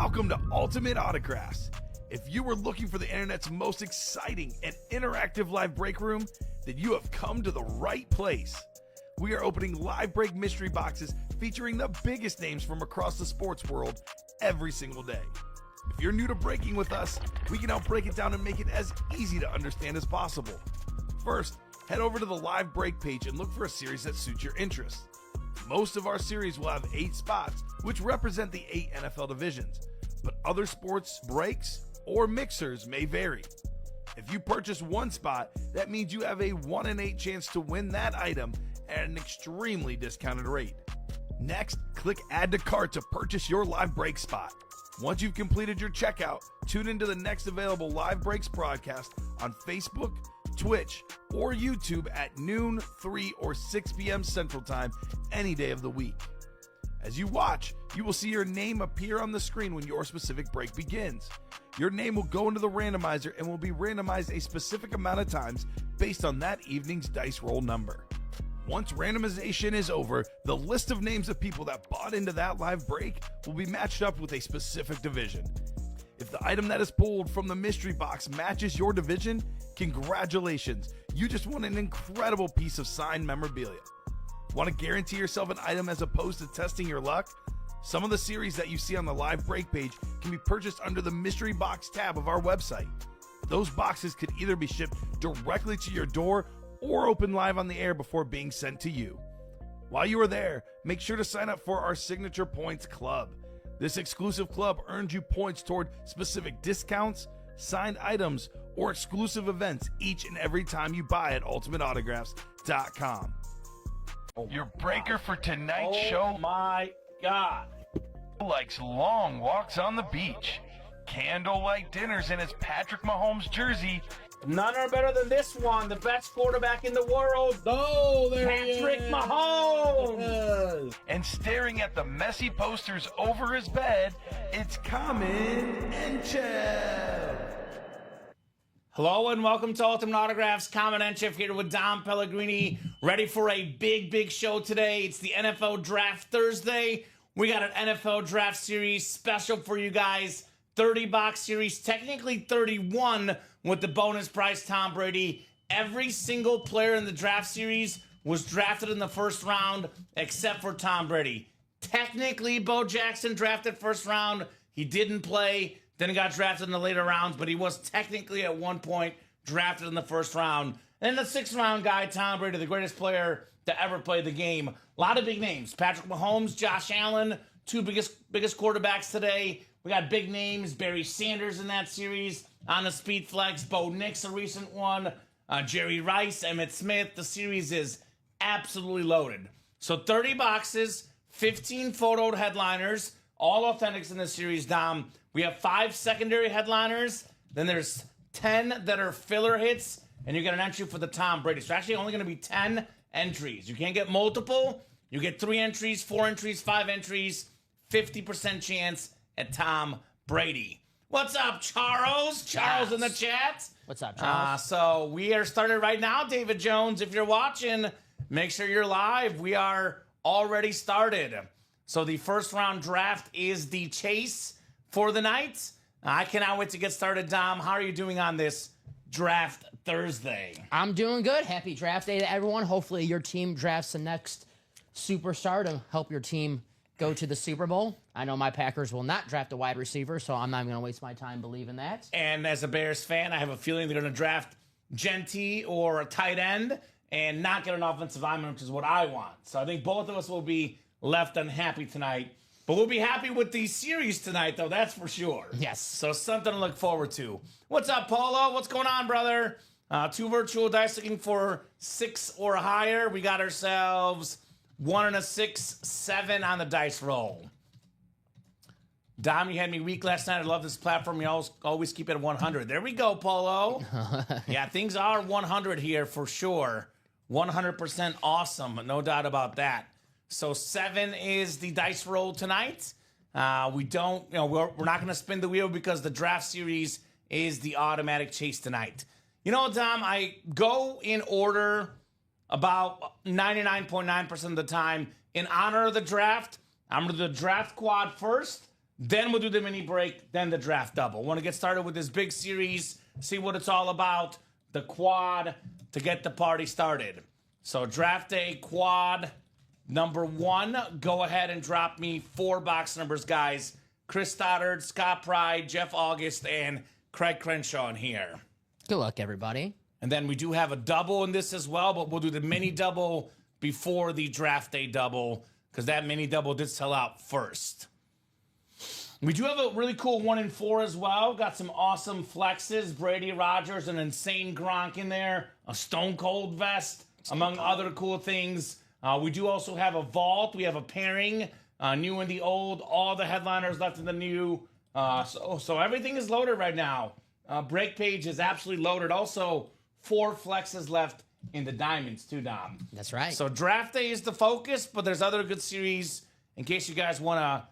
Welcome to Ultimate Autographs. If you were looking for the internet's most exciting and interactive live break room, then you have come to the right place. We are opening live break mystery boxes featuring the biggest names from across the sports world every single day. If you're new to breaking with us, we can help break it down and make it as easy to understand as possible. First, head over to the live break page and look for a series that suits your interests. Most of our series will have 8 spots, which represent the 8 NFL divisions, but other sports breaks or mixers may vary. If you purchase one spot, that means you have a 1 in 8 chance to win that item at an extremely discounted rate. Next, click Add to Cart to purchase your live break spot. Once you've completed your checkout, tune into the next available live breaks broadcast on Facebook, Twitch, or YouTube at noon, 3, or 6 p.m. Central Time any day of the week. As you watch, you will see your name appear on the screen when your specific break begins. Your name will go into the randomizer and will be randomized a specific amount of times based on that evening's dice roll number. Once randomization is over, the list of names of people that bought into that live break will be matched up with a specific division. If the item that is pulled from the mystery box matches your division, congratulations, you just won an incredible piece of signed memorabilia. Want to guarantee yourself an item as opposed to testing your luck? Some of the series that you see on the live break page can be purchased under the mystery box tab of our website. Those boxes could either be shipped directly to your door or open live on the air before being sent to you. While you are there, make sure to sign up for our Signature Points Club. This exclusive club earns you points toward specific discounts, signed items, or exclusive events each and every time you buy at ultimateautographs.com. Your breaker for tonight's show. Oh my God. Likes long walks on the beach, candlelight dinners in his Patrick Mahomes jersey, None are better than this one, the best quarterback in the world. Oh, there Patrick he is. Mahomes. and staring at the messy posters over his bed, it's Kamen Entchev. Hello and welcome to Ultimate Autographs. Kamen Entchev here with Dom Pellegrini, ready for a big show today. It's the NFL Draft Thursday. We got an NFL Draft Series special for you guys. 30-box series, technically 31 with the bonus prize Tom Brady. Every single player in the draft series was drafted in the first round except for Tom Brady. Technically, Bo Jackson drafted first round. He didn't play, then he got drafted in the later rounds, but he was technically at one point drafted in the first round. And the 6th round guy, Tom Brady, the greatest player to ever play the game. A lot of big names. Patrick Mahomes, Josh Allen, two biggest quarterbacks today. We got big names, Barry Sanders in that series on the Speed Flex, Bo Nix, a recent one, Jerry Rice, Emmitt Smith. The series is absolutely loaded. So 30 boxes, 15 photoed headliners, all authentics in this series, Dom. We have 5 secondary headliners, then there's 10 that are filler hits, and you get an entry for the Tom Brady. So actually only going to be 10 entries. You can't get multiple. You get 3 entries, 4 entries, 5 entries, 50% chance at Tom Brady. What's up, Charles? Charles in the chat. What's up, Charles? So we are started right now, David Jones. If you're watching, make sure you're live. We are already started. So the first round draft is the chase for the night. I cannot wait to get started, Dom. How are you doing on this Draft Thursday? I'm doing good. Happy draft day to everyone. Hopefully your team drafts the next superstar to help your team go to the Super Bowl. I know my Packers will not draft a wide receiver, so I'm not even going to waste my time believing that. And as a Bears fan, I have a feeling they're going to draft Genty or a tight end and not get an offensive lineman, which is what I want. So I think both of us will be left unhappy tonight. But we'll be happy with the series tonight, though, that's for sure. Yes. So something to look forward to. What's up, Polo? What's going on, brother? 2 virtual dice looking for 6 or higher. We got ourselves 1 and a 6, 7 on the dice roll. Dom, you had me weak last night. I love this platform. You always keep it at 100. There we go, Polo. Yeah, things are 100 here for sure. 100% awesome. No doubt about that. So 7 is the dice roll tonight. We don't, we're not going to spin the wheel because the draft series is the automatic chase tonight. You know, Dom, I go in order about 99.9% of the time in honor of the draft. I'm going to do the draft quad first, Then we'll do the mini break, then the draft double. Want to get started with this big series, see what it's all about, the quad, to get the party started. So draft day quad number 1, go ahead and drop me 4 box numbers, guys. Chris Stoddard, Scott Pride, Jeff August, and Craig Crenshaw in here. Good luck, everybody. And then we do have a double in this as well, but we'll do the mini double before the draft day double, because that mini double did sell out first. We do have a really cool 1 in 4 as well. Got some awesome flexes. Brady Rogers, an insane Gronk in there. A Stone Cold vest, among other cool things. We do also have a vault. We have a pairing, new and the old. All the headliners left in the new. So everything is loaded right now. Break page is absolutely loaded. Also, 4 flexes left in the diamonds too, Dom. That's right. So draft day is the focus, but there's other good series in case you guys want to,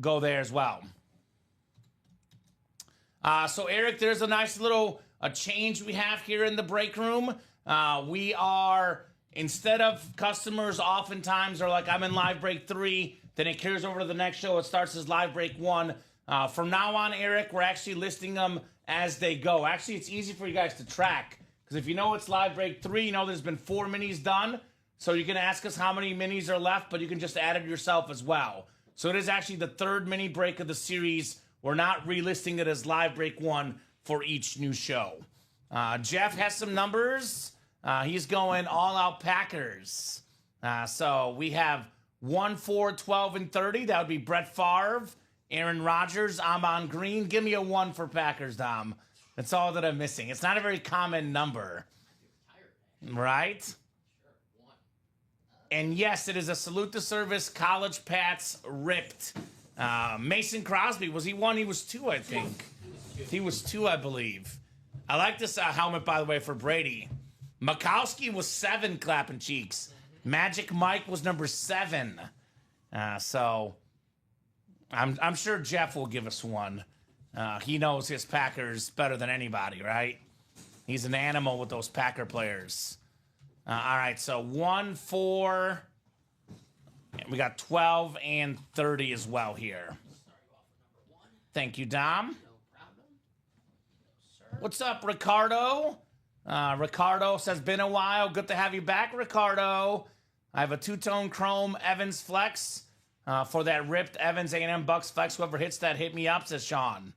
go there as well. So Eric, there's a nice little change we have here in the break room. We are, instead of customers oftentimes are like, I'm in live break 3, then it carries over to the next show. It starts as live break 1. From now on, Eric, we're actually listing them as they go. Actually, it's easy for you guys to track, because if you know it's live break 3, there's been 4 minis done. So you can ask us how many minis are left, but you can just add it yourself as well. So it is actually the 3rd mini break of the series. We're not relisting it as live break 1 for each new show. Jeff has some numbers. He's going all out Packers. So we have 1, 4, 12, and 30. That would be Brett Favre, Aaron Rodgers, Amon Green. Give me a 1 for Packers, Dom. That's all that I'm missing. It's not a very common number. Right? And yes, it is a salute to service. College Pats ripped. Mason Crosby, was he 1? He was 2, I think. He was 2, I believe. I like this helmet, by the way, for Brady. Mikowski was 7, clapping cheeks. Magic Mike was number 7. So I'm sure Jeff will give us 1. He knows his Packers better than anybody, right? He's an animal with those Packer players. All right, so 1, 4. We got 12 and 30 as well here. Thank you, Dom. What's up, Ricardo? Ricardo says, been a while. Good to have you back, Ricardo. I have a 2-tone chrome Evans flex for that ripped Evans A&M Bucks flex. Whoever hits that, hit me up, says Sean.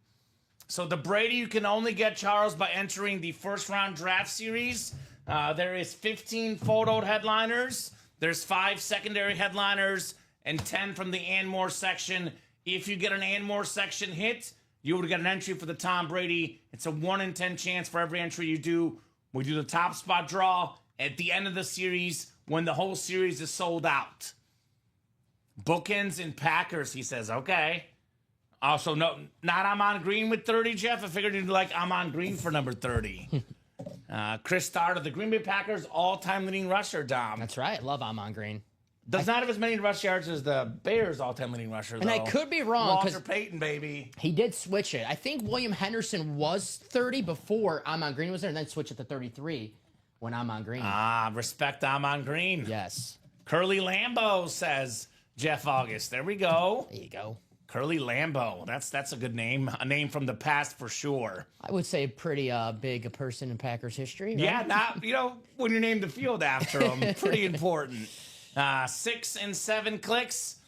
So the Brady, you can only get, Charles, by entering the first round draft series. There is 15 photoed headliners. There's 5 secondary headliners and 10 from the Anmore section. If you get an Anmore section hit, you would get an entry for the Tom Brady. It's a 1 in 10 chance for every entry you do. We do the top spot draw at the end of the series when the whole series is sold out. Bookends and Packers, he says. Okay. Also, no, not Amon Green with 30, Jeff. I figured you'd like Amon Green for number 30. Chris Stoddard, the Green Bay Packers all-time leading rusher, Dom. That's right. Love Amon Green. Does not have as many rush yards as the Bears all-time leading rusher, And though. I could be wrong, Walter because Payton, baby. he did switch it. I think William Henderson was 30 before Amon Green was there, and then switched it to 33 when Amon Green. Respect Amon Green. Yes. Curly Lambeau, says Jeff August. There we go. There you go. Curly Lambeau. That's a good name. A name from the past for sure. I would say pretty big person in Packers history. Right? Yeah, not when you name the field after him. Pretty important. 6 and 7 clicks.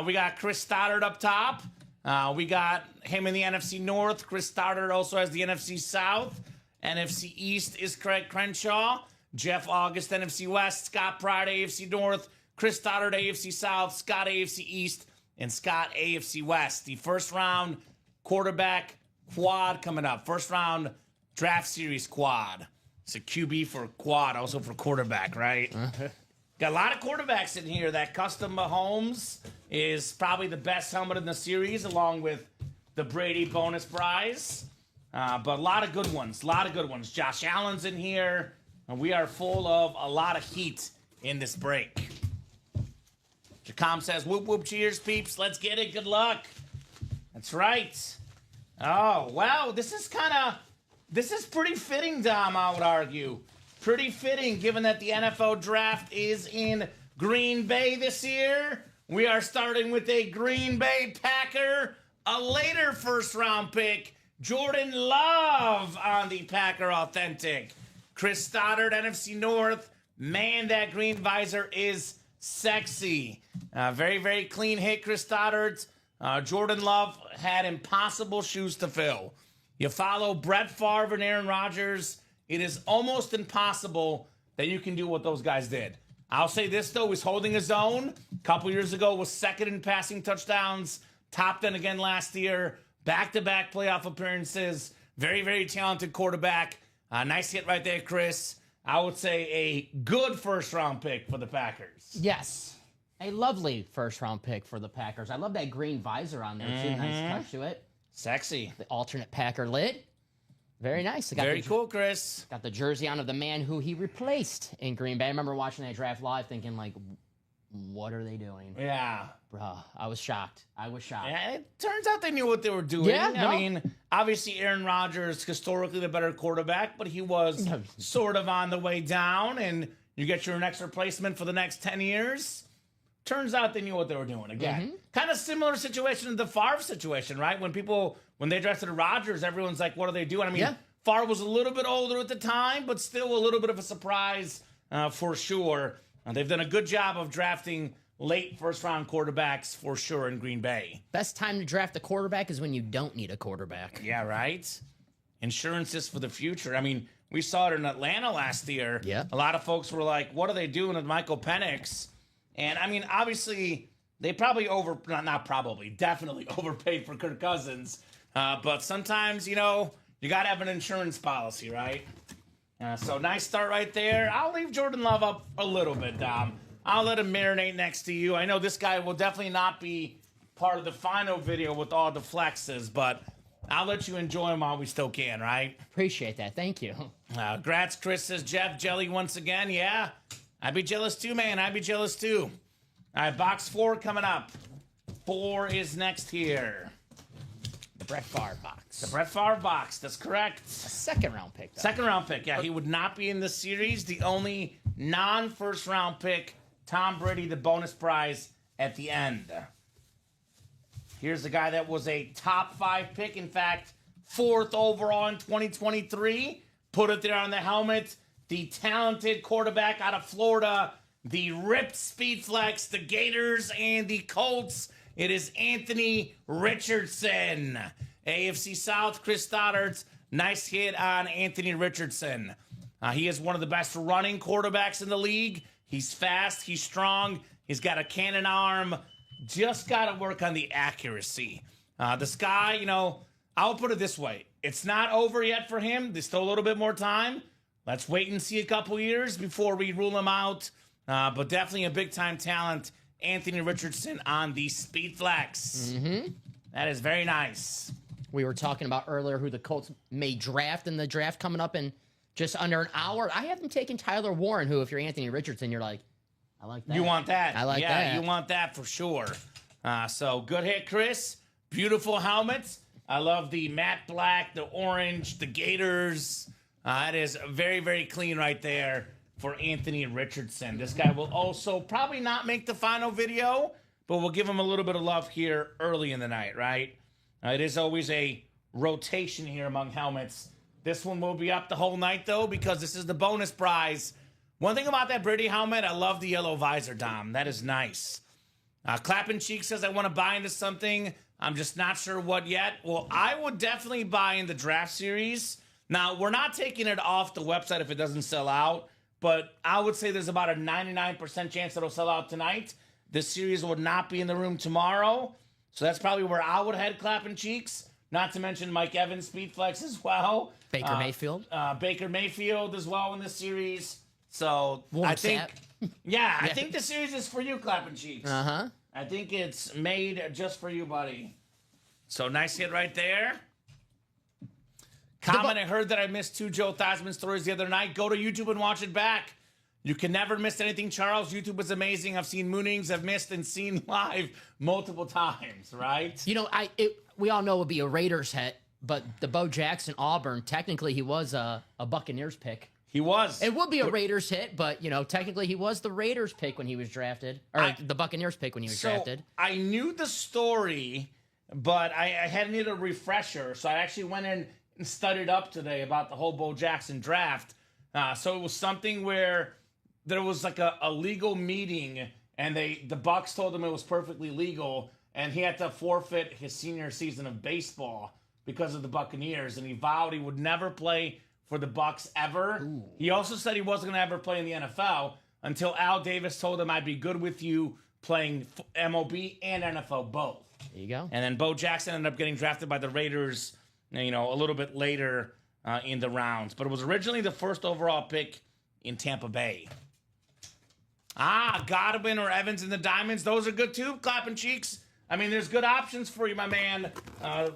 We got Chris Stoddard up top. We got him in the NFC North. Chris Stoddard also has the NFC South. NFC East is Craig Crenshaw. Jeff August, NFC West. Scott Pride, AFC North. Chris Stoddard, AFC South. Scott, AFC East. And Scott, AFC West. The first round quarterback quad coming up. First round draft series quad. It's a QB for quad, also for quarterback, right? Got a lot of quarterbacks in here. That custom Mahomes is probably the best helmet in the series, along with the Brady bonus prize. But a lot of good ones. Josh Allen's in here. And we are full of a lot of heat in this break. Jacom says, whoop, whoop, cheers, peeps. Let's get it. Good luck. That's right. Oh, wow. This is pretty fitting, Dom, I would argue. Pretty fitting, given that the NFL draft is in Green Bay this year. We are starting with a Green Bay Packer a later first-round pick, Jordan Love on the Packer Authentic. Chris Stoddard, NFC North. Man, that green visor is sexy. Very, very clean hit, Chris Stoddard's. Jordan Love had impossible shoes to fill. You follow Brett Favre and Aaron Rodgers, it is almost impossible that you can do what those guys did. I'll say this, though, he's holding his own. A couple years ago was second in passing touchdowns, top 10 again last year, back-to-back playoff appearances, very, very talented quarterback. Nice hit right there, Chris. I would say a good first-round pick for the Packers. Yes. A lovely first-round pick for the Packers. I love that green visor on there, too. Nice touch to it. Sexy. The alternate Packer lid. Very nice. Very cool, Chris. Got the jersey on of the man who he replaced in Green Bay. I remember watching that draft live thinking, like, what are they doing? Yeah. Bruh, I was shocked. Yeah, it turns out they knew what they were doing. Yeah, no. I mean, obviously Aaron Rodgers, historically the better quarterback, but he was sort of on the way down, and you get your next replacement for the next 10 years. Turns out they knew what they were doing. Again, kind of similar situation to the Favre situation, right? When they drafted Rodgers, everyone's like, what are they doing? I mean, Favre was a little bit older at the time, but still a little bit of a surprise for sure. They've done a good job of drafting late first-round quarterbacks for sure in Green Bay. Best time to draft a quarterback is when you don't need a quarterback. Yeah, right? Insurance is for the future. I mean, we saw it in Atlanta last year. Yeah. A lot of folks were like, what are they doing with Michael Penix? And, I mean, obviously, they probably definitely overpaid for Kirk Cousins. But sometimes, you got to have an insurance policy, right? So nice start right there. I'll leave Jordan Love up a little bit, Dom. I'll let him marinate next to you. I know this guy will definitely not be part of the final video with all the flexes, but I'll let you enjoy him while we still can, right? Appreciate that. Thank you. Grats, Chris, says Jeff Jelly once again. Yeah, I'd be jealous too, man. I'd be jealous too. All right, box 4 coming up. 4 is next here. The Brett Favre box. The Brett Favre box, that's correct. A second-round pick, though. Second-round pick, yeah. He would not be in this series. The only non-first-round pick, Tom Brady, the bonus prize at the end. Here's the guy that was a top 5 pick. In fact, 4th overall in 2023. Put it there on the helmet. The talented quarterback out of Florida. The ripped speed flex, the Gators, and the Colts. It is Anthony Richardson. AFC South, Chris Stoddard's nice hit on Anthony Richardson. He is one of the best running quarterbacks in the league. He's fast. He's strong. He's got a cannon arm. Just got to work on the accuracy. This guy, I'll put it this way. It's not over yet for him. There's still a little bit more time. Let's wait and see a couple years before we rule him out. But definitely a big-time talent, Anthony Richardson on the speed flex. That is very nice. We were talking about earlier who the Colts may draft in the draft coming up in just under an hour. I have them taking Tyler Warren, who, if you're Anthony Richardson, you're like, I like that. You want that. I like that. Yeah, you want that for sure. So good hit, Chris. Beautiful helmets. I love the matte black, the orange, the Gators. It is very, very clean right there for Anthony Richardson. This guy will also probably not make the final video, but we'll give him a little bit of love here early in the night, right? It is always a rotation here among helmets. This one will be up the whole night, though, because this is the bonus prize. One thing about that Brady helmet, I love the yellow visor, Dom. That is nice. Clapping Cheek says, I want to buy into something. I'm just not sure what yet. Well, I would definitely buy in the draft series. Now, we're not taking it off the website if it doesn't sell out, but I would say there's about a 99% chance it'll sell out tonight. This series would not be in the room tomorrow, so that's probably where I would head, Clapping Cheeks. Not to mention Mike Evans, Speedflex as well. Baker Mayfield. Baker Mayfield as well in this series. So Warm I think, sap. I think the series is for you, Clapping Cheeks. I think it's made just for you, buddy. So nice hit right there. Comment, I heard that I missed 2 Joe Theismann stories the other night. Go to YouTube and watch it back. You can never miss anything, Charles. YouTube is amazing. I've seen moonings I've missed and seen live multiple times, right? We all know it would be a Raiders hit, but the Bo Jackson Auburn, technically he was a Buccaneers pick. He was. It would be a Raiders hit, but, technically he was the Raiders pick when he was drafted. Or the Buccaneers pick when he was drafted. I knew the story but I had needed a refresher, so I actually went in and studied up today about the whole Bo Jackson draft. So it was something where there was like a legal meeting, and the Bucks told him it was perfectly legal, and he had to forfeit his senior season of baseball because of the Buccaneers, and he vowed he would never play for the Bucks ever. Ooh. He also said he wasn't going to ever play in the NFL until Al Davis told him, I'd be good with you playing MLB and NFL both. There you go. And then Bo Jackson ended up getting drafted by the Raiders, a little bit later in the rounds. But it was originally the first overall pick in Tampa Bay. Godwin or Evans in the Diamonds. Those are good too, clapping cheeks. I mean, there's good options for you, my man.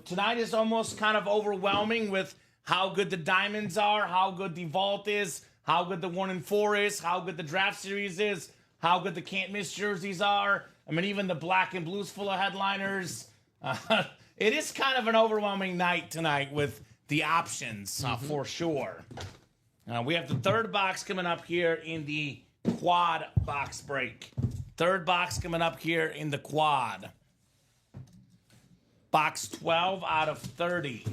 Tonight is almost kind of overwhelming with how good the Diamonds are, how good the Vault is, how good the 1-4 is, how good the draft series is, how good the can't miss jerseys are. I mean, even the black and blue's full of headliners. It is kind of an overwhelming night tonight with the options, for sure. We have the third box coming up here in the quad box break. Third box coming up here in the quad. Box 12 out of 30.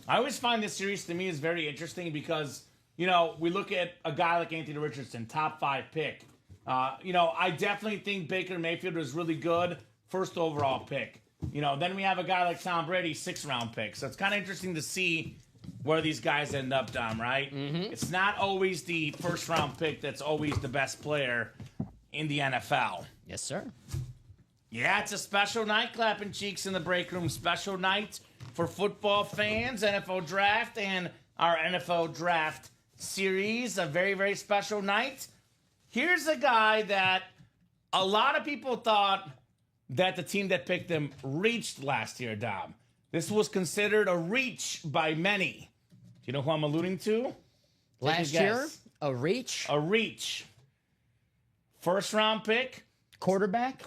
I always find this series to me is very interesting because, we look at a guy like Anthony Richardson, top 5 pick. I definitely think Baker Mayfield was really good, first overall pick. Then we have a guy like Tom Brady, 6th round pick. So it's kind of interesting to see where these guys end up, Dom, right? Mm-hmm. It's not always the first round pick that's always the best player in the NFL. Yes, sir. Yeah, it's a special night, clapping cheeks in the break room. Special night for football fans, NFL draft, and our NFL draft series. A very, very special night. Here's a guy that a lot of people thought that the team that picked him reached last year, Dom. This was considered a reach by many. Do you know who I'm alluding to? Last year? A reach? A reach. First round pick. Quarterback?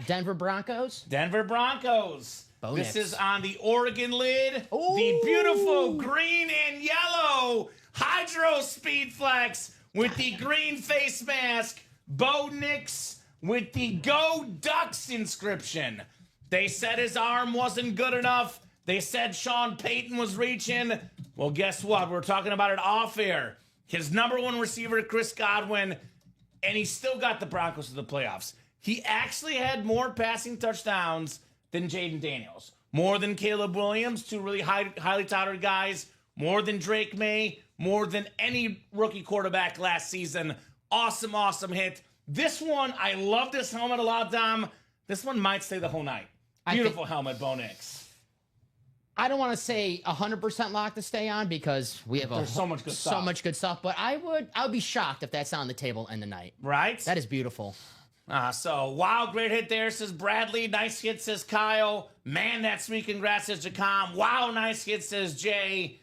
Denver Broncos? Bo Nix. This is on the Oregon lid. Ooh. The beautiful green and yellow Hydro Speed Flex with the green face mask. Bo Nix with the Go Ducks inscription. They said his arm wasn't good enough. They said Sean Payton was reaching. Well, guess what? We're talking about it off air. His number one receiver, Chris Godwin, and he still got the Broncos to the playoffs. He actually had more passing touchdowns than Jaden Daniels, more than Caleb Williams, two really highly touted guys, more than Drake May, more than any rookie quarterback last season. Awesome, awesome hit. This one, I love this helmet a lot, Dom. This one might stay the whole night. Beautiful helmet, Bo Nix. I don't want to say 100% lock to stay on because we have so much good stuff. But I would be shocked if that's on the table in the night. Right? That is beautiful. Wow, great hit there, says Bradley. Nice hit, says Kyle. Man, that's sweet. Congrats, says Jacom. Wow, nice hit, says Jay.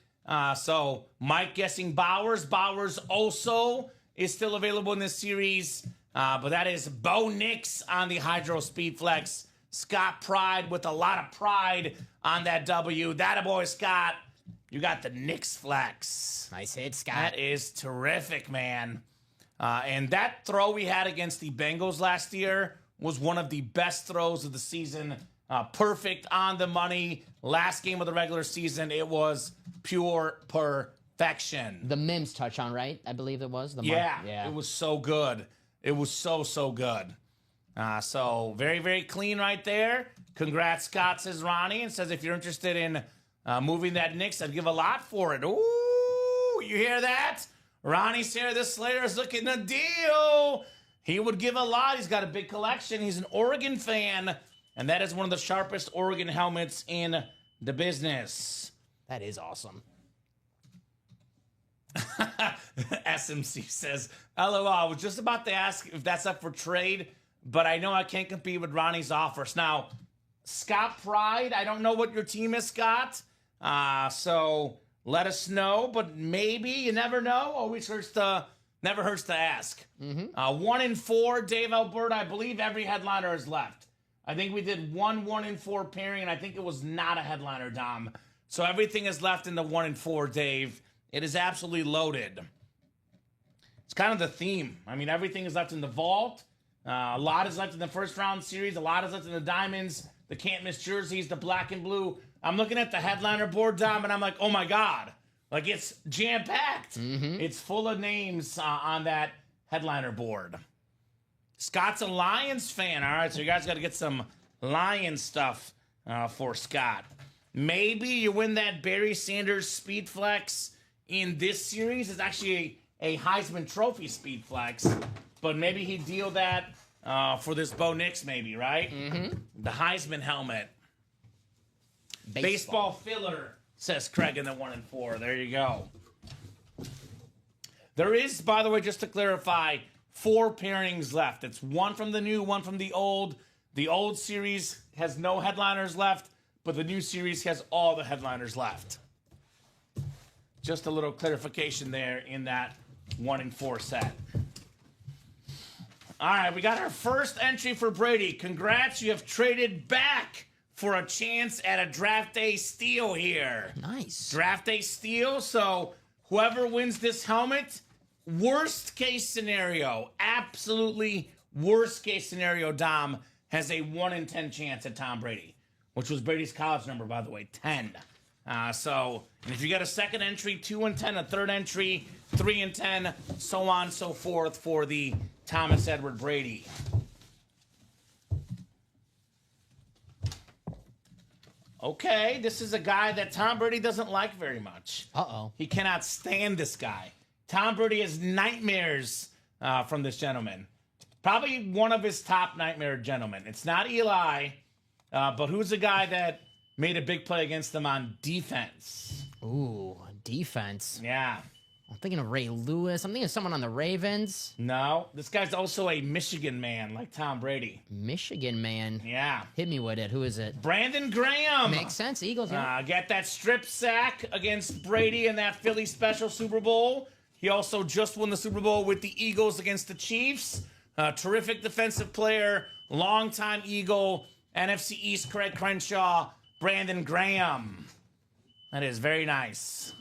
Mike guessing Bowers. Bowers also is still available in this series. But that is Bo Nix on the Hydro Speed Flex. Scott Pride with a lot of pride on that W. That boy, Scott. You got the Nix Flex. Nice hit, Scott. That is terrific, man. And that throw we had against the Bengals last year was one of the best throws of the season. Perfect, on the money. Last game of the regular season, it was pure perfection. The Mims touchdown, right? I believe it was. Yeah, it was so good. It was so good. So very, very clean right there. Congrats, Scott, says Ronnie, and says if you're interested in moving that Knicks, I'd give a lot for it. Ooh, you hear that? Ronnie's here. This Slayer's looking a deal. He would give a lot. He's got a big collection. He's an Oregon fan, and that is one of the sharpest Oregon helmets in the business. That is awesome. SMC says, LOL, I was just about to ask if that's up for trade, but I know I can't compete with Ronnie's offers. Now, Scott Pride, I don't know what your team is, Scott. So let us know, but maybe, you never know. Never hurts to ask. 1-4, Dave Alberta, I believe every headliner is left. I think we did 1-4 pairing, and I think it was not a headliner, Dom. So everything is left in the 1-4, Dave. It is absolutely loaded. It's kind of the theme. I mean, everything is left in the vault. A lot is left in the first round series. A lot is left in the diamonds, the can't miss jerseys, the black and blue. I'm looking at the headliner board, Dom, and I'm like, oh my God. Like, it's jam-packed. It's full of names on that headliner board. Scott's a Lions fan. All right, so you guys got to get some Lions stuff for Scott. Maybe you win that Barry Sanders Speed Flex in this series. It's actually a Heisman Trophy Speed Flex, but maybe he'd deal that for this Bo Nix, maybe, right? The Heisman helmet. Baseball filler, says Craig in the 1 and 4. There you go. There is, by the way, just to clarify, 4 pairings left. It's 1 from the new, 1 from the old. The old series has no headliners left, but the new series has all the headliners left. Just a little clarification there in that 1 and 4 set. All right, we got our first entry for Brady. Congrats, you have traded back for a chance at a draft day steal here. Nice. Draft day steal, so whoever wins this helmet, worst case scenario, absolutely worst case scenario, Dom, has a 1 in 10 chance at Tom Brady, which was Brady's college number, by the way, 10. So if you get a second entry, 2 and 10, a third entry, 3 and 10, so on and so forth for the Thomas Edward Brady. Okay, this is a guy that Tom Brady doesn't like very much. Uh-oh. He cannot stand this guy. Tom Brady has nightmares from this gentleman. Probably one of his top nightmare gentlemen. It's not Eli, but who's the guy that made a big play against them on defense? Ooh, defense. Yeah. I'm thinking of Ray Lewis. I'm thinking of someone on the Ravens. No, this guy's also a Michigan man like Tom Brady. Michigan man. Yeah. Hit me with it. Who is it? Brandon Graham. Makes sense. Eagles. Yeah. Get that strip sack against Brady in that Philly special Super Bowl. He also just won the Super Bowl with the Eagles against the Chiefs. Terrific defensive player, longtime Eagle, NFC East Craig Crenshaw, Brandon Graham. That is very nice.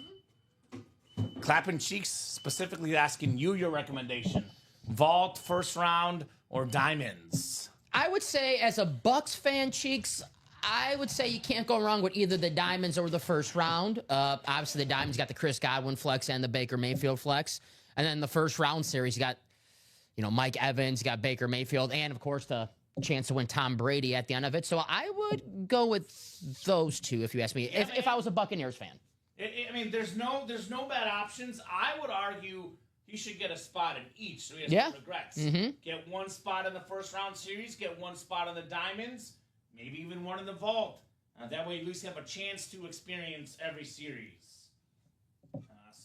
Clapping cheeks, specifically asking you your recommendation. Vault, first round, or diamonds? I would say, as a Bucks fan, Cheeks, I would say you can't go wrong with either the diamonds or the first round. Obviously, the diamonds got the Chris Godwin flex and the Baker Mayfield flex. And then the first round series, you got, Mike Evans, you got Baker Mayfield, and, of course, the chance to win Tom Brady at the end of it. So I would go with those two, if you ask me, if I was a Buccaneers fan. I mean, there's no bad options. I would argue he should get a spot in each, so he has no regrets. Get one spot in the first round series, get one spot in the diamonds, maybe even one in the vault. That way, you at least have a chance to experience every series.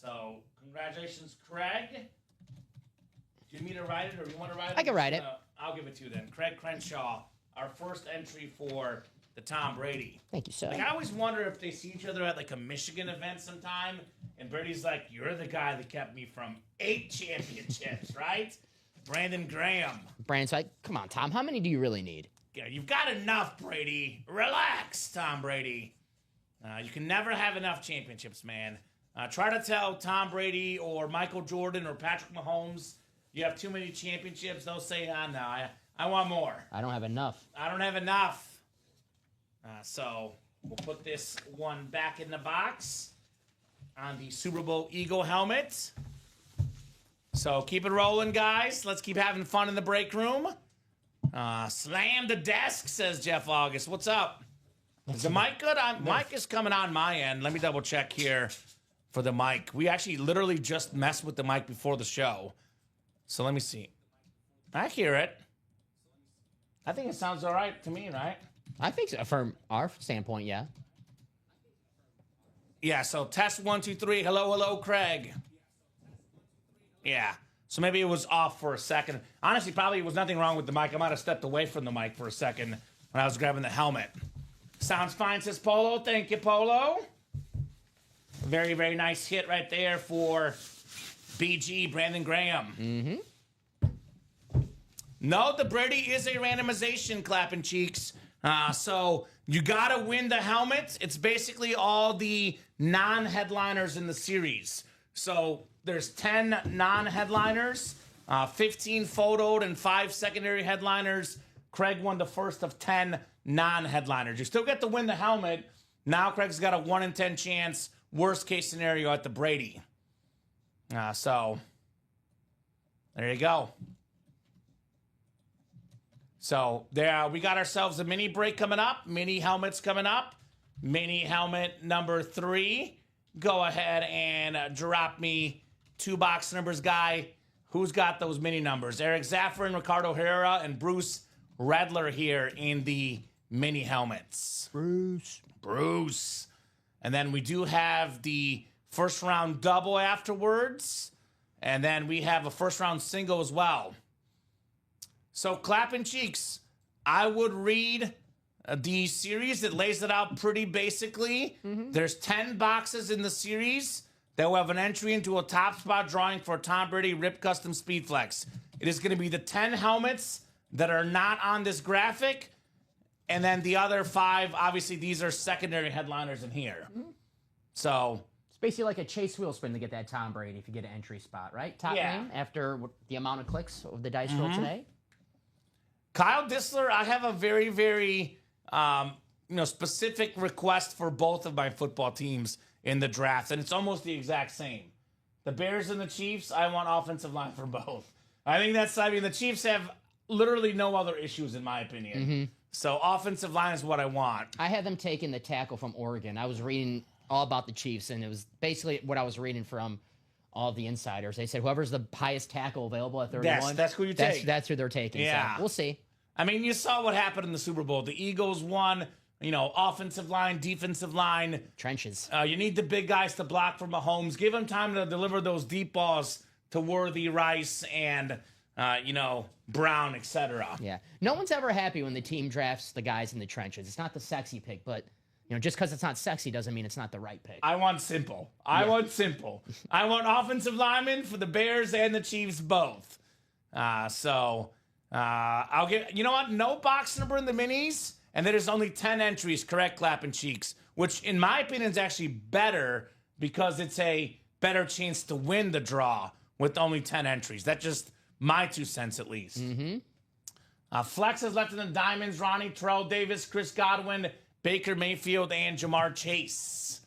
So, congratulations, Craig. Do you need me to write it, or do you want to write it? I can write it. I'll give it to you then. Craig Crenshaw, our first entry for the Tom Brady. Thank you, sir. I always wonder if they see each other at like a Michigan event sometime, and Brady's like, "You're the guy that kept me from 8 championships, right?" Brandon Graham. Brandon's like, come on, Tom, how many do you really need? Yeah, you've got enough, Brady. Relax, Tom Brady. You can never have enough championships, man. Try to tell Tom Brady or Michael Jordan or Patrick Mahomes you have too many championships. They'll say, no, I want more. I don't have enough. I don't have enough. So we'll put this one back in the box on the Super Bowl Eagle helmet. So keep it rolling, guys. Let's keep having fun in the break room. Slam the desk, says Jeff August. What's up? Is the mic good? Mic is coming on my end. Let me double check here for the mic. We actually literally just messed with the mic before the show. So let me see. I hear it. I think it sounds all right to me, right? I think so, from our standpoint, yeah. Yeah, so test 1, 2, 3. Hello, Craig. Yeah, so maybe it was off for a second. Honestly, probably was nothing wrong with the mic. I might have stepped away from the mic for a second when I was grabbing the helmet. Sounds fine, says Polo. Thank you, Polo. Very, very nice hit right there for BG, Brandon Graham. No, the Brady is a randomization, clapping cheeks. So you got to win the helmet. It's basically all the non-headliners in the series. So there's 10 non-headliners. 15 photoed and 5 secondary headliners. Craig won the first of 10 non-headliners. You still get to win the helmet. Now Craig's got a 1 in 10 chance, worst case scenario at the Brady. So there you go. So there we got ourselves a mini break coming up. Mini helmets coming up. Mini helmet number 3. Go ahead and drop me 2 box numbers, guy. Who's got those mini numbers? Eric Zafrin, Ricardo Herrera, and Bruce Redler here in the mini helmets. Bruce. And then we do have the first round double afterwards. And then we have a first round single as well. So clapping cheeks, I would read the series that lays it out pretty basically. There's 10 boxes in the series that will have an entry into a top spot drawing for a Tom Brady Rip Custom Speed Flex. It is going to be the 10 helmets that are not on this graphic. And then the other 5, obviously these are secondary headliners in here. So It's basically like a Chase wheel spin to get that Tom Brady if you get an entry spot, right? Top name after the amount of clicks of the dice roll today. Kyle Dissler, I have a very, very specific request for both of my football teams in the draft, and it's almost the exact same. The Bears and the Chiefs, I want offensive line for both. The Chiefs have literally no other issues in my opinion. So offensive line is what I want. I had them taking the tackle from Oregon. I was reading all about the Chiefs, and it was basically what I was reading from all the insiders. They said whoever's the highest tackle available at 31, that's who you take. That's who they're taking. Yeah. So we'll see. I mean, you saw what happened in the Super Bowl. The Eagles won, offensive line, defensive line. Trenches. You need the big guys to block for Mahomes. Give them time to deliver those deep balls to Worthy, Rice, and, Brown, etc. Yeah. No one's ever happy when the team drafts the guys in the trenches. It's not the sexy pick, but, just because it's not sexy doesn't mean it's not the right pick. I want simple. I want offensive linemen for the Bears and the Chiefs both. I'll get, no box number in the minis, and there's only 10 entries, correct, clapping cheeks, which in my opinion is actually better because it's a better chance to win the draw with only 10 entries. That's just my 2 cents at least. Flex is left in the diamonds: Ronnie, Terrell Davis, Chris Godwin, Baker Mayfield, and Jamar Chase.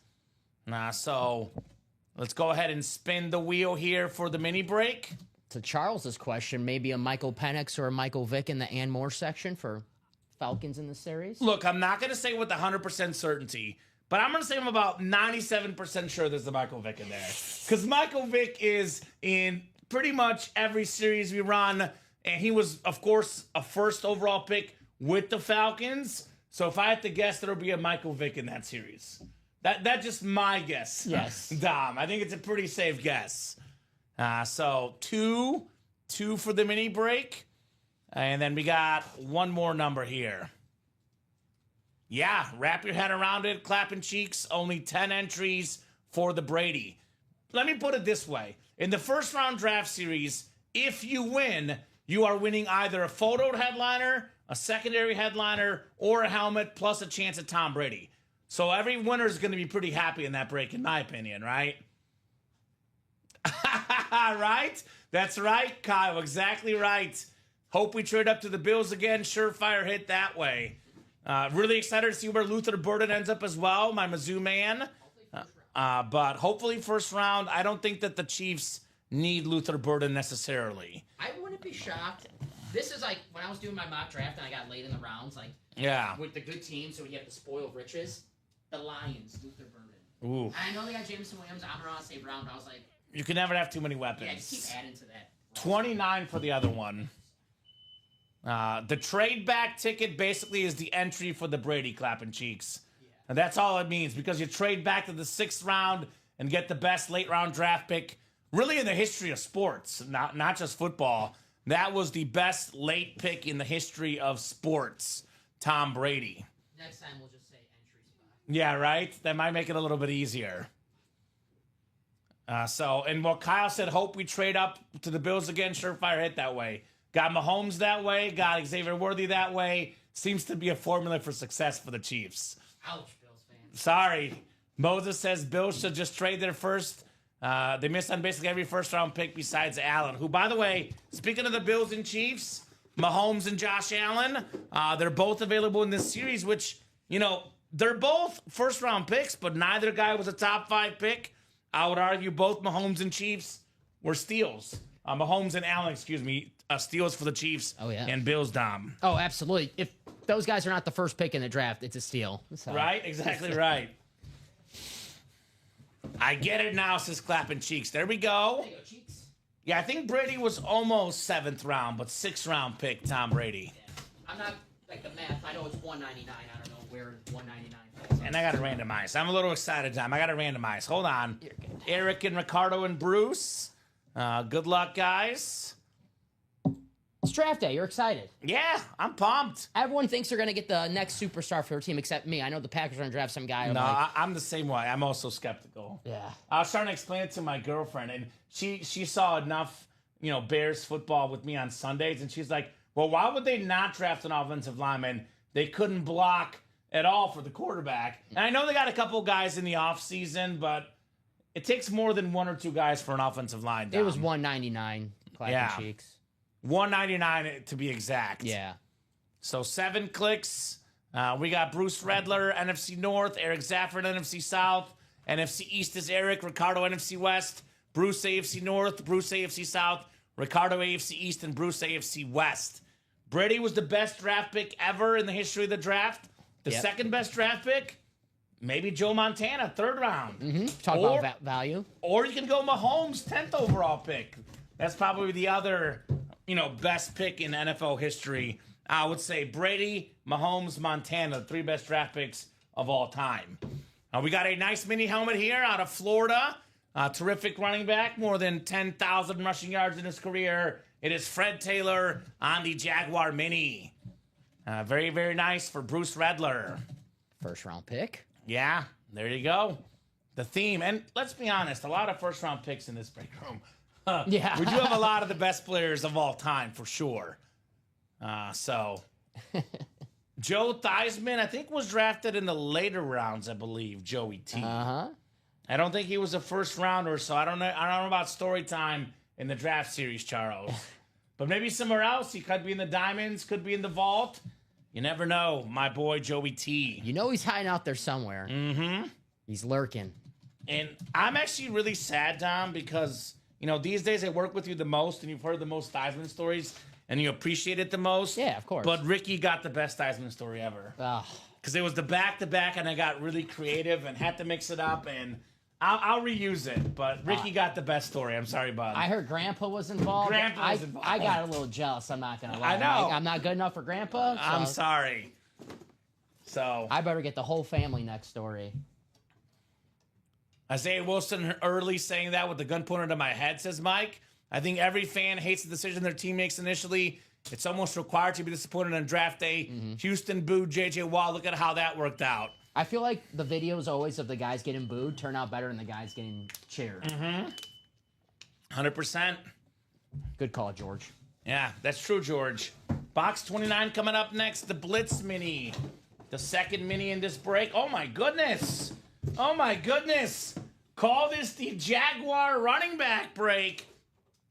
So let's go ahead and spin the wheel here for the mini break. To Charles's question, maybe a Michael Penix or a Michael Vick in the Ann Moore section for Falcons in the series? Look, I'm not going to say with 100% certainty, but I'm going to say I'm about 97% sure there's a Michael Vick in there. Because Michael Vick is in pretty much every series we run, and he was, of course, a first overall pick with the Falcons. So if I had to guess, there'll be a Michael Vick in that series. That's just my guess. Yes. Dom, I think it's a pretty safe guess. So two for the mini break. And then we got one more number here. Yeah, wrap your head around it, clapping cheeks. Only 10 entries for the Brady. Let me put it this way. In the first round draft series, if you win, you are winning either a photoed headliner, a secondary headliner, or a helmet, plus a chance at Tom Brady. So every winner is going to be pretty happy in that break, in my opinion, right? Right? That's right, Kyle. Exactly right. Hope we trade up to the Bills again. Surefire hit that way. Really excited to see where Luther Burden ends up as well, my Mizzou man. But hopefully first round. I don't think that the Chiefs need Luther Burden necessarily. I wouldn't be shocked. This is like when I was doing my mock draft and I got late in the rounds, like with the good team, so we have the spoil of riches. The Lions, Luther Burden. Ooh. And I know they got Jameson Williams, Amon-Ra St. Brown, but I was like, you can never have too many weapons. yeah, just keep adding to that. 29 for the other one. The trade back ticket basically is the entry for the Brady clapping cheeks. Yeah. And that's all it means, because you trade back to the 6th round and get the best late round draft pick really in the history of sports, not just football. That was the best late pick in the history of sports, Tom Brady. Next time we'll just say entry spot. Yeah, right? That might make it a little bit easier. And what Kyle said, hope we trade up to the Bills again. Surefire hit that way. Got Mahomes that way. Got Xavier Worthy that way. Seems to be a formula for success for the Chiefs. Ouch, Bills fans. Sorry. Moses says Bills should just trade their first They missed on basically every first-round pick besides Allen, who, by the way, speaking of the Bills and Chiefs, Mahomes and Josh Allen, they're both available in this series, which, they're both first-round picks, but neither guy was a top 5 pick. I would argue both Mahomes and Chiefs were steals. Mahomes and Allen, steals for the Chiefs and Bills, Dom. Oh, absolutely. If those guys are not the first pick in the draft, it's a steal. So. Right? Exactly right. I get it now, says Clapping Cheeks. There we go. There you go, Cheeks. Yeah, I think Brady was almost 7th round, but 6th round pick, Tom Brady. Yeah. I'm not like the math. I know it's 199. I don't know where 199 is. And I got to randomize. I'm a little excited, Tom. I got to randomize. Hold on. Eric and Ricardo and Bruce. Good luck, guys. It's draft day. You're excited. Yeah, I'm pumped. Everyone thinks they're going to get the next superstar for their team except me. I know the Packers are going to draft some guy. No, I'm the same way. I'm also skeptical. Yeah. I was trying to explain it to my girlfriend, and she saw enough, Bears football with me on Sundays, and she's like, well, why would they not draft an offensive lineman? They couldn't block at all for the quarterback. And I know they got a couple guys in the offseason, but it takes more than 1 or 2 guys for an offensive line. Dom. It was 199. Clapping Cheeks. 199 to be exact. Yeah. So 7 clicks. We got Bruce Redler, NFC North, Eric Zafford, NFC South. NFC East is Eric, Ricardo, NFC West, Bruce, AFC North, Bruce, AFC South, Ricardo, AFC East, and Bruce, AFC West. Brady was the best draft pick ever in the history of the draft. The second best draft pick, maybe Joe Montana, 3rd round. Talk about value. Or you can go Mahomes, 10th overall pick. That's probably the other, best pick in NFL history. I would say Brady, Mahomes, Montana, the 3 best draft picks of all time. We got a nice mini helmet here out of Florida. Terrific running back, more than 10,000 rushing yards in his career. It is Fred Taylor on the Jaguar Mini. Very, very nice for Bruce Redler. First round pick. Yeah, there you go. The theme. And let's be honest, a lot of first round picks in this break room. Yeah. We do have a lot of the best players of all time, for sure. Joe Theismann, I think, was drafted in the later rounds, I believe, Joey T. Uh-huh. I don't think he was a first rounder, so I don't know about story time in the draft series, Charles. But maybe somewhere else. He could be in the Diamonds, could be in the Vault. You never know, my boy Joey T. He's hiding out there somewhere. Mm-hmm. He's lurking. And I'm actually really sad, Dom, because, these days I work with you the most, and you've heard the most Theismann stories, and you appreciate it the most. Yeah, of course. But Ricky got the best Theismann story ever. Because it was the back-to-back, and I got really creative and had to mix it up, and I'll reuse it. But Ricky got the best story. I'm sorry, bud. I heard Grandpa was involved. Grandpa was involved. I got a little jealous. I'm not going to lie. I know. I'm not good enough for Grandpa. So I'm sorry. So I better get the whole family next story. Isaiah Wilson early saying that with the gun pointed to my head, says Mike. I think every fan hates the decision their team makes initially. It's almost required to be disappointed on draft day. Houston booed J.J. Watt. Look at how that worked out. I feel like the videos always of the guys getting booed turn out better than the guys getting cheered. 100%. Good call, George. Yeah, that's true, George. Box 29 coming up next. The Blitz Mini. The second mini in this break. Oh, my goodness. Oh, my goodness. Call this the Jaguar running back break.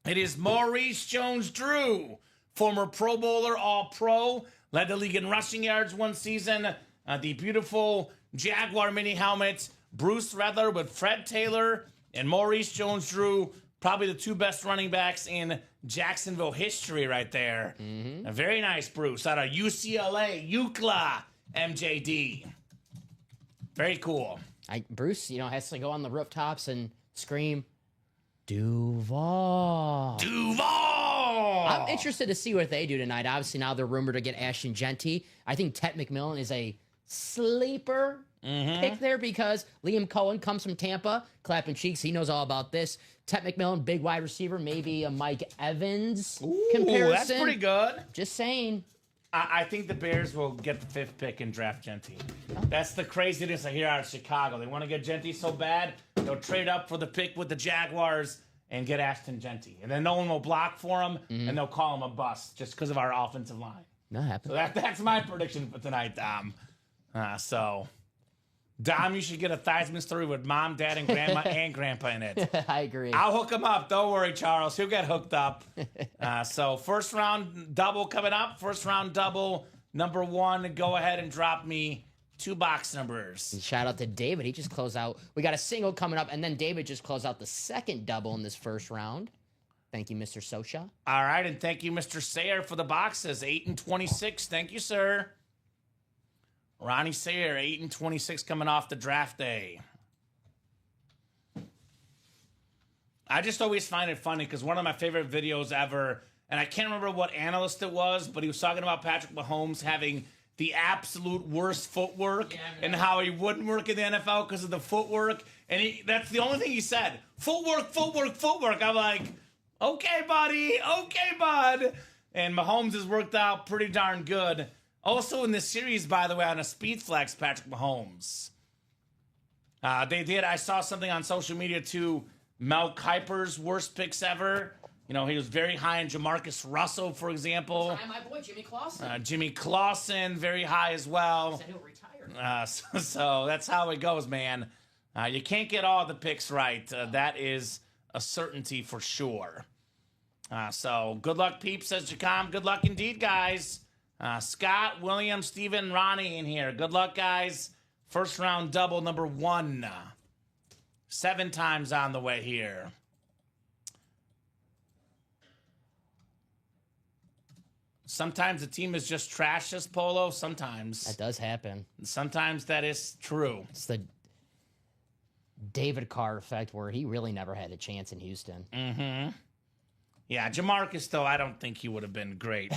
It is Maurice Jones-Drew, former Pro Bowler, All-Pro, led the league in rushing yards one season. The beautiful Jaguar mini helmet. Bruce Redler with Fred Taylor and Maurice Jones-Drew, probably the 2 best running backs in Jacksonville history right there. Very nice, Bruce, out of UCLA, UCLA, MJD. Very cool. Bruce, has to go on the rooftops and scream, Duval. Duval! I'm interested to see what they do tonight. Obviously, now they're rumored to get Ashton Genty. I think Ted McMillan is a sleeper pick there because Liam Cohen comes from Tampa. Clapping Cheeks, he knows all about this. Ted McMillan, big wide receiver, maybe a Mike Evans comparison. That's pretty good. Just saying. I think the Bears will get the 5th pick and draft Genty. That's the craziness I hear out of Chicago. They want to get Genty so bad, they'll trade up for the pick with the Jaguars and get Ashton Genty. And then no one will block for him, and they'll call him a bust just because of our offensive line. That happens. So that's my prediction for tonight, Dom. Dom, you should get a Theismann story with mom, dad, and grandma and grandpa in it. I agree. I'll hook him up. Don't worry, Charles. He'll get hooked up. So first round double coming up. First round double number 1. Go ahead and drop me 2 box numbers. Shout out to David. He just closed out. We got a single coming up, and then David just closed out the second double in this first round. Thank you, Mr. Sosha. All right, and thank you, Mr. Sayer, for the boxes. 8 and 26. Thank you, sir. Ronnie Sayer, 8 and 26 coming off the draft day. I just always find it funny because one of my favorite videos ever, and I can't remember what analyst it was, but he was talking about Patrick Mahomes having the absolute worst footwork and how he wouldn't work in the NFL because of the footwork. And that's the only thing he said. Footwork, footwork, footwork. I'm like, okay, buddy. Okay, bud. And Mahomes has worked out pretty darn good. Also in this series, by the way, on a speed flex, Patrick Mahomes. They did. I saw something on social media too. Mel Kiper's worst picks ever. You know, he was very high in Jamarcus Russell, for example. My boy, Jimmy Clausen. Jimmy Clausen, very high as well. Said he'll retire. So that's how it goes, man. You can't get all the picks right. That is a certainty for sure. So good luck, peeps, says Jacom. Good luck indeed, guys. Scott, William, Steven, Ronnie in here. Good luck, guys. First round double number 1. 7 times on the way here. Sometimes the team is just trash, as Polo. Sometimes. That does happen. Sometimes that is true. It's the David Carr effect where he really never had a chance in Houston. Mm-hmm. Yeah, Jamarcus, though, I don't think he would have been great.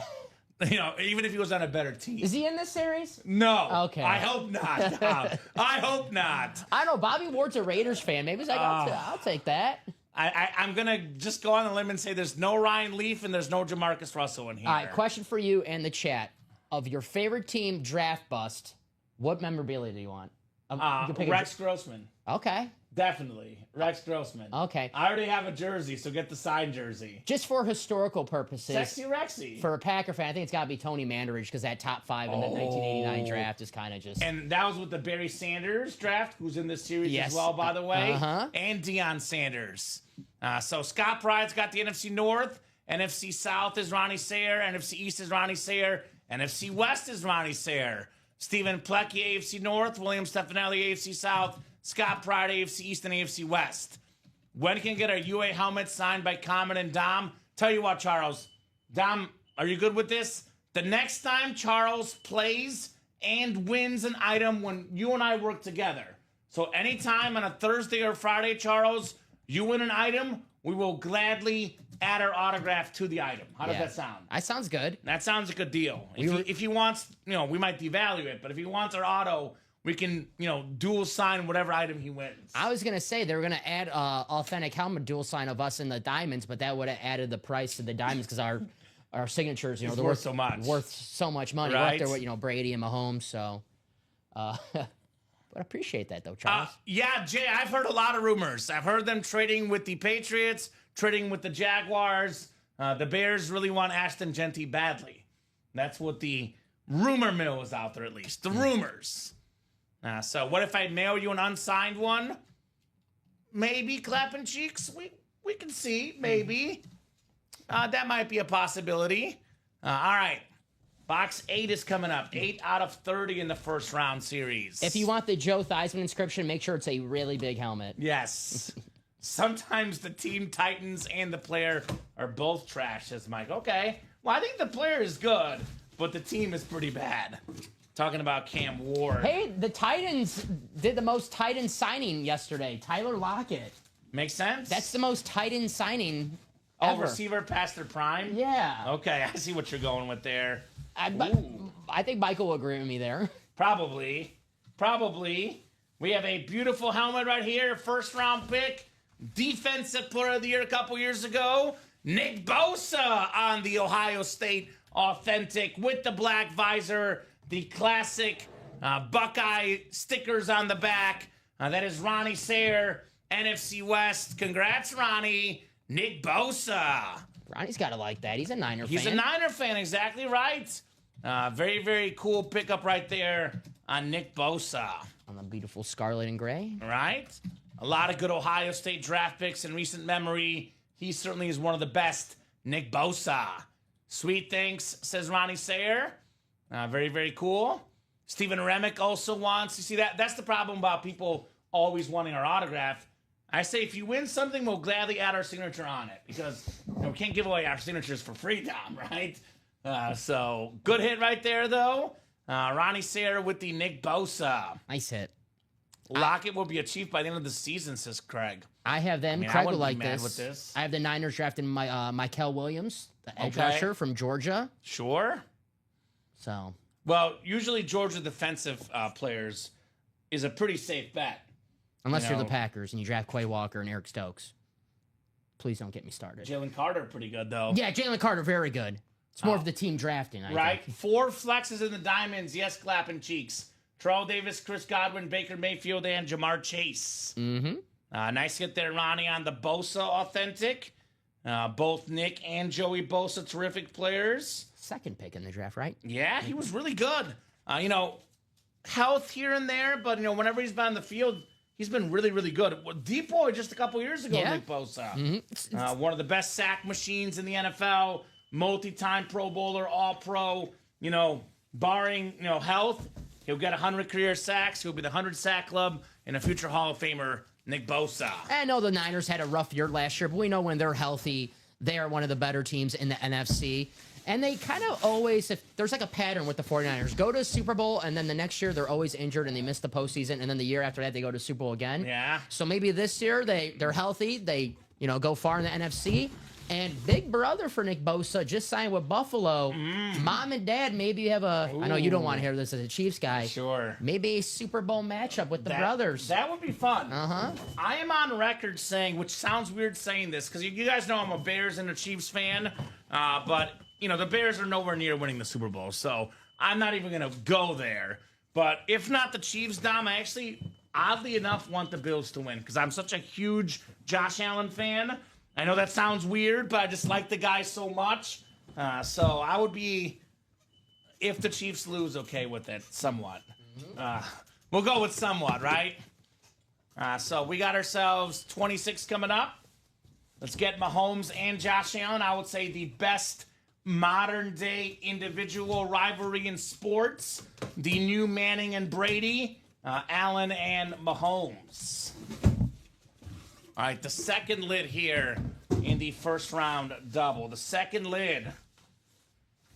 You know, even if he was on a better team. Is he in this series? No. Okay. I hope not, Tom. I hope not. I don't know. Bobby Ward's a Raiders fan. Maybe he's like, I'll take that. I'm going to just go on the limb and say there's no Ryan Leaf and there's no Jamarcus Russell in here. All right, question for you and the chat. Of your favorite team draft bust, what memorabilia do you want? You can pick Rex Grossman. Okay. Definitely. Rex Grossman. Okay. I already have a jersey, so get the signed jersey. Just for historical purposes. Sexy Rexy. For a Packer fan, I think it's got to be Tony Mandarich because that top 5 in the 1989 draft is kind of just... And that was with the Barry Sanders draft, who's in this series Yes. as well, by the way. Uh-huh. And Deion Sanders. So Scott Pride's got the NFC North. NFC South is Ronnie Sayer. NFC East is Ronnie Sayer. NFC West is Ronnie Sayer. Stephen Plecky, AFC North. William Stefanelli, AFC South. Scott Pride, AFC East and AFC West. When can get our UA helmet signed by Kamen and Dom? Tell you what, Charles. Dom, are you good with this? The next time Charles plays and wins an item when you and I work together. So anytime on a Thursday or Friday, Charles, you win an item, we will gladly add our autograph to the item. How does that sound? That sounds good. That sounds like a deal. If he wants, you know, we might devalue it, but if he wants our auto, we can, you know, dual sign whatever item he wins. I was going to say they were going to add authentic helmet dual sign of us in the diamonds, but that would have added the price to the diamonds because our signatures, you know, It's they're worth so much. Worth so much money. Right. We're up there with, you know, Brady and Mahomes, so... but I appreciate that, though, Charles. Yeah, Jay, I've heard a lot of rumors. I've heard them trading with the Patriots, trading with the Jaguars. The Bears really want Ashton Genty badly. That's what the rumor mill is out there, at least. The rumors. So what if I mail you an unsigned one? Maybe clapping cheeks. We can see. Maybe. That might be a possibility. All right. Box 8 is coming up. 8 out of 30 in the first round series. If you want the Joe Theismann inscription, make sure it's a really big helmet. Yes. Sometimes the team Titans and the player are both trash, says Mike. Okay. Well, I think the player is good, but the team is pretty bad. Talking about Cam Ward. Hey, the Titans did the most Titans signing yesterday. Tyler Lockett. Makes sense? That's the most Titans signing ever. Receiver past their prime? Yeah. Okay, I see what you're going with there. I think Michael will agree with me there. Probably. We have a beautiful helmet right here. First round pick. Defensive player of the year a couple years ago. Nick Bosa on the Ohio State Authentic with the black visor. The classic Buckeye stickers on the back. That is Ronnie Sayer, NFC West. Congrats, Ronnie. Nick Bosa. Ronnie's got to like that. He's a Niner fan. He's a Niner fan, exactly right. Very, very cool pickup right there on Nick Bosa. On the beautiful scarlet and gray. Right? A lot of good Ohio State draft picks in recent memory. He certainly is one of the best. Nick Bosa. Sweet thanks, says Ronnie Sayer. Very, very cool. Stephen Remick also wants. You see that? That's the problem about people always wanting our autograph. I say if you win something, we'll gladly add our signature on it because we can't give away our signatures for free, Dom, right? So good hit right there, though. Ronnie Sayer with the Nick Bosa. Nice hit. Lockett will be a Chief by the end of the season, says Craig. I have them. I mean, I Craig will wouldn't like be mad this. with this. I have the Niners drafting Mykel Williams, the edge Okay. rusher from Georgia. Sure. So Well, usually Georgia defensive players is a pretty safe bet. unless You you're know- the Packers and you draft Quay Walker and Eric Stokes, please don't get me started. Jalen Carter, pretty good, though. Yeah, Jalen Carter, very good. It's more of the team drafting, I Right? think. 4 flexes in the diamonds. Yes, clapping cheeks. Terrell Davis, Chris Godwin, Baker Mayfield, and Jamar Chase. Mm-hmm. Nice hit there, Ronnie, on the Bosa authentic. Both Nick and Joey Bosa, terrific players. Second pick in the draft, right? Yeah, he was really good. Health here and there, but, whenever he's been on the field, he's been really, really good. Deep boy just a couple years ago, Yeah. Nick Bosa. Mm-hmm. One of the best sack machines in the NFL, multi-time Pro Bowler, All-Pro. Barring health, he'll get 100 career sacks. He'll be the 100 sack club and a future Hall of Famer, Nick Bosa. I know the Niners had a rough year last year, but we know when they're healthy, they are one of the better teams in the NFC. And they kind of always, if there's like a pattern with the 49ers, go to a Super Bowl, and then the next year they're always injured and they miss the postseason, and then the year after that they go to Super Bowl again. Yeah. So maybe this year they're healthy, they go far in the NFC. And big brother for Nick Bosa just signed with Buffalo. Mom and dad maybe have I know you don't want to hear this as a Chiefs guy. Sure. Maybe a Super Bowl matchup with the brothers. That would be fun. Uh-huh. I am on record saying, which sounds weird saying this, because you guys know I'm a Bears and a Chiefs fan, but, the Bears are nowhere near winning the Super Bowl, so I'm not even going to go there. But if not the Chiefs, Dom, I actually, oddly enough, want the Bills to win, because I'm such a huge Josh Allen fan. I know that sounds weird, but I just like the guy so much. So I would be, if the Chiefs lose, okay with it, somewhat. We'll go with somewhat, right? So we got ourselves 26 coming up. Let's get Mahomes and Josh Allen. I would say the best modern-day individual rivalry in sports. The new Manning and Brady, Allen and Mahomes. All right, the second lid here in the first round double. The second lid.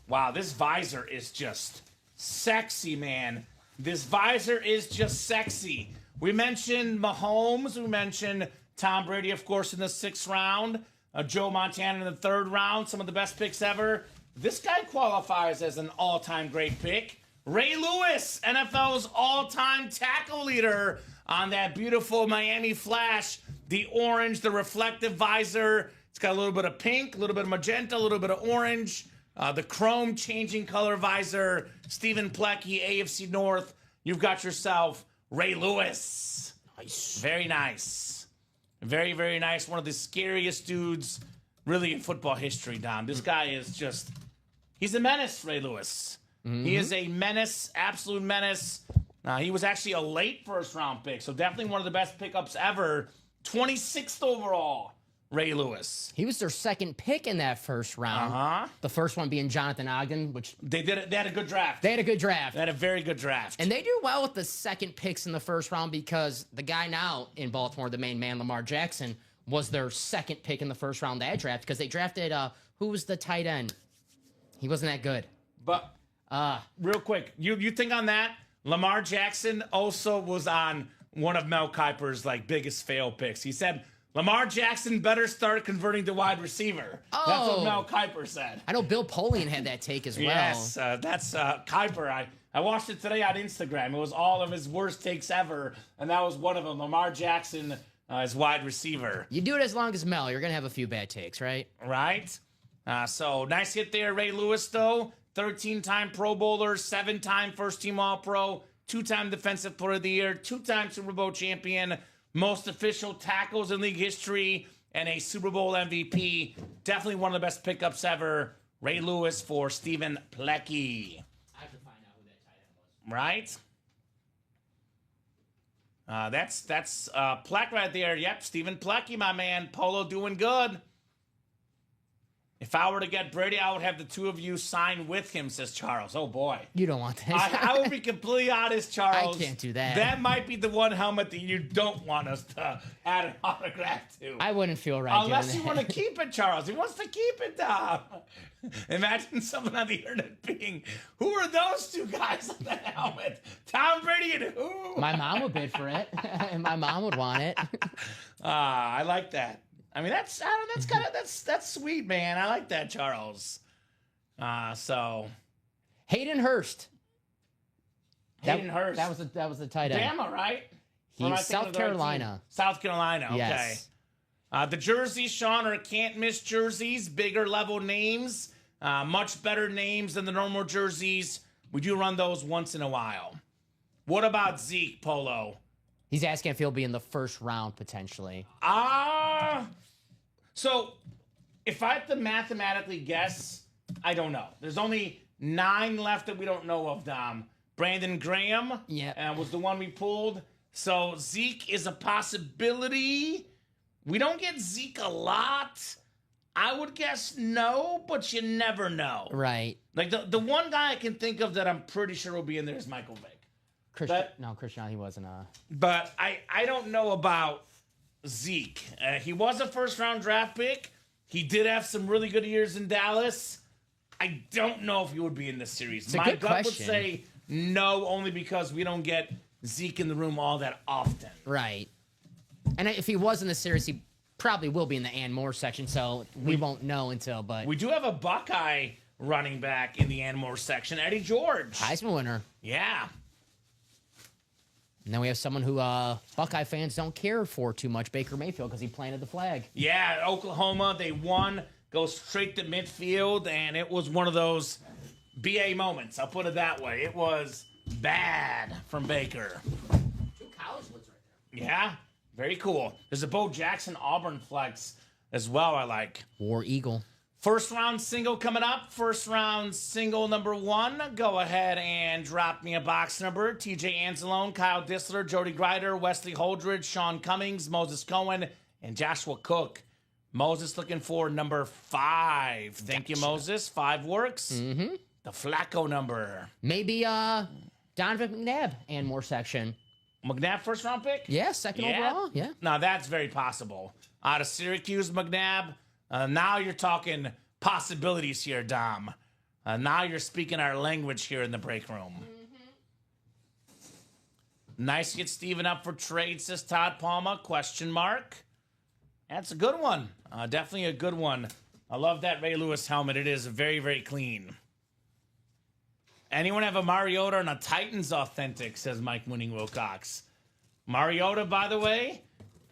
Wow, this visor is just sexy, man. This visor is just sexy. We mentioned Mahomes. We mentioned Tom Brady, of course, in the 6th round. Joe Montana in the 3rd round. Some of the best picks ever. This guy qualifies as an all-time great pick. Ray Lewis, NFL's all-time tackle leader on that beautiful Miami Flash. The orange, the reflective visor. It's got a little bit of pink, a little bit of magenta, a little bit of orange. The chrome changing color visor. Stephen Plecky, AFC North. You've got yourself Ray Lewis. Nice. Very nice. Very, very nice. One of the scariest dudes really in football history, Dom. This guy is just, he's a menace, Ray Lewis. He is a menace, absolute menace. He was actually a late 1st round pick, so definitely one of the best pickups ever. 26th overall, Ray Lewis. He was their second pick in that 1st round. The first one being Jonathan Ogden, which They had a good draft. they had a good draft. They had a very good draft. And they do well with the second picks in the 1st round because the guy now in Baltimore, the main man, Lamar Jackson, was their second pick in the 1st round of that draft because they drafted, who was the tight end? He wasn't that good. But real quick, you think on that? Lamar Jackson also was on one of Mel Kiper's biggest fail picks. He said Lamar Jackson better start converting to wide receiver. That's what Oh. Mel Kiper said. I know Bill Polian had that take as well. Yes, that's Kiper. I watched it today on Instagram. It was all of his worst takes ever, and that was one of them. Lamar Jackson as wide receiver. You do it as long as Mel, you're going to have a few bad takes, right? Right? So nice hit there, Ray Lewis, though. 13-time Pro Bowler, 7-time first-team All-Pro, 2-time Defensive Player of the Year, 2-time Super Bowl champion, most official tackles in league history, and a Super Bowl MVP. Definitely one of the best pickups ever. Ray Lewis for Stephen Plecky. right? That's Pleck right there. Yep, Stephen Plecky, my man. Polo doing good. If I were to get Brady, I would have the two of you sign with him, says Charles. Oh, boy. You don't want that. I will be completely honest, Charles. I can't do that. That might be the one helmet that you don't want us to add an autograph to. I wouldn't feel right Unless doing you that. want to keep it, Charles. He wants to keep it, Dom. Imagine someone on the internet being, who are those two guys on that helmet? Tom Brady and who? My mom would bid for it, and my mom would want it. I like that. I mean, that's sweet, man. I like that, Charles. So Hayden Hurst. Hayden Hurst. That was the tight end. Bama, right? He's South Carolina. South Carolina, okay. Yes. The jerseys, Sean, are can't miss jerseys, bigger level names, much better names than the normal jerseys. We do run those once in a while. What about Zeke, Polo? He's asking if he'll be in the first round potentially. So if I have to mathematically guess, I don't know. There's only 9 left that we don't know of, Dom. Brandon Graham was the one we pulled. So Zeke is a possibility. We don't get Zeke a lot. I would guess no, but you never know. Right. Like the one guy I can think of that I'm pretty sure will be in there is Michael Vick. Christian, he wasn't. But I don't know about Zeke. He was a first-round draft pick. He did have some really good years in Dallas. I don't know if he would be in this series. My gut would say no, only because we don't get Zeke in the room all that often. Right. And if he was in the series, he probably will be in the Ann Moore section, so we won't know until. But we do have a Buckeye running back in the Ann Moore section, Eddie George. Heisman winner. Yeah. And then we have someone who Buckeye fans don't care for too much, Baker Mayfield, because he planted the flag. Yeah, Oklahoma, they won, go straight to midfield, and it was one of those BA moments. I'll put it that way. It was bad from Baker. 2 college woods right there. Yeah, very cool. There's a Bo Jackson Auburn flex as well I like. War Eagle. First round single coming up. First round single number 1. Go ahead and drop me a box number. TJ Anzalone, Kyle Dissler, Jody Grider, Wesley Holdridge, Sean Cummings, Moses Cohen, and Joshua Cook. Moses looking for number 5. Thank you, Moses. 5 works. Mm-hmm. The Flacco number. Maybe Donovan McNabb and more section. McNabb first round pick? Yeah, second overall. Yeah. Now that's very possible. Out of Syracuse, McNabb. Now you're talking possibilities here, Dom. Now you're speaking our language here in the break room. Mm-hmm. Nice to get Steven up for trade, says Todd Palma, question mark. That's a good one. Definitely a good one. I love that Ray Lewis helmet. It is very, very clean. Anyone have a Mariota and a Titans authentic, says Mike Winning Wilcox. Mariota, by the way,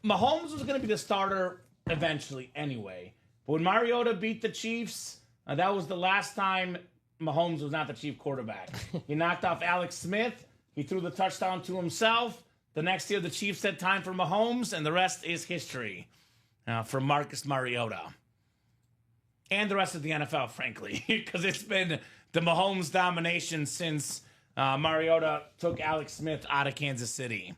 Mahomes was going to be the starter eventually anyway. But when Mariota beat the Chiefs, that was the last time Mahomes was not the chief quarterback. He knocked off Alex Smith. He threw the touchdown to himself. The next year, the Chiefs had time for Mahomes, and the rest is history for Marcus Mariota. And the rest of the NFL, frankly, because it's been the Mahomes domination since Mariota took Alex Smith out of Kansas City.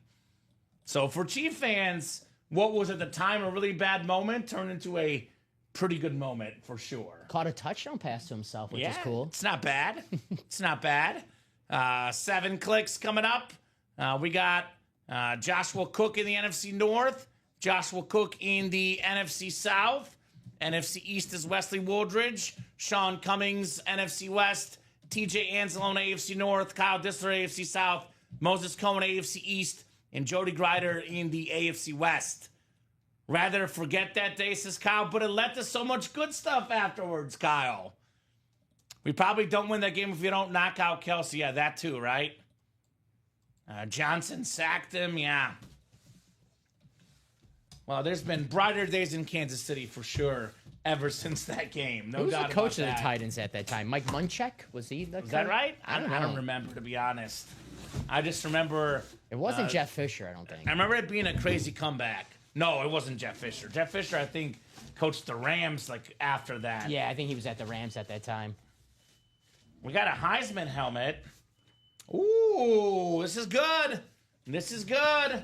So for Chief fans, what was at the time a really bad moment turned into a pretty good moment for sure. Caught a touchdown pass to himself, which is cool. It's not bad. It's not bad. 7 clicks coming up. We got Joshua Cook in the NFC North, Joshua Cook in the NFC South. NFC East is Wesley Wooldridge, Sean Cummings, NFC West, TJ Anzalone, AFC North, Kyle Dissler, AFC South, Moses Cohen, AFC East, and Jody Grider in the AFC West. Rather forget that day, says Kyle, but it led to so much good stuff afterwards, Kyle. We probably don't win that game if you don't knock out Kelsey. Yeah, that too, right? Johnson sacked him, yeah. Well, there's been brighter days in Kansas City for sure ever since that game. No doubt about that. Who was the coach of the Titans at that time? Mike Munchak? Was he the coach? Is that right? I don't know. I don't remember, to be honest. I just remember... It wasn't Jeff Fisher, I don't think. I remember it being a crazy comeback. No, it wasn't Jeff Fisher. Jeff Fisher, I think, coached the Rams after that. Yeah, I think he was at the Rams at that time. We got a Heisman helmet. Ooh, this is good. This is good.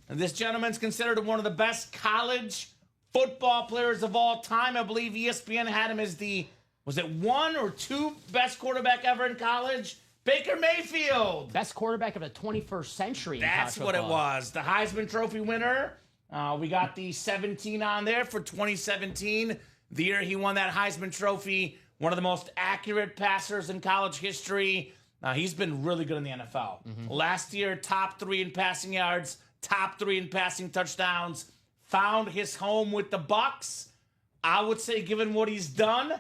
And this gentleman's considered one of the best college football players of all time. I believe ESPN had him as the, was it 1 or 2 best quarterback ever in college? Baker Mayfield. Best quarterback of the 21st century. That's what it was. The Heisman Trophy winner. We got the 17 on there for 2017, the year he won that Heisman Trophy. One of the most accurate passers in college history. He's been really good in the NFL. Last year, top 3 in passing yards, top 3 in passing touchdowns. Found his home with the Bucs. I would say, given what he's done,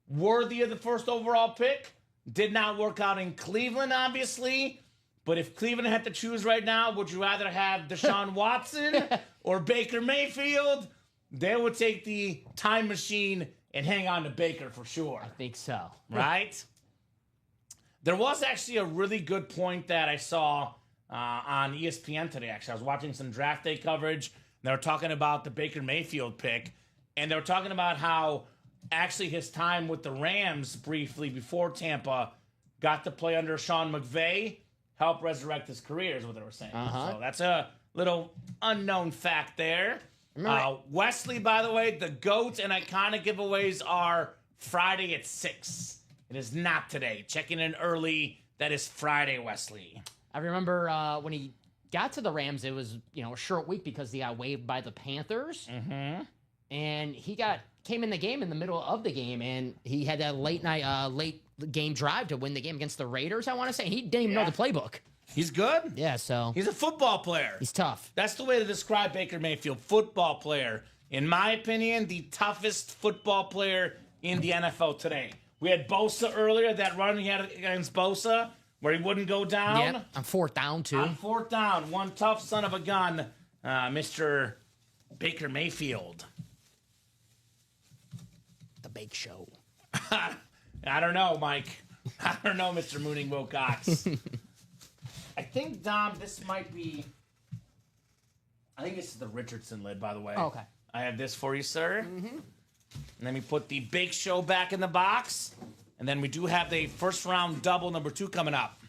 worthy of the first overall pick. Did not work out in Cleveland, obviously. But if Cleveland had to choose right now, would you rather have Deshaun Watson or Baker Mayfield? They would take the time machine and hang on to Baker for sure. I think so. Right? There was actually a really good point that I saw on ESPN today, actually. I was watching some draft day coverage, and they were talking about the Baker Mayfield pick, and they were talking about how actually his time with the Rams briefly before Tampa got to play under Sean McVay, helped resurrect his career, is what they were saying. So that's a little unknown fact there. Wesley, by the way, the GOAT and iconic giveaways are Friday at 6. It is not today. Checking in early. That is Friday, Wesley. I remember when he got to the Rams, it was a short week because he got waived by the Panthers. And he came in the game in the middle of the game, and he had that late game drive to win the game against the Raiders, I want to say. He didn't even know the playbook. He's good. Yeah, so. He's a football player. He's tough. That's the way to describe Baker Mayfield. Football player. In my opinion, the toughest football player in the NFL today. We had Bosa earlier, that run he had against Bosa, where he wouldn't go down. Yep, on 4th down, too. On 4th down. One tough son of a gun, Mr. Baker Mayfield. The Bake Show. I don't know, Mike. I don't know, Mr. Mooning Wilcox. I think, Dom, this might be... I think this is the Richardson lid, by the way. Oh, okay. I have this for you, sir. Let me put the Bake Show back in the box. And then we do have the first round double number 2 coming up.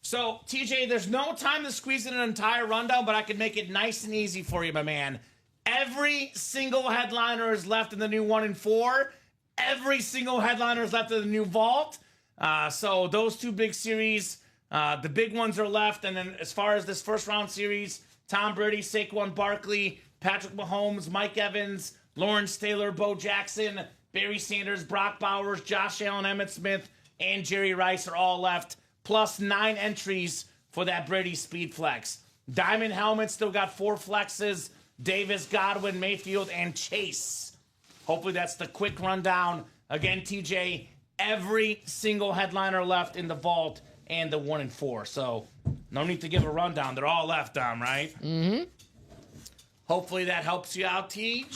So, TJ, there's no time to squeeze in an entire rundown, but I can make it nice and easy for you, my man. Every single headliner is left in the new 1 and 4. Every single headliner is left in the new vault. So those 2 big series, the big ones are left. And then as far as this first round series, Tom Brady, Saquon Barkley, Patrick Mahomes, Mike Evans, Lawrence Taylor, Bo Jackson, Barry Sanders, Brock Bowers, Josh Allen, Emmitt Smith, and Jerry Rice are all left. Plus 9 entries for that Brady Speed Flex. Diamond Helmet still got 4 flexes. Davis, Godwin, Mayfield, and Chase. Hopefully that's the quick rundown. Again, TJ, every single headliner left in the vault and the 1 and 4. So no need to give a rundown. They're all left, Dom, right? Hopefully that helps you out, Tej.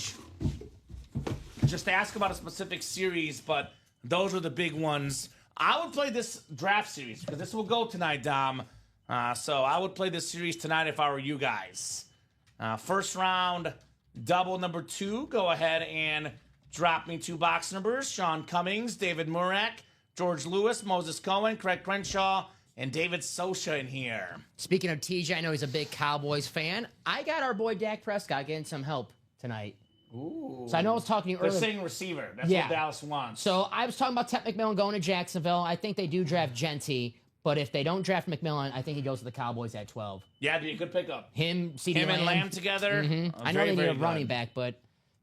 Just ask about a specific series, but those are the big ones. I would play this draft series because this will go tonight, Dom. So I would play this series tonight if I were you guys. First round, double number 2. Go ahead and drop me 2 box numbers. Sean Cummings, David Murak, George Lewis, Moses Cohen, Craig Crenshaw, and David Sosha in here. Speaking of TJ, I know he's a big Cowboys fan. I got our boy Dak Prescott getting some help tonight. Ooh. So I know I was talking to you They're earlier. saying receiver. That's what Dallas wants. So I was talking about Ted McMillan going to Jacksonville. I think they do draft Genty. But if they don't draft McMillan, I think he goes to the Cowboys at 12. Yeah, it'd be a good pickup. Him, CeeDee Him and Lamb together. I know they need a running back, but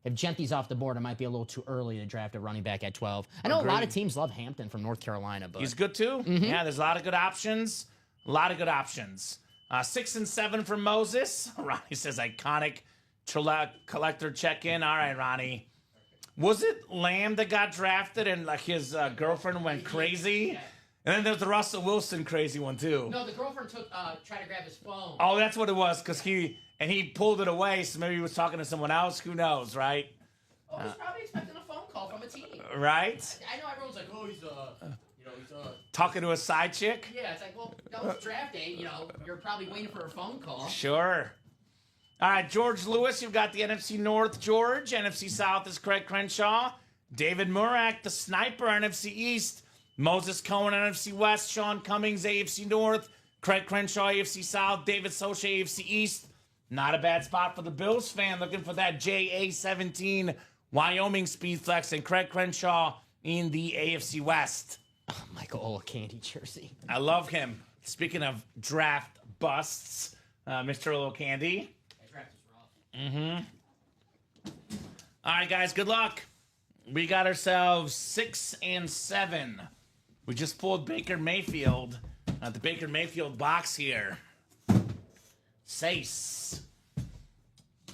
if Genty's off the board, it might be a little too early to draft a running back at 12. I know a lot of teams love Hampton from North Carolina, but he's good too. Yeah, there's a lot of good options. 6 and 7 for Moses. Ronnie says iconic collector check-in. All right, Ronnie. Was it Lamb that got drafted and like his girlfriend went crazy? And then there's the Russell Wilson crazy one too. No, the girlfriend tried to grab his phone. Oh, that's what it was, because he pulled it away, so maybe he was talking to someone else. Who knows, right? Oh, he's probably expecting a phone call from a team. Right? I know everyone's like, oh, he's talking to a side chick? Yeah, it's like, well, that was draft day. You're probably waiting for a phone call. Sure. All right, George Lewis, you've got the NFC North, George. NFC South is Craig Crenshaw. David Murak, the sniper, NFC East. Moses Cohen, NFC West. Sean Cummings, AFC North. Craig Crenshaw, AFC South. David Socha, AFC East. Not a bad spot for the Bills fan looking for that JA17 Wyoming speed flex, and Craig Crenshaw in the AFC West. Oh, Michael Olakandi jersey. I love him. Speaking of draft busts, Mr. Olakandi. That draft is rough. All right, guys, good luck. We got ourselves 6 and 7. We just pulled Baker Mayfield. The Baker Mayfield box here. 6.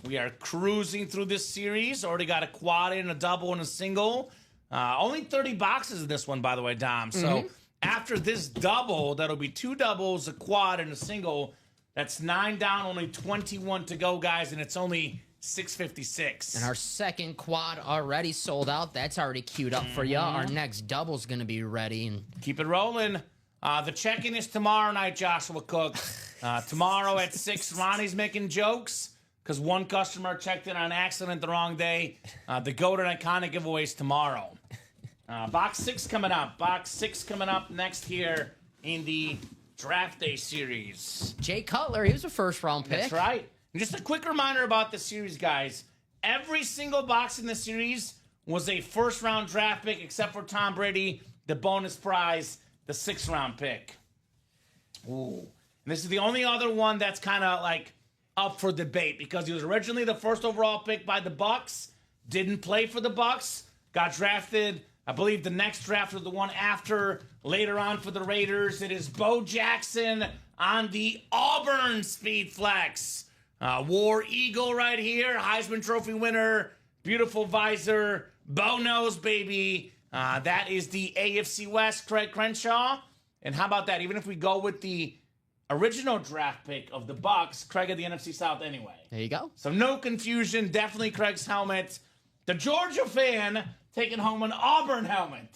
We are cruising through this series. Already got a quad in, a double, and a single. Only 30 boxes in this one, by the way, Dom. So after this double, that'll be 2 doubles, a quad, and a single. That's 9 down, only 21 to go, guys, and it's only $6.56. And our second quad already sold out. That's already queued up for you. Our next double's going to be ready. And keep it rolling. The check-in is tomorrow night, Joshua Cook. Tomorrow at 6, Ronnie's making jokes because one customer checked in on accident the wrong day. The GOAT and Iconic giveaways tomorrow. Box 6 coming up. Box 6 coming up next here in the Draft Day series. Jay Cutler, he was a first-round pick. That's right. And just a quick reminder about the series, guys. Every single box in the series was a first-round draft pick except for Tom Brady, the bonus prize, the 6th-round pick. Ooh. And this is the only other one that's kind of like up for debate because he was originally the first overall pick by the Bucks, didn't play for the Bucks, got drafted. I believe the next draft was the one after, later on for the Raiders. It is Bo Jackson on the Auburn Speed Flex. War Eagle right here, Heisman Trophy winner, beautiful visor, bow nose, baby. That is the AFC West, Craig Crenshaw. And how about that? Even if we go with the original draft pick of the Bucks, Craig of the NFC South anyway. There you go. So no confusion, definitely Craig's helmet. The Georgia fan taking home an Auburn helmet.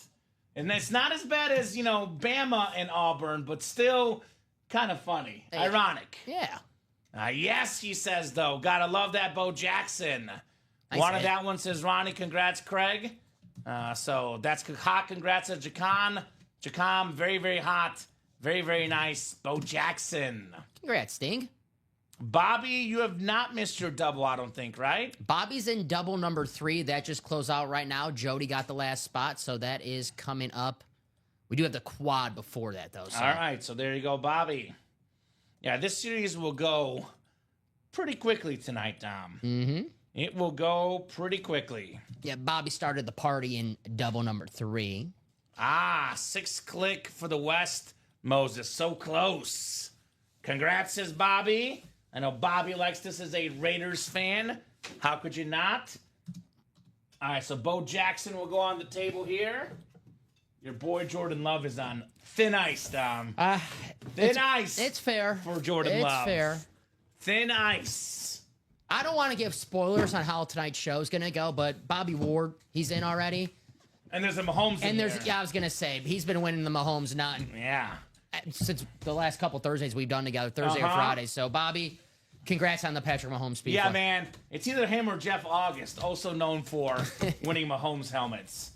And it's not as bad as, Bama and Auburn, but still kind of funny. Yeah. Ironic. Yeah. Yes, he says, though. Gotta love that Bo Jackson. One of that one says, Ronnie, congrats, Craig. So that's hot. Congrats to Jacon. Jacom, very, very hot. Very, very nice. Bo Jackson. Congrats, Sting. Bobby, you have not missed your double, I don't think, right? Bobby's in double number 3. That just closed out right now. Jody got the last spot, so that is coming up. We do have the quad before that, though. So. All right, so there you go, Bobby. Yeah, this series will go pretty quickly tonight, Dom. Mm-hmm. It will go pretty quickly. Yeah, Bobby started the party in double number 3. 6 click for the West. Moses, so close. Congrats, says Bobby. I know Bobby likes this as a Raiders fan. How could you not? All right, so Bo Jackson will go on the table here. Your boy Jordan Love is on thin ice, Dom. Thin ice. It's fair. For Jordan Love. It's fair. Thin ice. I don't want to give spoilers on how tonight's show is going to go, but Bobby Ward, he's in already. And there's a Mahomes in there. Yeah, I was going to say, he's been winning the Mahomes Yeah. since the last couple Thursdays we've done together, Thursday or Friday. So, Bobby, congrats on the Patrick Mahomes speed. Yeah, man. It's either him or Jeff August, also known for winning Mahomes helmets.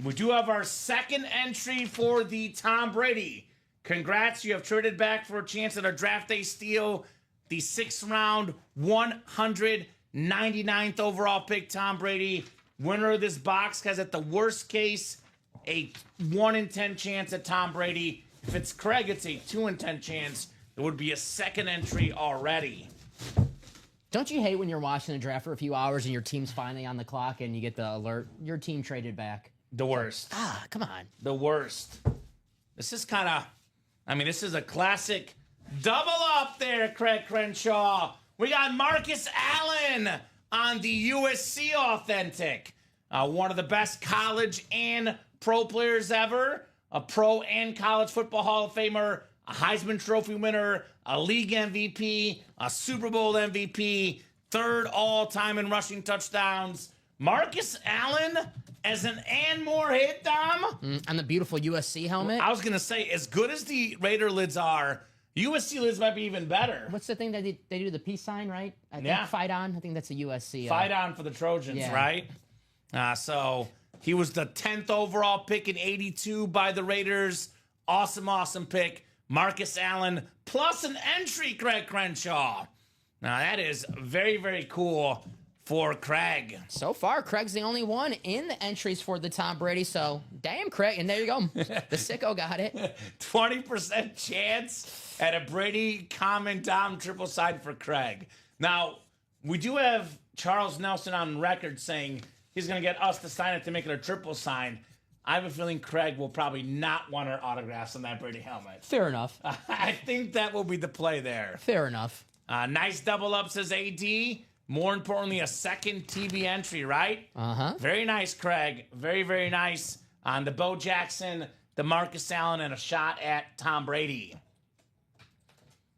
We do have our second entry for the Tom Brady. Congrats, you have traded back for a chance at a draft day steal. The 6th round, 199th overall pick, Tom Brady. Winner of this box has, at the worst case, a 1 in 10 chance at Tom Brady. If it's Craig, it's a 2 in 10 chance. It would be a second entry already. Don't you hate when you're watching the draft for a few hours and your team's finally on the clock and you get the alert? Your team traded back. The worst. Come on. The worst. This is kind of, this is a classic double up there, Craig Crenshaw. We got Marcus Allen on the USC Authentic. One of the best college and pro players ever. A pro and college football Hall of Famer. A Heisman Trophy winner. A league MVP. A Super Bowl MVP. 3rd all-time in rushing touchdowns. Marcus Allen as an and more hit, Dom. And the beautiful USC helmet. I was going to say, as good as the Raider lids are, USC lids might be even better. What's the thing that they do, the peace sign, right? I think Yeah. Fight On. I think that's a USC. Fight on for the Trojans, yeah. right? So He was the 10th overall pick in 82 by the Raiders. Awesome pick. Marcus Allen plus an entry, Craig Crenshaw. Now, that is very, very cool for Craig. So far, Craig's the only one in the entries for the Tom Brady. So, damn, Craig. And there you go. The sicko got it. 20% chance at a Brady Kamen Dom triple sign for Craig. Now, we do have Charles Nelson on record saying he's going to get us to sign it to make it a triple sign. I have a feeling Craig will probably not want our autographs on that Brady helmet. Fair enough. I think that will be the play there. Fair enough. Nice double up, says AD. More importantly, a second TV entry, right? Uh-huh. Very nice, Craig. Very, very nice on the Bo Jackson, the Marcus Allen, and a shot at Tom Brady.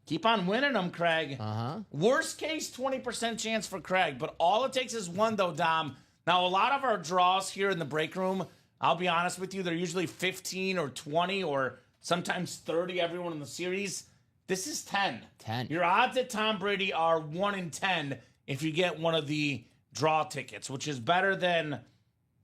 Keep on winning them, Craig. Uh-huh. Worst case, 20% chance for Craig, but all it takes is one, though, Dom. Now, a lot of our draws here in the break room, I'll be honest with you, they're usually 15 or 20 or sometimes 30, everyone in the series. This is 10. 10. Your odds at Tom Brady are 1 in 10 if you get one of the draw tickets, which is better than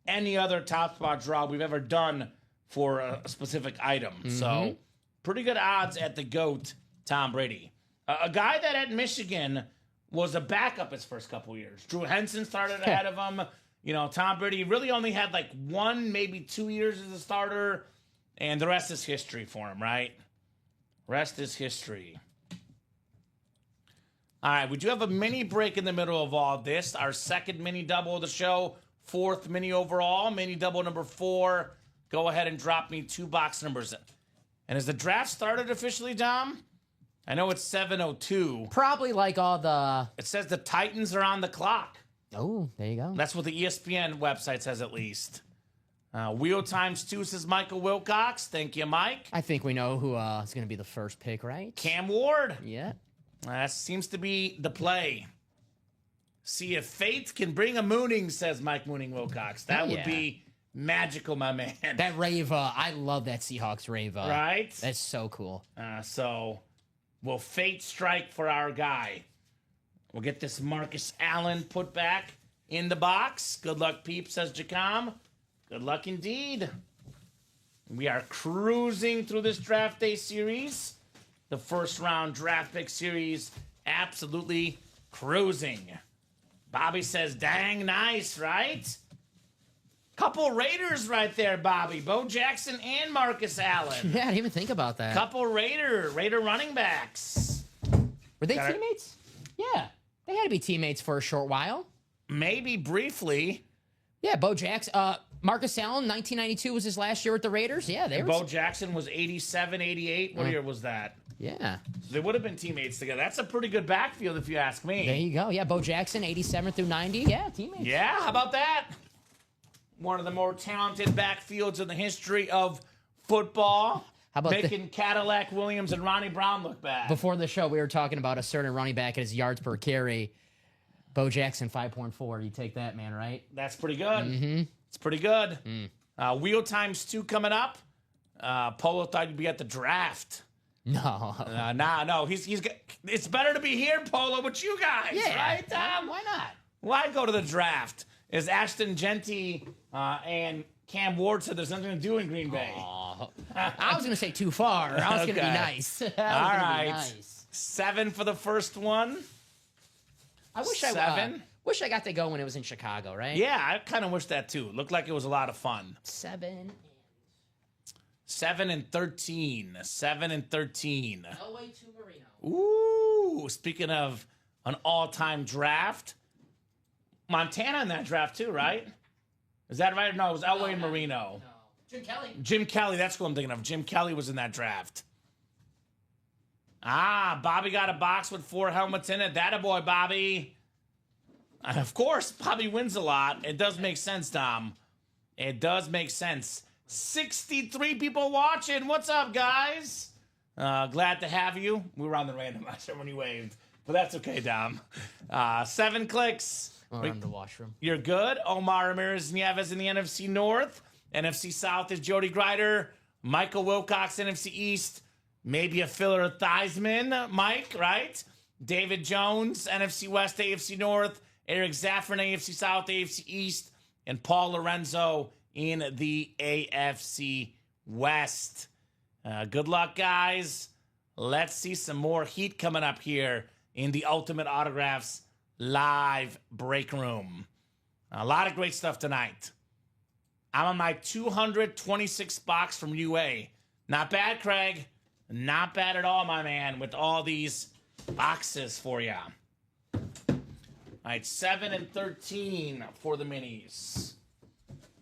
any other Top Spot draw we've ever done for a specific item. So, pretty good odds at the GOAT, Tom Brady. A guy that at Michigan was a backup his first couple years. Drew Henson started ahead of him. You know, Tom Brady really only had like 1, maybe 2 years as a starter, and the rest is history for him, right? Rest is history. All right, we do have a mini break in the middle of all this. Our second mini double of the show, 4th mini overall, mini double number 4. Go ahead and drop me 2 box numbers. And has the draft started officially, Dom? I know it's 7:02. Probably like all the... It says the Titans are on the clock. Oh, there you go. That's what the ESPN website says, at least. Wheel times 2 says Michael Wilcox. Thank you, Mike. I think we know who is going to be the first pick, right? Cam Ward. Yeah. That seems to be the play. See if fate can bring a mooning, says Mike Mooning Wilcox. That would be magical, my man. That rave, I love that Seahawks rave. Right? That's so cool. So, will fate strike for our guy? We'll get this Marcus Allen put back in the box. Good luck, peeps, says Jacom. Good luck indeed. We are cruising through this draft day series. The first round draft pick series, absolutely cruising. Bobby says, dang nice, right? Couple Raiders right there, Bobby. Bo Jackson and Marcus Allen. Yeah, I didn't even think about that. Couple Raider running backs. Were they teammates? Yeah. They had to be teammates for a short while. Maybe briefly. Yeah, Bo Jackson. Marcus Allen, 1992 was his last year with the Raiders. Yeah, they were. Bo Jackson was 87, 88. What year was that? Yeah. So they would have been teammates together. That's a pretty good backfield if you ask me. There you go. Yeah, Bo Jackson, 87 through 90. Yeah, teammates. Yeah, how about that? One of the more talented backfields in the history of football. How about making Cadillac Williams and Ronnie Brown look bad. Before the show, we were talking about a certain running back at his yards per carry. Bo Jackson, 5.4. You take that, man, right? That's pretty good. Mm-hmm. It's pretty good. Wheel times 2 coming up. Polo thought you'd be at the draft. No. No. He's. It's better to be here, Polo, with you guys, right? Why not? Why go to the draft? Is Ashton Genty and Cam Ward said there's nothing to do in Green Bay? I was going to say too far. I was going to be nice. All right. 7 for the first one. I wish 7. Wish I got to go when it was in Chicago, right? Yeah, I kind of wish that too. Looked like it was a lot of fun. 7 and 13. 7 and 13. Elway to Marino. Ooh, speaking of an all-time draft, Montana in that draft too, right? Is that right? No, it was Elway and Marino. No. Jim Kelly. Jim Kelly, that's who I'm thinking of. Jim Kelly was in that draft. Bobby got a box with 4 helmets in it. That boy, Bobby. And of course, Bobby wins a lot. It does make sense, Tom. It does make sense. 63 people watching. What's up, guys? Glad to have you. We were on the randomizer when you waved, but that's okay, Dom. 7 clicks. Around the washroom. You're good. Omar Ramirez Nieves in the NFC North. NFC South is Jody Grider. Michael Wilcox, NFC East. Maybe a filler Theismann, Mike, right? David Jones, NFC West, AFC North. Eric Zaffron, AFC South, AFC East. And Paul Lorenzo in the AFC West. Good luck, guys. Let's see some more heat coming up here in the Ultimate Autographs live break room. A lot of great stuff tonight. I'm on my 226 box from UA. Not bad, Craig. Not bad at all, my man, with all these boxes for you. All right, 7 and 13 for the minis.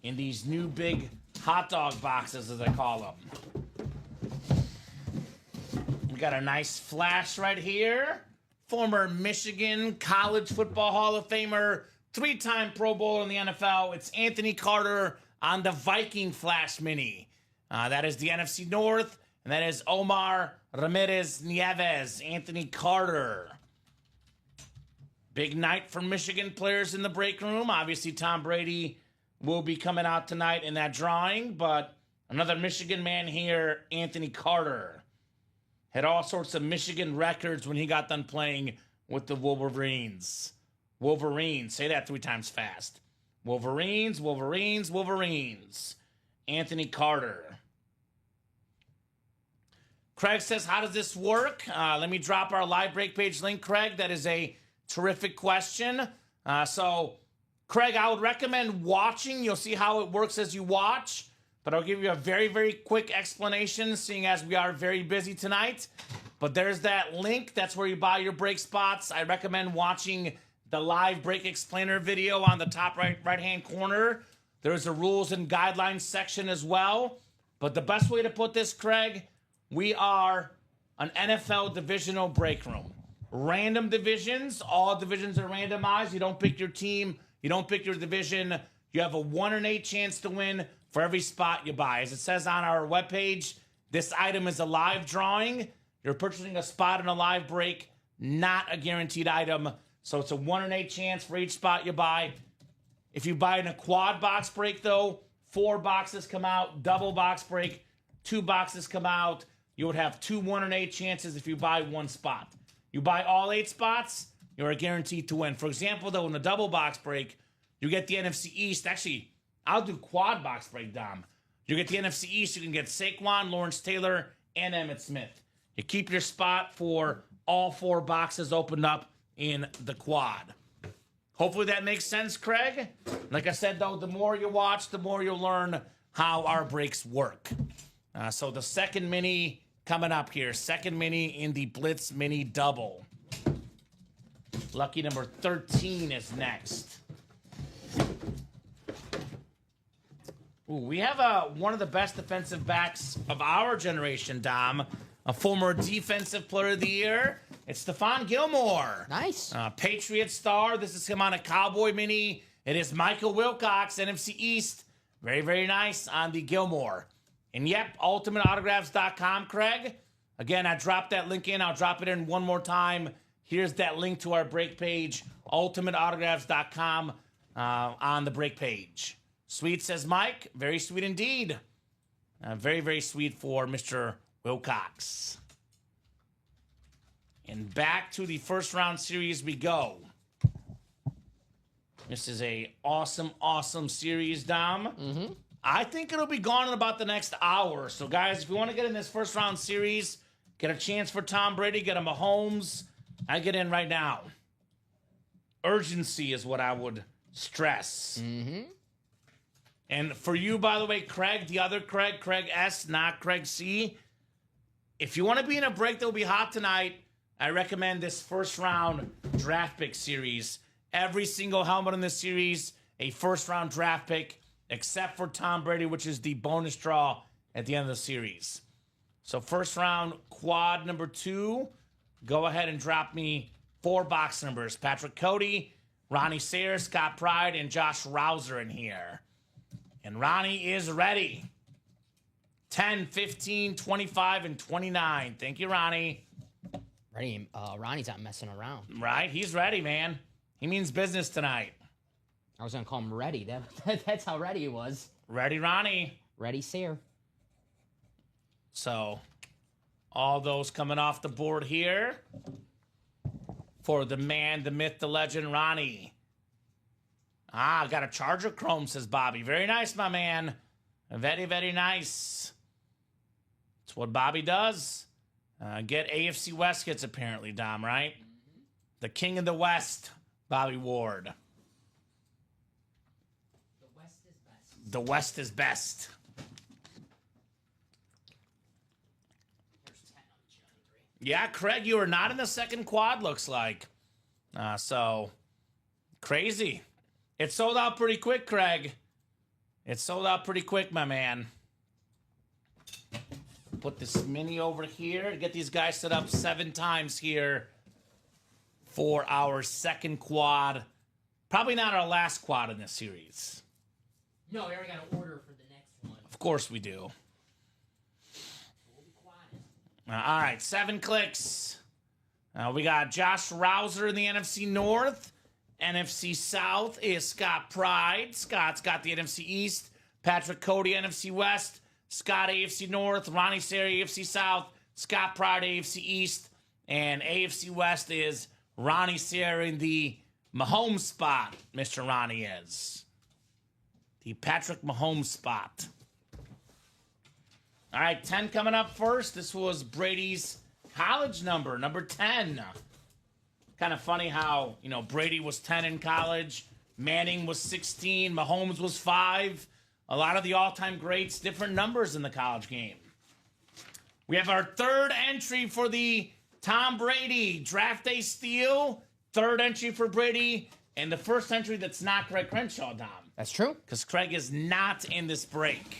In these new big hot dog boxes, as I call them. We got a nice flash right here. Former Michigan College Football Hall of Famer, 3-time Pro Bowler in the NFL. It's Anthony Carter on the Viking Flash Mini. That is the NFC North, and that is Omar Ramirez Nieves, Anthony Carter. Big night for Michigan players in the break room. Obviously, Tom Brady will be coming out tonight in that drawing, but another Michigan man here, Anthony Carter. Had all sorts of Michigan records when he got done playing with the Wolverines. Wolverines. Say that 3 times fast. Wolverines, Wolverines, Wolverines. Anthony Carter. Craig says, how does this work? Let me drop our live break page link, Craig. That is a terrific question. So, Craig, I would recommend watching. You'll see how it works as you watch. But I'll give you a very, very quick explanation, seeing as we are very busy tonight. But there's that link. That's where you buy your break spots. I recommend watching the live break explainer video on the top right-hand corner. There's a rules and guidelines section as well. But the best way to put this, Craig, we are an NFL divisional break room. Random divisions. All divisions are randomized. You don't pick your team. You don't pick your division. You have a 1 in 8 chance to win for every spot you buy. As it says on our webpage, this item is a live drawing. You're purchasing a spot in a live break, not a guaranteed item. So it's a 1 in 8 chance for each spot you buy. If you buy in a quad box break, though, 4 boxes come out. Double box break, 2 boxes come out. You would have 2 1 in 8 chances if you buy 1 spot. You buy all 8 spots, you're guaranteed to win. For example, though, in the double box break, you get the NFC East. Actually, I'll do quad box break, Dom. You get the NFC East. You can get Saquon, Lawrence Taylor, and Emmitt Smith. You keep your spot for all 4 boxes opened up in the quad. Hopefully that makes sense, Craig. Like I said, though, the more you watch, the more you'll learn how our breaks work. So the second mini coming up here. Second mini in the Blitz Mini Double. Lucky number 13 is next. Ooh, we have one of the best defensive backs of our generation, Dom. A former defensive player of the year. It's Stephon Gilmore. Nice. Patriot star. This is him on a Cowboy Mini. It is Michael Wilcox, NFC East. Very, very nice on the Gilmore. And yep, ultimateautographs.com, Craig. Again, I dropped that link in. I'll drop it in one more time. Here's that link to our break page, ultimateautographs.com on the break page. Sweet, says Mike. Very sweet indeed. Very, very sweet for Mr. Wilcox. And back to the first round series we go. This is a awesome, awesome series, Dom. Mm-hmm. I think it'll be gone in about the next hour. So, guys, if you want to get in this first round series, get a chance for Tom Brady, get a Mahomes, I get in right now. Urgency is what I would stress. Mm-hmm. And for you, by the way, Craig, the other Craig, Craig S, not Craig C. If you want to be in a break that will be hot tonight, I recommend this first round draft pick series. Every single helmet in this series, a first round draft pick, except for Tom Brady, which is the bonus draw at the end of the series. So first round quad number 2, go ahead and drop me 4 box numbers. Patrick Cody, Ronnie Sayers, Scott Pride, and Josh Rouser in here. And Ronnie is ready. 10, 15, 25, and 29. Thank you, Ronnie. Ready, Ronnie's not messing around. Right? He's ready, man. He means business tonight. I was going to call him Ready. That's how ready he was. Ready, Ronnie. Ready, Sear. So, all those coming off the board here for the man, the myth, the legend, Ronnie. Ah, got a Charger Chrome, says Bobby. Very nice, my man. Very, very nice. That's what Bobby does. Get AFC West hits, apparently, Dom, right? Mm-hmm. The king of the West, Bobby Ward. The West is best. The West is best. Here's 10 on the Johnny 3. Yeah, Craig, you are not in the second quad, looks like. So, crazy. It sold out pretty quick, Craig. It sold out pretty quick, my man. Put this mini over here. Get these guys set up 7 times here for our second quad. Probably not our last quad in this series. No, we already got an order for the next one. Of course we do. We'll be quiet. All right, 7 clicks. We got Josh Rouser in the NFC North. NFC South is Scott Pride. Scott's got the NFC East. Patrick Cody, NFC West. Scott, AFC North. Ronnie Seri, AFC South. Scott Pride, AFC East. And AFC West is Ronnie Seri in the Mahomes spot. Mr. Ronnie is. The Patrick Mahomes spot. All right, 10 coming up first. This was Brady's college number 10. Kind of funny how, Brady was 10 in college, Manning was 16, Mahomes was 5. A lot of the all-time greats, different numbers in the college game. We have our third entry for the Tom Brady Draft Day Steal. Third entry for Brady, and the first entry that's not Craig Crenshaw, Dom. That's true. Because Craig is not in this break.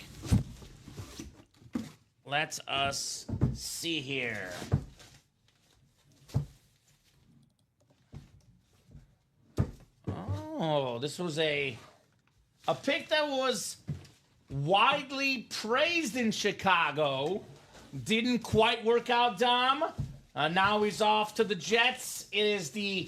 Let us see here. Oh, this was a pick that was widely praised in Chicago. Didn't quite work out, Dom. Now he's off to the Jets. It is the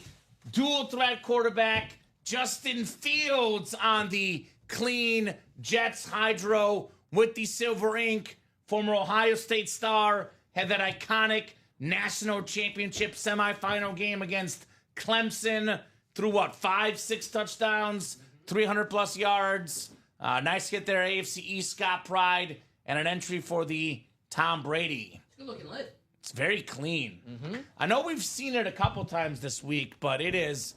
dual threat quarterback, Justin Fields, on the clean Jets hydro with the silver ink. Former Ohio State star, had that iconic national championship semifinal game against Clemson. Threw 5-6 touchdowns, 300+ yards. Nice hit there, AFC East, Scott Pride, and an entry for the Tom Brady. It's a good looking lid. It's very clean. Mm-hmm. I know we've seen it a couple times this week, but it is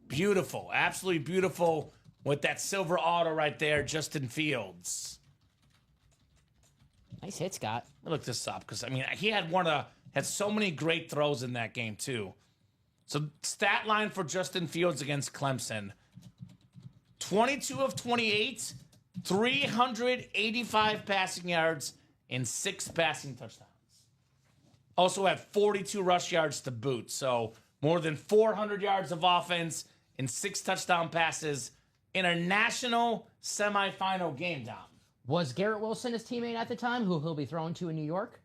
beautiful, absolutely beautiful with that silver auto right there, Justin Fields. Nice hit, Scott. Let me look this up because he had so many great throws in that game too. So stat line for Justin Fields against Clemson: 22 of 28, 385 passing yards, and 6 passing touchdowns. Also had 42 rush yards to boot. So more than 400 yards of offense and 6 touchdown passes in a national semifinal game, Dom. Was Garrett Wilson his teammate at the time, who he'll be throwing to in New York?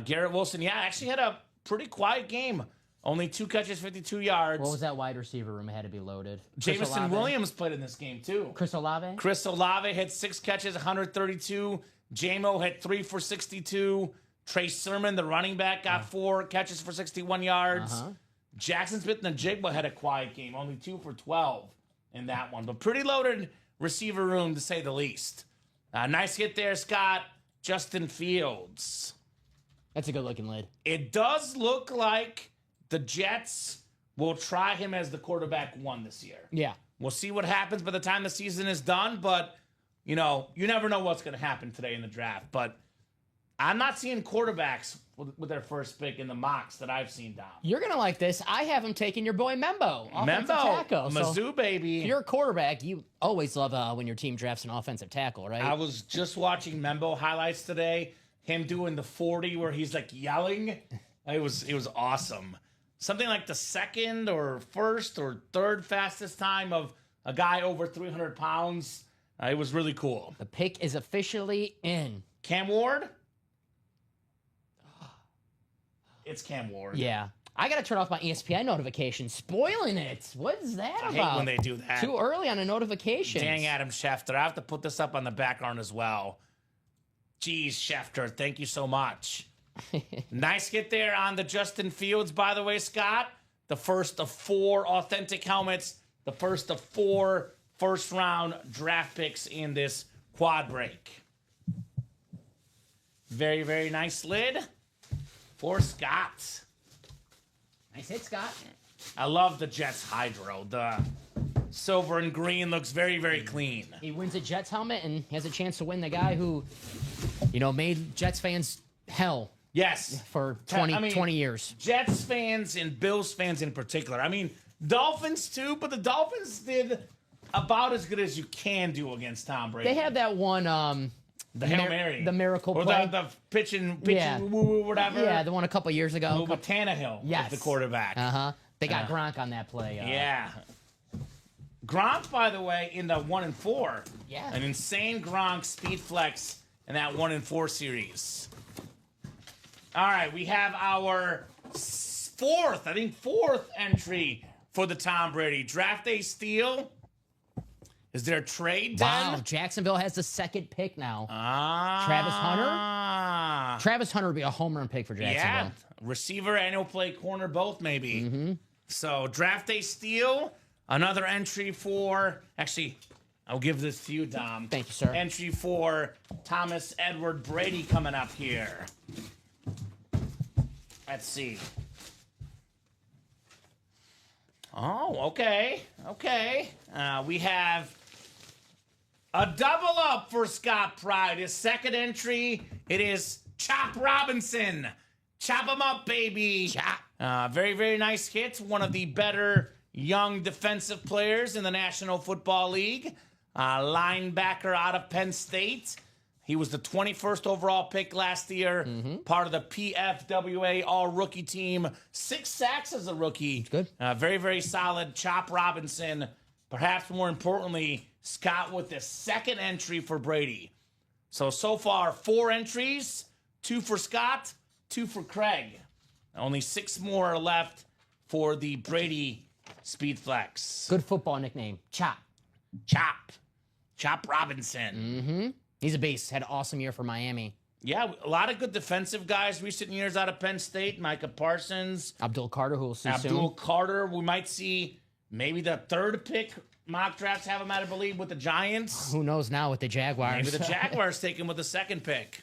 Garrett Wilson, actually had a pretty quiet game. Only 2 catches, 52 yards. What was that wide receiver room? It had to be loaded. Jameson Williams played in this game, too. Chris Olave? Chris Olave had 6 catches, 132. J-Mo had 3 for 62. Trey Sermon, the running back, got 4 catches for 61 yards. Jackson Smith and Jigba had a quiet game, only 2 for 12 in that one. But pretty loaded receiver room, to say the least. Nice hit there, Scott. Justin Fields. That's a good-looking lid. It does look like the Jets will try him as the quarterback 1 this year. Yeah. We'll see what happens by the time the season is done, but, you never know what's going to happen today in the draft. But I'm not seeing quarterbacks with their first pick in the mocks that I've seen, Dom. You're going to like this. I have him taking your boy Membo. Offensive tackle. Mizzou, baby. If you're a quarterback, you always love when your team drafts an offensive tackle, right? I was just watching Membo highlights today. Him doing the 40 where he's like yelling. It was awesome. Something like the second or first or third fastest time of a guy over 300 pounds. It was really cool. The pick is officially in. Cam Ward? It's Cam Ward. Yeah. I got to turn off my ESPN notification. Spoiling it. What is that about? I hate when they do that. Too early on a notification. Dang, Adam Schefter. I have to put this up on the background as well. Jeez, Schefter, thank you so much. Nice hit there on the Justin Fields, by the way, Scott. The first of 4 authentic helmets. The first of 4 first-round draft picks in this quad break. Very, very nice lid for Scott. Nice hit, Scott. I love the Jets Hydro. The silver and green looks very, very clean. He wins a Jets helmet and he has a chance to win the guy who, made Jets fans hell Yes. for 20 years. Jets fans and Bills fans in particular. I mean, Dolphins too, but the Dolphins did about as good as you can do against Tom Brady. They have that one, the Hail Mary. the miracle or play. the pitching, Yeah. woo-woo, whatever. Yeah, the one a couple years ago. With Tannehill Yes. was the quarterback. Uh-huh. They got Gronk on that play. Yeah. Gronk, by the way, in the 1 and 4. Yeah. An insane Gronk speed flex in that 1 and 4 series. All right, we have our fourth entry for the Tom Brady. Draft day steal. Is there a trade done? Wow, Jacksonville has the second pick now. Travis Hunter? Travis Hunter would be a home run pick for Jacksonville. Yeah, receiver and he'll play corner both maybe. Mm-hmm. So draft day steal, another entry for, actually, I'll give this to you, Dom. Thank you, sir. Entry for Thomas Edward Brady coming up here. Let's see. Oh, okay. We have a double up for Scott Pride. His second entry, it is Chop Robinson. Chop him up, baby. Chop. Very, very nice hit. One of the better young defensive players in the National Football League. Linebacker out of Penn State. He was the 21st overall pick last year. Part of the PFWA All-Rookie team. 6 sacks as a rookie. Good. Very, very solid. Chop Robinson. Perhaps more importantly, Scott with the second entry for Brady. So far, 4 entries. 2 for Scott, 2 for Craig. Only 6 more are left for the Brady Speed Flex. Good football nickname. Chop. Chop Robinson. He's a beast. Had an awesome year for Miami. Yeah, a lot of good defensive guys recent years out of Penn State. Micah Parsons. Abdul Carter, who we'll see Abdul soon. Carter. We might see maybe the 3rd pick. Mock drafts have him, I believe, with the Giants. Who knows now with the Jaguars? Maybe the Jaguars take him with the 2nd pick.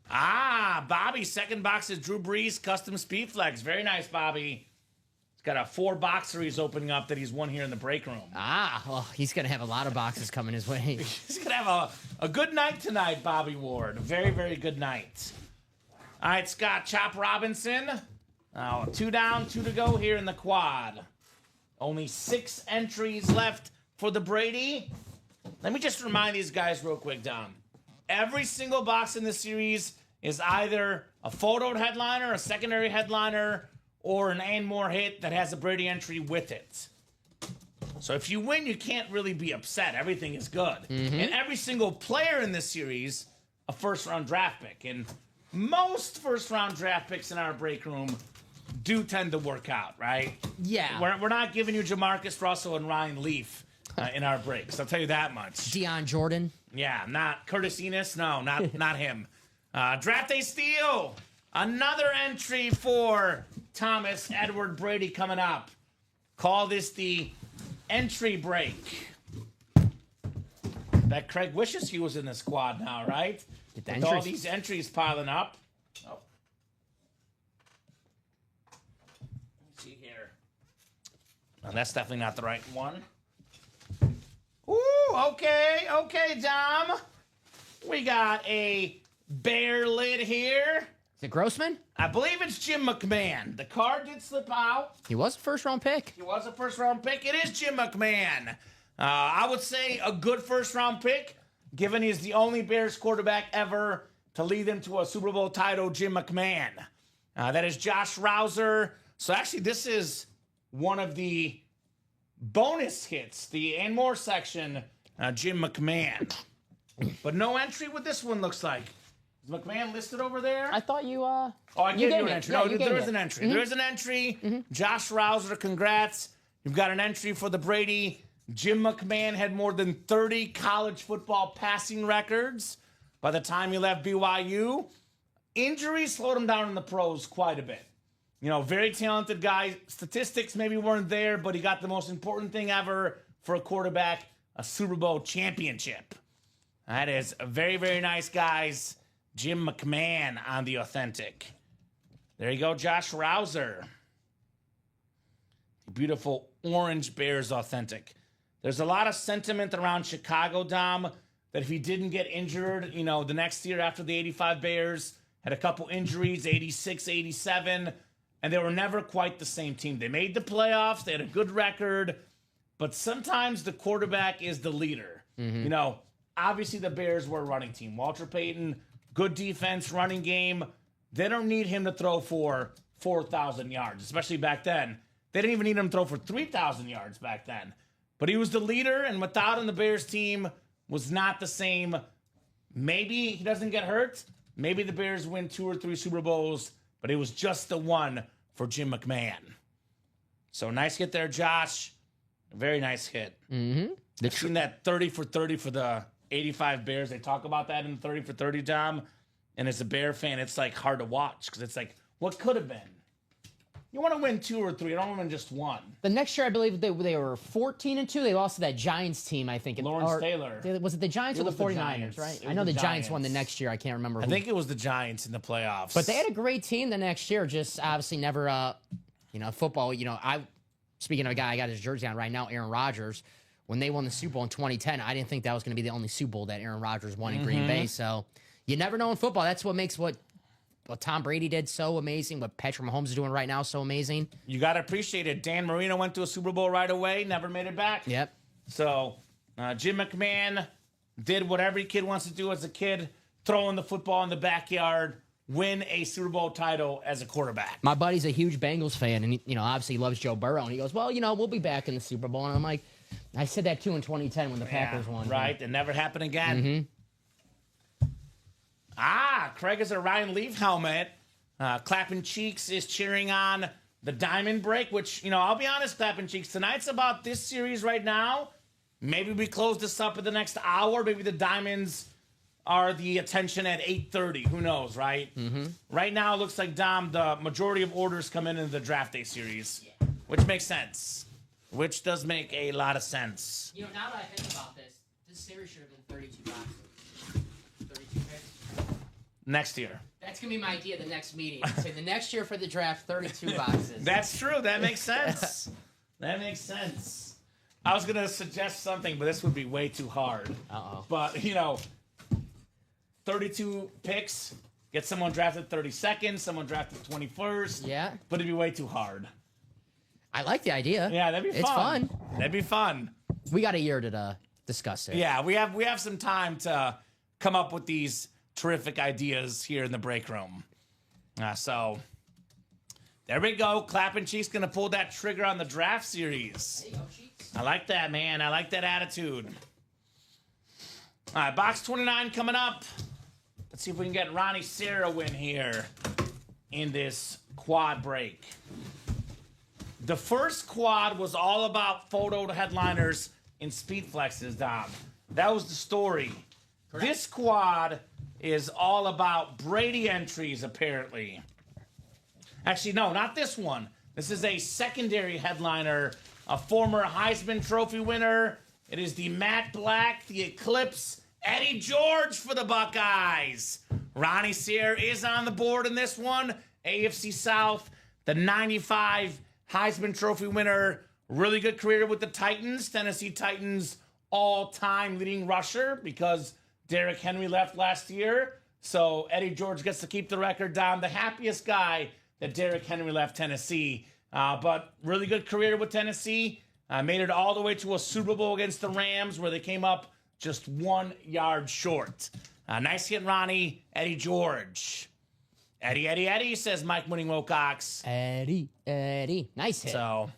Bobby, second box is Drew Brees Custom Speed Flex. Very nice, Bobby. He's got a 4 boxer he's opening up that he's won here in the break room. Well, he's going to have a lot of boxes coming his way. He's going to have a good night tonight, Bobby Ward. A very, very good night. All right, Scott, Chop Robinson. 2 down, 2 to go here in the quad. Only 6 entries left for the Brady. Let me just remind these guys real quick, Dom. Every single box in this series is either a photoed headliner, a secondary headliner, or an and more hit that has a Brady entry with it. So if you win, you can't really be upset. Everything is good. And every single player in this series, a first-round draft pick. And most first-round draft picks in our break room do tend to work out, right? Yeah. We're not giving you Jamarcus Russell and Ryan Leaf in our breaks. I'll tell you that much. Deion Jordan. Yeah, not Curtis Enos. No, not him. Draft day steal. Another entry for Thomas Edward Brady coming up. Call this the entry break. Bet Craig wishes he was in the squad now, right? With all these entries piling up. Oh. Let's see here. Oh, that's definitely not the right one. Ooh, okay, Dom. We got a bear lid here. Is it Grossman? I believe it's Jim McMahon. The card did slip out. He was a first-round pick. He was a first-round pick. It is Jim McMahon. I would say a good first-round pick, given he's the only Bears quarterback ever to lead them to a Super Bowl title, Jim McMahon. That is Josh Rouser. So actually, this is one of the bonus hits, the and more section, Jim McMahon. But no entry with this one, looks like. Is McMahon listed over there? I thought you, Oh, I gave you an entry. Yeah, No, there is an entry. There is an entry. Josh Rouser, congrats. You've got an entry for the Brady. Jim McMahon had more than 30 college football passing records by the time he left BYU. Injuries slowed him down in the pros quite a bit. You know, very talented guy. Statistics maybe weren't there, but he got the most important thing ever, for a quarterback a Super Bowl championship. That is a very, very nice, guys. Jim McMahon on the authentic. There you go, Josh Rouser. The beautiful orange Bears authentic. There's a lot of sentiment around Chicago, Dom, that if he didn't get injured, the next year after the 85 Bears, had a couple injuries, 86, 87, and they were never quite the same team. They made the playoffs, they had a good record, but sometimes the quarterback is the leader. Obviously the Bears were a running team. Walter Payton, good defense, running game. They don't need him to throw for 4,000 yards, especially back then. They didn't even need him to throw for 3,000 yards back then. But he was the leader, and without him, the Bears team was not the same. Maybe he doesn't get hurt. Maybe the Bears win 2 or 3 Super Bowls, but it was just the one for Jim McMahon. So nice hit there, Josh. Very nice hit. I've seen that 30 for 30 for the 85 Bears. They talk about that in the 30 for 30, Dom. And as a Bear fan, it's like hard to watch because it's like, what could have been? You want to win 2 or 3. You don't want to win just 1. The next year, I believe they were 14-2. They lost to that Giants team, I think. Lawrence Taylor. Was it the Giants or the 49ers, right? I know the Giants won the next year. I can't remember who. I think it was the Giants in the playoffs. But they had a great team the next year. Just obviously never, football. Speaking of a guy I got his jersey on right now, Aaron Rodgers. When they won the Super Bowl in 2010, I didn't think that was going to be the only Super Bowl that Aaron Rodgers won in Green Bay. So you never know in football. That's what makes what Tom Brady did so amazing, what Patrick Mahomes is doing right now so amazing. You got to appreciate it. Dan Marino went to a Super Bowl right away, never made it back. Yep. So Jim McMahon did what every kid wants to do as a kid, throwing the football in the backyard, win a Super Bowl title as a quarterback. My buddy's a huge Bengals fan, and obviously he loves Joe Burrow, and he goes, well, we'll be back in the Super Bowl. And I'm like, I said that too in 2010 when the Packers won. Right, it never happened again. Craig is a Ryan Leaf helmet. Clapping Cheeks is cheering on the Diamond Break, which, I'll be honest, Clapping Cheeks, tonight's about this series right now. Maybe we close this up in the next hour. Maybe the Diamonds are the attention at 8:30. Who knows, right? Right now, it looks like, Dom, the majority of orders come in the draft day series, which makes sense. Which does make a lot of sense. Now that I think about this series should have been 32 boxes. 32 picks. Next year. That's going to be my idea the next meeting. Say the next year for the draft, 32 boxes. That's true. That makes sense. That makes sense. I was going to suggest something, but this would be way too hard. But, 32 picks, get someone drafted 32nd, someone drafted 21st. Yeah. But it'd be way too hard. I like the idea. Yeah, that'd be fun. It's fun. That'd be fun. We got a year to discuss it. Yeah, we have some time to come up with these terrific ideas here in the break room. So there we go. Clapping Cheeks gonna pull that trigger on the draft series. There you go, Cheeks. I like that, man. I like that attitude. All right, box 29 coming up. Let's see if we can get Ronnie Sarah win here in this quad break. The first quad was all about photo headliners and speed flexes, Dom. That was the story. Correct. This quad is all about Brady entries, apparently. Actually, no, not this one. This is a secondary headliner, a former Heisman Trophy winner. It is the Matt Black, the Eclipse, Eddie George for the Buckeyes. Ronnie Sear is on the board in this one. AFC South, the 95 Heisman Trophy winner. Really good career with the Titans. Tennessee Titans all-time leading rusher because Derrick Henry left last year. So Eddie George gets to keep the record down. The happiest guy that Derrick Henry left Tennessee. But really good career with Tennessee. Made it all the way to a Super Bowl against the Rams where they came up just 1 yard short. Nice hit, Ronnie. Eddie George. Eddie, says Mike Winning Wilcox. Eddie. Nice hit. So,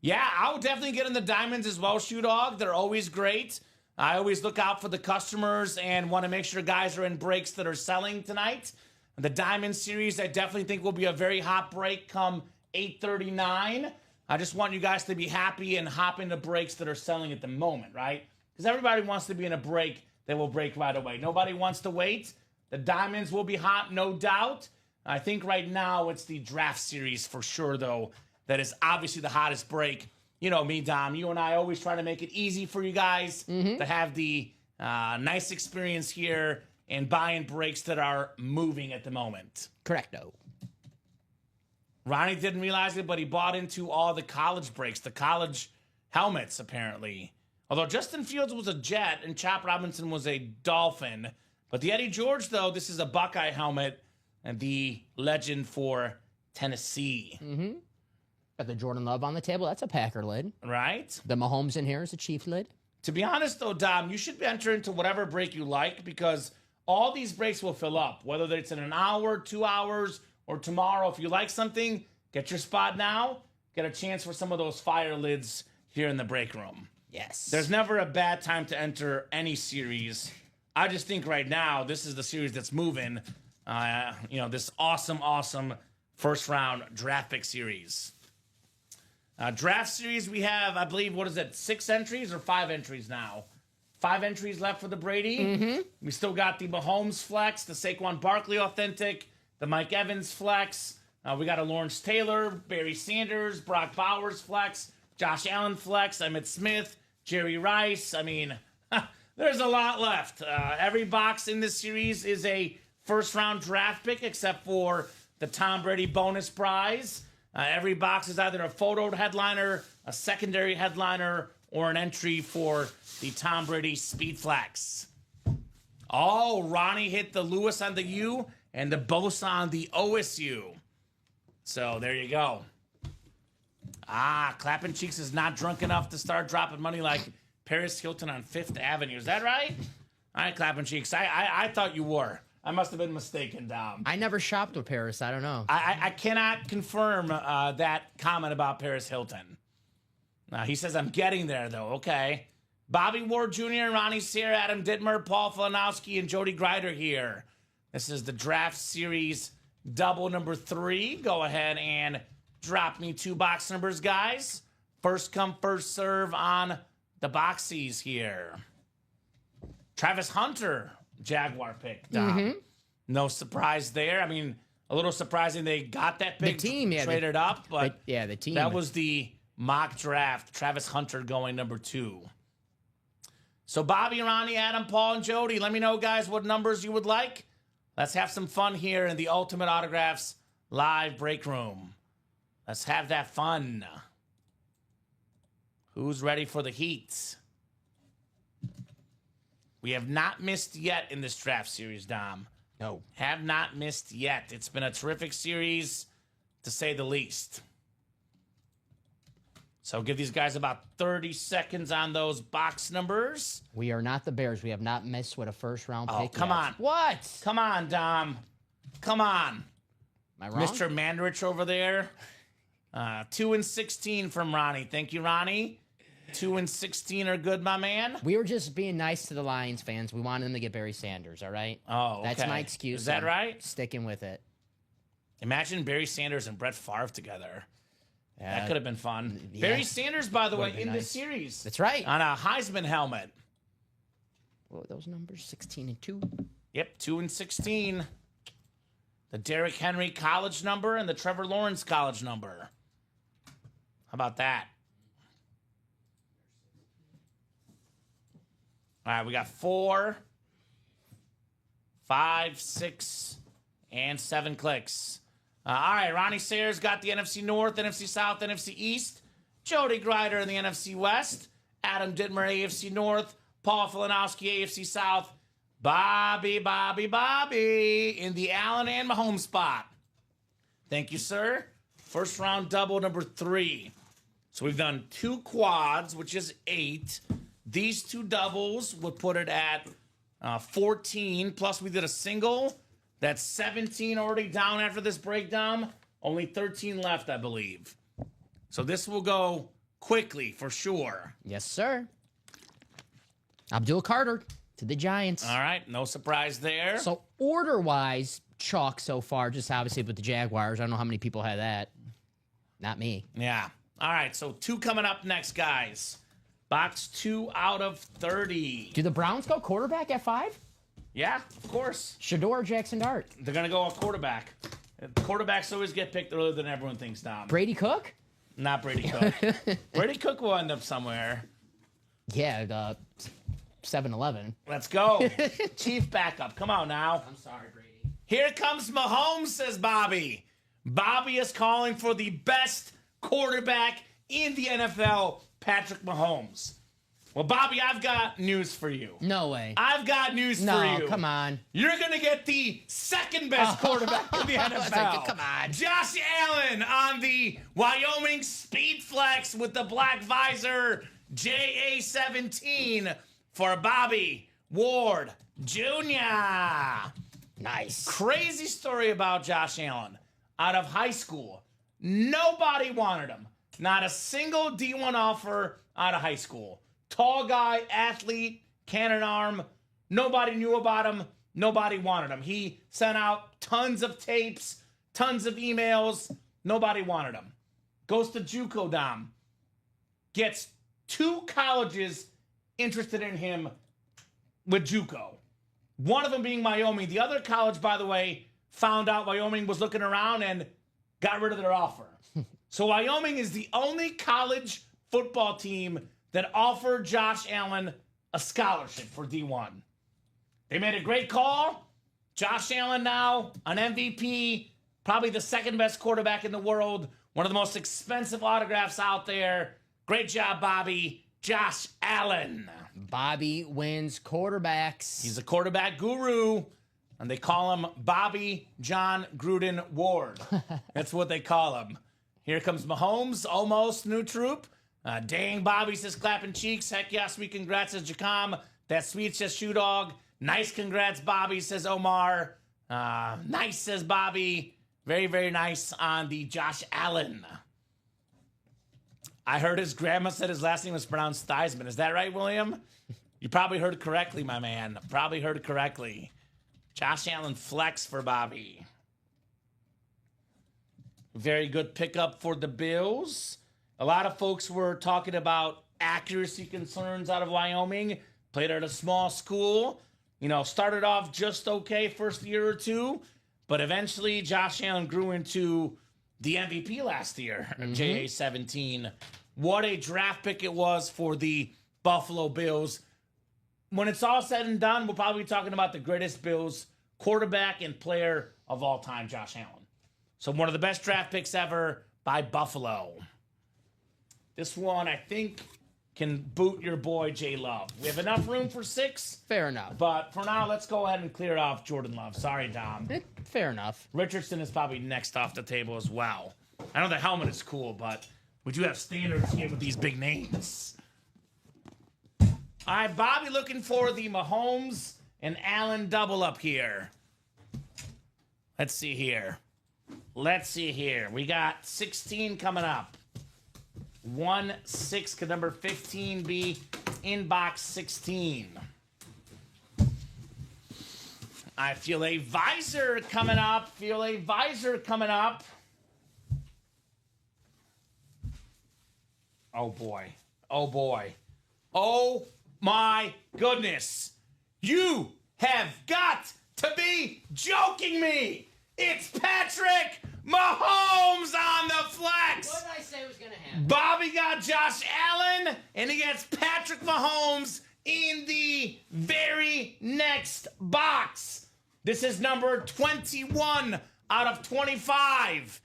yeah, I would definitely get in the diamonds as well, Shoe Dog. They're always great. I always look out for the customers and want to make sure guys are in breaks that are selling tonight. The Diamond Series, I definitely think will be a very hot break come 8:39. I just want you guys to be happy and hop into breaks that are selling at the moment, right? Because everybody wants to be in a break that will break right away. Nobody wants to wait. The Diamonds will be hot, no doubt. I think right now it's the Draft Series for sure, though, that is obviously the hottest break you know me, Dom. You and I always try to make it easy for you guys to have the nice experience here and buying breaks that are moving at the moment. Correcto. Ronnie didn't realize it, but he bought into all the college breaks, the college helmets, apparently. Although Justin Fields was a Jet and Chop Robinson was a Dolphin. But the Eddie George, though, this is a Buckeye helmet and the legend for Tennessee. Got the Jordan Love on the table. That's a Packer lid. Right? The Mahomes in here is a Chief lid. To be honest, though, Dom, you should enter into whatever break you like because all these breaks will fill up, whether it's in an hour, 2 hours, or tomorrow. If you like something, get your spot now. Get a chance for some of those fire lids here in the break room. Yes. There's never a bad time to enter any series. I just think right now, this is the series that's moving. This awesome first round draft pick series. Draft series, we have, I believe, 6 entries or 5 entries now? 5 entries left for the Brady. We still got the Mahomes flex, the Saquon Barkley authentic, the Mike Evans flex. We got a Lawrence Taylor, Barry Sanders, Brock Bowers flex, Josh Allen flex, Emmitt Smith, Jerry Rice. I mean, there's a lot left. Every box in this series is a first-round draft pick except for the Tom Brady bonus prize. Every box is either a photo headliner, a secondary headliner, or an entry for the Tom Brady Speed Flex. Oh, Ronnie hit the Lewis on the U and the Bosa on the OSU. So there you go. Clapping Cheeks is not drunk enough to start dropping money like Paris Hilton on 5th Avenue. Is that right? All right, Clapping Cheeks. I thought you were. I must have been mistaken, Dom. I never shopped with Paris. I don't know. I cannot confirm that comment about Paris Hilton. He says, I'm getting there, though. Okay. Bobby Ward Jr., Ronnie Sear, Adam Dittmer, Paul Filanowski, and Jody Greider here. This is the draft series double number 3. Go ahead and drop me 2 box numbers, guys. First come, first serve on the boxies here. Travis Hunter, Jaguar pick, Dom. No surprise there. I mean, a little surprising they got that pick. The team, yeah. Traded up, but the team. That was the mock draft. Travis Hunter going number 2. So Bobby, Ronnie, Adam, Paul, and Jody, let me know, guys, what numbers you would like. Let's have some fun here in the Ultimate Autographs live break room. Let's have that fun. Who's ready for the heat? We have not missed yet in this draft series, Dom. No. Have not missed yet. It's been a terrific series, to say the least. So give these guys about 30 seconds on those box numbers. We are not the Bears. We have not missed with a first-round pick. Oh, come yet. on. What? Come on, Dom. Come on. Am I wrong? Mr. Mandarich over there. 2 and 16 from Ronnie. Thank you, Ronnie. 2 and 16 are good, my man. We were just being nice to the Lions fans. We wanted them to get Barry Sanders, all right? Oh, okay. That's my excuse. Is that I'm right? Sticking with it. Imagine Barry Sanders and Brett Favre together. Yeah. That could have been fun. Yeah. Barry Sanders, by the way, Would've in been the nice. series. That's right. On a Heisman helmet. What were those numbers? 16 and 2. Yep, 2 and 16. The Derrick Henry college number and the Trevor Lawrence college number. How about that? All right, we got 4, 5, 6, and 7 clicks. All right, Ronnie Sayers got the NFC North, NFC South, NFC East. Jody Greider in the NFC West. Adam Dittmer, AFC North. Paul Filanowski, AFC South. Bobby in the Allen and Mahomes spot. Thank you, sir. First round double number 3. So we've done 2 quads, which is 8. These 2 doubles would put it at 14. Plus we did a single. That's 17 already down after this breakdown. Only 13 left, I believe. So this will go quickly for sure. Yes, sir. Abdul Carter to the Giants. All right, no surprise there. So order-wise, chalk so far, just obviously with the Jaguars. I don't know how many people had that. Not me. Yeah. All right, so 2 coming up next, guys. Box 2 out of 30. Do the Browns go quarterback at 5? Yeah, of course. Shador or Jackson Dart? They're going to go a quarterback. Quarterbacks always get picked earlier than everyone thinks, Dom. Brady Cook? Not Brady Cook. Brady Cook will end up somewhere. Yeah, the 7-Eleven. Let's go. Chief backup. Come on now. I'm sorry, Brady. Here comes Mahomes, says Bobby. Bobby is calling for the best quarterback in the NFL, Patrick Mahomes. Well, Bobby, I've got news for you. No way. I've got news for you. No, come on. You're going to get the second best quarterback in the NFL. Come on. Josh Allen on the Wyoming Speed Flex with the black visor, JA17 for Bobby Ward Jr. Nice. Crazy story about Josh Allen. Out of high school, nobody wanted him. Not a single D1 offer out of high school. Tall guy, athlete, cannon arm. Nobody knew about him. Nobody wanted him. He sent out tons of tapes, tons of emails. Nobody wanted him. Goes to JUCO Dom. Gets 2 colleges interested in him with JUCO. One of them being Wyoming. The other college, by the way, found out Wyoming was looking around and got rid of their offer. So Wyoming is the only college football team that offered Josh Allen a scholarship for D1. They made a great call. Josh Allen now an MVP, probably the second best quarterback in the world, one of the most expensive autographs out there. Great job, Bobby. Josh Allen. Bobby wins quarterbacks. He's a quarterback guru, and they call him Bobby John Gruden Ward. That's what they call him. Here comes Mahomes, almost new troop. Dang, Bobby says clapping cheeks. Heck yeah, sweet congrats, says Jacom. That's sweet, says Shoe Dog. Nice congrats, Bobby, says Omar. Nice, says Bobby. Very, very nice on the Josh Allen. I heard his grandma said his last name was pronounced Theismann. Is that right, William? You probably heard correctly, my man. Probably heard correctly. Josh Allen flex for Bobby. Very good pickup for the Bills. A lot of folks were talking about accuracy concerns out of Wyoming. Played at a small school. You know, started off just okay first year or two. But eventually, Josh Allen grew into the MVP last year. JA17. What a draft pick it was for the Buffalo Bills. When it's all said and done, we'll probably be talking about the greatest Bills quarterback and player of all time, Josh Allen. So one of the best draft picks ever by Buffalo. This one, I think, can boot your boy J Love. We have enough room for 6. Fair enough. But for now, let's go ahead and clear off Jordan Love. Sorry, Dom. Fair enough. Richardson is probably next off the table as well. I know the helmet is cool, but we do have standards here with these big names. All right, Bobby looking for the Mahomes and Allen double up here. Let's see here. We got 16 coming up. 1-6, could number 15 be in box 16? I feel a visor coming up. Oh, boy. Oh, my goodness. You have got to be joking me. It's Patrick Mahomes on the flex. What did I say was going to happen? Bobby got Josh Allen, and he gets Patrick Mahomes in the very next box. This is number 21 out of 25.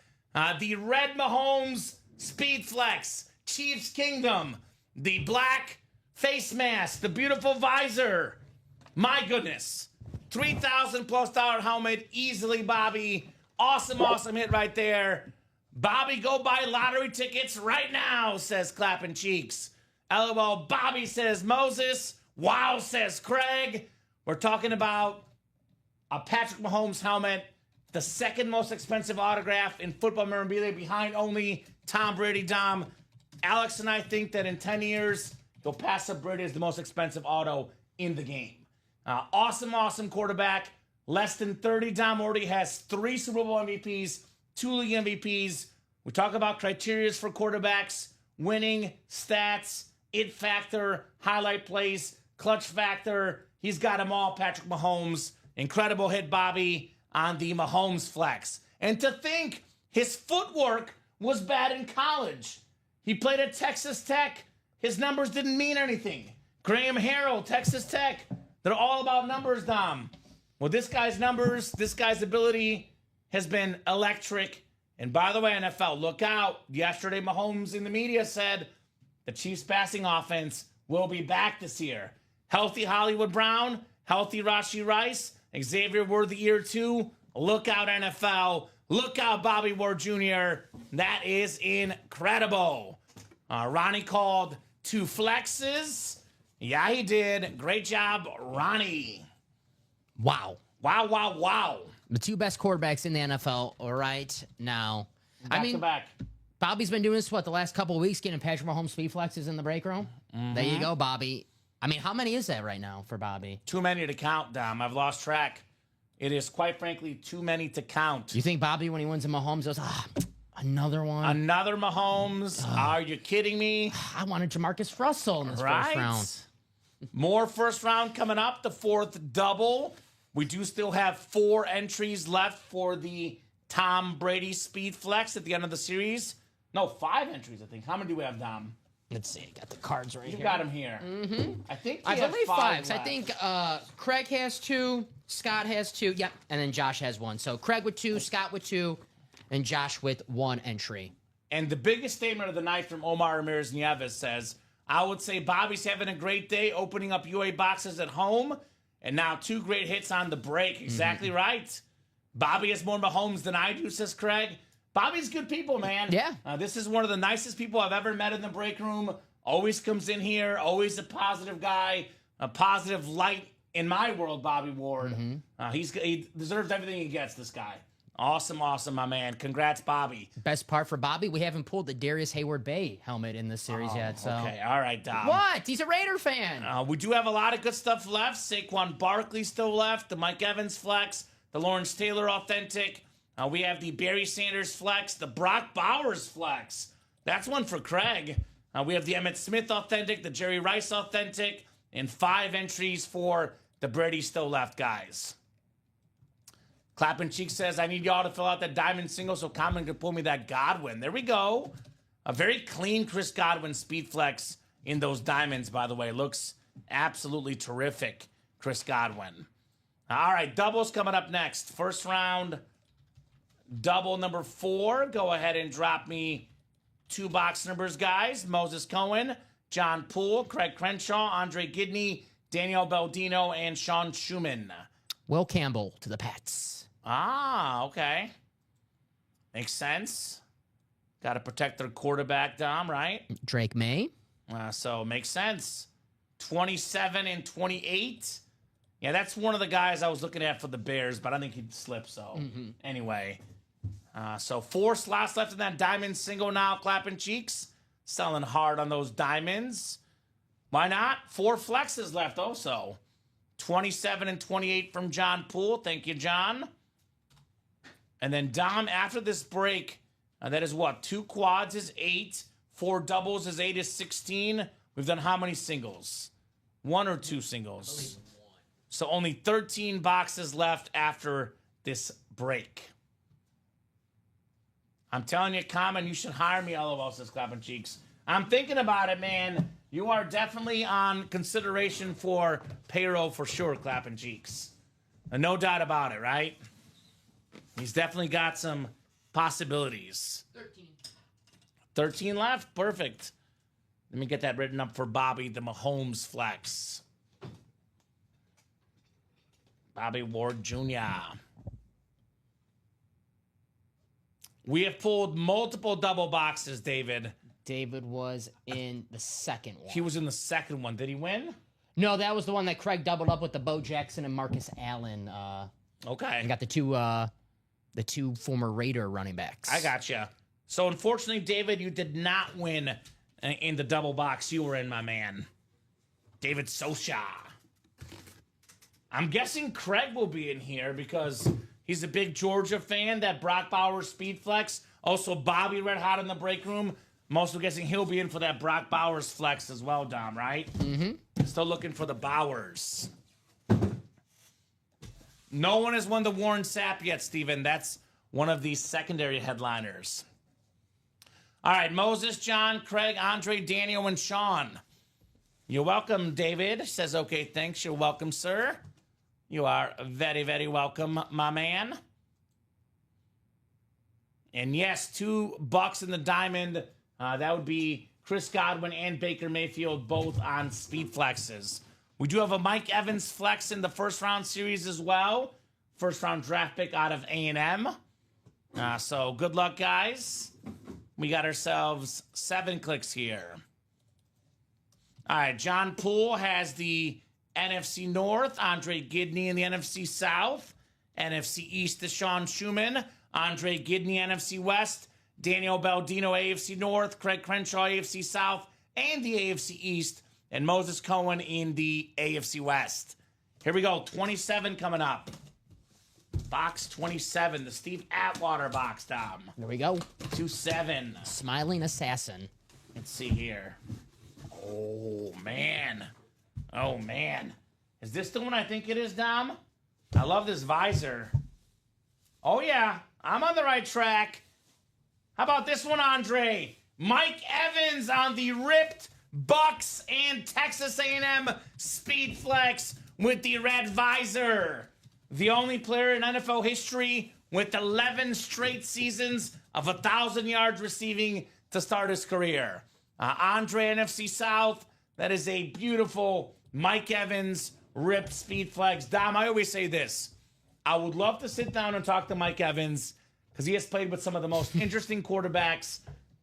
The red Mahomes Speed Flex, Chiefs Kingdom, the black face mask, the beautiful visor. My goodness. $3,000+ helmet, easily, Bobby. Awesome hit right there. Bobby, go buy lottery tickets right now, says Clapping Cheeks. LOL, Bobby, says Moses. Wow, says Craig. We're talking about a Patrick Mahomes helmet, the second most expensive autograph in football memorabilia behind only Tom Brady. Dom, Alex and I think that in 10 years, he'll pass up Brady as the most expensive auto in the game. Awesome quarterback. Less than 30. Dom already has 3 Super Bowl MVPs, 2 league MVPs. We talk about criteria for quarterbacks, winning, stats, it factor, highlight plays, clutch factor. He's got them all, Patrick Mahomes. Incredible hit, Bobby, on the Mahomes flex. And to think his footwork was bad in college. He played at Texas Tech. His numbers didn't mean anything. Graham Harrell, Texas Tech. They're all about numbers, Dom. Well, this guy's numbers, this guy's ability has been electric. And by the way, NFL, look out. Yesterday, Mahomes in the media said the Chiefs' passing offense will be back this year. Healthy Hollywood Brown, healthy Rashee Rice, Xavier Worthy year 2. Look out, NFL. Look out, Bobby Ward Jr. That is incredible. Ronnie called 2 flexes. Yeah, he did. Great job, Ronnie. Wow. Wow. The 2 best quarterbacks in the NFL right now. Back to back. Bobby's been doing this, the last couple of weeks, getting Patrick Mahomes speed flexes in the break room. There you go, Bobby. I mean, how many is that right now for Bobby? Too many to count, Dom. I've lost track. It is, quite frankly, too many to count. You think Bobby, when he wins a Mahomes, goes, another one? Another Mahomes? Are you kidding me? I wanted Jamarcus Russell in this first round. More first round coming up, the 4th double. We do still have 4 entries left for the Tom Brady Speed Flex at the end of the series. No, 5 entries, I think. How many do we have, Dom? Let's see. I got the cards right here. You got them here. I think I believe 5. left. I think Craig has 2, Scott has 2, yep, and then Josh has 1. So Craig with 2, Scott with 2, and Josh with 1 entry. And the biggest statement of the night from Omar Ramirez Nieves says, I would say Bobby's having a great day opening up UA boxes at home, and now 2 great hits on the break. Exactly right. Bobby has more Mahomes than I do, says Craig. Bobby's good people, man. Yeah. This is one of the nicest people I've ever met in the break room. Always comes in here. Always a positive guy. A positive light in my world, Bobby Ward. He deserves everything he gets, this guy. Awesome, my man. Congrats, Bobby. Best part for Bobby, we haven't pulled the Darius Hayward Bay helmet in this series yet. So. Okay, all right, Dom. What? He's a Raider fan. We do have a lot of good stuff left. Saquon Barkley still left. The Mike Evans flex. The Lawrence Taylor authentic. We have the Barry Sanders flex. The Brock Bowers flex. That's one for Craig. We have the Emmitt Smith authentic. The Jerry Rice authentic. And 5 entries for the Brady still left guys. Clapping Cheek says, I need y'all to fill out that diamond single so Kamen can pull me that Godwin. There we go. A very clean Chris Godwin speed flex in those diamonds, by the way. Looks absolutely terrific, Chris Godwin. All right, doubles coming up next. First round, double number 4. Go ahead and drop me 2 box numbers, guys. Moses Cohen, John Poole, Craig Crenshaw, Andre Gidney, Daniel Baldino, and Sean Schumann. Will Campbell to the Pats. Ah, okay. Makes sense. Got to protect their quarterback, Dom, right? Drake May. So makes sense. 27 and 28. Yeah, that's one of the guys I was looking at for the Bears, but I think he'd slip, so anyway. So 4 slots left in that diamond single now, Clapping Cheeks. Selling hard on those diamonds. Why not? 4 flexes left also. 27 and 28 from John Poole. Thank you, John. And then Dom, after this break, that is what? 2 quads is 8. 4 doubles is 8 is 16. We've done how many singles? 1 or 2 singles? So only 13 boxes left after this break. I'm telling you, Kamen, you should hire me, LOL, says Clapping Cheeks. I'm thinking about it, man. You are definitely on consideration for payroll for sure, Clapping Cheeks. No doubt about it, right? He's definitely got some possibilities. 13 left? Perfect. Let me get that written up for Bobby, the Mahomes flex. Bobby Ward Jr. We have pulled multiple double boxes, David. David was in the second one. He was in the second one. Did he win? No, that was the one that Craig doubled up with the Bo Jackson and Marcus Allen. Okay. And got the two former Raider running backs. I gotcha. So unfortunately, David, you did not win in the double box you were in, my man. David Sosha. I'm guessing Craig will be in here because he's a big Georgia fan, that Brock Bowers speed flex. Also, Bobby Red Hot in the break room. I'm also guessing he'll be in for that Brock Bowers flex as well, Dom, right? Still looking for the Bowers. No one has won the Warren Sapp yet, Steven. That's one of the secondary headliners. All right, Moses, John, Craig, Andre, Daniel, and Sean. You're welcome, David. Says, okay, thanks. You're welcome, sir. You are very, very welcome, my man. And yes, $2 in the diamond. That would be Chris Godwin and Baker Mayfield, both on speed flexes. We do have a Mike Evans flex in the first round series as well. First round draft pick out of A&M. So good luck, guys. We got ourselves 7 clicks here. All right, John Poole has the NFC North. Andre Gidney in the NFC South. NFC East, Deshaun Schumann. Andre Gidney, NFC West. Daniel Baldino, AFC North. Craig Crenshaw, AFC South. And the AFC East. And Moses Cohen in the AFC West. Here we go, 27 coming up. Box 27, the Steve Atwater box, Dom. There we go. 2-7. Smiling Assassin. Let's see here. Oh, man. Oh, man. Is this the one I think it is, Dom? I love this visor. Oh, yeah. I'm on the right track. How about this one, Andre? Mike Evans on the ripped Bucks and Texas A&M Speed Flex with the red visor. The only player in NFL history with 11 straight seasons of 1,000 yards receiving to start his career. Andre, NFC South. That is a beautiful Mike Evans ripped Speed Flex. Dom, I always say this. I would love to sit down and talk to Mike Evans because he has played with some of the most interesting quarterbacks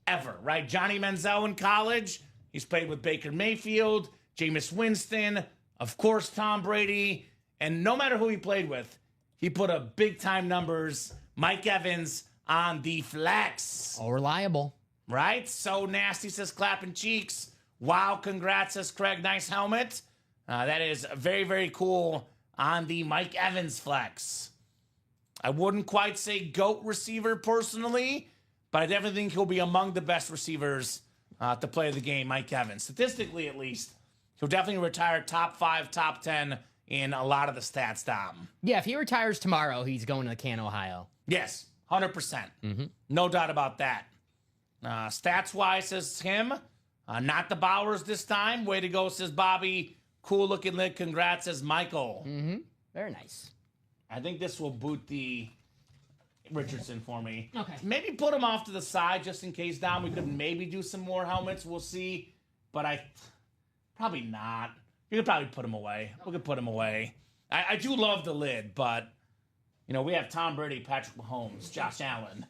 ever, right? Johnny Manziel in college. He's played with Baker Mayfield, Jameis Winston, of course, Tom Brady. And no matter who he played with, he put up big-time numbers. Mike Evans on the flex. All reliable. Right? So nasty, says clapping cheeks. Wow, congrats, says Craig. Nice helmet. That is very, very cool on the Mike Evans flex. I wouldn't quite say GOAT receiver personally, but I definitely think he'll be among the best receivers to play the game, Mike Evans. Statistically, at least, he'll definitely retire top 5, top 10 in a lot of the stats, Dom. Yeah, if he retires tomorrow, he's going to the Can, Ohio. Yes, 100%. No doubt about that. Stats-wise, says him. Not the Bowers this time. Way to go, says Bobby. Cool-looking lid. Congrats, says Michael. Very nice. I think this will boot the Richardson for me. Okay. Maybe put him off to the side just in case, Dom. We could maybe do some more helmets. We'll see. But probably not. We could probably put him away. We could put him away. I do love the lid, but, you know, we have Tom Brady, Patrick Mahomes, Josh Allen.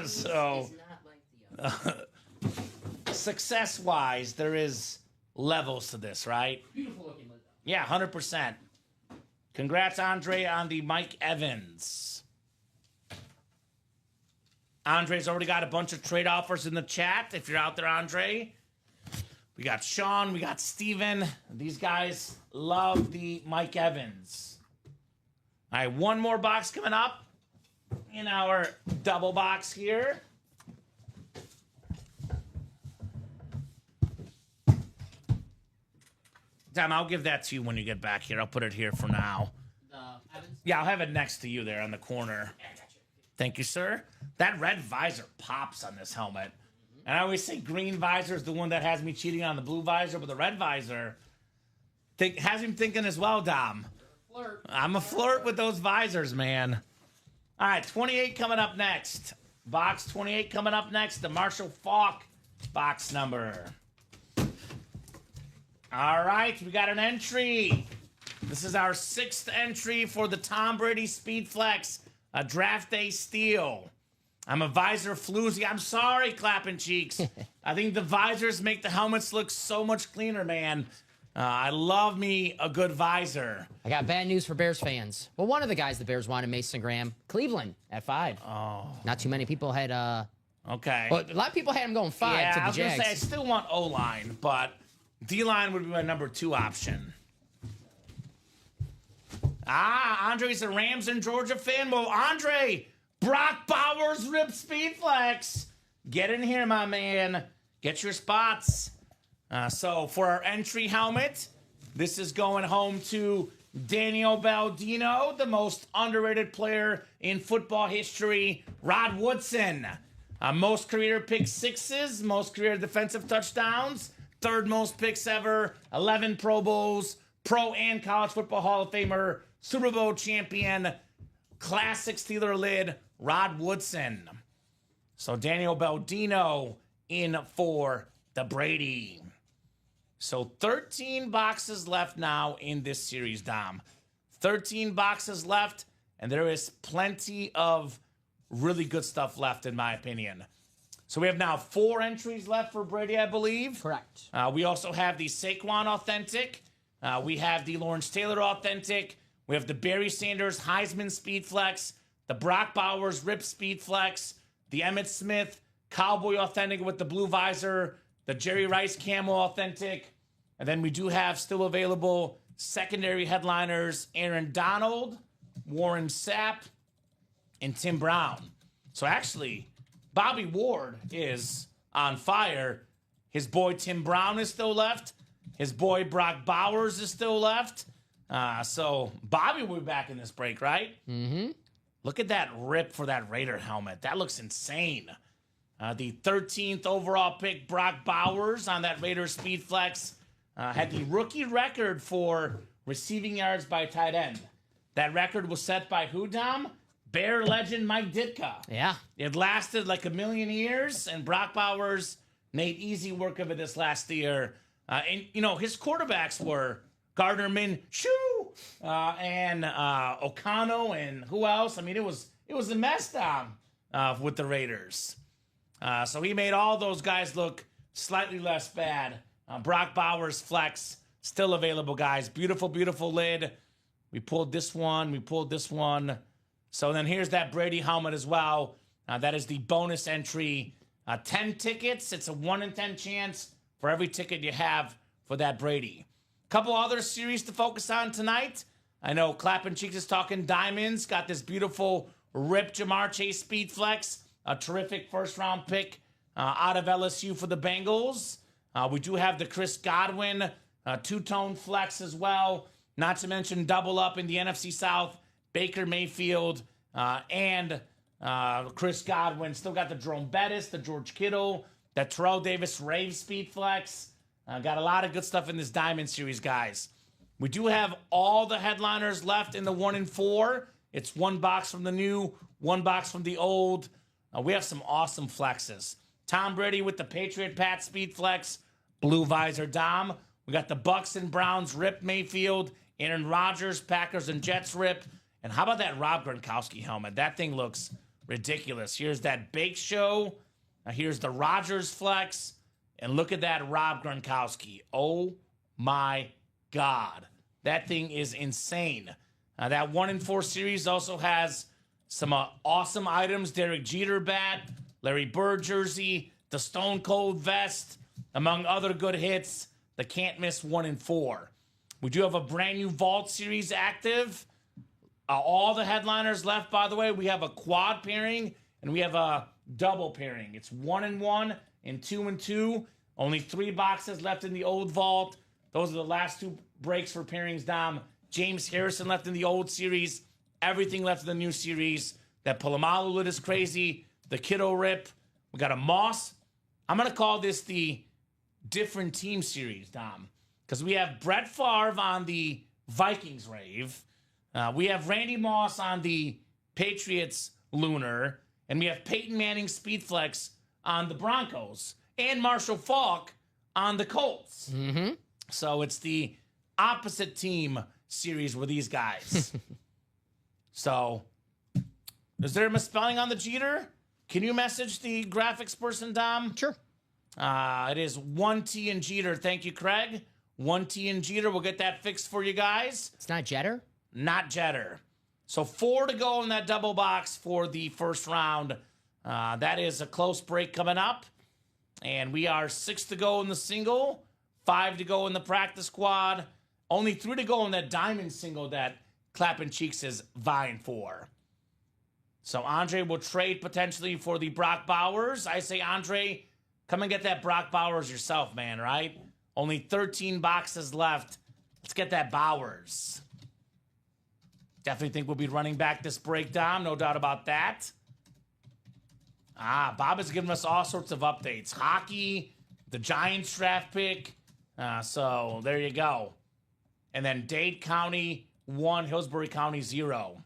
So, success-wise, there is levels to this, right? Beautiful looking lid. Yeah, 100%. Congrats, Andre, on the Mike Evans. Andre's already got a bunch of trade offers in the chat. If you're out there, Andre. We got Sean. We got Steven. These guys love the Mike Evans. All right, one more box coming up in our double box here. Tom, I'll give that to you when you get back here. I'll put it here for now. Evans? Yeah, I'll have it next to you there on the corner. Thank you, sir. That red visor pops on this helmet. And I always say green visor is the one that has me cheating on the blue visor, but the red visor has him thinking as well, Dom. Flirt. I'm a flirt with those visors, man. All right, 28 coming up next. Box 28 coming up next. The Marshall Faulk box number. All right, we got an entry. This is our 6th entry for the Tom Brady Speed Flex, a draft day steal. I'm a visor floozy. I'm sorry, clapping cheeks. I think the visors make the helmets look so much cleaner, man. I love me a good visor. I got bad news for Bears fans. Well, one of the guys the Bears wanted, Mason Graham, Cleveland at 5. Oh. Not too many people had. Okay. Well, a lot of people had him going 5 Yeah, to the I was going to Jags. say, I still want O-line, but D-line would be my number 2 option. Andre's a Rams and Georgia fan. Well, Andre, Brock Bowers ripped Speed Flex. Get in here, my man. Get your spots. So for our entry helmet, this is going home to Daniel Baldino, the most underrated player in football history. Rod Woodson. Most career pick sixes, most career defensive touchdowns, third most picks ever, 11 Pro Bowls, Pro and College Football Hall of Famer, Super Bowl champion, classic Steeler lid, Rod Woodson. So Daniel Baldino in for the Brady. So 13 boxes left now in this series, Dom. 13 boxes left, and there is plenty of really good stuff left, in my opinion. So we have now 4 entries left for Brady, I believe. Correct. We also have the Saquon Authentic. We have the Lawrence Taylor Authentic. We have the Barry Sanders Heisman Speed Flex, the Brock Bowers Rip Speed Flex, the Emmitt Smith Cowboy Authentic with the blue visor, the Jerry Rice Camel Authentic, and then we do have still available secondary headliners Aaron Donald, Warren Sapp, and Tim Brown. So actually, Bobby Ward is on fire. His boy Tim Brown is still left. His boy Brock Bowers is still left. So Bobby will be back in this break, right? Mm-hmm. Look at that rip for that Raider helmet. That looks insane. The 13th overall pick, Brock Bowers, on that Raiders Speed Flex, had the rookie record for receiving yards by tight end. That record was set by who, Dom? Bear legend Mike Ditka. Yeah. It lasted like a million years, and Brock Bowers made easy work of it this last year. And, you know, his quarterbacks were Gardner Minshew and O'Connell, and who else? I mean, it was a mess, Dom, with the Raiders. So he made all those guys look slightly less bad. Brock Bowers Flex, still available, guys. Beautiful, beautiful lid. We pulled this one. We pulled this one. So then here's that Brady helmet as well. That is the bonus entry. 10 tickets. It's a 1 in 10 chance for every ticket you have for that Brady. Couple other series to focus on tonight. I know Clappin' Cheeks is talking diamonds. Got this beautiful Rip Jamar Chase Speed Flex. A terrific first-round pick out of LSU for the Bengals. We do have the Chris Godwin two-tone flex as well. Not to mention double up in the NFC South. Baker Mayfield and Chris Godwin. Still got the Jerome Bettis, the George Kittle, the Terrell Davis Rave Speed Flex. Got a lot of good stuff in this Diamond Series, guys. We do have all the headliners left in the 1 in 4. It's 1 box from the new, 1 box from the old. We have some awesome flexes. Tom Brady with the Patriot Pat Speed Flex, blue visor Dom. We got the Bucks and Browns Rip Mayfield, Aaron Rodgers, Packers and Jets Rip. And how about that Rob Gronkowski helmet? That thing looks ridiculous. Here's that Bake Show. Here's the Rodgers Flex. And look at that Rob Gronkowski. Oh my God. That thing is insane. That 1 in 4 series also has some awesome items. Derek Jeter bat, Larry Bird jersey, the Stone Cold vest, among other good hits. The can't miss 1 in 4. We do have a brand new Vault series active. All the headliners left, by the way. We have a quad pairing and we have a double pairing. It's 1 in 1 and 2 in 2. Only 3 boxes left in the old Vault. Those are the last 2 breaks for pairings, Dom. James Harrison left in the old series. Everything left in the new series. That Polamalu lid is crazy. The Kiddo Rip. We got a Moss. I'm going to call this the different team series, Dom. Because we have Brett Favre on the Vikings Rave. We have Randy Moss on the Patriots Lunar. And we have Peyton Manning Speedflex on the Broncos. And Marshall Faulk on the Colts. Mm-hmm. So it's the opposite team series with these guys. So, is there a misspelling on the Jeter? Can you message the graphics person, Dom? Sure. It is 1T in Jeter. Thank you, Craig. 1T in Jeter. We'll get that fixed for you guys. It's not Jeter? Not Jeter. So 4 to go in that double box for the first round. That is a close break coming up. And we are 6 to go in the single, 5 to go in the practice squad, only 3 to go in that diamond single that Clappin' Cheeks is vying for. So Andre will trade potentially for the Brock Bowers. I say, Andre, come and get that Brock Bowers yourself, man, right? Only 13 boxes left. Let's get that Bowers. Definitely think we'll be running back this breakdown. No doubt about that. Bob is giving us all sorts of updates. Hockey, the Giants draft pick. So there you go. And then Dade County 1, Hillsborough County 0.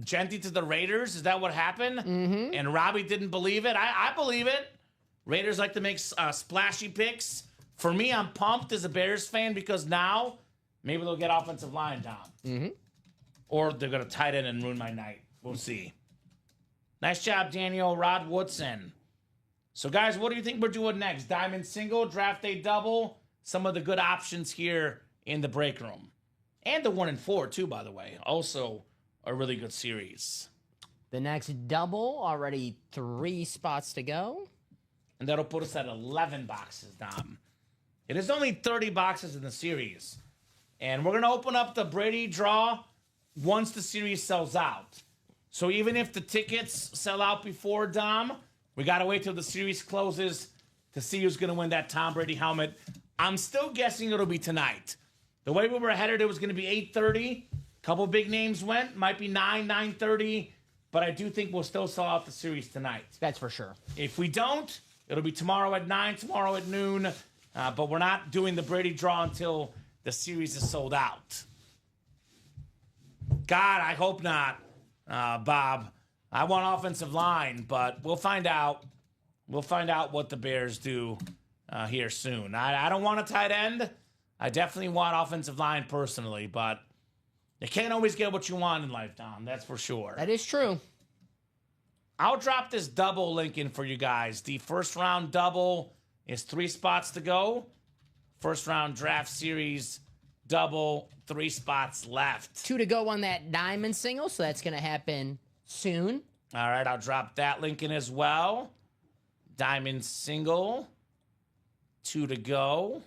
Genty to the Raiders. Is that what happened? Mm-hmm. And Robbie didn't believe it. I believe it. Raiders like to make splashy picks. For me, I'm pumped as a Bears fan because now maybe they'll get offensive line down. Mm-hmm. Or they're going to tight end and ruin my night. We'll see. Nice job, Daniel. Rod Woodson. So, guys, what do you think we're doing next? Diamond single, draft day double. Some of the good options here in the break room. And the 1 and 4, too, by the way. Also a really good series. The next double, already 3 spots to go. And that'll put us at 11 boxes, Dom. It is only 30 boxes in the series. And we're going to open up the Brady draw once the series sells out. So even if the tickets sell out before, Dom, we got to wait till the series closes to see who's going to win that Tom Brady helmet. I'm still guessing it'll be tonight. The way we were headed, it was going to be 8:30. A couple big names went. Might be 9:30. But I do think we'll still sell out the series tonight. That's for sure. If we don't, it'll be tomorrow at 9, tomorrow at noon. But we're not doing the Brady draw until the series is sold out. God, I hope not, Bob. I want offensive line, but we'll find out. We'll find out what the Bears do here soon. I don't want a tight end. I definitely want offensive line personally, but you can't always get what you want in life, Dom. That's for sure. That is true. I'll drop this double link in for you guys. The first round double is 3 spots to go. First round draft series double, 3 spots left. 2 to go on that diamond single, so that's going to happen soon. All right, I'll drop that link in as well. Diamond single, 2 to go.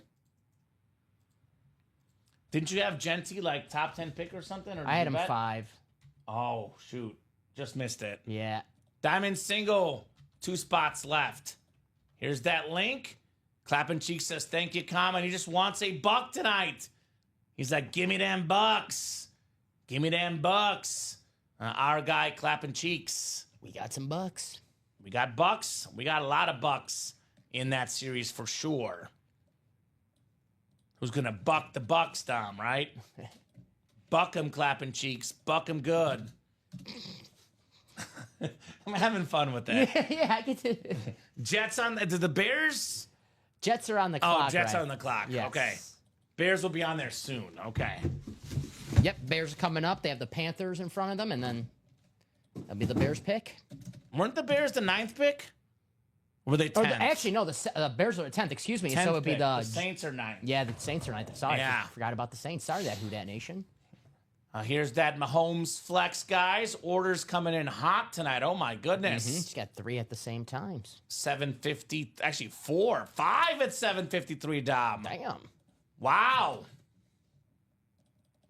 Didn't you have Genty like top 10 pick or something? Or I had you him bet? 5. Oh, shoot. Just missed it. Yeah. Diamond single, 2 spots left. Here's that link. Clapping Cheek says, thank you, Kamen. He just wants a buck tonight. He's like, give me them bucks. Give me them bucks. Our guy, Clapping Cheeks. We got some bucks. We got bucks. We got a lot of bucks in that series for sure. Who's going to buck the bucks, Dom, right? Buck him, Clapping Cheeks. Buck him good. I'm having fun with that. Yeah, I get to. Jets on the Bears? Jets are on the clock. Oh, Jets right? on the clock. Yes. Okay. Bears will be on there soon. Okay. Yep, Bears are coming up. They have the Panthers in front of them, and then that'll be the Bears pick. Weren't the Bears the 9th pick? Or were they 10th? Actually, no, the Bears are the 10th. Excuse me. 10th So it would be pick. the Saints are 9th. Yeah, the Saints are 9th. Sorry, Yeah. forgot about the Saints. Sorry, that Who Dat Nation. Here's that Mahomes flex, guys. Orders coming in hot tonight. Oh, my goodness. Just got 3 at the same times. 750, actually 4, 5 at 753, Dom. Damn. Wow.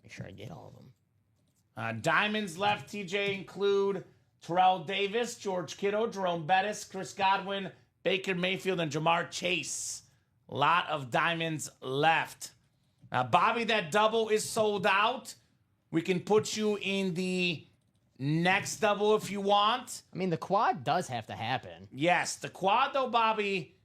Make sure I get all of them. Diamonds left, TJ include Terrell Davis, George Kittle, Jerome Bettis, Chris Godwin, Baker Mayfield, and Jamar Chase. A lot of diamonds left. Bobby, that double is sold out. We can put you in the next double if you want. I mean, the quad does have to happen. Yes, the quad, though, Bobby,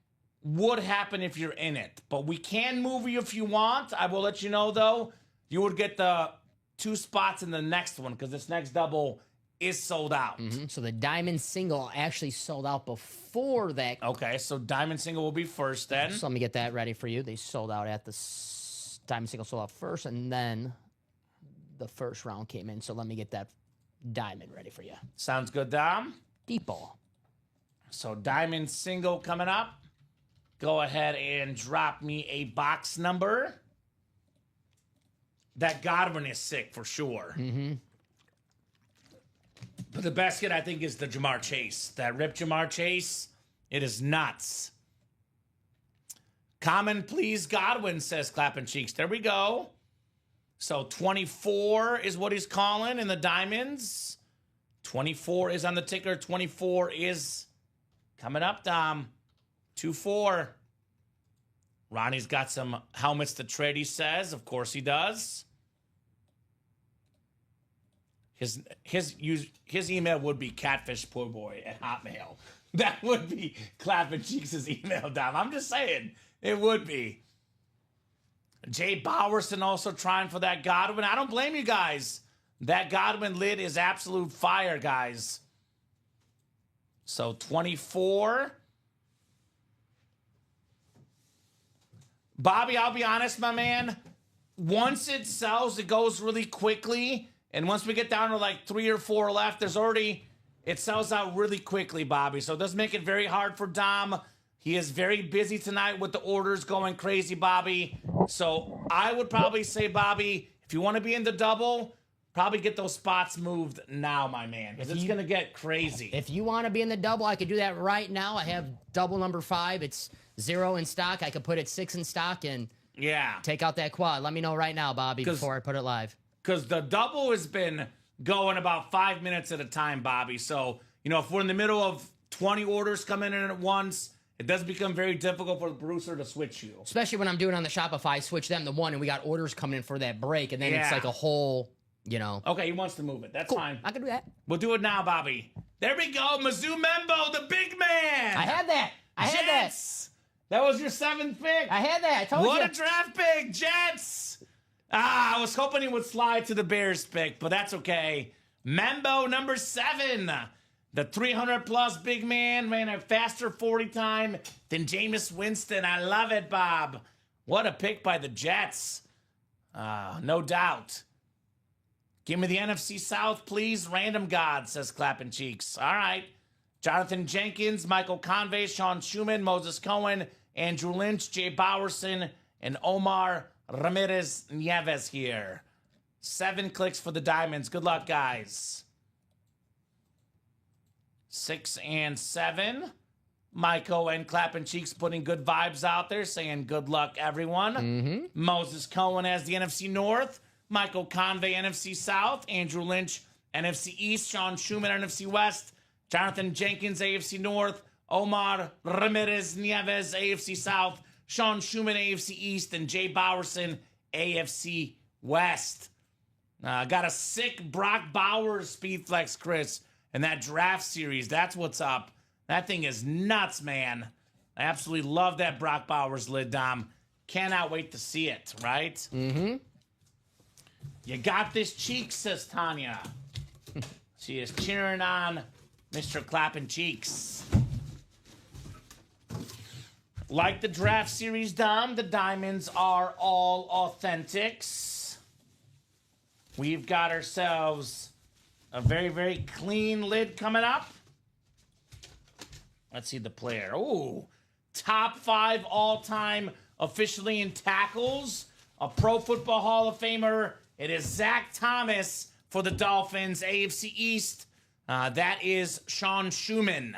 would happen if you're in it. But we can move you if you want. I will let you know, though, you would get the 2 spots in the next one because this next double is sold out. So the diamond single actually sold out before that. Okay, so diamond single will be first then. So let me get that ready for you. They sold out at the diamond single sold out first, and then the first round came in. So let me get that diamond ready for you. Sounds good, Dom. Deep ball. So diamond single coming up. Go ahead and drop me a box number. That Godwin is sick for sure. But the best hit, I think, is the Jamar Chase. That ripped Jamar Chase, it is nuts. Common, please, Godwin, says Clapping Cheeks. There we go. So 24 is what he's calling in the diamonds. 24 is on the ticker. 24 is coming up, Dom. 2-4. Ronnie's got some helmets to trade, he says. Of course he does. his email would be catfishpoorboy at Hotmail. That would be Clapping Cheeks' email, Dom. I'm just saying. It would be. Jay Bowerson also trying for that Godwin. I don't blame you guys. That Godwin lid is absolute fire, guys. So 24. Bobby, I'll be honest, my man. Once it sells, it goes really quickly. And once we get down to like 3 or 4 left, it sells out really quickly, Bobby. So it does make it very hard for Dom. He is very busy tonight with the orders going crazy, Bobby. So I would probably say, Bobby, if you want to be in the double, probably get those spots moved now, my man, because it's going to get crazy. If you want to be in the double, I could do that right now. I have double number 5. It's 0 in stock. I could put it 6 in stock and take out that quad. Let me know right now, Bobby, before I put it live. Because the double has been going about 5 minutes at a time, Bobby. So, if we're in the middle of 20 orders coming in at once, it does become very difficult for the producer to switch you. Especially when I'm doing on the Shopify, I switch them to 1, and we got orders coming in for that break, and then it's like a whole, Okay, he wants to move it. That's fine. I can do that. We'll do it now, Bobby. There we go. Mizzou Membo, the big man. I had that. Jets. That was your 7th pick. I had that. I told you. What a draft pick, Jets. I was hoping he would slide to the Bears pick, but that's okay. Membo, number 7. The 300-plus big man ran a faster 40 time than Jameis Winston. I love it, Bob. What a pick by the Jets. No doubt. Give me the NFC South, please. Random God, says Clapping Cheeks. All right. Jonathan Jenkins, Michael Convey, Sean Schumann, Moses Cohen, Andrew Lynch, Jay Bowerson, and Omar Ramirez Nieves here. 7 clicks for the Diamonds. Good luck, guys. 6 and 7. Michael and Clapping Cheeks putting good vibes out there, saying good luck, everyone. Moses Cohen has the NFC North. Michael Convey, NFC South. Andrew Lynch, NFC East. Sean Schumann, NFC West. Jonathan Jenkins, AFC North. Omar Ramirez Nieves, AFC South. Sean Schumann, AFC East. And Jay Bowerson, AFC West. Got a sick Brock Bowers speed flex, Chris, in that draft series. That's what's up. That thing is nuts, man. I absolutely love that Brock Bowers lid, Dom. Cannot wait to see it, right? You got this cheek, says Tanya. She is cheering on Mr. Clapping Cheeks. Like the draft series, Dom, the diamonds are all authentics. We've got ourselves a very, very clean lid coming up. Let's see the player. Ooh, top 5 all-time officially in tackles. A Pro Football Hall of Famer. It is Zach Thomas for the Dolphins, AFC East. That is Sean Schumann.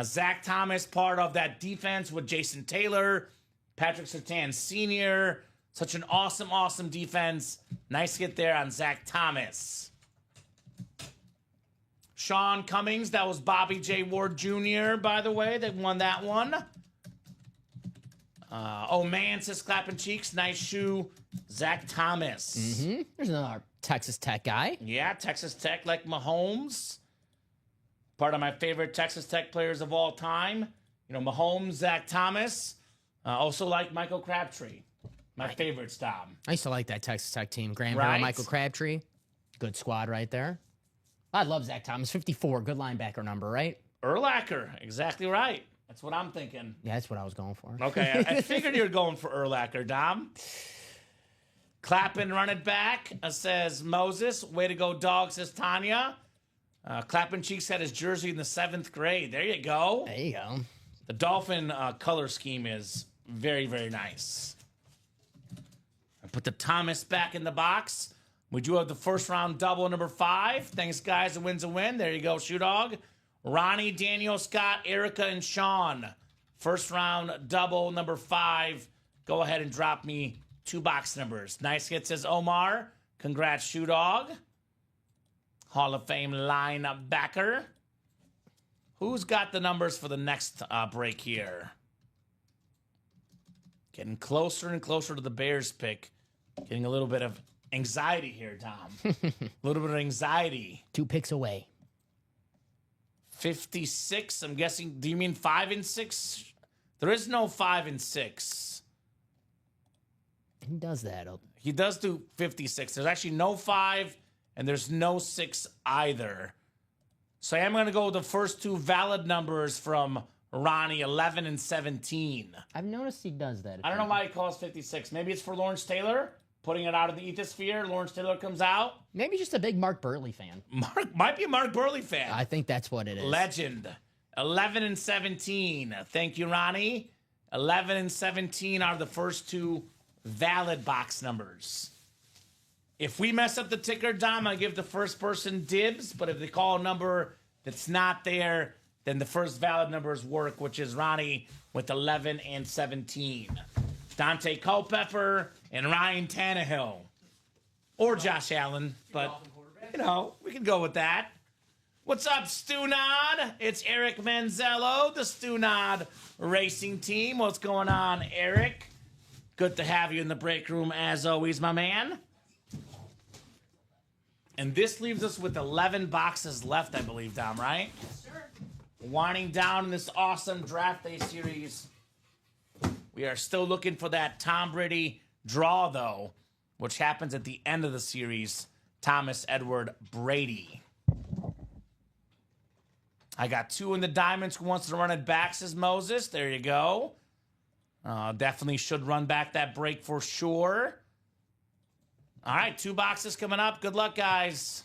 Zach Thomas, part of that defense with Jason Taylor, Patrick Surtain Sr. Such an awesome, awesome defense. Nice hit there on Zach Thomas. Sean Cummings, that was Bobby J. Ward Jr., by the way. They won that one. Oh, man, says Clapping Cheeks. Nice shoe. Zach Thomas. There's another Texas Tech guy. Yeah, Texas Tech like Mahomes. Part of my favorite Texas Tech players of all time. Mahomes, Zach Thomas. Also like Michael Crabtree. My favorite, Dom. I used to like that Texas Tech team. Graham Right. Harrell, Michael Crabtree. Good squad right there. I love Zach Thomas. 54, good linebacker number, right? Urlacher, exactly right. That's what I'm thinking. Yeah, that's what I was going for. Okay, I figured you were going for Urlacher, Dom. Clapping, run it back, says Moses. Way to go, dog, says Tanya. Clapping Cheeks had his jersey in the 7th grade. There you go. There you go. The Dolphin color scheme is very, very nice. I put the Thomas back in the box. We do have the first round double number 5. Thanks, guys. A win's a win. There you go, Shoe Dog. Ronnie, Daniel, Scott, Erica, and Sean. First round double number 5. Go ahead and drop me 2 box numbers. Nice hit, says Omar. Congrats, Shoe Dog. Hall of Fame linebacker. Who's got the numbers for the next break here? Getting closer and closer to the Bears pick. Getting a little bit of anxiety here, Dom. A little bit of anxiety. 2 picks away. 56, I'm guessing. Do you mean 5 and 6? There is no 5 and 6. Who does that? He does do 56. There's actually no 5, and there's no 6 either. So I am going to go with the first 2 valid numbers from Ronnie, 11 and 17. I've noticed he does that. I don't know why he calls 56. Maybe it's for Lawrence Taylor, putting it out of the ethosphere. Lawrence Taylor comes out. Maybe just a big Mark Burley fan. Might be a Mark Burley fan. I think that's what it is. Legend. 11 and 17. Thank you, Ronnie. 11 and 17 are the first 2 valid box numbers. If we mess up the ticker, Dom, I give the first person dibs, but if they call a number that's not there, then the first valid numbers work, which is Ronnie with 11 and 17. Dante Culpepper and Ryan Tannehill. Or Josh Allen, but, we can go with that. What's up, Stunod? It's Eric Manzello, the Stunod Racing Team. What's going on, Eric? Good to have you in the break room, as always, my man. And this leaves us with 11 boxes left, I believe, Dom, right? Yes, sir. Winding down in this awesome Draft Day series. We are still looking for that Tom Brady draw, though, which happens at the end of the series. Thomas Edward Brady. I got 2 in the diamonds. Who wants to run it back, says Moses. There you go. Definitely should run back that break for sure. All right, 2 boxes coming up. Good luck, guys.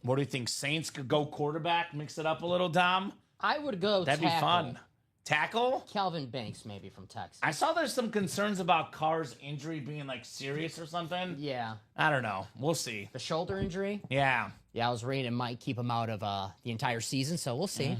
What do you think? Saints could go quarterback, mix it up a little, Dom? I would go That'd tackle. be fun. Tackle? Calvin Banks, maybe, from Texas. I saw there's some concerns about Carr's injury being, like, serious or something. Yeah. I don't know. We'll see. The shoulder injury? Yeah. Yeah, I was reading it might keep him out of the entire season, so we'll see.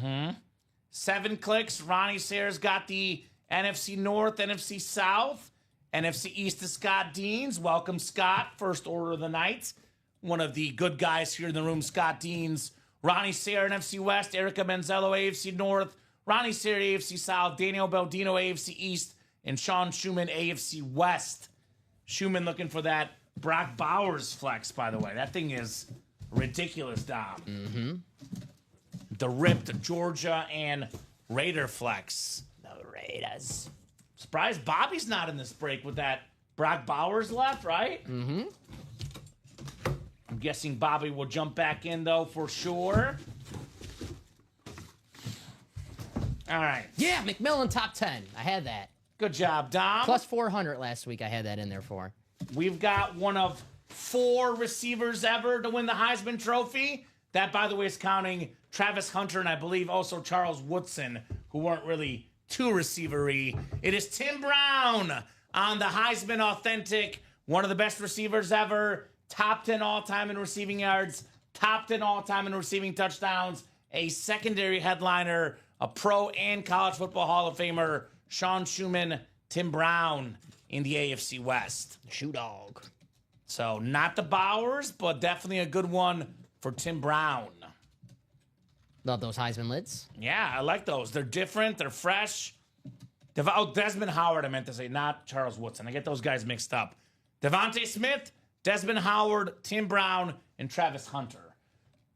7 clicks. Ronnie Sayers got the NFC North, NFC South, NFC East to Scott Deans. Welcome, Scott. First order of the night. One of the good guys here in the room, Scott Deans. Ronnie Sayer, NFC West. Erica Manzello, AFC North. Ronnie Sayer, AFC South. Daniel Baldino, AFC East. And Sean Schumann, AFC West. Schumann looking for that Brock Bowers flex, by the way. That thing is ridiculous, Dom. The ripped Georgia and Raider flex. The Raiders. Surprised Bobby's not in this break with that Brock Bowers left, right? I'm guessing Bobby will jump back in, though, for sure. All right. Yeah, McMillan top 10. I had that. Good job, Dom. Plus 400 last week. I had that in there for. We've got one of 4 receivers ever to win the Heisman Trophy. That, by the way, is counting Travis Hunter and I believe also Charles Woodson, who weren't really too receiver-y. It is Tim Brown on the Heisman Authentic. One of the best receivers ever. Top 10 all-time in receiving yards. Top 10 all-time in receiving touchdowns. A secondary headliner. A pro and college football Hall of Famer. Sean Schumann, Tim Brown in the AFC West. Shoe dog. So not the Bowers, but definitely a good one for Tim Brown. Love those Heisman lids. Yeah, I like those. They're different. They're fresh. Desmond Howard, I meant to say, not Charles Woodson. I get those guys mixed up. Devontae Smith, Desmond Howard, Tim Brown, and Travis Hunter.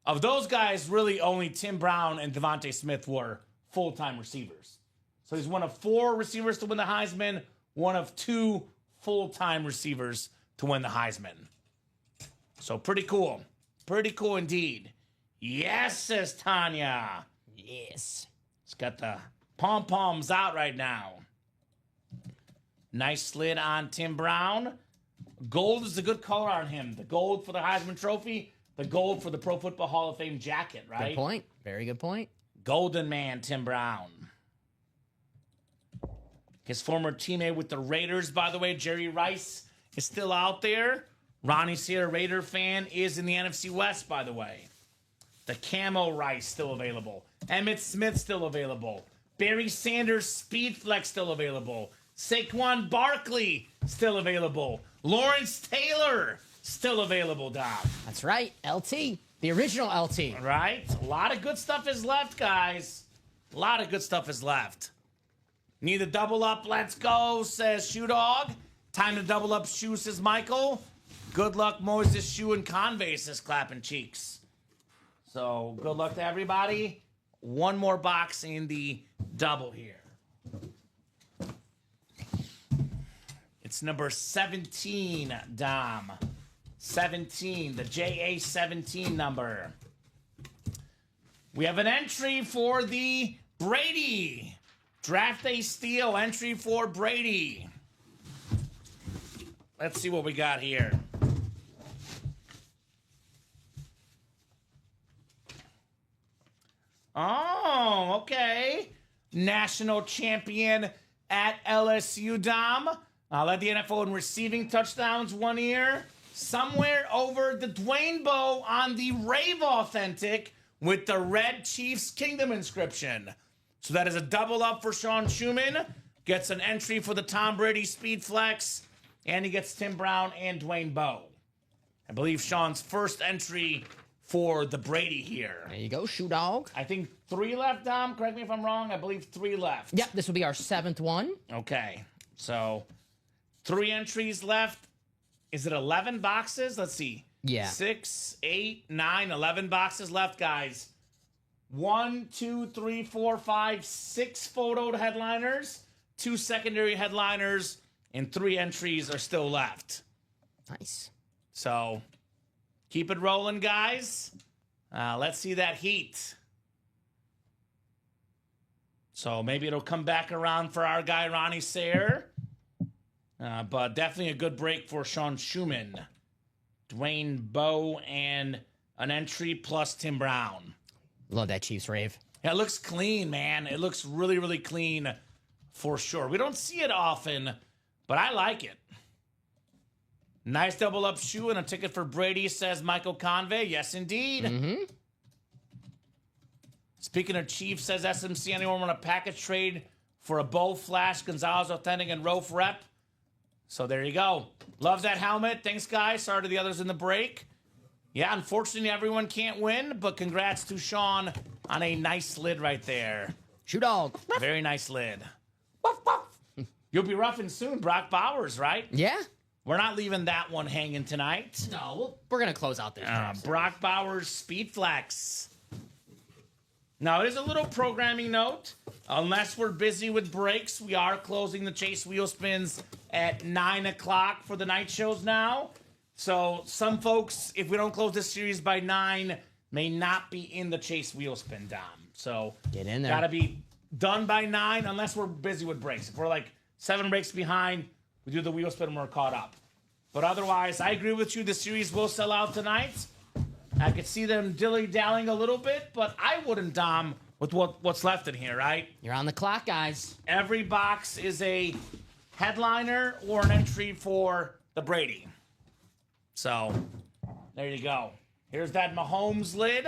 Of those guys, really only Tim Brown and Devontae Smith were full-time receivers. So he's one of 4 receivers to win the Heisman, one of 2 full-time receivers to win the Heisman. So pretty cool. Pretty cool indeed. Yes, says Tanya. Yes. It's got the pom-poms out right now. Nice slid on Tim Brown. Gold is a good color on him. The gold for the Heisman Trophy, the gold for the Pro Football Hall of Fame jacket, right? Good point. Very good point. Golden man, Tim Brown. His former teammate with the Raiders, by the way, Jerry Rice, is still out there. Ronnie Sear, Raider fan, is in the NFC West, by the way. The Camo Rice still available. Emmitt Smith still available. Barry Sanders, Speed Flex still available. Saquon Barkley still available. Lawrence Taylor still available, Dom. That's right. LT. The original LT. Right? A lot of good stuff is left, guys. A lot of good stuff is left. Need a double up, let's go, says Shoe Dog. Time to double up Shoe, says Michael. Good luck, Moses, Shoe, and Convey, says Clapping Cheeks. So, good luck to everybody. One more box in the double here. It's number 17, Dom. 17, the JA17 number. We have an entry for the Brady. Draft Day Steal entry for Brady. Let's see what we got here. Oh, okay. National champion at LSU, Dom. Led the NFL in receiving touchdowns 1 year. Somewhere over the Dwayne Bowe on the Rave Authentic with the Red Chiefs Kingdom inscription. So that is a double up for Sean Schumann. Gets an entry for the Tom Brady Speed Flex. And he gets Tim Brown and Dwayne Bowe. I believe Sean's first entry for the Brady here. There you go, Shoe Dog. I think 3 left, Dom. Correct me if I'm wrong. I believe 3 left. Yep, this will be our 7th one. Okay. So 3 entries left. Is it 11 boxes? Let's see. Yeah. 6, 8, 9, 11 boxes left, guys. 1, 2, 3, 4, 5, 6 photoed headliners, 2 secondary headliners, and 3 entries are still left. Nice. So keep it rolling, guys. Let's see that heat. So maybe it'll come back around for our guy, Ronnie Sayre. But definitely a good break for Sean Schumann. Dwayne Bowe and an entry plus Tim Brown. Love that Chiefs Rave. Yeah, it looks clean, man. It looks really, really clean for sure. We don't see it often, but I like it. Nice double up shoe and a ticket for Brady, says Michael Convey. Yes, indeed. Mm-hmm. Speaking of Chiefs, says SMC, anyone want a package trade for a Bow Flash, Gonzalez Authentic, and Rofe Rep? So there you go. Love that helmet. Thanks, guys. Sorry to the others in the break. Yeah, unfortunately, everyone can't win, but congrats to Sean on a nice lid right there. Shoe Dog. Very nice lid. You'll be roughing soon, Brock Bowers, right? Yeah. We're not leaving that one hanging tonight. No, we're going to close out this. Brock Bowers Speed Flex. Now, it is a little programming note. Unless we're busy with breaks, we are closing the Chase Wheel Spins at 9 o'clock for the night shows now. So some folks, if we don't close this series by 9, may not be in the Chase Wheel Spin, Dom. So get in there. Got to be done by 9 unless we're busy with breaks. If we're like 7 breaks behind, we do the wheel spin and we're caught up. But otherwise, I agree with you. The series will sell out tonight. I could see them dilly-dallying a little bit, but I wouldn't, Dom, with what's left in here, right? You're on the clock, guys. Every box is a headliner or an entry for the Brady. So, there you go. Here's that Mahomes lid.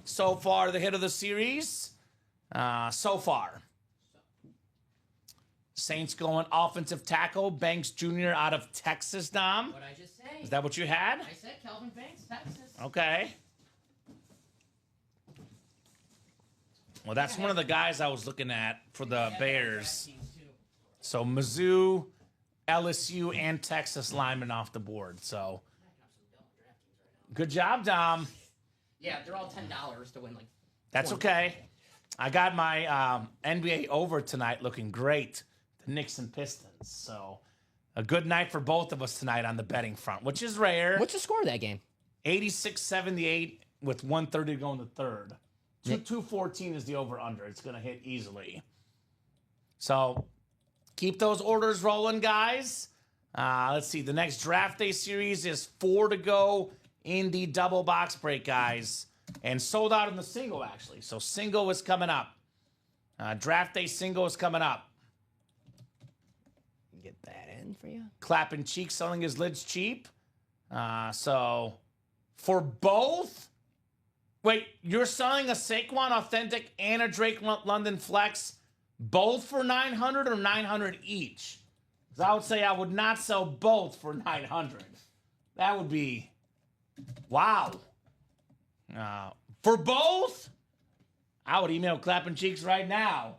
So far, the hit of the series. So far. Saints going offensive tackle. Banks Jr. out of Texas, Dom. What'd I just say? Is that what you had? I said Kelvin Banks, Texas. Okay. Well, that's one of the guys I was looking at for the Bears. So Mizzou, LSU, and Texas linemen off the board. So good job, Dom. Yeah, they're all $10 to win like. That's okay. I got my NBA over tonight looking great. The Knicks and Pistons. So a good night for both of us tonight on the betting front, which is rare. What's the score of that game? 86-78 with 130 to go in the third. 214 is the over-under. It's going to hit easily. So keep those orders rolling, guys. Let's see. The next draft day series is 4 to go in the double box break, guys. And sold out in the single, actually. So single is coming up. Draft day single is coming up. Get that in for you. Clapping Cheeks selling his lids cheap. So for both... Wait, you're selling a Saquon Authentic and a Drake London Flex both for $900 or $900 each? Because I would say I would not sell both for $900. That would be... Wow. For both, I would email Clapping Cheeks right now.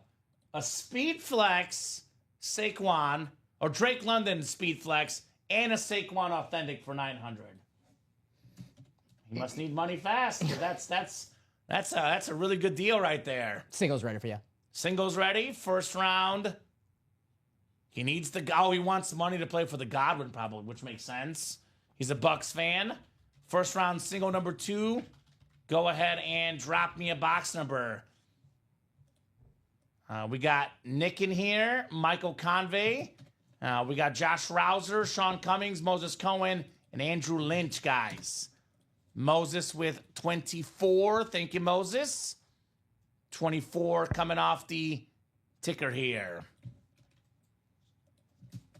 a speed flex Saquon, or Drake London speed flex, and a Saquon authentic for 900. He must need money fast. That's a really good deal right there. Singles ready for you. Singles ready. First round. He needs he wants the money to play for the Godwin probably, which makes sense. He's a Bucks fan. First round single number 2. Go ahead and drop me a box number. We got Nick in here, Michael Convey. We got Josh Rouser, Sean Cummings, Moses Cohen, and Andrew Lynch, guys. Moses with 24. Thank you, Moses. 24 coming off the ticker here.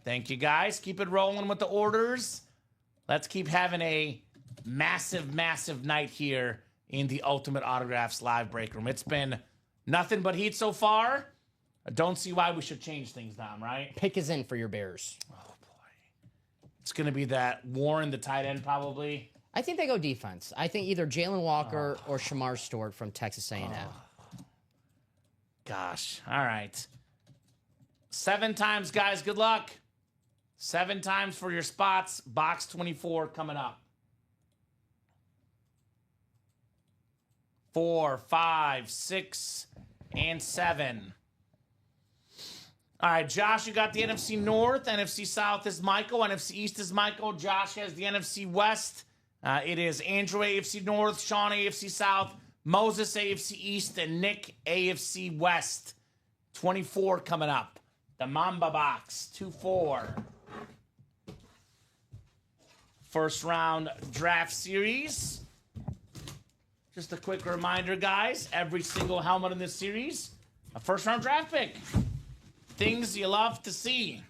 Thank you, guys. Keep it rolling with the orders. Let's keep having a massive, massive night here in the Ultimate Autographs live break room. It's been nothing but heat so far. I don't see why we should change things, Dom, right? Pick is in for your Bears. Oh, boy. It's going to be that Warren, the tight end, probably. I think they go defense. I think either Jalen Walker or Shamar Stewart from Texas A&M. Gosh. All right. 7 times, guys. Good luck. 7 times for your spots. Box 24 coming up. 4, 5, 6, and 7. All right, Josh, you got the NFC North. NFC South is Michael. NFC East is Michael. Josh has the NFC West. It is Andrew AFC North, Sean AFC South, Moses AFC East, and Nick AFC West. 24 coming up. The Mamba box, 2-4. First round draft series. Just a quick reminder, guys. Every single helmet in this series, a first round draft pick. Things you love to see.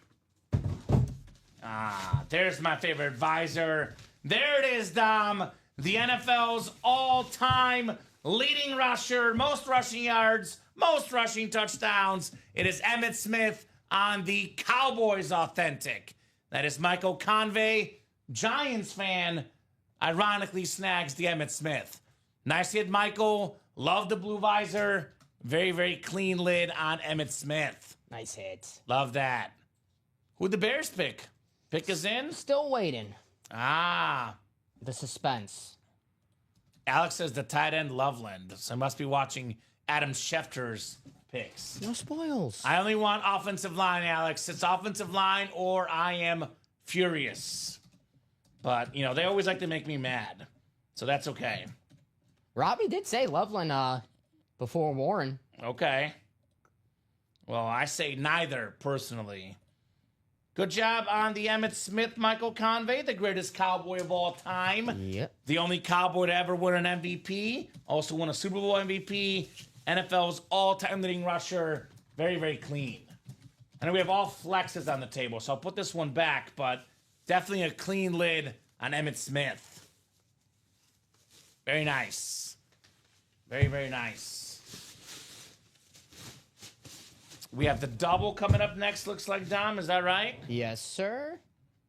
There's my favorite advisor. There it is, Dom. The NFL's all-time leading rusher, most rushing yards, most rushing touchdowns. It is Emmitt Smith on the Cowboys Authentic. That is Michael Convey, Giants fan, ironically snags the Emmitt Smith. Nice hit, Michael. Love the blue visor. Very, very clean lid on Emmitt Smith. Nice hit. Love that. Who'd the Bears pick? Pick us in? Still waiting. The suspense. Alex says the tight end Loveland. So I must be watching Adam Schefter's picks. No spoils. I only want offensive line, Alex. It's offensive line or I am furious. But, they always like to make me mad. So that's okay. Robbie did say Loveland before Warren. Okay. Well, I say neither, personally. Good job on the Emmitt Smith, Michael Convey, the greatest Cowboy of all time. Yep. The only Cowboy to ever win an MVP. Also won a Super Bowl MVP. NFL's all-time leading rusher. Very, very clean. I know we have all flexes on the table, so I'll put this one back, but definitely a clean lid on Emmitt Smith. Very nice. Very, very nice. We have the double coming up next, looks like, Dom. Is that right? Yes, sir.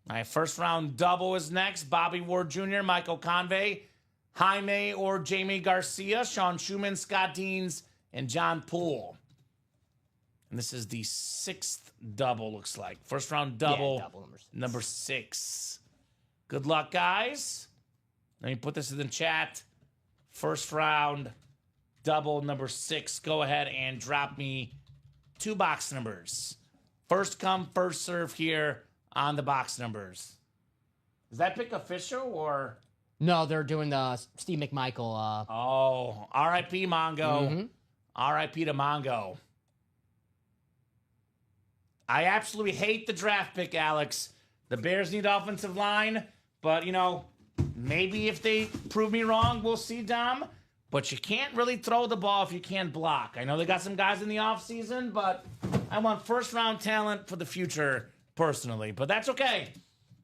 All right, first round double is next. Bobby Ward Jr., Michael Convey, Jaime or Jamie Garcia, Sean Schumann, Scott Deans, and John Poole. And this is the 6th double, looks like. First round double, double number 6. Good luck, guys. Let me put this in the chat. First round double, number 6. Go ahead and drop me 2 box numbers. First come, first serve here on the box numbers. Is that pick official or? No, they're doing the Steve McMichael. Oh, R.I.P. Mongo. Mm-hmm. R.I.P. to Mongo. I absolutely hate the draft pick, Alex. The Bears need offensive line, but, maybe if they prove me wrong, we'll see, Dom. But you can't really throw the ball if you can't block. I know they got some guys in the offseason, but I want first-round talent for the future, personally. But that's okay.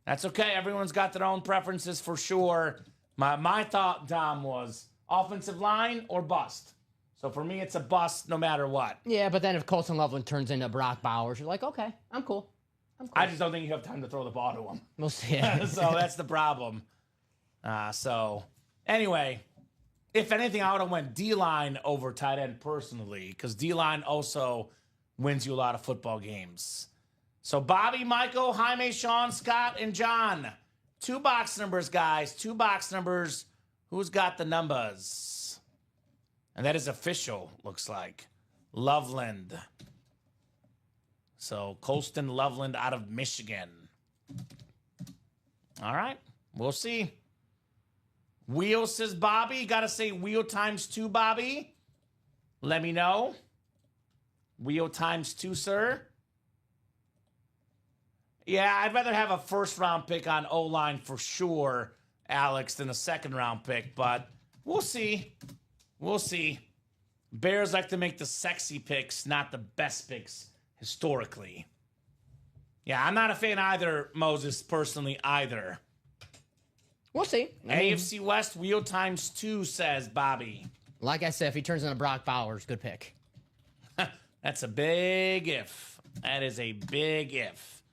That's okay. Everyone's got their own preferences for sure. My thought, Dom, was offensive line or bust. So for me, it's a bust no matter what. Yeah, but then if Colson Loveland turns into Brock Bowers, you're like, okay, I'm cool. I just don't think you have time to throw the ball to him. We'll see. So that's the problem. Anyway, if anything, I would have went D-line over tight end personally, because D-line also wins you a lot of football games. So Bobby, Michael, Jaime, Sean, Scott, and John. 2 box numbers, guys. 2 box numbers. Who's got the numbers? And that is official, looks like. Loveland. So Colston Loveland out of Michigan. All right. We'll see. Wheel says Bobby. You got to say wheel times 2, Bobby. Let me know. Wheel times 2, sir. Yeah, I'd rather have a first-round pick on O-line for sure, Alex, than a second-round pick. But we'll see. We'll see. Bears like to make the sexy picks, not the best picks historically. Yeah, I'm not a fan either, Moses, personally, either. We'll see. AFC West, wheel times 2, says Bobby. Like I said, if he turns into Brock Bowers, good pick. That's a big if. That is a big if.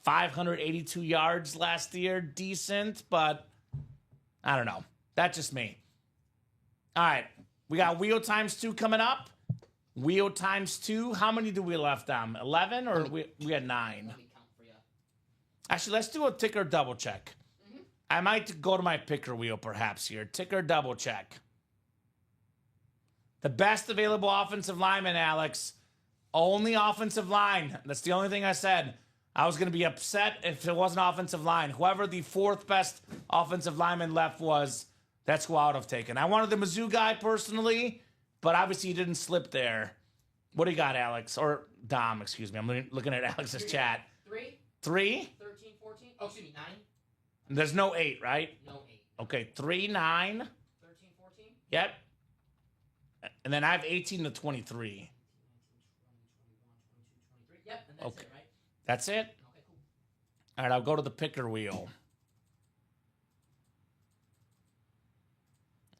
582 yards last year. Decent, but I don't know. That's just me. All right. We got wheel times 2 coming up. Wheel times 2. How many do we left on? 11 or we had 9? Let me count for you. Actually, let's do a ticker double check. I might go to my picker wheel perhaps here. Ticker double check. The best available offensive lineman, Alex. Only offensive line. That's the only thing I said. I was going to be upset if it wasn't offensive line. Whoever the 4th best offensive lineman left was, that's who I would have taken. I wanted the Mizzou guy personally, but obviously he didn't slip there. What do you got, Alex? Or Dom, excuse me. I'm looking at Alex's chat. 3? 3? 13, 14? Oh, excuse me, 9? There's no 8, right? No, 8. Okay, 3, 9. 13, 14? Yep. And then I have 18 to 23. Yep, and that's Okay. it, right? That's it? Okay, cool. All right, I'll go to the picker wheel.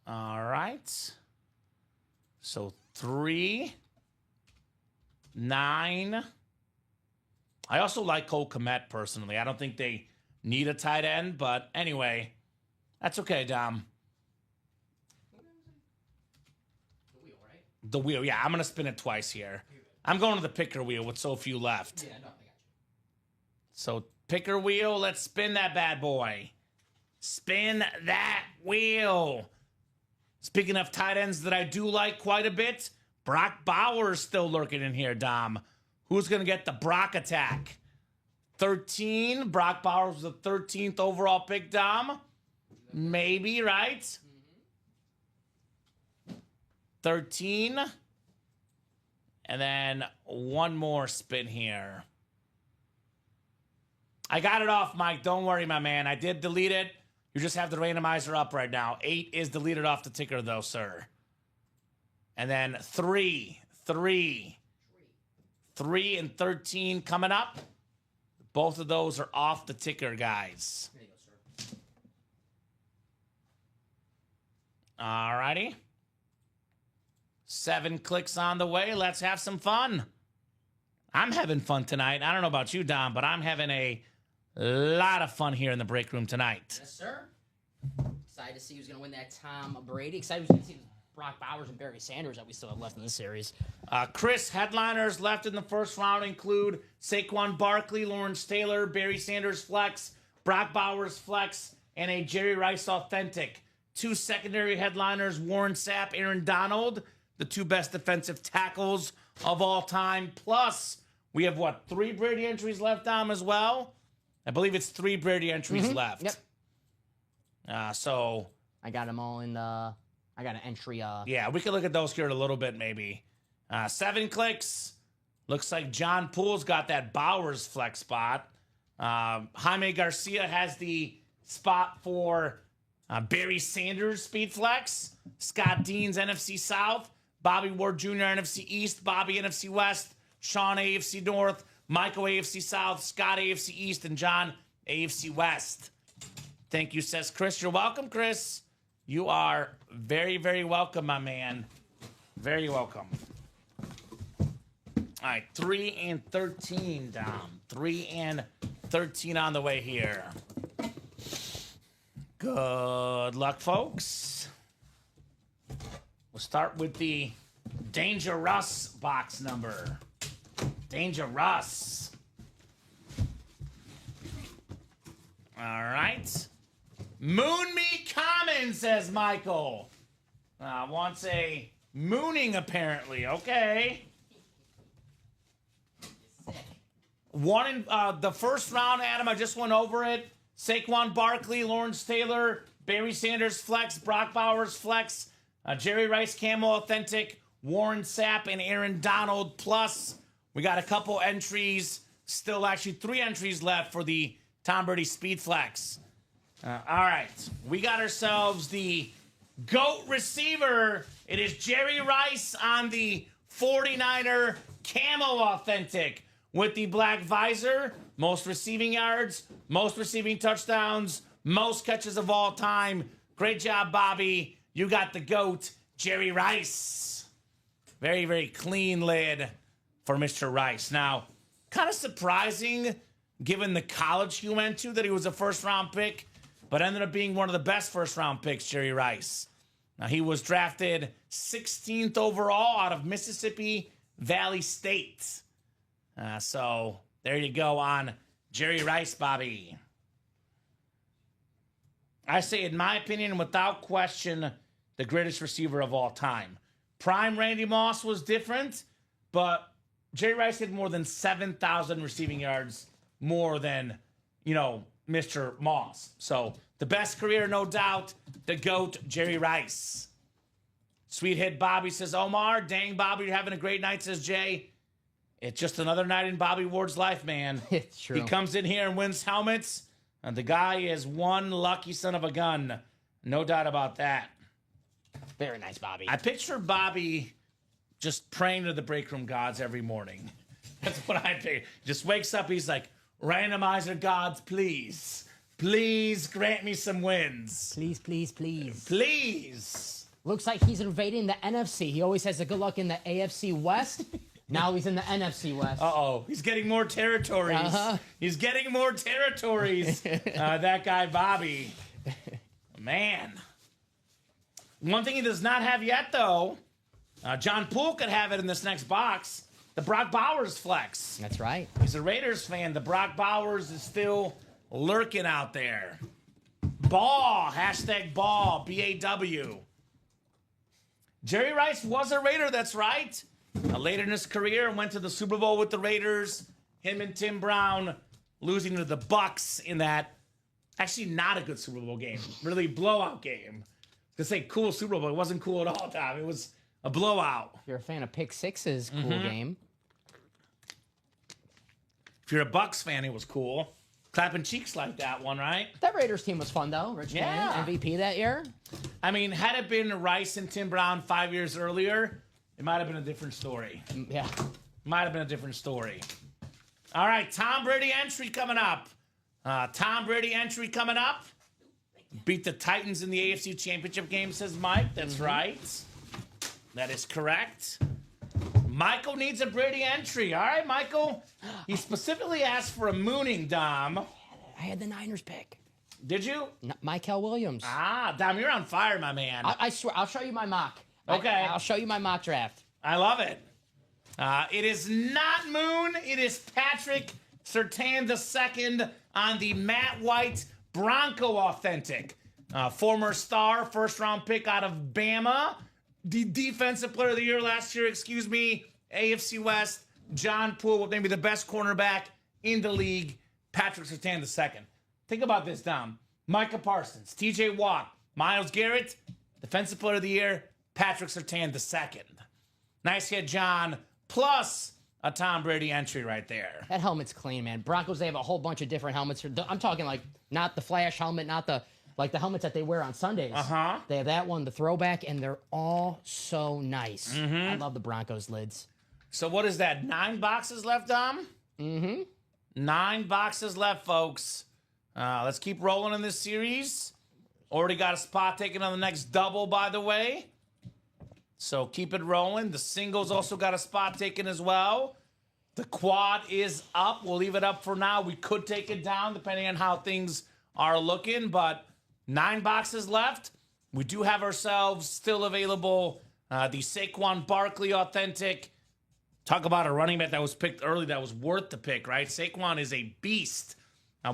All right. So 3, 9. I also like Cole Kmet personally. I don't think they need a tight end, but anyway, that's okay, Dom. The wheel, right? The wheel, yeah, I'm going to spin it twice here. I'm going to the picker wheel with so few left. Yeah, no, I got you. So, picker wheel, let's spin that bad boy. Spin that wheel. Speaking of tight ends that I do like quite a bit, Brock Bowers still lurking in here, Dom. Who's going to get the Brock attack? 13. Brock Bowers was the 13th overall pick, Dom. Maybe, right? 13. And then one more spin here. I got it off, Mike. Don't worry, my man. I did delete it. You just have the randomizer up right now. 8 is deleted off the ticker, though, sir. And then 3 and 13 coming up. Both of those are off the ticker, guys. There you go, sir. All righty. 7 clicks on the way. Let's have some fun. I'm having fun tonight. I don't know about you, Dom, but I'm having a lot of fun here in the break room tonight. Yes, sir. Excited to see who's going to win that Tom Brady. Excited to see Brock Bowers and Barry Sanders that we still have left in this series. Chris, headliners left in the first round include Saquon Barkley, Lawrence Taylor, Barry Sanders flex, Brock Bowers flex, and a Jerry Rice authentic. 2 secondary headliners, Warren Sapp, Aaron Donald, the 2 best defensive tackles of all time. Plus, we have, 3 Brady entries left, Dom, as well? I believe it's 3 Brady entries left. Yep. So I got them all in the... I got an entry. Yeah, we can look at those here in a little bit, maybe. 7 clicks. Looks like John Poole's got that Bowers flex spot. Jaime Garcia has the spot for Barry Sanders speed flex. Scott Dean's NFC South. Bobby Ward Jr. NFC East. Bobby NFC West. Sean AFC North. Michael AFC South. Scott AFC East. And John AFC West. Thank you, says Chris. You're welcome, Chris. You are very, very welcome, my man. Very welcome. All right, 3 and 13, Dom. 3 and 13 on the way here. Good luck, folks. We'll start with the Dangerous box number. Dangerous. All right. Moon me Kamen, says Michael. Wants a mooning, apparently. Okay. One in the first round, Adam, I just went over it. Saquon Barkley, Lawrence Taylor, Barry Sanders flex, Brock Bowers flex, Jerry Rice Camo Authentic, Warren Sapp, and Aaron Donald plus. We got a couple entries, still actually 3 entries left for the Tom Brady Speed Flex. All right, we got ourselves the GOAT receiver. It is Jerry Rice on the 49er Camo Authentic with the black visor, most receiving yards, most receiving touchdowns, most catches of all time. Great job, Bobby. You got the GOAT, Jerry Rice. Very, very clean lid for Mr. Rice. Now, kind of surprising given the college he went to that he was a first-round pick, but ended up being one of the best first-round picks, Jerry Rice. Now, he was drafted 16th overall out of Mississippi Valley State. So, there you go on Jerry Rice, Bobby. I say, in my opinion, without question, the greatest receiver of all time. Prime Randy Moss was different, but Jerry Rice had more than 7,000 receiving yards more than, Mr. Moss. So, the best career, no doubt, the GOAT, Jerry Rice. Sweet hit Bobby, says Omar. Dang, Bobby, you're having a great night, says Jay. It's just another night in Bobby Ward's life, man. It's true. He comes in here and wins helmets, and the guy is one lucky son of a gun. No doubt about that. Very nice, Bobby. I picture Bobby just praying to the break room gods every morning. That's what I picture. Just wakes up, he's like, randomizer gods, please. Please grant me some wins. Please, please, please. Please. Looks like he's invading the NFC. He always has a good luck in the AFC West. Now he's in the NFC West. Uh-oh. He's getting more territories. He's getting more territories. That guy, Bobby. Man. One thing he does not have yet, though, John Poole could have it in this next box. The Brock Bowers flex. That's right. He's a Raiders fan. The Brock Bowers is still lurking out there. Ball. Hashtag ball. B-A-W. Jerry Rice was a Raider, that's right. Later in his career, went to the Super Bowl with the Raiders. Him and Tim Brown losing to the Bucks in that, actually not a good Super Bowl game. Really blowout game. I was going to say cool Super Bowl, but it wasn't cool at all, Tom. It was a blowout. If you're a fan of Pick Sixes, cool game. If you're a Bucks fan, it was cool. Clapping cheeks like that one, right? That Raiders team was fun, though. Rich Gannon, MVP that year. I mean, had it been Rice and Tim Brown 5 years earlier, it might have been a different story. Yeah. Might have been a different story. All right, Tom Brady entry coming up. Tom Brady entry coming up. Beat the Titans in the AFC Championship game, says Mike. That's right. That is correct. Michael needs a Brady entry. All right, Michael. He specifically asked for a mooning, Dom. I had the Niners pick. Did you? Michael Williams. Dom, you're on fire, my man. I swear, I'll show you my mock. Okay. I'll show you my mock draft. I love it. It is not Moon. It is Patrick Surtain II on the Matt White Bronco Authentic. Former star, first-round pick out of Bama. The Defensive Player of the Year last year, AFC West. John Poole, maybe the best cornerback in the league. Patrick Surtain II. Think about this, Dom. Micah Parsons, T.J. Watt, Myles Garrett, Defensive Player of the Year, Patrick Surtain II. Nice hit, John. Plus a Tom Brady entry right there. That helmet's clean, man. Broncos, they have a whole bunch of different helmets. I'm talking like not the flash helmet, not the the helmets that they wear on Sundays. They have that one, the throwback, and they're all so nice. I love the Broncos lids. So what is that? 9 boxes left, Dom? 9 boxes left, folks. Let's keep rolling in this series. Already got a spot taken on the next double, by the way. So keep it rolling. The singles also got a spot taken as well. The quad is up. We'll leave it up for now. We could take it down depending on how things are looking, but 9 boxes left. We do have ourselves still available The Saquon Barkley authentic. Talk about a running back that was picked early that was worth the pick, right? Saquon is a beast.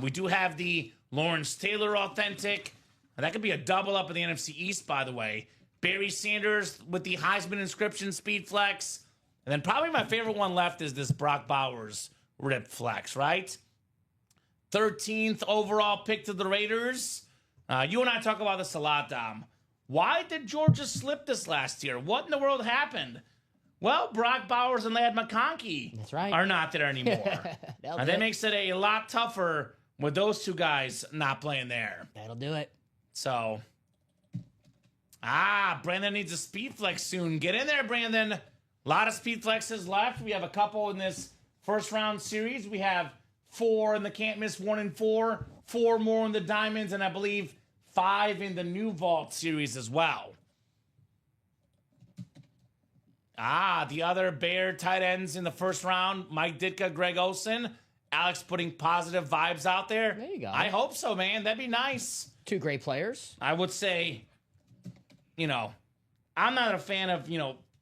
We do have the Lawrence Taylor authentic. That could be a double up in the NFC East, by the way. Barry Sanders with the Heisman inscription speed flex. And then probably my favorite one left is this Brock Bowers rip flex, right? 13th overall pick to the Raiders. You and I talk about this a lot, Dom. Why did Georgia slip this last year? What in the world happened? Well, Brock Bowers and Ladd McConkey That's right. are not there anymore. And that it. makes it a lot tougher with those two guys not playing there. That'll do it. So, Brandon needs a speed flex soon. Get in there, Brandon. A lot of speed flexes left. We have a couple in this first round series. We have 4 in the can't miss 1 and 4, 4 more in the diamonds, and I believe 5 in the new vault series as well. The other Bear tight ends in the first round, Mike Ditka, Greg Olsen. Alex putting positive vibes out there. There you go. I hope so, man. That'd be nice. 2 great players. I would say, I'm not a fan of,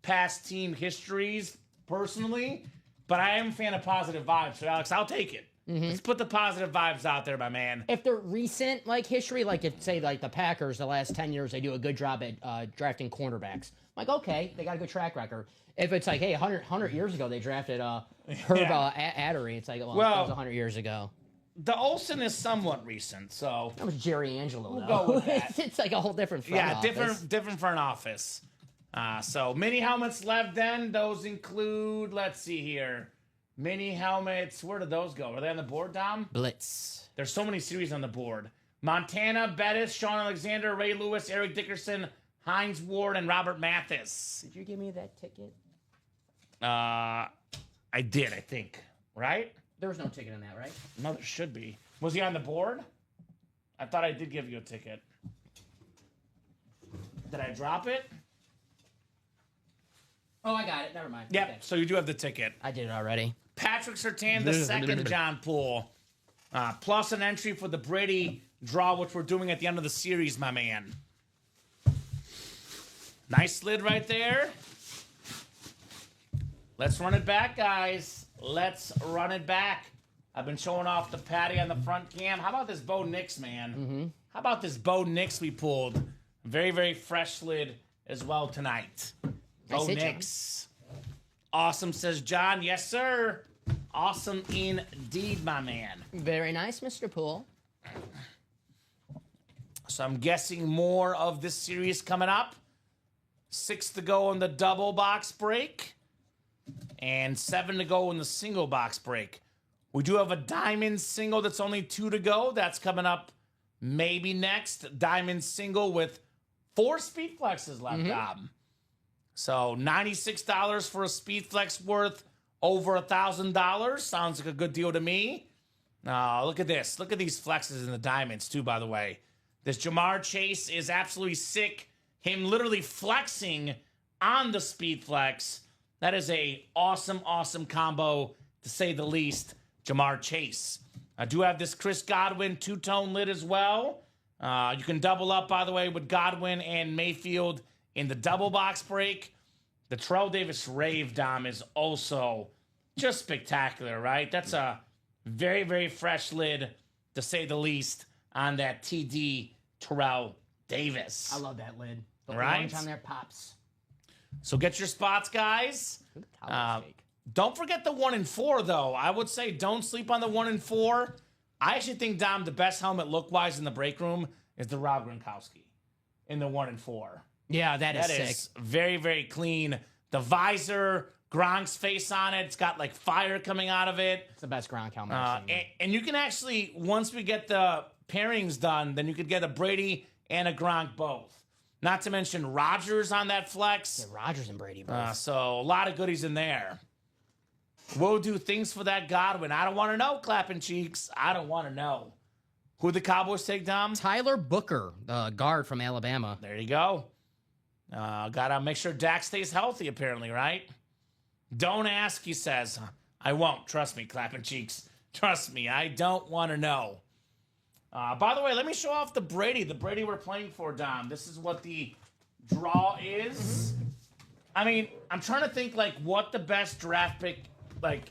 past team histories personally, but I am a fan of positive vibes. So, Alex, I'll take it. Let's put the positive vibes out there, my man. If they're recent, history, if, say, the Packers, the last 10 years, they do a good job at drafting cornerbacks. Okay, they got a good track record. If it's hey, 100 years ago, they drafted Herb Addery, it's that was 100 years ago. The Olsen is somewhat recent, so That was Jerry Angelo, We'll though. go with that. It's a whole different front office. different front office. So mini helmets left then. Those include, let's see here, mini helmets. Where did those go? Are they on the board, Dom? Blitz. There's so many series on the board. Montana, Bettis, Sean Alexander, Ray Lewis, Eric Dickerson, Hines Ward, and Robert Mathis. Did you give me that ticket? I did, I think. Right? There was no ticket in that, right? No, there should be. Was he on the board? I thought I did give you a ticket. Did I drop it? Oh, I got it. Never mind. Yep, Okay. so you do have the ticket. I did it already. Patrick Surtain, the second John Poole. Plus an entry for the Brady draw, which we're doing at the end of the series, my man. Nice lid right there. Let's run it back, guys. Let's run it back. I've been showing off the patty on the front cam. How about this Bo Nix, man? How about this Bo Nix we pulled? Very, very fresh lid as well tonight. Bo Nix. Awesome, says John. Yes, sir. Awesome indeed, my man. Very nice, Mr. Poole. So I'm guessing more of this series coming up. 6 to go in the double box break. And 7 to go in the single box break. We do have a diamond single that's only 2 to go. That's coming up maybe next. Diamond single with 4 speed flexes left, So $96 for a speed flex worth over $1,000. Sounds like a good deal to me. Look at this. Look at these flexes in the diamonds too, by the way. This Jamar Chase is absolutely sick. Him literally flexing on the speed flex. That is a awesome, awesome combo, to say the least. Jamar Chase. I do have this Chris Godwin two-tone lid as well. You can double up, by the way, with Godwin and Mayfield in the double box break. The Terrell Davis Rave Dom is also just spectacular, right? That's a very, very fresh lid, to say the least, on that TD Terrell Davis. I love that lid. The Right? orange on there pops. So get your spots, guys. Don't forget the 1 and 4, though. I would say don't sleep on the 1 and 4. I actually think, Dom, the best helmet look-wise in the break room is the Rob Gronkowski in the 1 and 4. Yeah, that is That sick. is very, very clean. The visor, Gronk's face on it. It's got fire coming out of it. It's the best Gronk helmet I've seen. And you can actually, once we get the pairings done, then you could get a Brady and a Gronk both. Not to mention Rodgers on that flex. Yeah, Rodgers and Brady both. So a lot of goodies in there. We'll do things for that Godwin. I don't want to know, clapping cheeks. I don't want to know. Who the Cowboys take, Dom? Tyler Booker, the guard from Alabama. There you go. Gotta make sure Dak stays healthy, apparently, right? Don't ask, he says. I won't. Trust me, clapping cheeks. Trust me, I don't want to know. By the way, let me show off the Brady. The Brady we're playing for, Dom. This is what the draw is. I mean, I'm trying to think like what the best draft pick like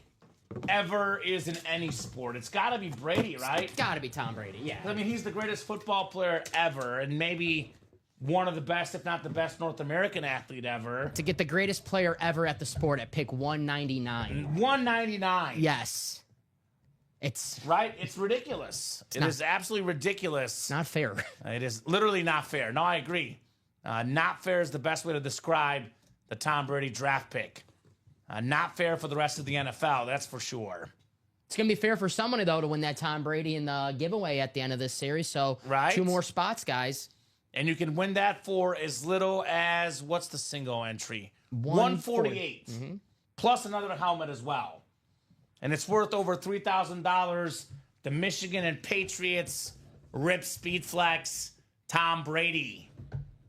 ever is in any sport. It's got to be Brady, right? Got to be Tom Brady. Yeah. I mean, he's the greatest football player ever, and maybe one of the best, if not the best, North American athlete ever. To get the greatest player ever at the sport at pick 199. 199. Yes. It's Right? It's ridiculous. It is absolutely ridiculous. not fair. It is literally not fair. No, I agree. Not fair is the best way to describe the Tom Brady draft pick. Not fair for the rest of the NFL, that's for sure. It's going to be fair for someone, though, to win that Tom Brady in the giveaway at the end of this series. So, Right. 2 more spots, guys. And you can win that for as little as, what's the single entry? 148. Plus another helmet as well. And it's worth over $3,000. The Michigan and Patriots Rip Speed Flex Tom Brady.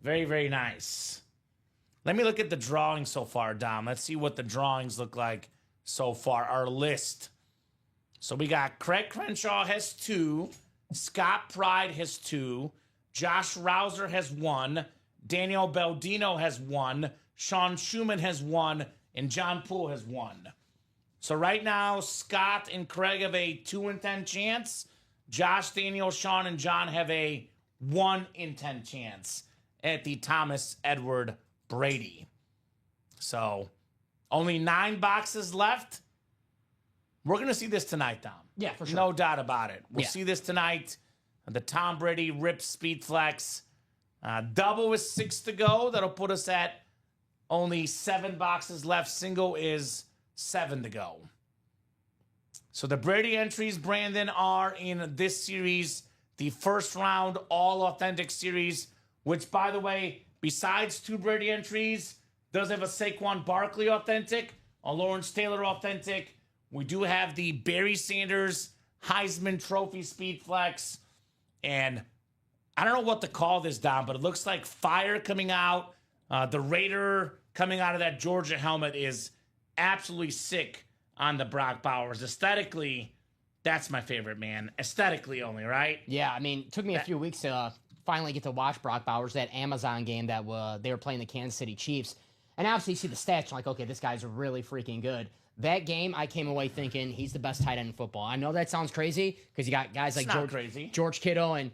Very, very nice. Let me look at the drawings so far, Dom. Let's see what the drawings look like so far. Our list. So we got Craig Crenshaw has 2. Scott Pride has 2. Josh Rouser has 1. Daniel Baldino has 1. Sean Schumann has 1. And John Poole has 1. So right now, Scott and Craig have a 2 in 10 chance. Josh, Daniel, Sean, and John have a 1 in 10 chance at the Thomas Edward Brady. So only 9 boxes left. We're going to see this tonight, Dom. Yeah, for sure. No doubt about it. We'll Yeah. see this tonight. The Tom Brady Rip Speed Flex. Double is 6 to go. That'll put us at only 7 boxes left. Single is 7 to go. So the Brady entries, Brandon, are in this series, the first round all authentic series, which, by the way, besides 2 Brady entries, does have a Saquon Barkley authentic, a Lawrence Taylor authentic. We do have the Barry Sanders Heisman Trophy Speed Flex. And I don't know what to call this, Dom, but it looks like fire coming out. The Raider coming out of that Georgia helmet is absolutely sick on the Brock Bowers. Aesthetically, that's my favorite, man. Aesthetically only, right? Yeah, I mean, it took me a few weeks to finally get to watch Brock Bowers, that Amazon game that they were playing the Kansas City Chiefs. And obviously you see the stats, you're like, okay, this guy's really freaking good. That game, I came away thinking he's the best tight end in football. I know that sounds crazy because you got guys like George Kittle and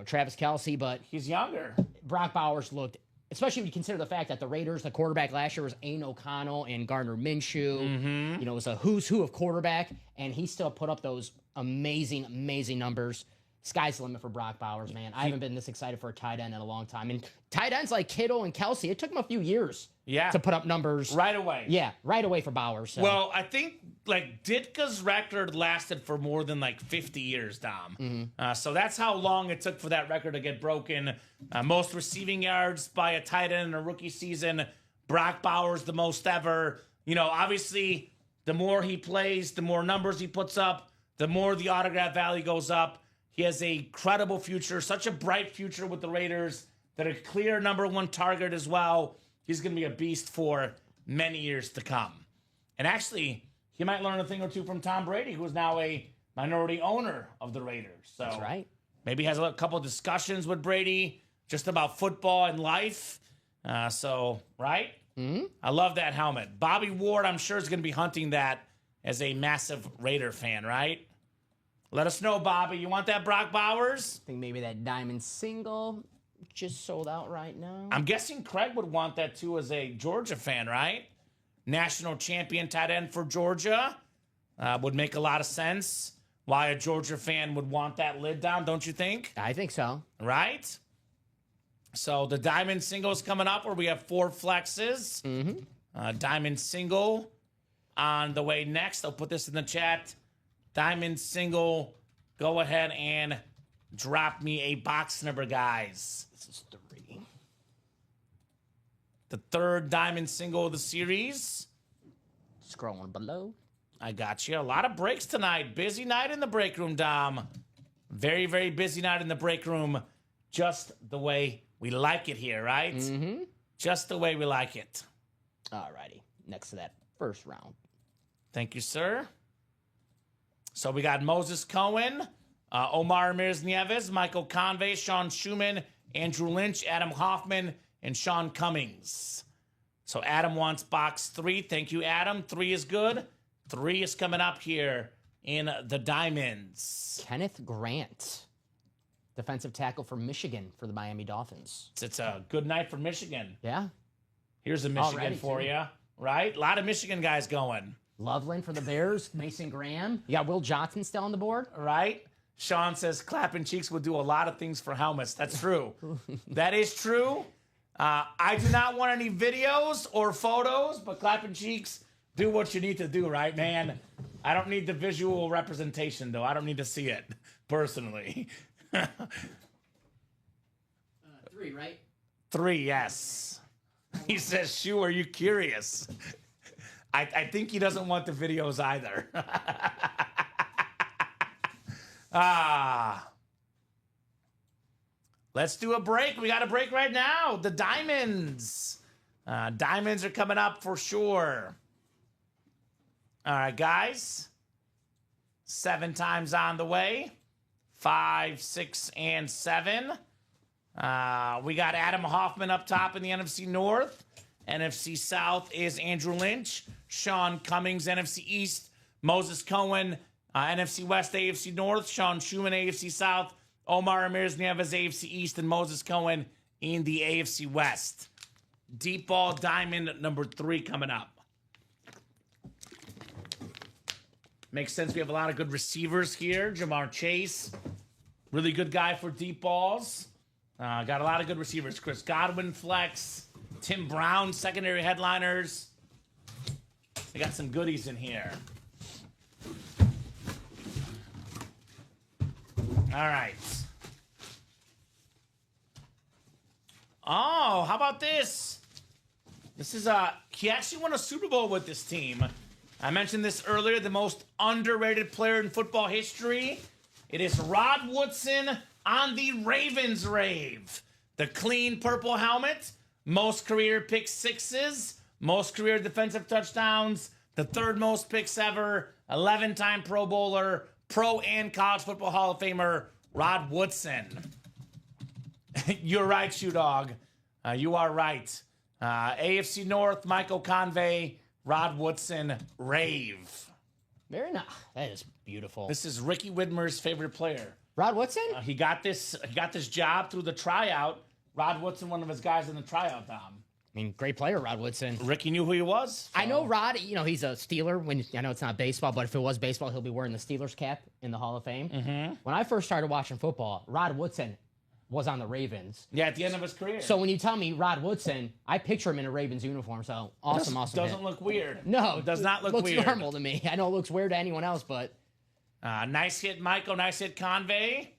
Travis Kelce, but He's younger. Brock Bowers looked, especially when you consider the fact that the Raiders, the quarterback last year was Aiden O'Connell and Gardner Minshew. It was a who's who of quarterback, and he still put up those amazing, amazing numbers. Sky's the limit for Brock Bowers, man. I haven't been this excited for a tight end in a long time. And tight ends like Kittle and Kelce, it took them a few years to put up numbers. Right away. Yeah, right away for Bowers. So. Well, I think Ditka's record lasted for more than 50 years, Dom. So that's how long it took for that record to get broken. Most receiving yards by a tight end in a rookie season. Brock Bowers, the most ever. Obviously, the more he plays, the more numbers he puts up, the more the autograph value goes up. He has a credible future, such a bright future with the Raiders. That a clear number 1 target as well. He's going to be a beast for many years to come. And actually, he might learn a thing or two from Tom Brady, who is now a minority owner of the Raiders. So That's right. Maybe has a couple of discussions with Brady just about football and life. Right? Mm-hmm. I love that helmet. Bobby Ward, I'm sure, is going to be hunting that as a massive Raider fan, right? Let us know, Bobby. You want that Brock Bowers? I think maybe that diamond single just sold out right now. I'm guessing Craig would want that too as a Georgia fan, right? National champion tight end for Georgia. Would make a lot of sense why a Georgia fan would want that lid down, don't you think? I think so. Right? So the diamond single is coming up where we have 4 flexes. Diamond single on the way next. I'll put this in the chat. Diamond single. Go ahead and drop me a box number, guys. This is 3. The 3rd diamond single of the series. Scrolling below. I got you. A lot of breaks tonight. Busy night in the break room, Dom. Very, very busy night in the break room. Just the way we like it here, right? Just the way we like it. Alrighty. Next to that first round. Thank you, sir. So we got Moses Cohen, Omar Ramirez Nieves, Michael Convey, Sean Schumann, Andrew Lynch, Adam Hoffman, and Sean Cummings. So Adam wants box 3. Thank you, Adam. 3 is good. 3 is coming up here in the diamonds. Kenneth Grant, defensive tackle for Michigan for the Miami Dolphins. It's a good night for Michigan. Yeah. Here's a Michigan Already, for too. you, right? A lot of Michigan guys going, Loveland for the Bears. Mason Graham. You got Will Johnson still on the board. right? Sean says clapping cheeks will do a lot of things for helmets. That's true. That is true. I do not want any videos or photos, but clapping cheeks, do what you need to do, right, man? I don't need the visual representation, though. I don't need to see it, personally. 3, right? 3, yes. He says, "Shoo, are you curious?" I think he doesn't want the videos either. Let's do a break. We got a break right now. The diamonds. Diamonds are coming up for sure. All right, guys. 7 times on the way. 5, 6, and 7. We got Adam Hoffman up top in the NFC North. NFC South is Andrew Lynch. Sean Cummings, NFC East. Moses Cohen, NFC West, AFC North. Sean Schumann, AFC South. Omar Ramirez Nieves, AFC East. And Moses Cohen in the AFC West. Deep ball diamond number 3 coming up. Makes sense. We have a lot of good receivers here. Jamar Chase, really good guy for deep balls. Got a lot of good receivers. Chris Godwin, flex. Tim Brown, secondary headliners. We got some goodies in here. All right. Oh, how about this? This is he actually won a Super Bowl with this team. I mentioned this earlier, the most underrated player in football history. It is Rod Woodson on the Ravens rave. The clean purple helmet, most career pick 6s, most career defensive touchdowns, the 3rd most picks ever, 11-time Pro Bowler, Pro and College Football Hall of Famer, Rod Woodson. You're right, Shoe Dog. You are right. AFC North, Michael Convey, Rod Woodson, rave. Very nice. That is beautiful. This is Ricky Widmer's favorite player. Rod Woodson? He got this job through the tryout. Rod Woodson, one of his guys in the tryout, Dom. I mean, great player, Rod Woodson. Ricky knew who he was. I know Rod, he's a Steeler. I know it's not baseball, but if it was baseball, he'll be wearing the Steelers cap in the Hall of Fame. Mm-hmm. When I first started watching football, Rod Woodson was on the Ravens. Yeah, at the end of his career. So when you tell me Rod Woodson, I picture him in a Ravens uniform. So awesome. Doesn't hit. look weird. No, it does not look looks weird. normal to me. I know it looks weird to anyone else, but nice hit, Michael. Nice hit, Convey.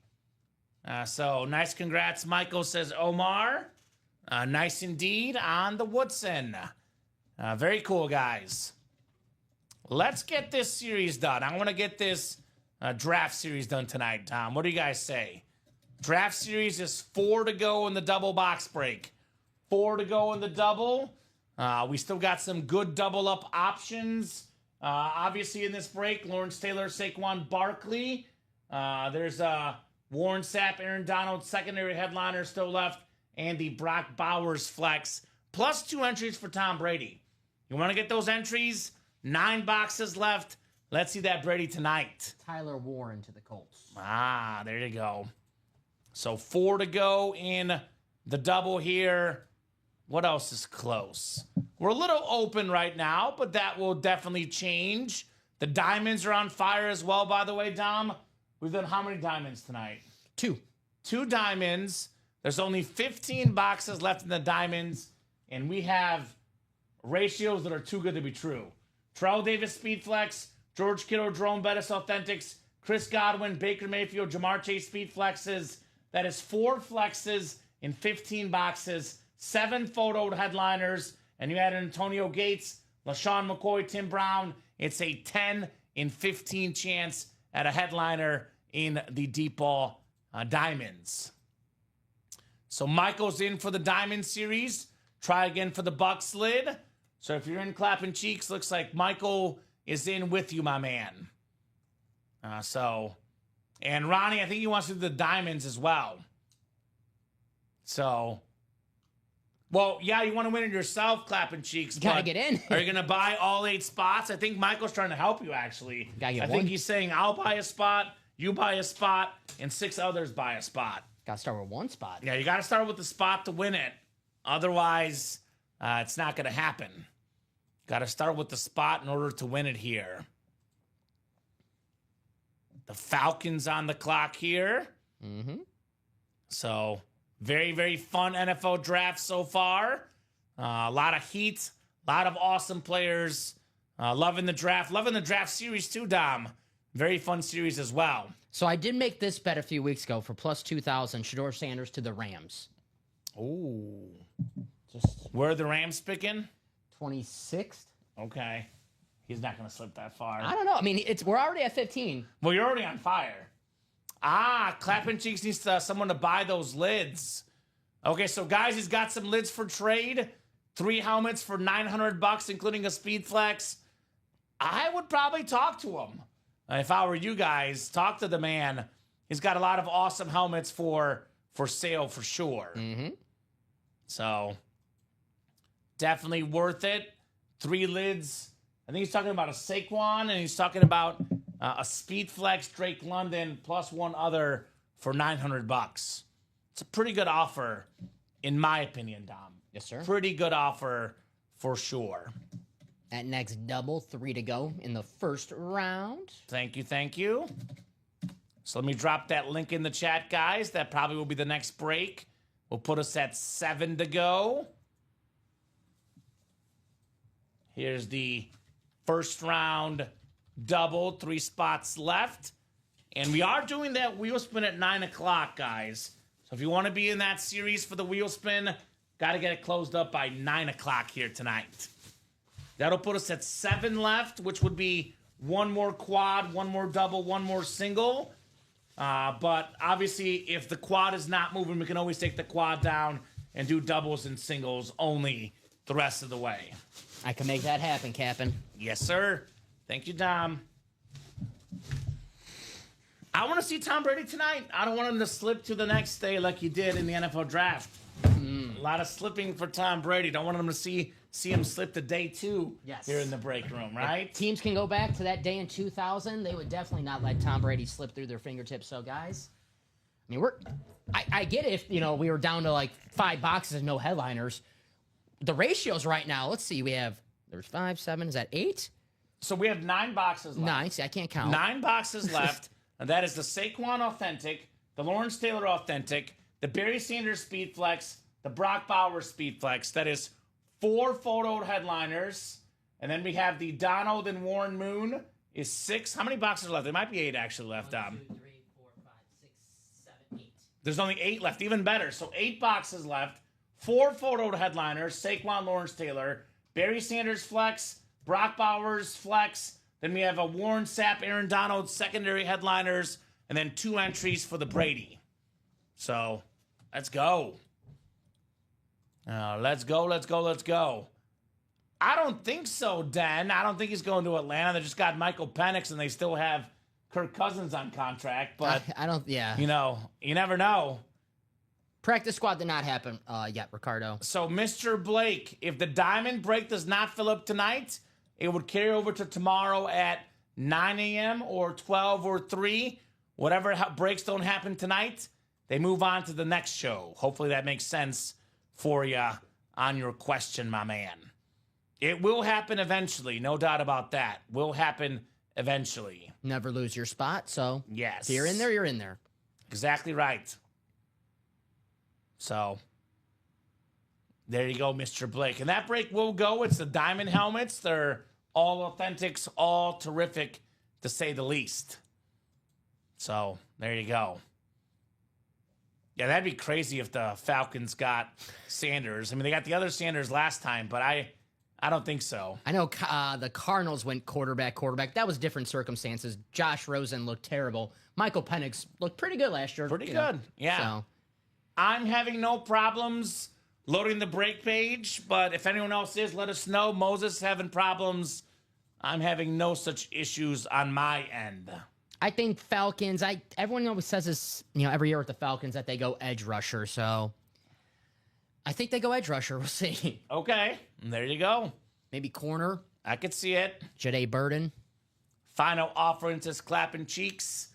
So nice congrats, Michael, says Omar. Nice indeed on the Woodson. Very cool, guys. Let's get this series done. I want to get this draft series done tonight, Tom. What do you guys say? Draft series is 4 to go in the double box break. 4 to go in the double. We still got some good double up options. Obviously in this break, Lawrence Taylor, Saquon Barkley. There's Warren Sapp, Aaron Donald, secondary headliner still left. And the Brock Bowers flex. Plus 2 entries for Tom Brady. You want to get those entries? 9 boxes left. Let's see that Brady tonight. Tyler Warren to the Colts. There you go. So 4 to go in the double here. What else is close? We're a little open right now, but that will definitely change. The diamonds are on fire as well, by the way, Dom. We've done how many diamonds tonight? 2. 2 diamonds. There's only 15 boxes left in the diamonds, and we have ratios that are too good to be true. Terrell Davis, Speed Flex, George Kittle, Jerome Bettis, Authentics, Chris Godwin, Baker Mayfield, Jamar Chase, Speed Flexes. That is 4 flexes in 15 boxes, 7 photoed headliners, and you add Antonio Gates, LaShawn McCoy, Tim Brown. It's a 10 in 15 chance at a headliner in the deep ball diamonds. So Michael's in for the Diamond Series. Try again for the Bucks lid. So if you're in clapping cheeks, looks like Michael is in with you, my man. And Ronnie, I think he wants to do the Diamonds as well. So Well, yeah, you want to win it yourself, clapping cheeks. Gotta but get in. Are you going to buy all 8 spots? I think Michael's trying to help you, actually. Gotta get I think one. he's saying, I'll buy a spot, you buy a spot, and 6 others buy a spot. Gotta start with one spot. Yeah, you got to start with the spot to win it. Otherwise, it's not going to happen. Got to start with the spot in order to win it here. The Falcons on the clock here. Mm-hmm. So, very, very fun NFL draft so far. A lot of heat, a lot of awesome players. Loving the draft. Loving the draft series too, Dom. Very fun series as well. So I did make this bet a few weeks ago for plus 2,000. Shedeur Sanders to the Rams. Ooh. Just Where are the Rams picking? 26th. Okay. He's not going to slip that far. I don't know. I mean, we're already at 15. Well, you're already on fire. Clapping Cheeks needs someone to buy those lids. Okay, so guys, he's got some lids for trade. 3 helmets for $900, including a Speed Flex. I would probably talk to him. If I were you guys, talk to the man. He's got a lot of awesome helmets for sale for sure. Mm-hmm. So, definitely worth it. 3 lids. I think he's talking about a Saquon, and he's talking about a Speed Flex Drake London plus 1 other for $900. It's a pretty good offer, in my opinion, Dom. Yes, sir. Pretty good offer for sure. That next double, 3 to go in the first round. Thank you, thank you. So let me drop that link in the chat, guys. That probably will be the next break. Will put us at 7 to go. Here's the first round double, 3 spots left. And we are doing that wheel spin at 9 o'clock, guys. So if you want to be in that series for the wheel spin, got to get it closed up by 9 o'clock here tonight. That'll put us at 7 left, which would be 1 more quad, 1 more double, 1 more single. But obviously, if the quad is not moving, we can always take the quad down and do doubles and singles only the rest of the way. I can make that happen, Captain. Yes, sir. Thank you, Dom. I want to see Tom Brady tonight. I don't want him to slip to the next day like he did in the NFL draft. A lot of slipping for Tom Brady. Don't want him to see him slip to day 2 here in the break room, right? If teams can go back to that day in 2000, they would definitely not let Tom Brady slip through their fingertips. So, guys, I mean, I get it if, we were down to like 5 boxes and no headliners. The ratios right now, let's see, there's 5, 7, is that 8? So we have 9 boxes left. 9, see, I can't count. 9 boxes left, and that is the Saquon Authentic, the Lawrence Taylor Authentic, the Barry Sanders Speed Flex, the Brock Bowers Speed Flex. That is 4 photoed headliners, and then we have the Donald and Warren Moon is 6. How many boxes are left? There might be 8 actually left. 1, 2, 3, 4, 5, 6, 7, 8. There's only 8 left, even better. So 8 boxes left, 4 photoed headliners, Saquon, Lawrence Taylor, Barry Sanders Flex, Brock Bowers Flex. Then we have a Warren Sapp, Aaron Donald secondary headliners, and then 2 entries for the Brady. So let's go. Let's go. I don't think so, Dan. I don't think he's going to Atlanta. They just got Michael Penix, and they still have Kirk Cousins on contract. But I don't, yeah. You never know. Practice squad did not happen yet, Ricardo. So, Mr. Blake, if the diamond break does not fill up tonight, it would carry over to tomorrow at 9 a.m. or 12 or 3. Whatever breaks don't happen tonight, they move on to the next show. Hopefully that makes sense for you on your question, my man. It will happen eventually, no doubt about that. Will happen eventually. Never lose your spot, so yes. If you're in there, you're in there. Exactly right. So, there you go, Mr. Blake. And that break will go. It's the diamond helmets. They're all authentics, all terrific, to say the least. So, there you go. Yeah, that'd be crazy if the Falcons got Sanders. I mean, they got the other Sanders last time, but I don't think so. I know the Cardinals went quarterback. That was different circumstances. Josh Rosen looked terrible. Michael Penix looked pretty good last year. Pretty good, yeah. So. I'm having no problems loading the break page, but if anyone else is, let us know. Moses having problems. I'm having no such issues on my end. I think Falcons, everyone always says this, every year with the Falcons that they go edge rusher. So I think they go edge rusher. We'll see. Okay, there you go. Maybe corner. I could see it. Jade Burden. Final offering says Clapping Cheeks.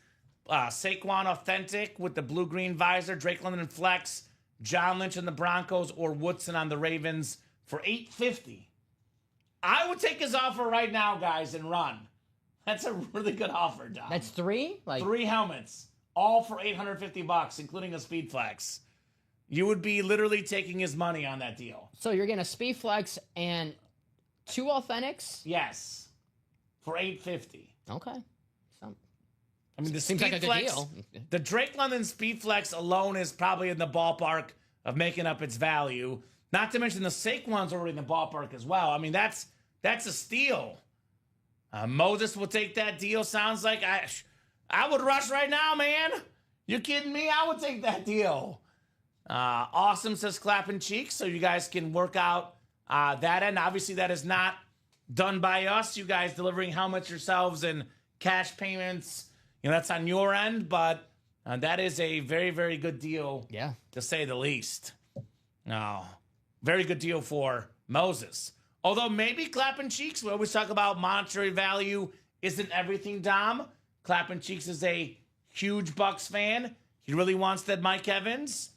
Saquon Authentic with the blue-green visor. Drake London flex. John Lynch on the Broncos or Woodson on the Ravens for $850. I would take his offer right now, guys, and run. That's a really good offer, Dom. That's 3? 3 helmets, all for $850, including a speed flex. You would be literally taking his money on that deal. So you're getting a speed flex and 2 authentics? Yes, for $850. Okay. So, I mean, the seems speed like a good flex, deal. the Drake London speed flex alone is probably in the ballpark of making up its value. Not to mention the Saquon's already in the ballpark as well. I mean, that's a steal. Moses will take that deal. Sounds like I would rush right now, man. You kidding me? I would take that deal. Awesome says Clapping Cheeks, so you guys can work out that end. Obviously, that is not done by us. You guys delivering helmets yourselves and cash payments. You know, that's on your end, but that is a very, very good deal. yeah. To say the least. No, very good deal for Moses. Although maybe Clapping Cheeks, we always talk about monetary value isn't everything, Dom. Clapping Cheeks is a huge Bucks fan. He really wants that Mike Evans.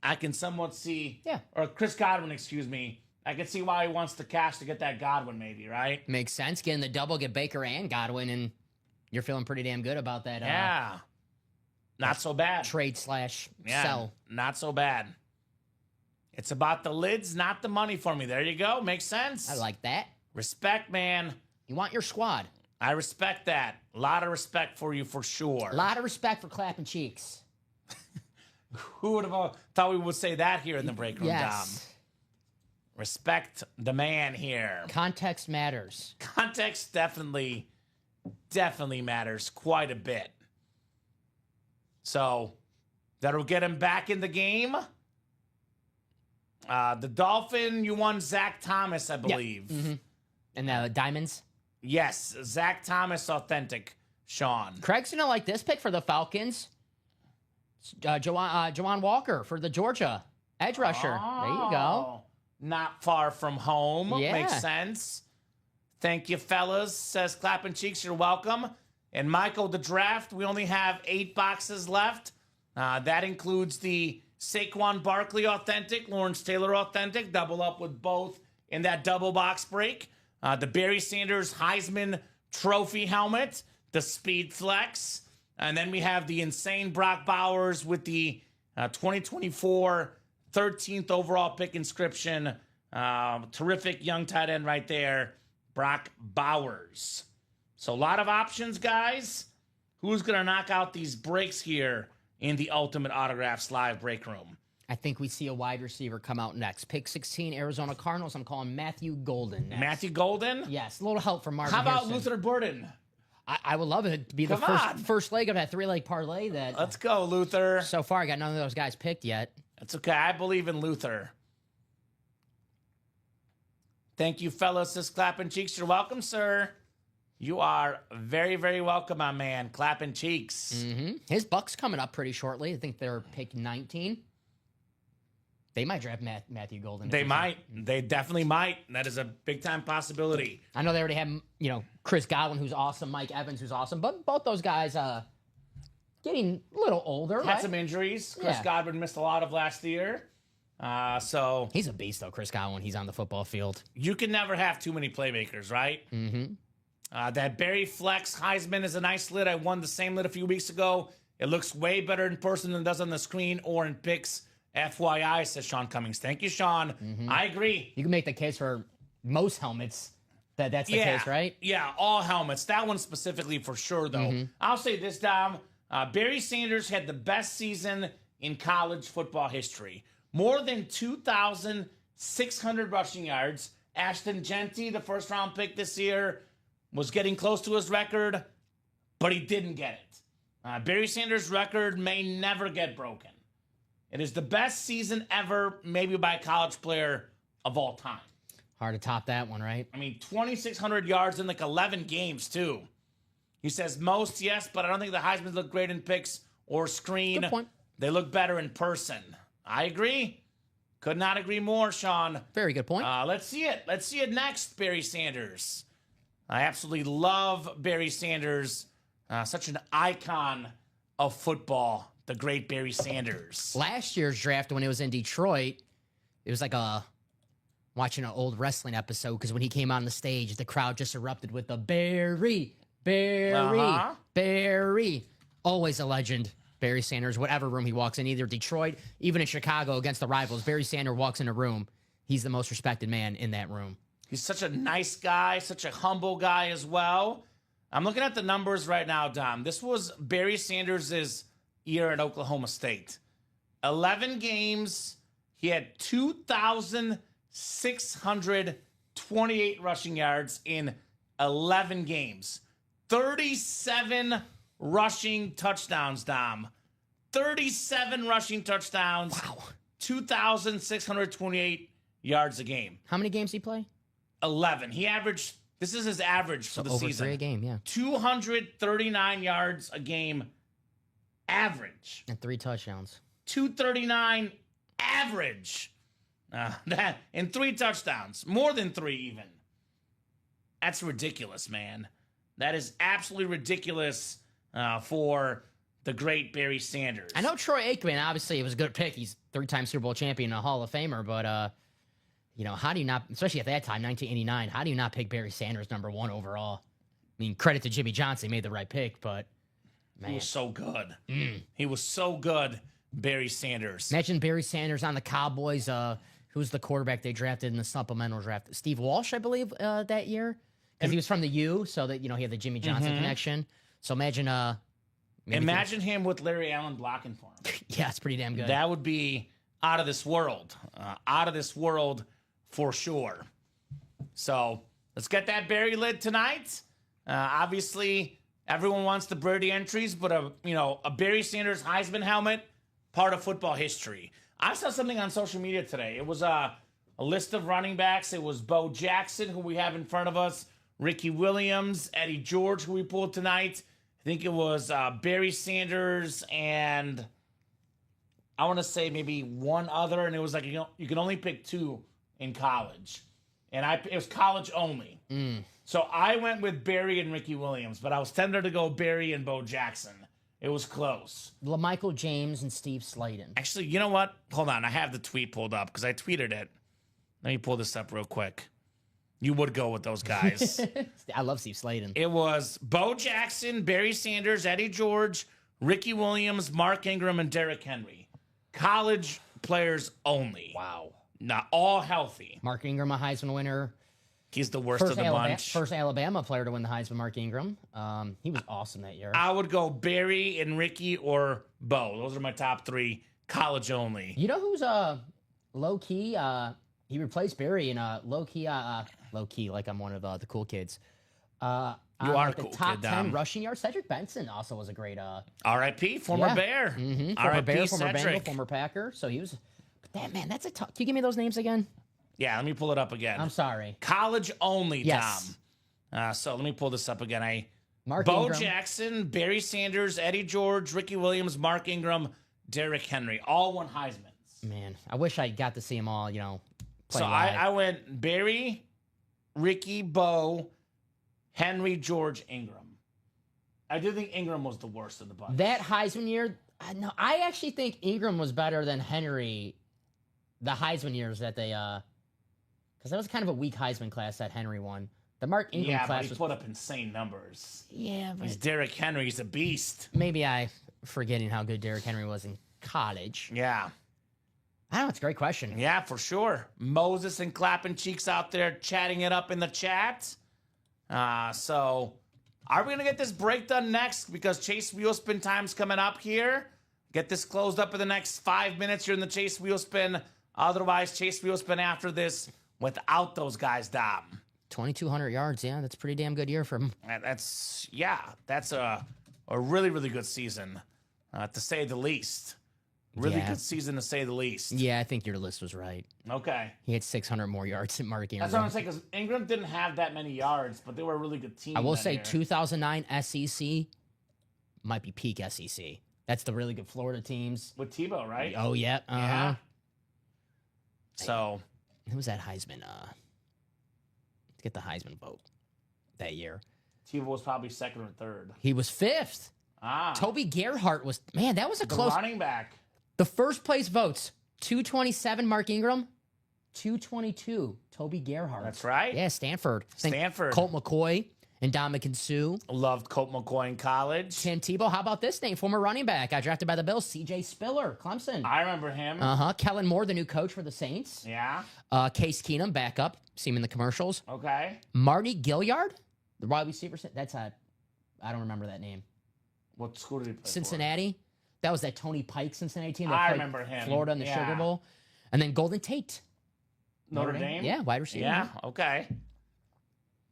I can somewhat see, or Chris Godwin, excuse me. I can see why he wants the cash to get that Godwin maybe, right? Makes sense. Getting the double, get Baker and Godwin, and you're feeling pretty damn good about that. Yeah. Not so bad. Trade / sell. Not so bad. It's about the lids, not the money for me. There you go. Makes sense. I like that. Respect, man. You want your squad. I respect that. A lot of respect for you for sure. A lot of respect for Clapping Cheeks. Who would have thought we would say that here in the break room, Yes. Dom? Respect the man here. Context matters. Context definitely matters quite a bit. So that'll get him back in the game. The Dolphin, you won Zach Thomas, I believe. Yep. Mm-hmm. And the Diamonds. Yes, Zach Thomas authentic, Sean. Craig's going to like this pick for the Falcons. Jawan Walker for the Georgia edge rusher. Oh, there you go. Not far from home. Yeah. Makes sense. Thank you, fellas. Says Clapping Cheeks, you're welcome. And Michael, the draft, we only have 8 boxes left. That includes the Saquon Barkley authentic, Lawrence Taylor authentic, double up with both in that double box break. The Barry Sanders Heisman Trophy helmet, the Speed Flex, and then we have the insane Brock Bowers with the 2024 13th overall pick inscription. Terrific young tight end right there, Brock Bowers. So a lot of options, guys. Who's going to knock out these breaks here in the Ultimate Autographs live break room? I think we see a wide receiver come out next. Pick 16, Arizona Cardinals. I'm calling Matthew Golden next. Matthew Golden? Yes, a little help from Marvin How about Harrison. Luther Burden? I would love it to be the Come on. first leg of that 3-leg parlay that Let's go, Luther. so far I got none of those guys picked yet. That's okay. I believe in Luther. Thank you, fellas. This Clapping Cheeks. You're welcome, sir. You are very, very welcome, my man. Clapping Cheeks. Mm-hmm. His Bucks coming up pretty shortly. I think they're pick 19. They might draft Matthew Golden. They might. They definitely might. That is a big-time possibility. I know they already have, Chris Godwin, who's awesome, Mike Evans, who's awesome, but both those guys getting a little older, Had right? some injuries. Chris Yeah. Godwin missed a lot of last year. So He's a beast, though, Chris Godwin. He's on the football field. you can never have too many playmakers, right? Mm-hmm. That Barry Flex Heisman is a nice lid. I won the same lid a few weeks ago. It looks way better in person than it does on the screen or in pics. FYI, says Sean Cummings. Thank you, Sean. I agree. You can make the case for most helmets that's the case, right? Yeah, all helmets. That one specifically for sure, though. I'll say this, Dom. Barry Sanders had the best season in college football history. More than 2,600 rushing yards. Ashton Genty, the first-round pick this year, was getting close to his record, but he didn't get it. Barry Sanders' record may never get broken. It is the best season ever, maybe by a college player of all time. Hard to top that one, right? I mean, 2,600 yards in like 11 games, too. He says most, yes, but I don't think the Heisman look great in pics or screen. Good point. They look better in person. I agree. Could not agree more, Sean. Very good point. Let's see it. Let's see it next, Barry Sanders. I absolutely love Barry Sanders. Such an icon of football, the great Barry Sanders. Last year's draft, when it was in Detroit, it was like watching an old wrestling episode, because when he came on the stage, the crowd just erupted with the Barry, Barry. Always a legend, Barry Sanders, whatever room he walks in, either Detroit, even in Chicago against the rivals, Barry Sanders walks in a room, he's the most respected man in that room. He's such a nice guy, such a humble guy as well. I'm looking at the numbers right now, Dom. This was Barry Sanders' year at Oklahoma State. 11 games. He had 2,628 rushing yards in 11 games. 37 rushing touchdowns, Dom. 37 rushing touchdowns. Wow. 2,628 yards a game. How many games did he play? 11. He averaged, this is his average for the over season. 3 a game, yeah. 239 yards a game average. And 3 touchdowns. 239 average. That and 3 touchdowns. More than 3 even. That's ridiculous, man. That is absolutely ridiculous for the great Barry Sanders. I know Troy Aikman, obviously, it was a good pick. He's 3-time Super Bowl champion and a Hall of Famer, but, how do you not, especially at that time, 1989, how do you not pick Barry Sanders number 1 overall? I mean, credit to Jimmy Johnson, he made the right pick, but, man. He was so good. He was so good, Barry Sanders. Imagine Barry Sanders on the Cowboys. Who's the quarterback they drafted in the supplemental draft? Steve Walsh, I believe, that year. Because he was from the U, so that, he had the Jimmy Johnson connection. So imagine... Imagine him with Larry Allen blocking for him. Yeah, it's pretty damn good. That would be out of this world. Out of this world for sure. So let's get that Barry lid tonight. Obviously, everyone wants the Birdie entries, but a Barry Sanders Heisman helmet, part of football history. I saw something on social media today. It was a list of running backs. It was Bo Jackson, who we have in front of us, Ricky Williams, Eddie George, who we pulled tonight. I think it was Barry Sanders and I want to say maybe one other, and it was like you can only pick 2 in college, and it was college only. So I went with Barry and Ricky Williams, but I was tempted to go Barry and Bo Jackson. It was close. LaMichael James and Steve Slayton. Actually, you know what? Hold on, I have the tweet pulled up because I tweeted it. Let me pull this up real quick. You would go with those guys. I love Steve Slayton. It was Bo Jackson, Barry Sanders, Eddie George, Ricky Williams, Mark Ingram, and Derrick Henry. College players only. Wow. Not all healthy. Mark Ingram, a Heisman winner. He's the worst of the bunch. First Alabama player to win the Heisman, Mark Ingram. He was awesome that year. I would go Barry and Ricky or Bo. Those are my top 3, college only. You know who's low-key? He replaced Barry in low-key, like I'm one of the cool kids. You are like a cool the top kid, 10 Dom. rushing yards. Cedric Benson also was a great... R.I.P. Former Bear. Former R.I.P. Bear, former Bengal, Cedric. former Packer. So he was... But man, that's a tough... Can you give me those names again? Yeah, let me pull it up again. I'm sorry. College only, Yes. Tom. So let me pull this up again. Mark Bo Ingram. Jackson, Barry Sanders, Eddie George, Ricky Williams, Mark Ingram, Derrick Henry. All won Heismans. Man, I wish I got to see them all, play So live. I went Barry, Ricky, Bo, Henry, George, Ingram. I do think Ingram was the worst of the bunch. That Heisman year, I actually think Ingram was better than Henry. The Heisman years that they, because that was kind of a weak Heisman class that Henry won. The Mark Ingram yeah, class but he was put up insane numbers. yeah, He's but Derrick Henry. He's a beast. maybe I forgetting how good Derrick Henry was in college. Yeah. I don't know. It's a great question. Yeah, for sure. Moses and Clapping Cheeks out there chatting it up in the chat. So are we going to get this break done next? Because Chase Wheelspin time's coming up here. Get this closed up in the next 5 minutes. You're in the Chase Wheelspin. Otherwise, Chase Wheelspin after this without those guys, Dom. 2,200 yards. Yeah, that's a pretty damn good year for him. That's a really, really good season, to say the least. Really Yeah. good season, to say the least. Yeah, I think your list was right. Okay. He had 600 more yards than Mark Ingram. That's what I'm saying, because Ingram didn't have that many yards, but they were a really good team. I will that say year. 2009 SEC might be peak SEC. That's the really good Florida teams. With Tebow, right? Oh, yeah. Yeah. So Who was that Heisman? To get the Heisman vote that year. Tebow was probably second or third. He was 5th. Ah, Toby Gerhardt was, man, that was a the close. running back. The first place votes 227 Mark Ingram, 222 Toby Gerhardt. That's right. Yeah, Stanford. I think Stanford. Colt McCoy and Dominican Sue. Loved Colt McCoy in college. Tim Tebow. How about this name? Former running back. Got drafted by the Bills. C.J. Spiller, Clemson. I remember him. Kellen Moore, the new coach for the Saints. Yeah. Case Keenum, backup. See him in the commercials. Okay. Marty Gilliard, the wide receiver. That's I don't remember that name. What school did he play for? Cincinnati. That was that Tony Pike Cincinnati team. That I played remember him. Florida in the Yeah. Sugar Bowl. And then Golden Tate. Notre Dame? Yeah, wide receiver. Yeah, okay.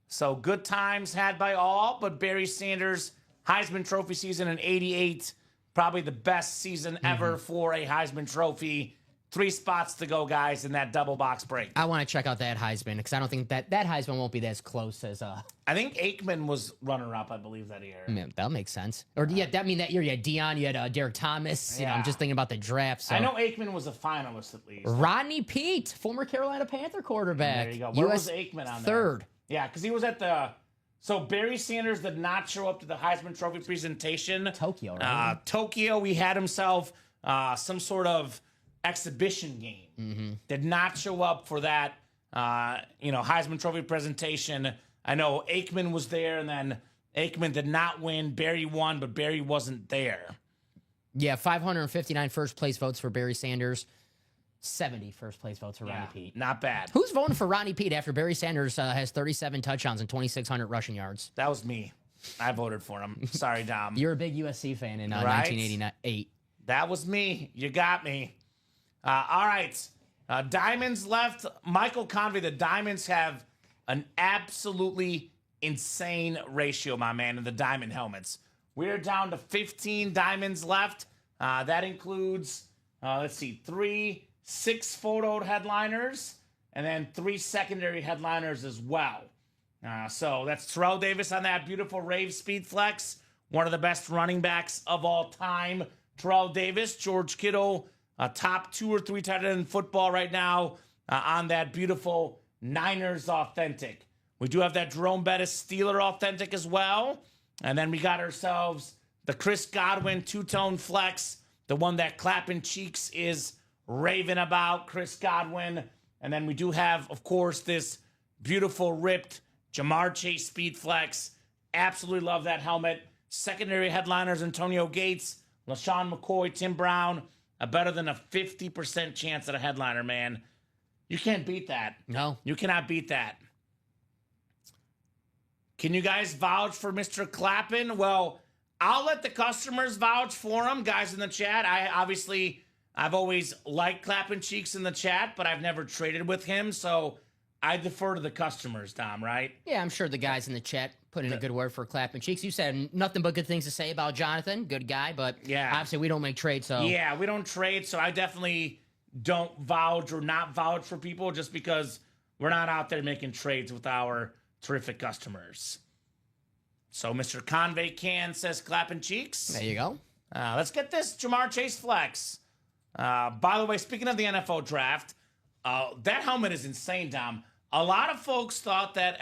So good times had by all, but Barry Sanders, Heisman Trophy season in 88, probably the best season ever for a Heisman Trophy. 3 spots to go, guys, in that double box break. I want to check out that Heisman because I don't think that Heisman won't be as close as I think Aikman was runner-up, I believe, that year. I mean, that makes sense. Or yeah, that year you had Dion, you had Derek Thomas. You know, I'm Yeah. just thinking about the draft. So. I know Aikman was a finalist at least. Rodney Peete, former Carolina Panther quarterback. There you go. Where was US Aikman on there? third. Yeah, because he was at the... So Barry Sanders did not show up to the Heisman Trophy presentation. Tokyo, right? Tokyo, he had himself some sort of exhibition game. Did not show up for that, Heisman Trophy presentation. I know Aikman was there, and then Aikman did not win. Barry won, but Barry wasn't there. Yeah, 559 first place votes for Barry Sanders, 70 first place votes for Rodney Peete. Not bad. Who's voting for Rodney Peete after Barry Sanders has 37 touchdowns and 2,600 rushing yards? That was me. I voted for him. Sorry, Dom. You're a big USC fan in Right? 1988. That was me. You got me. All right. Diamonds left. Michael Convey, the Diamonds have an absolutely insane ratio, my man, in the Diamond helmets. We're down to 15 Diamonds left. That includes, 3 6-photo headliners and then 3 secondary headliners as well. So that's Terrell Davis on that beautiful Rave Speed Flex, one of the best running backs of all time. Terrell Davis, George Kittle, top 2 or 3 tight end in football right now on that beautiful Niners Authentic. We do have that Jerome Bettis Steeler Authentic as well. And then we got ourselves the Chris Godwin two-tone flex, the one that Clappin' Cheeks is raving about, Chris Godwin. And then we do have, of course, this beautiful ripped Jamar Chase Speed Flex. Absolutely love that helmet. Secondary headliners, Antonio Gates, LaShawn McCoy, Tim Brown. Better than a 50% chance at a headliner, man. You can't beat that. No. You cannot beat that. Can you guys vouch for Mr. Clappin? Well, I'll let the customers vouch for him, guys in the chat. I've always liked Clappin' Cheeks in the chat, but I've never traded with him, so I defer to the customers, Dom, right? Yeah, I'm sure the guys in the chat put in a good word for Clappin' Cheeks. You said nothing but good things to say about Jonathan. Good guy, but Yeah. obviously we don't make trades, so... Yeah, we don't trade, so I definitely don't vouch or not vouch for people just because we're not out there making trades with our terrific customers. So Mr. Convey Can says Clappin' Cheeks. There you go. Let's get this Jamar Chase flex. By the way, speaking of the NFL draft, that helmet is insane, Dom. A lot of folks thought that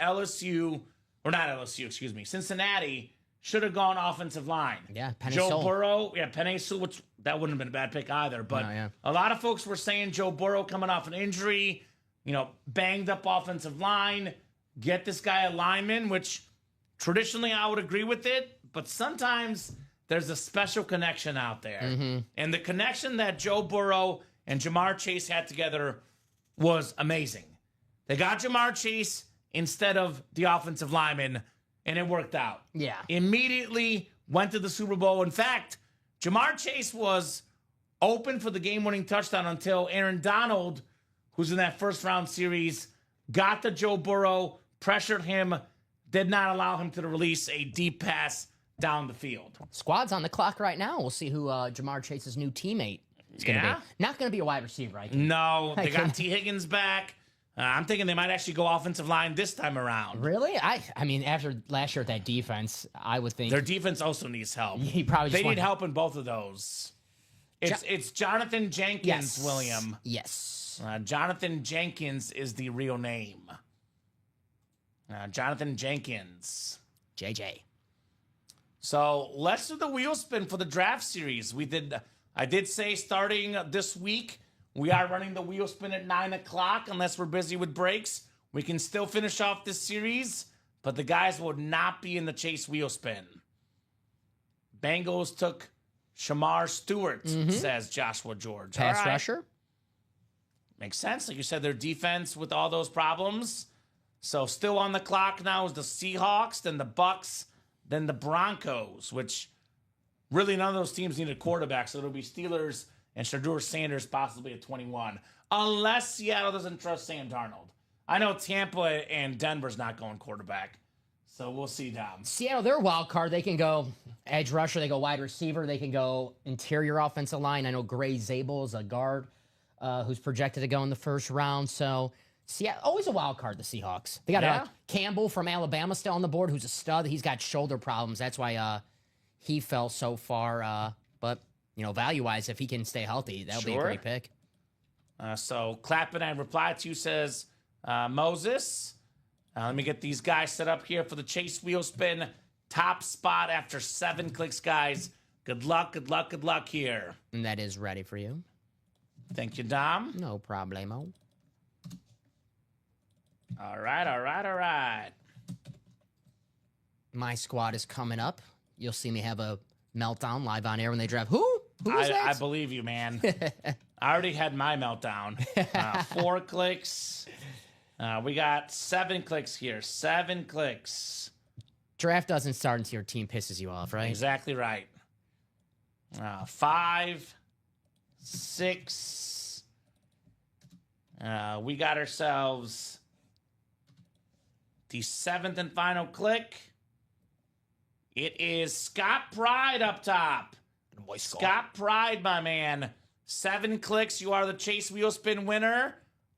Cincinnati should have gone offensive line. Yeah, Penei Joe Sewell. Burrow, Penei Sewell, which that wouldn't have been a bad pick either. But No, yeah. a lot of folks were saying Joe Burrow coming off an injury, banged up offensive line, get this guy a lineman, which traditionally I would agree with it, but sometimes there's a special connection out there. And the connection that Joe Burrow and Jamar Chase had together was amazing. They got Jamar Chase instead of the offensive lineman, and it worked out. Yeah. Immediately went to the Super Bowl. In fact, Jamar Chase was open for the game-winning touchdown until Aaron Donald, who's in that first-round series, got to Joe Burrow, pressured him, did not allow him to release a deep pass down the field. Squad's on the clock right now. We'll see who Jamar Chase's new teammate is going to Yeah? be. Not going to be a wide receiver, I think. No, they can- got T. Higgins back. I'm thinking they might actually go offensive line this time around. Really? I mean, after last year at that defense, I would think Their defense also needs help. he probably just They need wanted- help in both of those. It's Jonathan Jenkins, Yes. William. Yes. Yes. Jonathan Jenkins is the real name. Jonathan Jenkins. JJ. So let's do the wheel spin for the draft series. I did say starting this week, we are running the wheel spin at 9 o'clock unless we're busy with breaks. We can still finish off this series, but the guys will not be in the chase wheel spin. Bengals took Shamar Stewart, says Joshua George. Pass All right. rusher. Makes sense. Like you said, their defense with all those problems. So still on the clock now is the Seahawks, then the Bucks, then the Broncos, which really none of those teams need a quarterback. So it'll be Steelers and Shadur Sanders possibly at 21. Unless Seattle doesn't trust Sam Darnold. I know Tampa and Denver's not going quarterback. So we'll see, Dom. Seattle, they're a wild card. They can go edge rusher. They go wide receiver. They can go interior offensive line. I know Gray Zabel is a guard who's projected to go in the first round. So Seattle, always a wild card, the Seahawks. They got Campbell from Alabama still on the board, who's a stud. He's got shoulder problems. That's why he fell so far. But, value-wise, if he can stay healthy, that'll be a great pick. So Clappin, I replied to you, says Moses. Let me get these guys set up here for the chase wheel spin. Top spot after 7 clicks, guys. Good luck, good luck, good luck here. And that is ready for you. Thank you, Dom. No problemo. All right. My squad is coming up. You'll see me have a meltdown live on air when they draft. Who was that? I believe you, man. I already had my meltdown. 4 clicks. We got 7 clicks here. 7 clicks. Draft doesn't start until your team pisses you off, right? Exactly right. 5, 6. We got ourselves the 7th and final click. It is Scott Pride up top. Scott Pride, my man. 7 clicks. You are the chase wheel spin winner.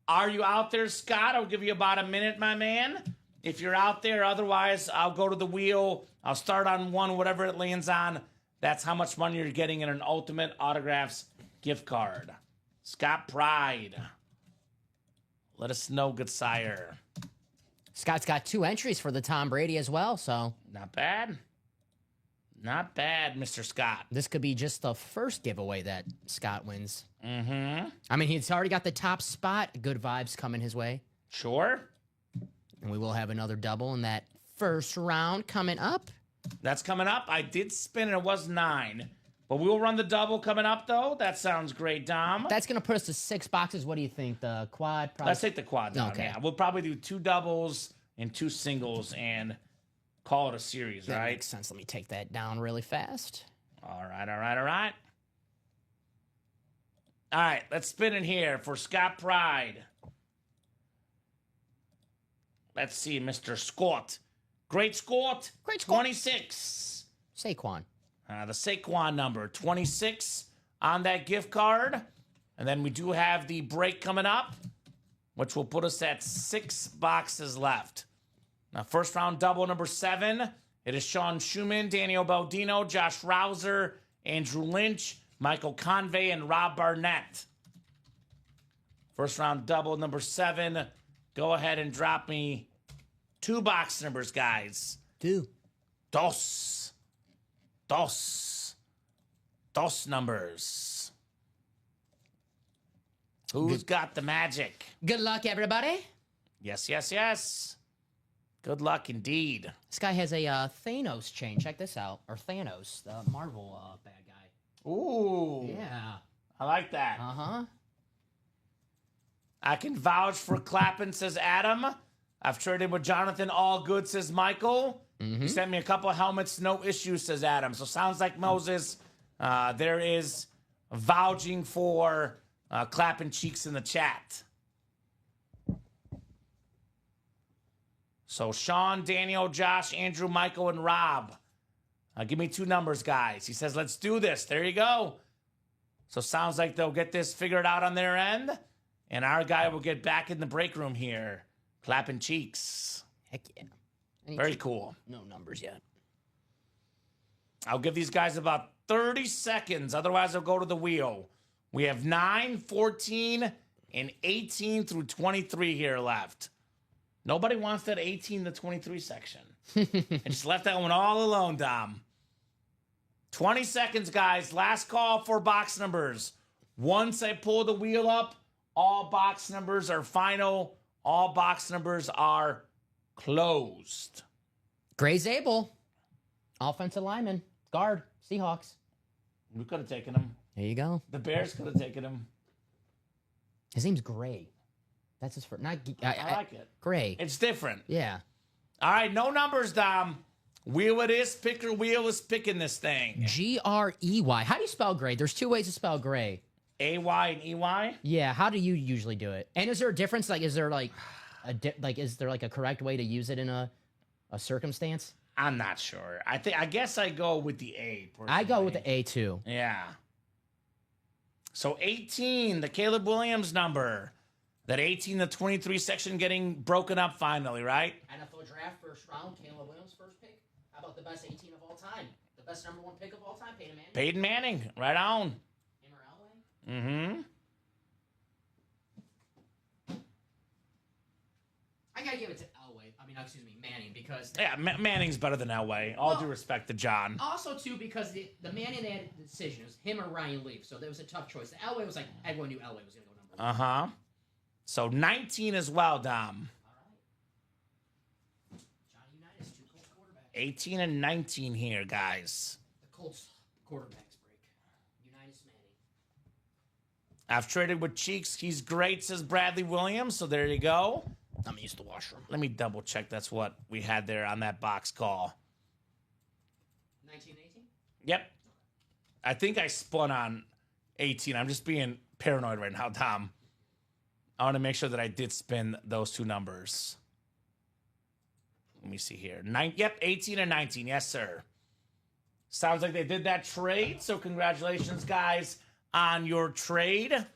Are you out there, Scott? I'll give you about a minute, my man. If you're out there, otherwise, I'll go to the wheel. I'll start on one, whatever it lands on. That's how much money you're getting in an Ultimate Autographs gift card. Scott Pride. Let us know, good sire. Scott's got 2 entries for the Tom Brady as well, so. Not bad. Not bad, Mr. Scott. This could be just the first giveaway that Scott wins. Mm-hmm. I mean, he's already got the top spot. Good vibes coming his way. Sure. And we will have another double in that first round coming up. That's coming up. I did spin and it was 9. But we will run the double coming up, though. That sounds great, Dom. That's going to put us to 6 boxes. What do you think? The quad? Probably... Let's take the quad down. Okay. Yeah. We'll probably do 2 doubles and 2 singles and call it a series, that right? Makes sense. Let me take that down really fast. All right. All right, let's spin it here for Scott Pride. Let's see, Mr. Scott. Great Scott. 26. Saquon. The Saquon number, 26 on that gift card. And then we do have the break coming up, which will put us at 6 boxes left. Now, first round double number 7. It is Sean Schumann, Daniel Baldino, Josh Rouser, Andrew Lynch, Michael Convey, and Rob Barnett. First round double number 7. Go ahead and drop me 2 box numbers, guys. 2. Dos numbers. Who's got the magic? Good luck, everybody. Yes. Good luck indeed. This guy has a Thanos chain. Check this out. Or Thanos, the Marvel bad guy. Ooh. Yeah. I like that. Uh-huh. I can vouch for Clappin, says Adam. I've traded with Jonathan. All good, says Michael. He sent me a couple of helmets. No issues, says Adam. So sounds like Moses. There is vouching for Clappin Cheeks in the chat. So Sean, Daniel, Josh, Andrew, Michael, and Rob. Give me 2 numbers, guys. He says, let's do this. There you go. So sounds like they'll get this figured out on their end. And our guy will get back in the break room here. Clapping cheeks. Heck yeah. Very cool. No numbers yet. I'll give these guys about 30 seconds. Otherwise, I'll go to the wheel. We have 9, 14, and 18 through 23 here left. Nobody wants that 18 to 23 section. I just left that one all alone, Dom. 20 seconds, guys. Last call for box numbers. Once I pull the wheel up, all box numbers are final. All box numbers are closed. Gray Zabel, offensive lineman, guard, Seahawks. We could have taken him. There you go. The Bears could have taken him. His name's Gray. That's his first. Not I like it. Gray. It's different. Yeah. All right, no numbers, Dom. Wheel it is. Picker wheel is picking this thing. Grey. How do you spell Gray? There's two ways to spell Gray. A-Y and E-Y? Yeah. How do you usually do it? And is there a difference? Like, is there like is there like a correct way to use it in a circumstance? I'm not sure. I guess I go with the A. Personally. I go with the A too. Yeah. So 18, the Caleb Williams number. That 18 to 23 section getting broken up finally, right? NFL draft first round, Caleb Williams first pick. How about the best 18 of all time? The best number one pick of all time, Peyton Manning. Peyton Manning, right on. Him or Elway? Mm-hmm. I gotta give it to Elway. I mean, excuse me, Manning, because Yeah, Manning's better than Elway. All due respect to John. also too because the Manning they had a decision. It was him or Ryan Leaf, so there was a tough choice. The Elway was like everyone knew Elway was gonna go number one. Uh-huh. So 19 as well, Dom. All right. Johnny Unitas, two Colts quarterbacks. 18 and 19 here, guys. The Colts quarterbacks break. Unitas Manning. I've traded with Cheeks. He's great, says Bradley Williams. So there you go. I'm gonna use the washroom. Let me double check. That's what we had there on that box call. 1918? Yep. I think I spun on 18. I'm just being paranoid right now, Tom. I want to make sure that I did spin those two numbers. Let me see here. 18 and 19. Yes, sir. Sounds like they did that trade. So congratulations, guys, on your trade.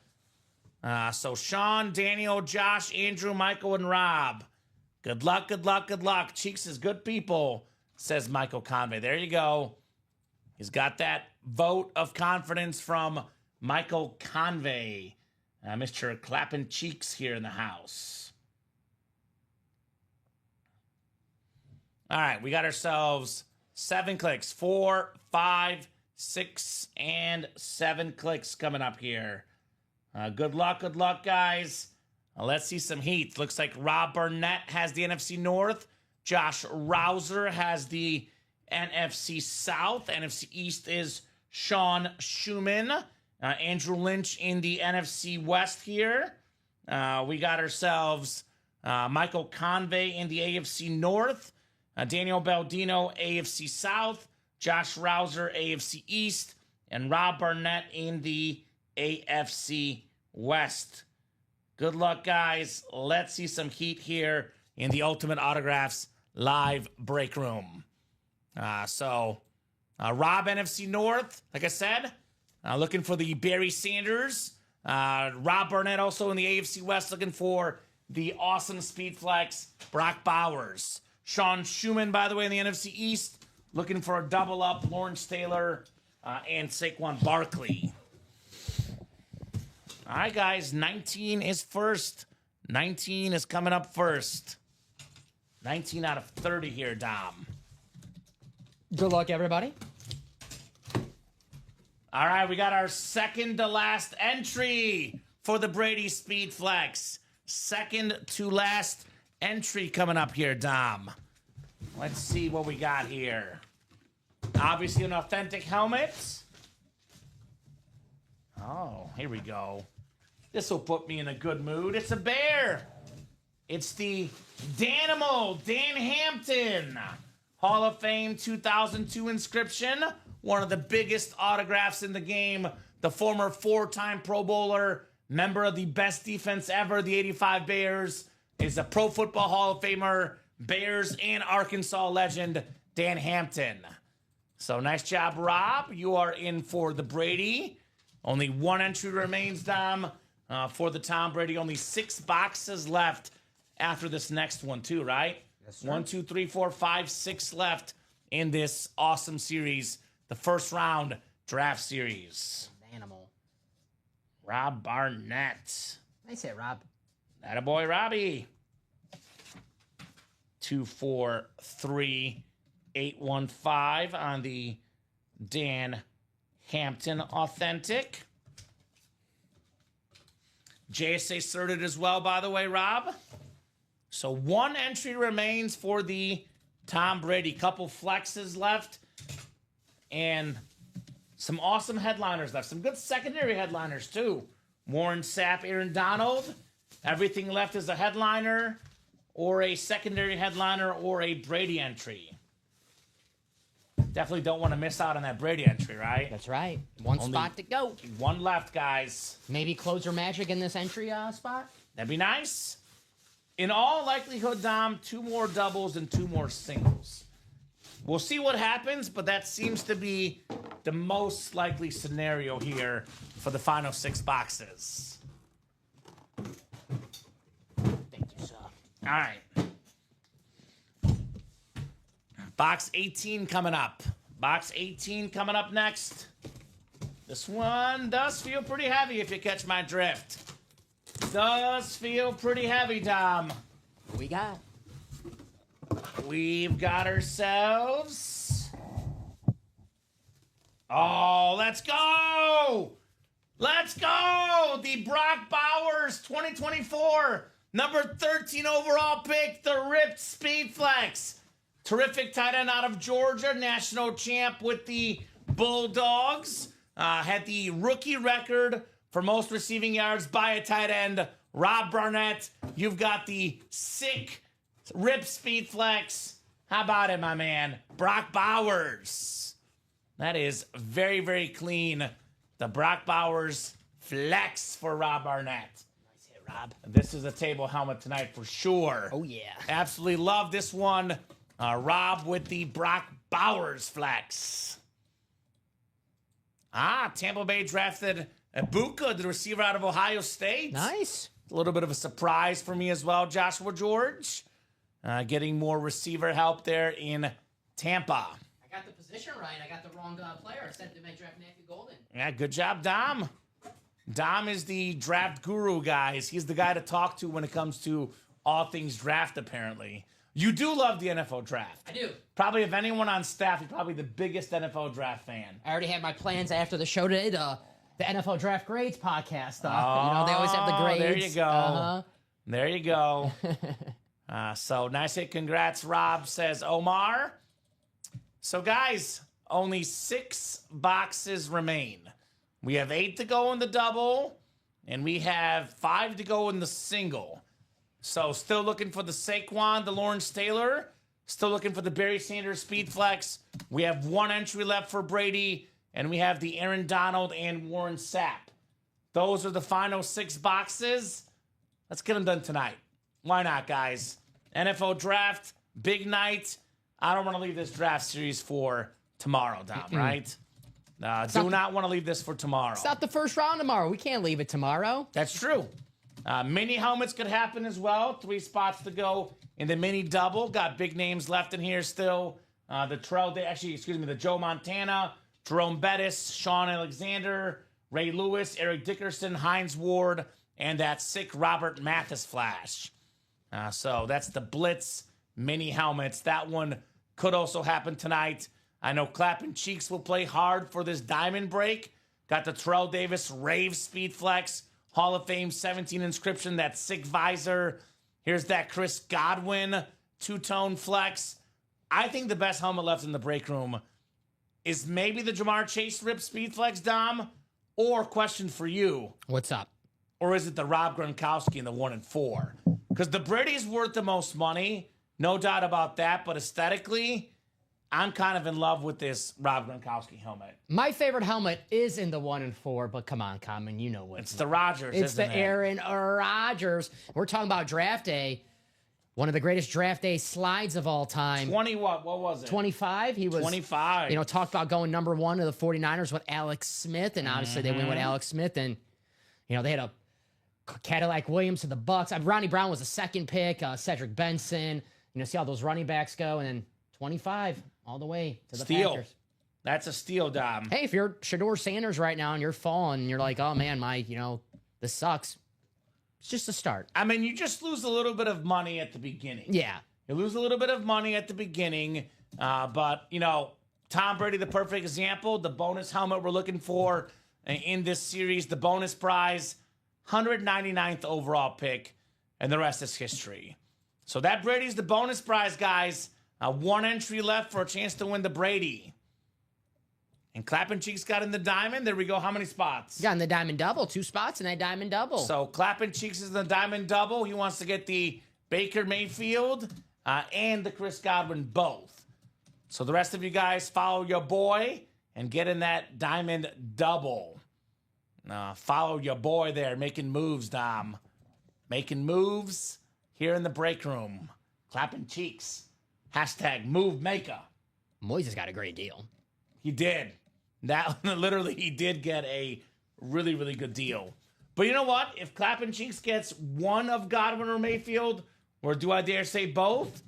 So Sean, Daniel, Josh, Andrew, Michael, and Rob. Good luck, good luck, good luck. Cheeks is good people, says Michael Convey. There you go. He's got that vote of confidence from Michael Convey. Mr. Clapping Cheeks here in the house. All right, we got ourselves 7 clicks. 4, 5, 6, and 7 clicks coming up here. Good luck, guys. Let's see some heat. Looks like Rob Burnett has the NFC North. Josh Rouser has the NFC South. NFC East is Sean Schumann. Andrew Lynch in the NFC West here. We got ourselves Michael Convey in the AFC North. Daniel Baldino, AFC South. Josh Rouser, AFC East. And Rob Barnett in the AFC West. Good luck, guys. Let's see some heat here in the Ultimate Autographs live break room. Rob, NFC North, like I said, looking for the Barry Sanders. Rob Burnett also in the AFC West looking for the awesome Speed Flex, Brock Bowers. Sean Schumann, by the way, in the NFC East, looking for a double up, Lawrence Taylor and Saquon Barkley. All right, guys, 19 is first. 19 is coming up first. 19 out of 30 here, Dom. Good luck, everybody. All right, we got our second to last entry for the Brady Speed Flex. Second to last entry coming up here, Dom. Let's see what we got here. Obviously, an authentic helmet. Oh, here we go. This will put me in a good mood. It's a bear. It's the Danimal, Dan Hampton. Hall of Fame 2002 inscription. One of the biggest autographs in the game. The former 4-time Pro Bowler, member of the best defense ever, the 85 Bears, is a Pro Football Hall of Famer, Bears and Arkansas legend, Dan Hampton. So nice job, Rob. You are in for the Brady. Only one entry remains, Dom, for the Tom Brady. Only 6 boxes left after this next one, too, right? Yes, sir. 1, 2, 3, 4, 5, 6 left in this awesome series, the first round draft series. Animal. Rob Barnett. Nice hit, Rob. Attaboy, Robbie. 243-815 on the Dan Hampton Authentic. JSA sorted as well, by the way, Rob. So one entry remains for the Tom Brady. Couple flexes left. And some awesome headliners left. Some good secondary headliners, too. Warren Sapp, Aaron Donald. Everything left is a headliner or a secondary headliner or a Brady entry. Definitely don't want to miss out on that Brady entry, right? That's right. One Only spot to go. One left, guys. Maybe closer magic in this entry spot. That'd be nice. In all likelihood, Dom, 2 more doubles and 2 more singles. We'll see what happens, but that seems to be the most likely scenario here for the final 6 boxes. Thank you, sir. All right. Box 18 coming up. Box 18 coming up next. This one does feel pretty heavy if you catch my drift. Does feel pretty heavy, Dom. What we got? We've got ourselves... Oh, let's go! Let's go! The Brock Bowers 2024 number 13 overall pick, the ripped Speed Flex. Terrific tight end out of Georgia, national champ with the Bulldogs. Had the rookie record for most receiving yards by a tight end, Rob Barnett. You've got the sick ripped Speed Flex. How about it, my man? Brock Bowers. That is very, very clean. The Brock Bowers flex for Rob Barnett. Nice hit, Rob. This is a table helmet tonight for sure. Oh, yeah. Absolutely love this one. Rob with the Brock Bowers flex. Tampa Bay drafted Ibuka, the receiver out of Ohio State. Nice. A little bit of a surprise for me as well, Joshua George. Getting more receiver help there in Tampa. I got the position right. I got the wrong player. I sent to make draft Matthew Golden. Yeah, good job, Dom. Dom is the draft guru, guys. He's the guy to talk to when it comes to all things draft, apparently. You do love the NFL draft. I do. Probably of anyone on staff, you're probably the biggest NFL draft fan. I already had my plans after the show today, the NFL Draft Grades podcast. They always have the grades. There you go. There you go. So nice hit. Congrats, Rob, says Omar. So, guys, only 6 boxes remain. We have 8 to go in the double, and we have 5 to go in the single. So, still looking for the Saquon, the Lawrence Taylor. Still looking for the Barry Sanders Speed Flex. We have 1 entry left for Brady, and we have the Aaron Donald and Warren Sapp. Those are the final 6 boxes. Let's get them done tonight. Why not, guys? NFL draft, big night. I don't want to leave this draft series for tomorrow, Dom, right? Do not want to leave this for tomorrow. It's not the first round tomorrow. We can't leave it tomorrow. That's true. Mini helmets could happen as well. 3 spots to go in the mini double. Got big names left in here still. The Joe Montana, Jerome Bettis, Sean Alexander, Ray Lewis, Eric Dickerson, Hines Ward, and that sick Robert Mathis flash. So that's the Blitz mini helmets. That one could also happen tonight. I know Clappin' Cheeks will play hard for this diamond break. Got the Terrell Davis Rave Speed Flex, Hall of Fame 17 inscription, that sick visor. Here's that Chris Godwin two-tone flex. I think the best helmet left in the break room is maybe the Jamar Chase Rip Speed Flex, Dom, or question for you. What's up? Or is it the Rob Gronkowski in the 1 and 4? Because the Brady's worth the most money, no doubt about that, but aesthetically, I'm kind of in love with this Rob Gronkowski helmet. My favorite helmet is in the 1 and 4, but come on, Kamen, you know what? It's the Rodgers, It's isn't the it? Aaron Rodgers. We're talking about draft day. One of the greatest draft day slides of all time. 20 what? What was it? 25. He was 25. Talked about going number 1 to the 49ers with Alex Smith, and obviously they went with Alex Smith, and they had a Cadillac Williams to the Bucks. Ronnie Brown was the 2nd pick. Cedric Benson. See how those running backs go, and then 25 all the way to the Steal. Packers. That's a steal, Dom. Hey, if you're Shador Sanders right now and you're falling, and you're like, oh man, this sucks. It's just a start. I mean, you just lose a little bit of money at the beginning. Yeah. You lose a little bit of money at the beginning, but, you know, Tom Brady, the perfect example. The bonus helmet we're looking for in this series, the bonus prize, 199th overall pick, and the rest is history. So that Brady's the bonus prize, guys. One entry left for a chance to win the Brady. And Clapping Cheeks got in the diamond. There we go. How many spots? Got in the diamond double. 2 spots in that diamond double. So Clapping Cheeks is the diamond double. He wants to get the Baker Mayfield and the Chris Godwin both. So the rest of you guys follow your boy and get in that diamond double. Follow your boy there, making moves, Dom. Making moves here in the break room. Clapping Cheeks. Hashtag move maker. Moise has got a great deal. He did. That literally, he did get a really, really good deal. But you know what? If Clapping Cheeks gets one of Godwin or Mayfield, or do I dare say both,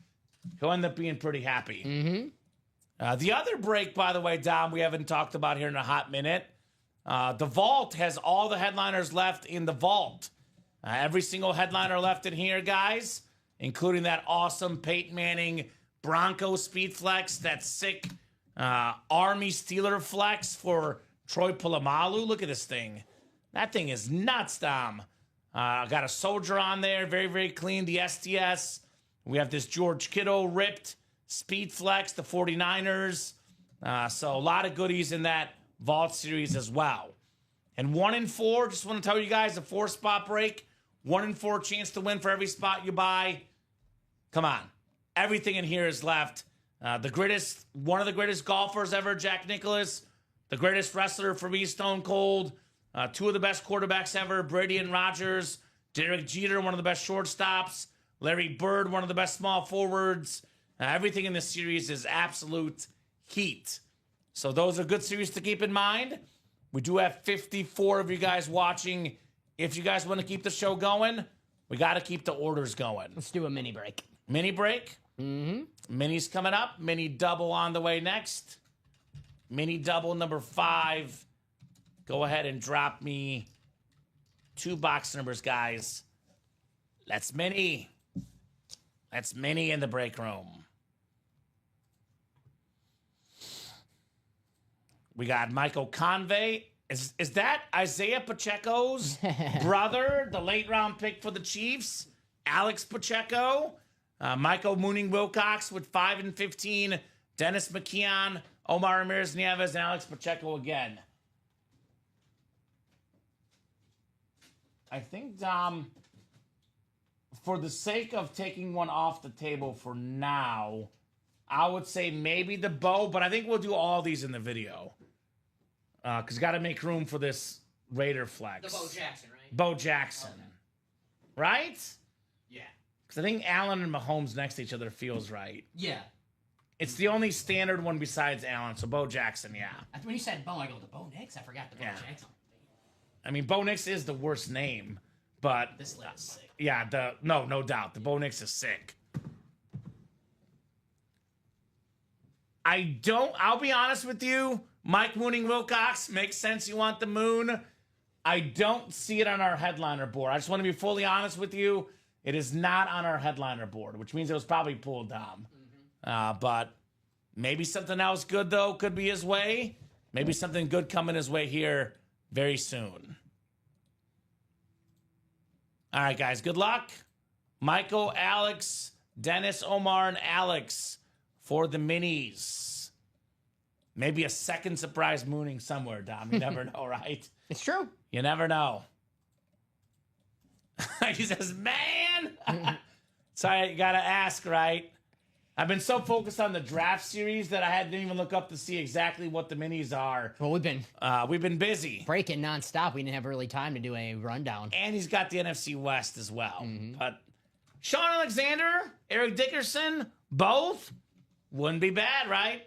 he'll end up being pretty happy. Mm-hmm. The other break, by the way, Dom, we haven't talked about here in a hot minute. The vault has all the headliners left in the vault. Every single headliner left in here, guys, including that awesome Peyton Manning Bronco Speed Flex, that sick Army Steeler Flex for Troy Polamalu. Look at this thing. That thing is nuts, Dom. Got a soldier on there, very, very clean. The STS. We have this George Kittle ripped Speed Flex, the 49ers. So a lot of goodies in that Vault series as well. And 1 in 4, just want to tell you guys, a 4-spot break. 1 in 4 chance to win for every spot you buy. Come on. Everything in here is left. One of the greatest golfers ever, Jack Nicklaus. The greatest wrestler for me, Stone Cold. 2 of the best quarterbacks ever, Brady and Rodgers. Derek Jeter, one of the best shortstops. Larry Bird, one of the best small forwards. Everything in this series is absolute heat. So those are good series to keep in mind. We do have 54 of you guys watching. If you guys want to keep the show going, we got to keep the orders going. Let's do a mini break. Mini break? Mm-hmm. Mini's coming up. Mini double on the way next. Mini double number 5. Go ahead and drop me 2 box numbers, guys. Let's mini. Let's mini in the break room. We got Michael Convey. Is that Isaiah Pacheco's brother, the late round pick for the Chiefs? Alex Pacheco. Michael Mooning Wilcox with 5 and 15. Dennis McKeon, Omar Ramirez Nieves, and Alex Pacheco again. I think, Dom, for the sake of taking one off the table for now, I would say maybe the Bo, but I think we'll do all these in the video. Because got to make room for this Raider flex. The Bo Jackson, right? Bo Jackson. Okay. Right? Yeah. Because I think Allen and Mahomes next to each other feels right. Yeah. It's the only standard one besides Allen, so Bo Jackson, yeah. When you said Bo, I go, the Bo Nix? I forgot the Bo Jackson. I mean, Bo Nix is the worst name, but... This list is sick. Yeah, no doubt. The Bo Nix is sick. I'll be honest with you, Mike Mooning Wilcox, makes sense you want the moon. I don't see it on our headliner board. I just want to be fully honest with you. It is not on our headliner board, which means it was probably pulled down. Mm-hmm. But maybe something else good, though, could be his way. Maybe something good coming his way here very soon. All right, guys, good luck. Michael, Alex, Dennis, Omar, and Alex for the minis. Maybe a second surprise mooning somewhere, Dom. You never know, right? It's true. You never know. He says, man. Sorry, you got to ask, right? I've been so focused on the draft series that I didn't even look up to see exactly what the minis are. Well, we've been busy. Breaking nonstop. We didn't have really time to do a rundown. And he's got the NFC West as well. Mm-hmm. But Sean Alexander, Eric Dickerson, both wouldn't be bad, right?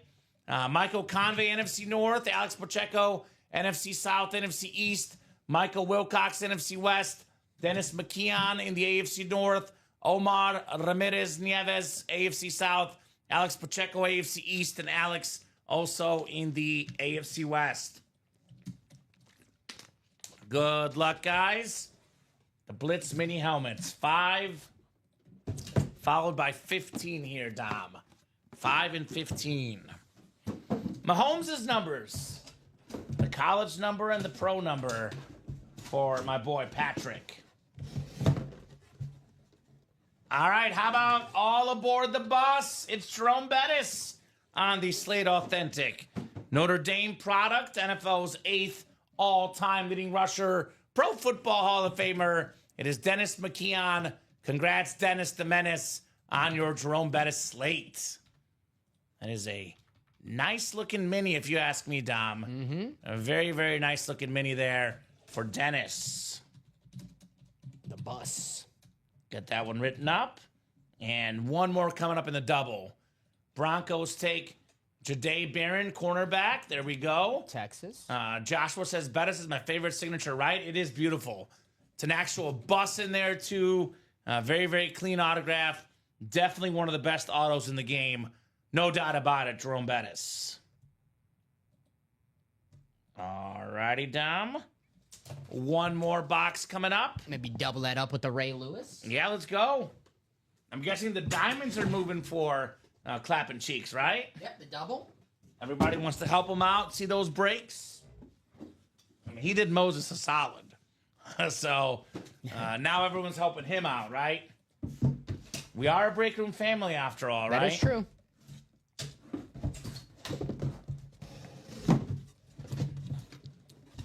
Michael Convey, NFC North. Alex Pacheco, NFC South, NFC East. Michael Wilcox, NFC West. Dennis McKeon in the AFC North. Omar Ramirez Nieves, AFC South. Alex Pacheco, AFC East. And Alex also in the AFC West. Good luck, guys. The Blitz mini helmets. 5, followed by 15 here, Dom. 5 and 15. Mahomes' numbers. The college number and the pro number for my boy Patrick. All right, how about all aboard the bus? It's Jerome Bettis on the Slate Authentic. Notre Dame product, NFL's 8th all-time leading rusher, Pro Football Hall of Famer. It is Dennis McKeon. Congrats, Dennis the Menace, on your Jerome Bettis slate. That is a nice-looking mini, if you ask me, Dom. Mm-hmm. A very, very nice-looking mini there for Dennis. The bus. Get that one written up. And one more coming up in the double. Broncos take Jahdae Barron, cornerback. There we go. Texas. Joshua says, Bettis is my favorite signature, right? It is beautiful. It's an actual bus in there, too. Very, very clean autograph. Definitely one of the best autos in the game. No doubt about it, Jerome Bettis. All righty, Dom. One more box coming up. Maybe double that up with the Ray Lewis. Yeah, let's go. I'm guessing the diamonds are moving for clapping cheeks, right? Yep, the double. Everybody wants to help him out. See those breaks? I mean, he did Moses a solid. So now everyone's helping him out, right? We are a break room family after all, right? That is true.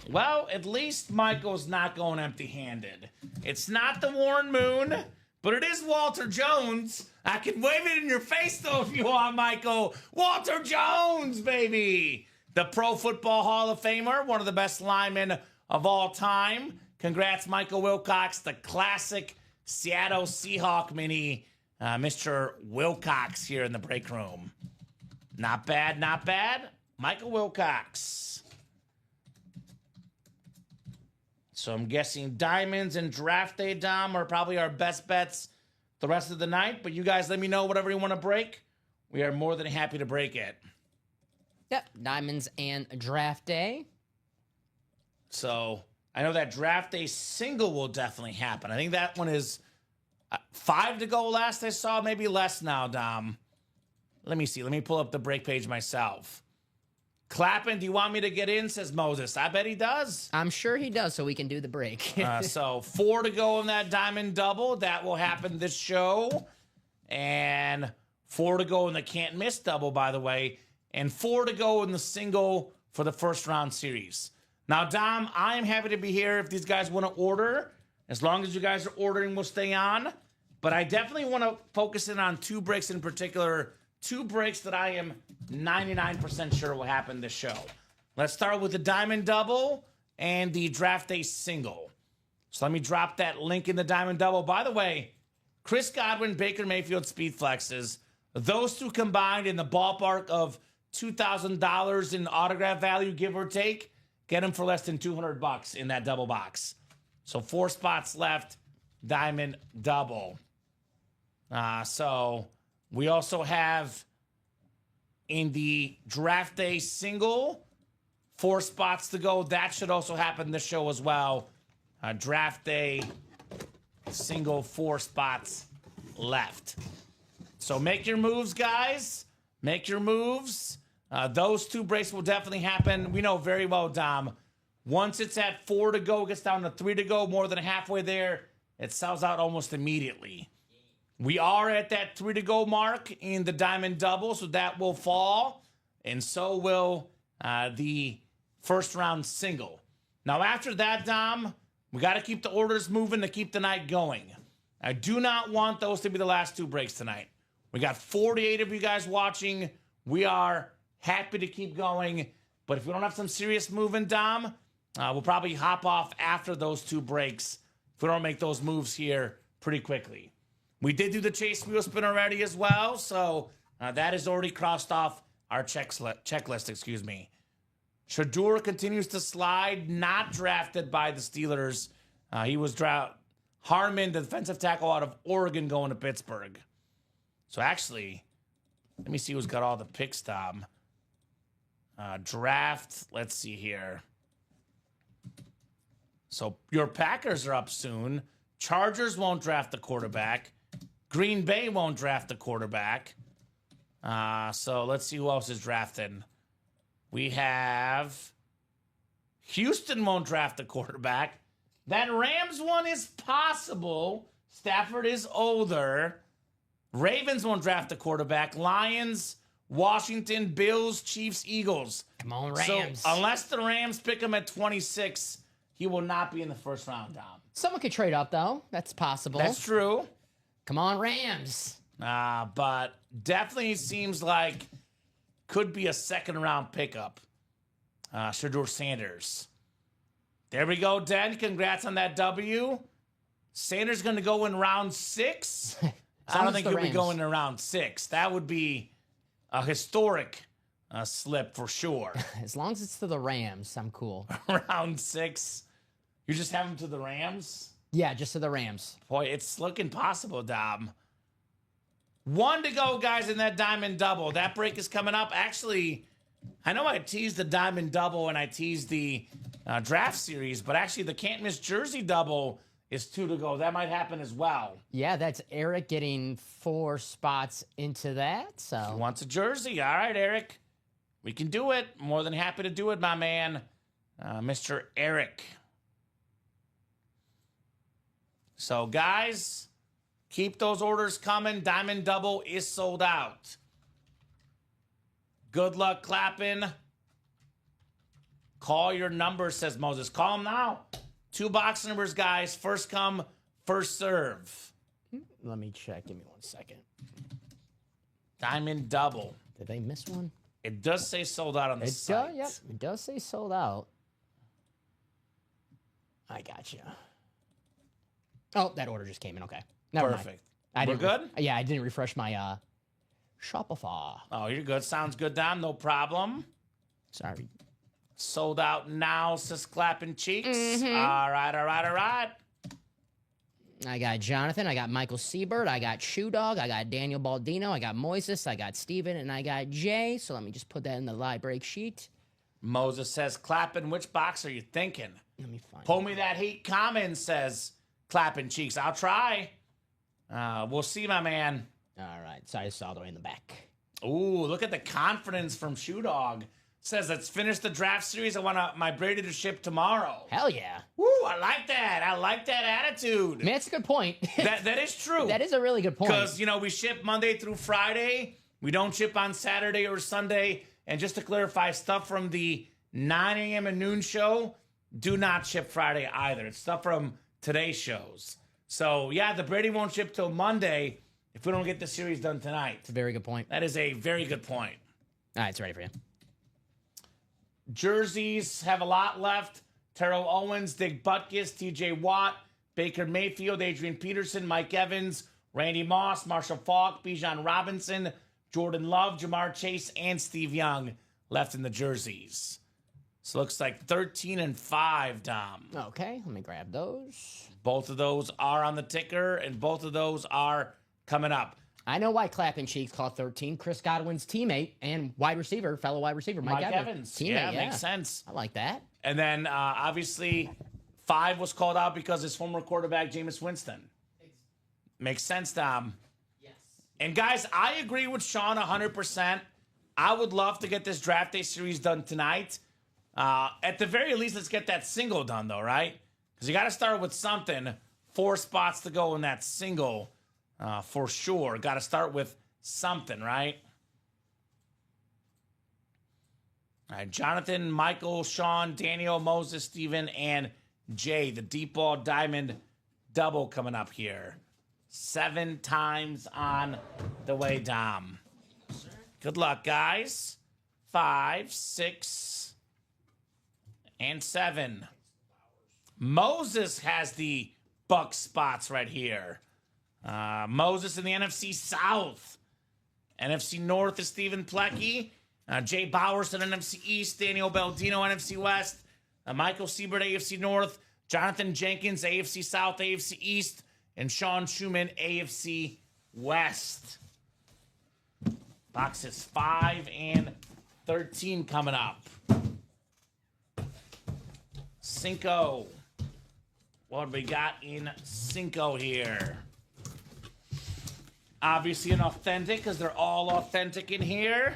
Well, at least Michael's not going empty-handed. It's not the Warren Moon, but it is Walter Jones. I can wave it in your face, though, if you want, Michael. Walter Jones, baby! The Pro Football Hall of Famer, one of the best linemen of all time. Congrats, Michael Wilcox, the classic Seattle Seahawk mini. Mr. Wilcox here in the break room. Not bad, not bad. Michael Wilcox. So I'm guessing diamonds and draft day, Dom, are probably our best bets the rest of the night. But you guys let me know whatever you want to break. We are more than happy to break it. Yep, diamonds and draft day. So I know that draft day single will definitely happen. I think that one is 5 to go last I saw. Maybe less now, Dom. Let me see. Let me pull up the break page myself. Clapping, do you want me to get in, says Moses. I bet he does. I'm sure he does, so we can do the break. So 4 to go in that diamond double. That will happen this show. And 4 to go in the can't miss double, by the way. And 4 to go in the single for the first round series. Now, Dom, I am happy to be here if these guys want to order. As long as you guys are ordering, we'll stay on. But I definitely want to focus in on 2 breaks in particular. 2 breaks that I am 99% sure will happen this show. Let's start with the diamond double and the draft day single. So let me drop that link in the diamond double. By the way, Chris Godwin, Baker Mayfield, speed flexes. Those 2 combined in the ballpark of $2,000 in autograph value, give or take. Get them for less than $200 in that double box. So 4 spots left, diamond double. So we also have in the draft day single, 4 spots to go. That should also happen this show as well. Draft day single, 4 spots left. So make your moves, guys. Make your moves. Those 2 breaks will definitely happen. We know very well, Dom. Once it's at 4 to go, gets down to 3 to go, more than halfway there, it sells out almost immediately. We are at that 3 to go mark in the diamond double, so that will fall. And so will the first round single. Now, after that, Dom, we got to keep the orders moving to keep the night going. I do not want those to be the last 2 breaks tonight. We got 48 of you guys watching. We are happy to keep going. But if we don't have some serious movement, Dom, we'll probably hop off after those 2 breaks if we don't make those moves here pretty quickly. We did do the chase wheel spin already as well, so that is already crossed off our checklist, excuse me. Shador continues to slide, not drafted by the Steelers. He was drafted. Harmon, the defensive tackle out of Oregon, going to Pittsburgh. So actually, let me see who's got all the picks, Tom. Draft, let's see here. So your Packers are up soon. Chargers won't draft the quarterback. Green Bay won't draft the quarterback. So let's see who else is drafting. We have Houston won't draft the quarterback. That Rams one is possible. Stafford is older. Ravens won't draft the quarterback. Lions, Washington, Bills, Chiefs, Eagles. Come on, Rams. So unless the Rams pick him at 26, he will not be in the first round, Dom. Someone could trade up, though. That's possible. That's true. Come on, Rams. But definitely seems like could be a second-round pickup. Shedeur Sanders. There we go, Den. Congrats on that W. Sanders going to go in round 6. I don't think he'll be going in round 6. That would be a historic slip for sure. As long as it's to the Rams, I'm cool. Round 6. You just have him to the Rams? Yeah, just to the Rams. Boy, it's looking possible, Dom. 1 to go, guys, in that diamond double. That break is coming up. Actually, I know I teased the diamond double and I teased the draft series, but actually the can't miss jersey double is 2 to go. That might happen as well. Yeah, that's Eric getting 4 spots into that. So He wants a jersey. All right, Eric. We can do it. More than happy to do it, my man. Mr. Eric. So, guys, keep those orders coming. Diamond Double is sold out. Good luck clapping. Call your number, says Moses. Call them now. 2 box numbers, guys. First come, first serve. let me check. Give me 1 second. Diamond Double. Did they miss one? It does say sold out on the site. Yep, it does say sold out. I got you. Oh, that order just came in. Okay. Never Perfect. Mind. We're good? Yeah, I didn't refresh my Shopify. Oh, you're good. Sounds good, Dom. No problem. Sorry. Sold out now, says Clapping Cheeks. All right. I got Jonathan. I got Michael Siebert. I got Shoe Dog. I got Daniel Baldino. I got Moises. I got Steven. And I got Jay. So let me just put that in the live break sheet. Moses says, Clapping, which box are you thinking? Let me find Pull me that heat. Common says, Clapping Cheeks. I'll try. We'll see, my man. All right. So I saw the way in the back. Ooh, look at the confidence from Shoe Dog. Says, let's finish the draft series. I want my Brady to ship tomorrow. Hell yeah. Woo, I like that. I like that attitude. Man, that's a good point. That is true. That is a really good point. Because, we ship Monday through Friday. We don't ship on Saturday or Sunday. And just to clarify, stuff from the 9 a.m. and noon show, do not ship Friday either. It's stuff from today's shows. So, yeah, the Brady won't ship till Monday if we don't get the series done tonight. It's a very good point. That is a very good point. All right, it's ready for you. Jerseys have a lot left. Terrell Owens, Dick Butkus, TJ Watt, Baker Mayfield, Adrian Peterson, Mike Evans, Randy Moss, Marshall Faulk, Bijan Robinson, Jordan Love, Jamar Chase, and Steve Young left in the jerseys. So looks like 13 and 5, Dom. Okay, let me grab those. Both of those are on the ticker, and both of those are coming up. I know why Clapping Cheeks called 13. Chris Godwin's teammate and fellow wide receiver, Mike Evans. Teammate, Yeah, makes sense. I like that. And then, obviously, 5 was called out because his former quarterback, Jameis Winston. Makes sense, Dom. Yes. And, guys, I agree with Sean 100%. I would love to get this draft day series done tonight. At the very least, let's get that single done, though, right? Because you got to start with something. 4 spots to go in that single. For sure. Got to start with something, right? All right, Jonathan, Michael, Sean, Daniel, Moses, Steven, and Jay. The deep ball diamond double coming up here. 7 times on the way, Dom. Good luck, guys. 5, 6, and 7. Moses has the buck spots right here. Moses in the NFC South. NFC North is Stephen Plecky. Jay Bowers in NFC East. Daniel Baldino, NFC West. Michael Siebert, AFC North. Jonathan Jenkins, AFC South, AFC East. And Sean Schumann, AFC West. Boxes 5 and 13 coming up. Cinco. what we got in Cinco here. Obviously an authentic, because they're all authentic in here.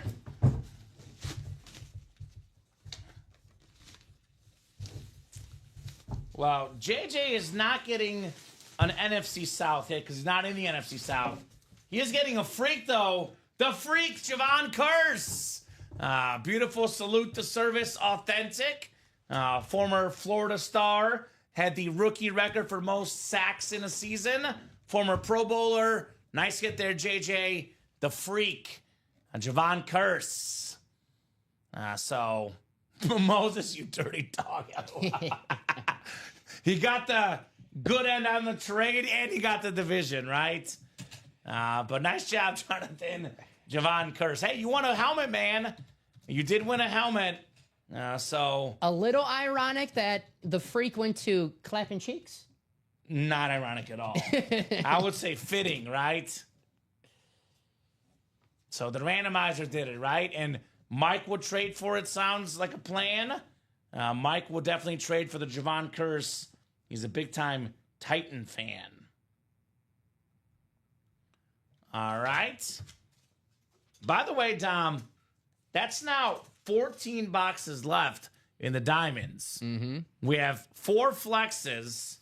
Well, JJ is not getting an NFC South hit because he's not in the NFC South. He is getting a freak, though. The freak, Javon Curse. Beautiful salute to service, authentic. Former Florida star. Had the rookie record for most sacks in a season. Former Pro Bowler. Nice hit there, JJ. The freak. Javon Curse. So, Moses, you dirty dog. He got the good end on the trade, and he got the division, right? But nice job, Jonathan. Javon Curse. Hey, you won a helmet, man. You did win a helmet. So A little ironic that the freak went to clapping cheeks. not ironic at all. I would say fitting, right? So the randomizer did it, right? And Mike would trade for it. Sounds like a plan. Mike will definitely trade for the Javon Curse. He's a big-time Titan fan. All right. By the way, Dom, that's now 14 boxes left in the diamonds. Mm-hmm. We have 4 flexes,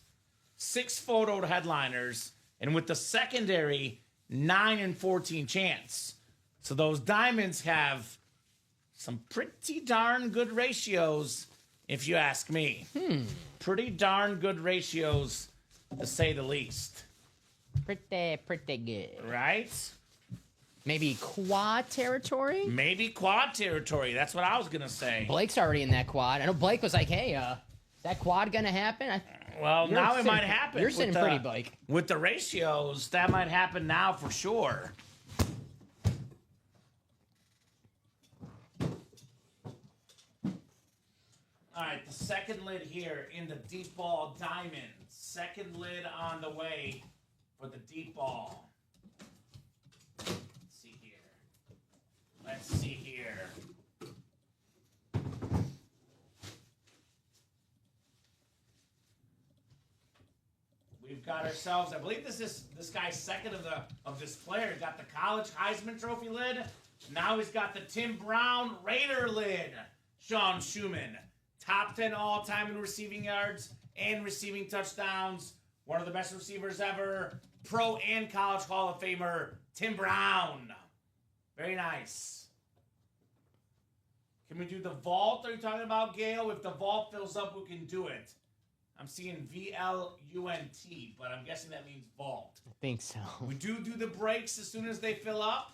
6 photoed headliners, and with the secondary, 9 and 14 chance. So those diamonds have some pretty darn good ratios, if you ask me. Pretty darn good ratios, to say the least. Pretty good. Right? Maybe quad territory? Maybe quad territory. That's what I was going to say. Blake's already in that quad. I know Blake was like, hey, is that quad going to happen? Well, now it might happen. You're sitting pretty, Blake. With the ratios, that might happen now for sure. All right, the second lid here in the deep ball diamond. Second lid on the way for the deep ball. Let's see here. Let's see here. We've got ourselves, I believe this guy's second of this player. Got the college Heisman Trophy lid. Now he's got the Tim Brown Raider lid. Sean Schumann. Top 10 all-time in receiving yards and receiving touchdowns. One of the best receivers ever. Pro and college Hall of Famer, Tim Brown. Very nice. Can we do the vault? Are you talking about, Gail? If the vault fills up, we can do it. I'm seeing V-L-U-N-T, but I'm guessing that means vault. I think so. We do the breaks as soon as they fill up.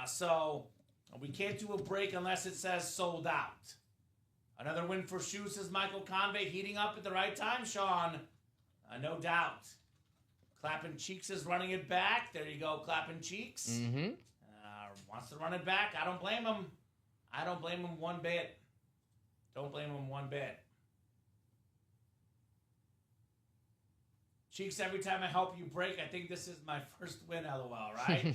So we can't do a break unless it says sold out. Another win for Shu, says Michael Convey. Heating up at the right time, Sean. No doubt. Clapping Cheeks is running it back. There you go, Clapping Cheeks. Mm-hmm. Wants to run it back. I don't blame him. I don't blame him one bit. Don't blame him one bit. Cheeks, every time I help you break, I think this is my first win, LOL, right?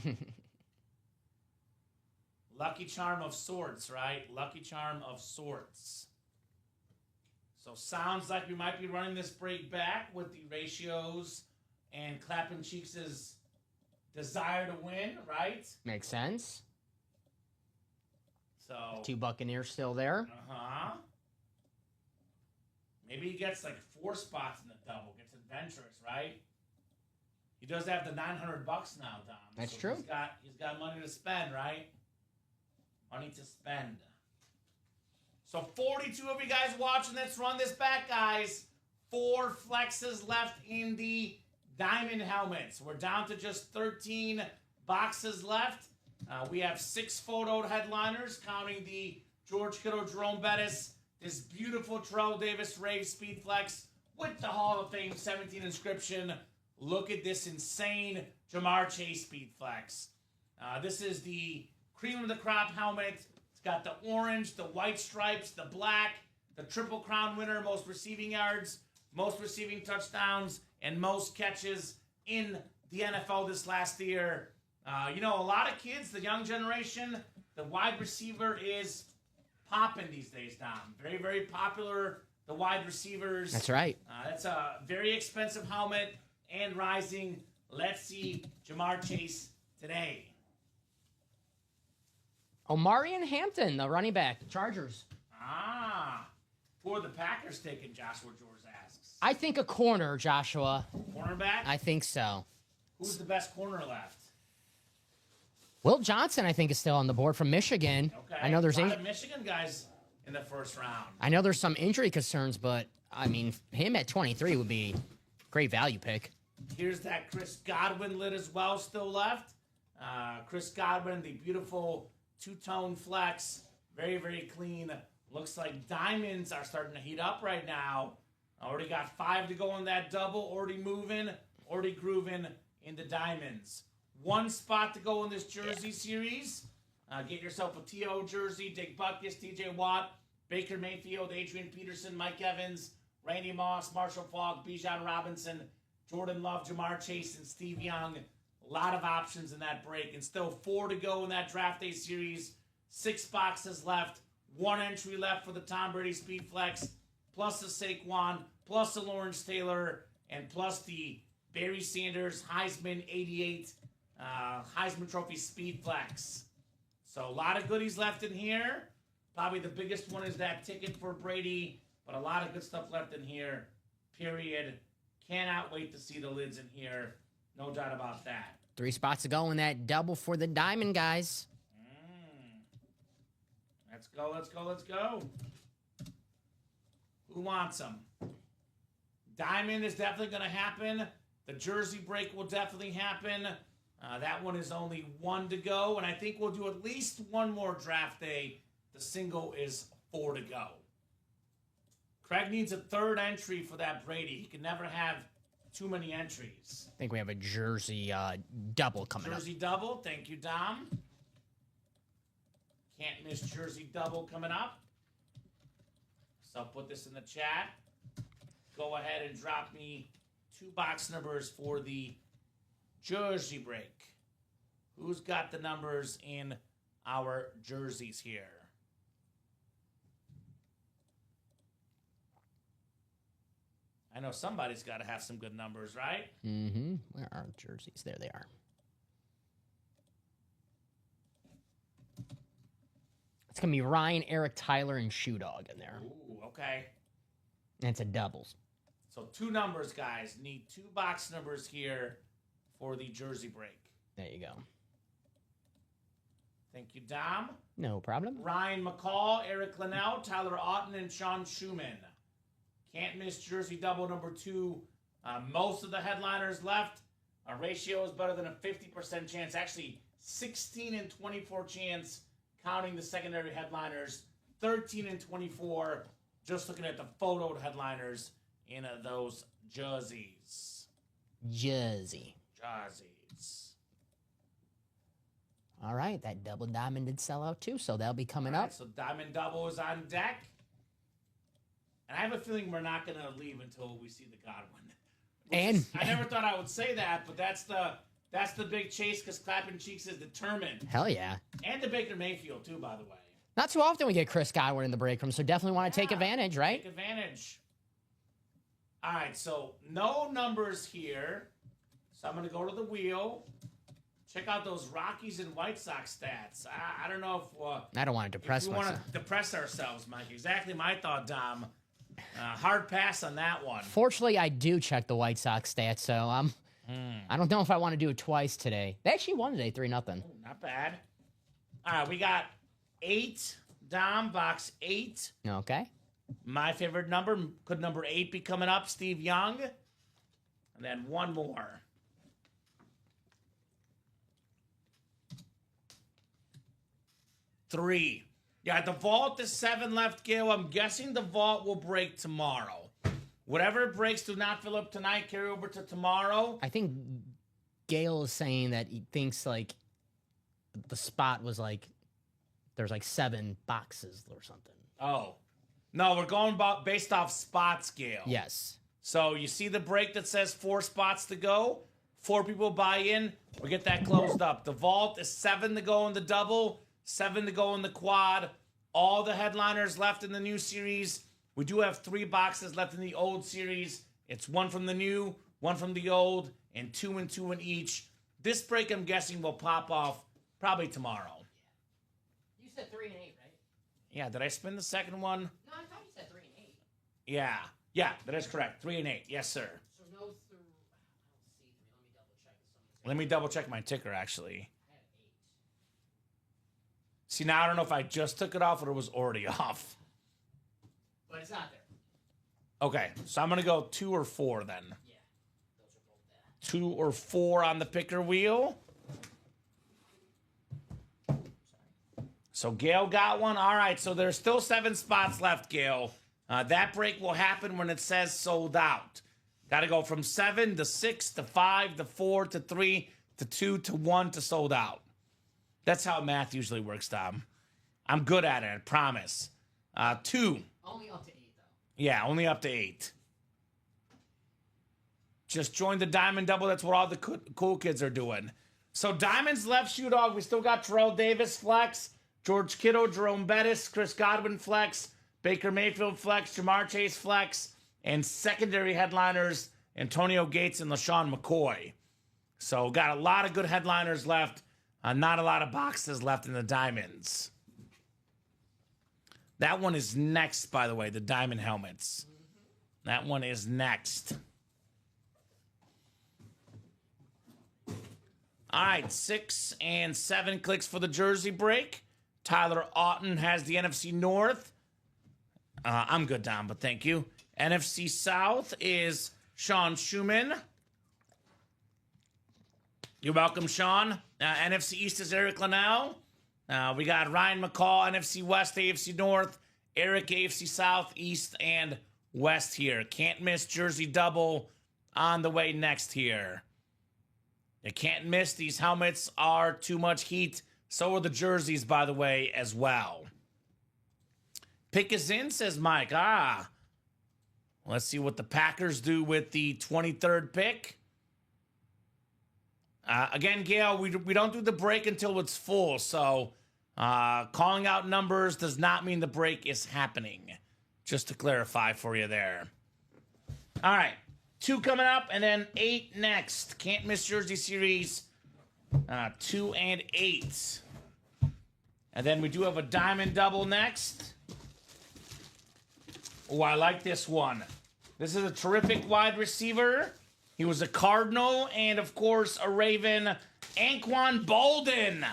Lucky charm of sorts, right? Lucky charm of sorts. So sounds like we might be running this break back with the ratios and Clapping Cheeks' desire to win, right? Makes sense. So 2 Buccaneers still there. Uh-huh. Maybe he gets like 4 spots in the double. Gets adventurous, right? He does have the $900 now, Dom. That's so true. He's got money to spend, right? Money to spend. So 42 of you guys watching. Let's run this back, guys. 4 flexes left in the diamond helmets. We're down to just 13 boxes left. We have 6 photoed headliners, counting the George Kittle, Jerome Bettis, this beautiful Terrell Davis Rave Speed Flex with the Hall of Fame 17 inscription. Look at this insane Jamar Chase Speed Flex. This is the cream of the crop helmet. It's got the orange, the white stripes, the black, the Triple Crown winner, most receiving yards, most receiving touchdowns, and most catches in the NFL this last year. A lot of kids, the young generation, the wide receiver is popping these days, Dom. Very, very popular the wide receivers. That's right. That's a very expensive helmet and rising. Let's see Jamar Chase today. Omarion Hampton, the running back, the Chargers. For the Packers taking, Joshua George asks. I think a corner, Joshua. Cornerback? I think so. Who's the best corner left? Will Johnson, I think, is still on the board from Michigan. Okay. I know there's a lot of Michigan guys in the first round. I know there's some injury concerns, but I mean, him at 23 would be a great value pick. Here's that Chris Godwin lid as well still left. Chris Godwin, the beautiful two-tone flex. Very, very clean. Looks like diamonds are starting to heat up right now. Already got 5 to go in that double. Already moving. Already grooving into diamonds. 1 spot to go in this jersey series. Get yourself a T.O. jersey. Dick Butkus, T.J. Watt, Baker Mayfield, Adrian Peterson, Mike Evans, Randy Moss, Marshall Faulk, Bijan Robinson, Jordan Love, Jamar Chase, and Steve Young. A lot of options in that break. And still 4 to go in that draft day series. 6 boxes left. 1 entry left for the Tom Brady Speed Flex, plus the Saquon, plus the Lawrence Taylor, and plus the Barry Sanders Heisman 88 Heisman Trophy Speed Flex. So a lot of goodies left in here. Probably the biggest one is that ticket for Brady, but a lot of good stuff left in here, period. Cannot wait to see the lids in here. No doubt about that. 3 spots to go in that double for the diamond, guys. Let's go, let's go, let's go. Who wants them? Diamond is definitely going to happen. The jersey break will definitely happen. That one is only 1 to go, and I think we'll do at least 1 more draft day. The single is 4 to go. Craig needs a 3rd entry for that Brady. He can never have too many entries. I think we have a jersey double coming up. Jersey double. Thank you, Dom. Can't miss jersey double coming up. So I'll put this in the chat. Go ahead and drop me 2 box numbers for the jersey break. Who's got the numbers in our jerseys here? I know somebody's got to have some good numbers, right? Mm-hmm. Where are jerseys? There they are. It's going to be Ryan, Eric, Tyler, and Shoe Dog in there. Ooh, okay. And it's a doubles. So 2 numbers, guys. Need 2 box numbers here for the jersey break. There you go. Thank you, Dom. No problem. Ryan McCall, Eric Linnell, Tyler Otten, and Sean Schumann. Can't miss jersey double number 2. Most of the headliners left. Our ratio is better than a 50% chance. Actually, 16 and 24 chance, counting the secondary headliners. 13 and 24, just looking at the photoed headliners in those jerseys. Jerseys. All right, that double diamond did sell out too, so that'll be coming up. So diamond double is on deck. And I have a feeling we're not going to leave until we see the Godwin. And I never thought I would say that, but that's the big chase because Clapping Cheeks is determined. Hell yeah. And the Baker Mayfield too, by the way. Not too often we get Chris Godwin in the break room, so definitely want to take advantage, right? Take advantage. All right, so no numbers here. So I'm going to go to the wheel. Check out those Rockies and White Sox stats. I don't know if... I don't want to depress we myself. want to depress ourselves, Mike. Exactly my thought, Dom. Hard pass on that one. Fortunately, I do check the White Sox stats, so I don't know if I want to do it twice today. They actually won today, 3-0. Not bad. All right, we got 8. Dom, box 8. Okay. My favorite number. Could number 8 be coming up? Steve Young. And then 1 more. 3. Yeah, the vault is 7 left, Gail. I'm guessing the vault will break tomorrow. Whatever breaks, do not fill up tonight. Carry over to tomorrow. I think Gail is saying that he thinks, like, the spot was, like, there's, like, 7 boxes or something. Oh. No, we're going based off spots, Gail. Yes. So you see the break that says 4 spots to go? 4 people buy in. We get that closed up. The vault is 7 to go in the double. 7 to go in the quad. All the headliners left in the new series We do have 3 boxes left in the old series. It's 1 from the new, 1 from the old, and 2 and 2 in each. This break, I'm guessing, will pop off probably tomorrow. You said 3 and 8, right? Yeah, did I spin the second one? No, I thought you said 3 and 8. Yeah. Yeah, that is correct. 3 and 8. Yes, sir. So no through. I don't see 3. Let me double check my ticker, actually. I have 8. See, now I don't know if I just took it off or it was already off. But it's not there. Okay, so I'm going to go 2 or 4 then. Yeah. Those are both there. 2 or 4 on the picker wheel. So Gail got one. All right, so there's still 7 spots left, Gail. That break will happen when it says sold out. Got to go from 7 to 6 to 5 to 4 to 3 to 2 to 1 to sold out. That's how math usually works, Tom. I'm good at it, I promise. 2. Only up to 8, though. Yeah, only up to 8. Just joined the Diamond Double. That's what all the cool kids are doing. So Diamond's left shoe dog. We still got Terrell Davis flex, George Kittle, Jerome Bettis, Chris Godwin flex, Baker Mayfield flex, Jamar Chase flex, and secondary headliners Antonio Gates and LaShawn McCoy. So got a lot of good headliners left. Not a lot of boxes left in the Diamonds. That one is next, by the way, the Diamond helmets. That one is next. All right, 6 and 7 clicks for the jersey break. Tyler Auten has the NFC North. I'm good, Dom, but thank you. NFC South is Sean Schumann. You're welcome, Sean. NFC East is Eric Linnell. We got Ryan McCall, NFC West, AFC North, Eric, AFC South, East, and West here. Can't miss jersey double on the way next here. You can't miss. These helmets are too much heat. So are the jerseys, by the way, as well. Pick is in, says Mike. Let's see what the Packers do with the 23rd pick. Again, Gail, we don't do the break until it's full. So calling out numbers does not mean the break is happening. Just to clarify for you there. All right. 2 coming up, and then 8 next. Can't miss jersey series 2 and 8. And then we do have a diamond double next. Oh, I like this one. This is a terrific wide receiver. He was a Cardinal and, of course, a Raven. Anquan Bolden.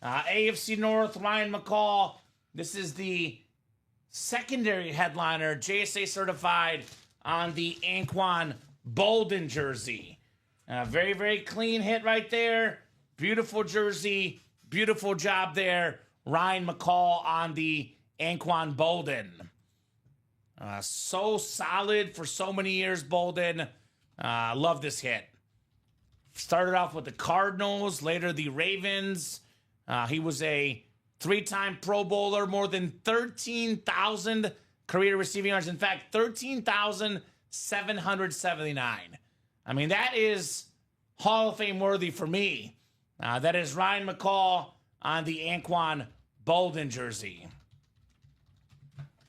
AFC North, Ryan McCall. This is the secondary headliner, JSA certified, on the Anquan Bolden jersey. Very, very clean hit right there. Beautiful jersey. Beautiful job there. Ryan McCall on the Anquan Bolden. So solid for so many years, Bolden. Love this hit. Started off with the Cardinals, later the Ravens. He was a 3-time Pro Bowler, more than 13,000 career receiving yards. In fact, 13,779. I mean, that is Hall of Fame worthy for me. That is Ryan McCall on the Anquan Bolden jersey.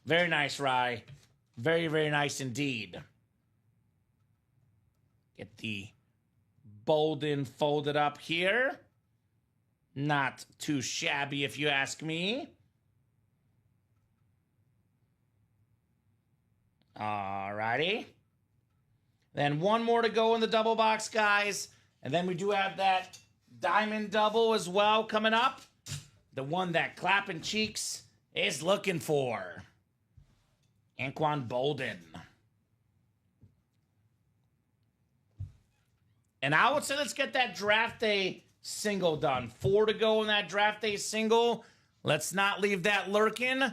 Very nice, Rye. Very, very nice indeed. Get the Bolden folded up here. Not too shabby, if you ask me. Alrighty. Then one more to go in the double box, guys. And then we do have that diamond double as well coming up. The one that Clapping Cheeks is looking for. Anquan Bolden. And I would say let's get that draft day single done. 4 to go in that draft day single. Let's not leave that lurking.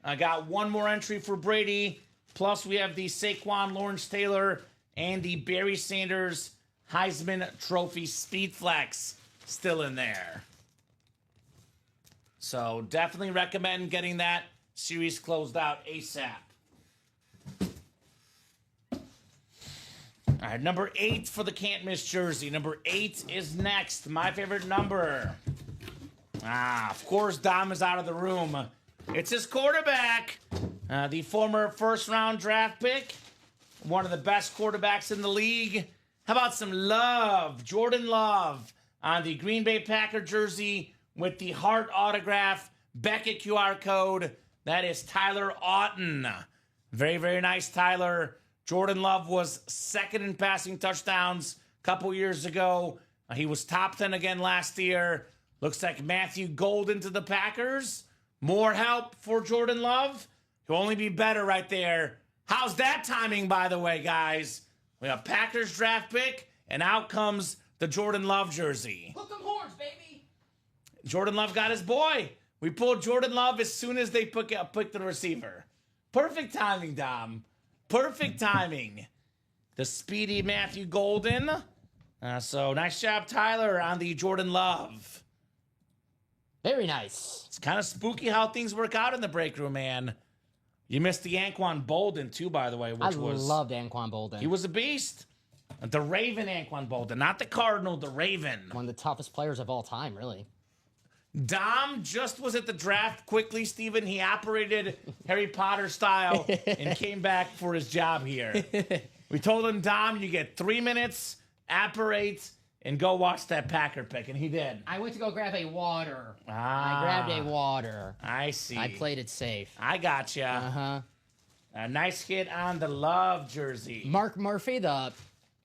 I got one more entry for Brady. Plus we have the Saquon Lawrence Taylor and the Barry Sanders Heisman Trophy Speed Flex still in there. So definitely recommend getting that series closed out ASAP. All right, number 8 for the can't miss jersey. Number 8 is next. My favorite number. Of course, Dom is out of the room. It's his quarterback. The former first-round draft pick, one of the best quarterbacks in the league. How about some love? Jordan Love on the Green Bay Packer jersey with the heart autograph, Beckett QR code. That is Tyler Oughton. Very, very nice, Tyler. Jordan Love was second in passing touchdowns a couple years ago. He was top 10 again last year. Looks like Matthew Golden to the Packers. More help for Jordan Love. He'll only be better right there. How's that timing, by the way, guys? We have Packers draft pick, and out comes the Jordan Love jersey. Hook 'em horns, baby. Jordan Love got his boy. We pulled Jordan Love as soon as they pick the receiver. Perfect timing, Dom. Perfect timing. The speedy Matthew Golden. So nice job, Tyler, on the Jordan Love. Very nice. It's kind of spooky how things work out in the break room, man. You missed the Anquan Bolden, too, by the way. I loved Anquan Bolden. He was a beast. The Raven Anquan Bolden, not the Cardinal, the Raven. One of the toughest players of all time, really. Dom just was at the draft quickly, Steven. He operated Harry Potter style and came back for his job here. We told him, Dom, you get 3 minutes, apparate, and go watch that Packer pick, and he did. I went to go grab a water. Ah. I grabbed a water. I see. I played it safe. I gotcha. Uh-huh. A nice hit on the Love jersey. Mark Murphy,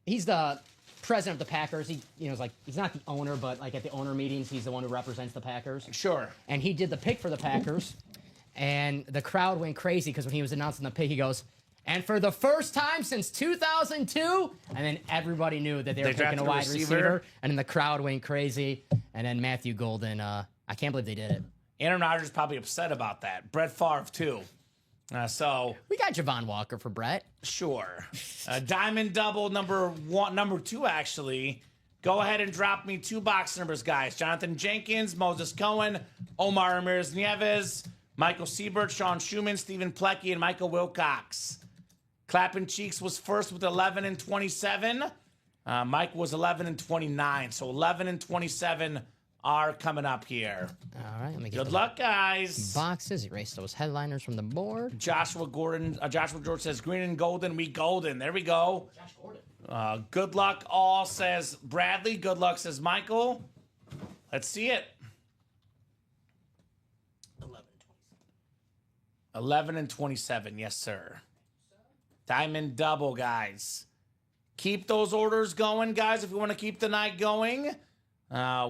he's the president of the Packers. He, is like, he's not the owner, but like at the owner meetings, he's the one who represents the Packers. Sure. And he did the pick for the Packers, and the crowd went crazy because when he was announcing the pick, he goes, and for the first time since 2002, and then everybody knew that they were picking a wide receiver, and then the crowd went crazy, and then Matthew Golden, I can't believe they did it. Aaron Rodgers probably upset about that. Brett Favre, too. So we got Javon Walker for Brett. Sure. Diamond double number 2, actually. Go ahead and drop me 2 box numbers, guys. Jonathan Jenkins, Moses Cohen, Omar Ramirez-Nieves, Michael Siebert, Sean Schumann, Stephen Plecky, and Michael Wilcox. Clapping Cheeks was first with 11 and 27. Mike was 11 and 29. So 11 and 27 are coming up here. All right, let me get Good luck, guys. Boxes. Erase those headliners from the board. Joshua George says green and golden. We golden. There we go. Josh Gordon. Good luck all, says Bradley. Good luck, says Michael. Let's see it. 11 and 27. Yes, sir. Diamond double, guys. Keep those orders going, guys, if you want to keep the night going.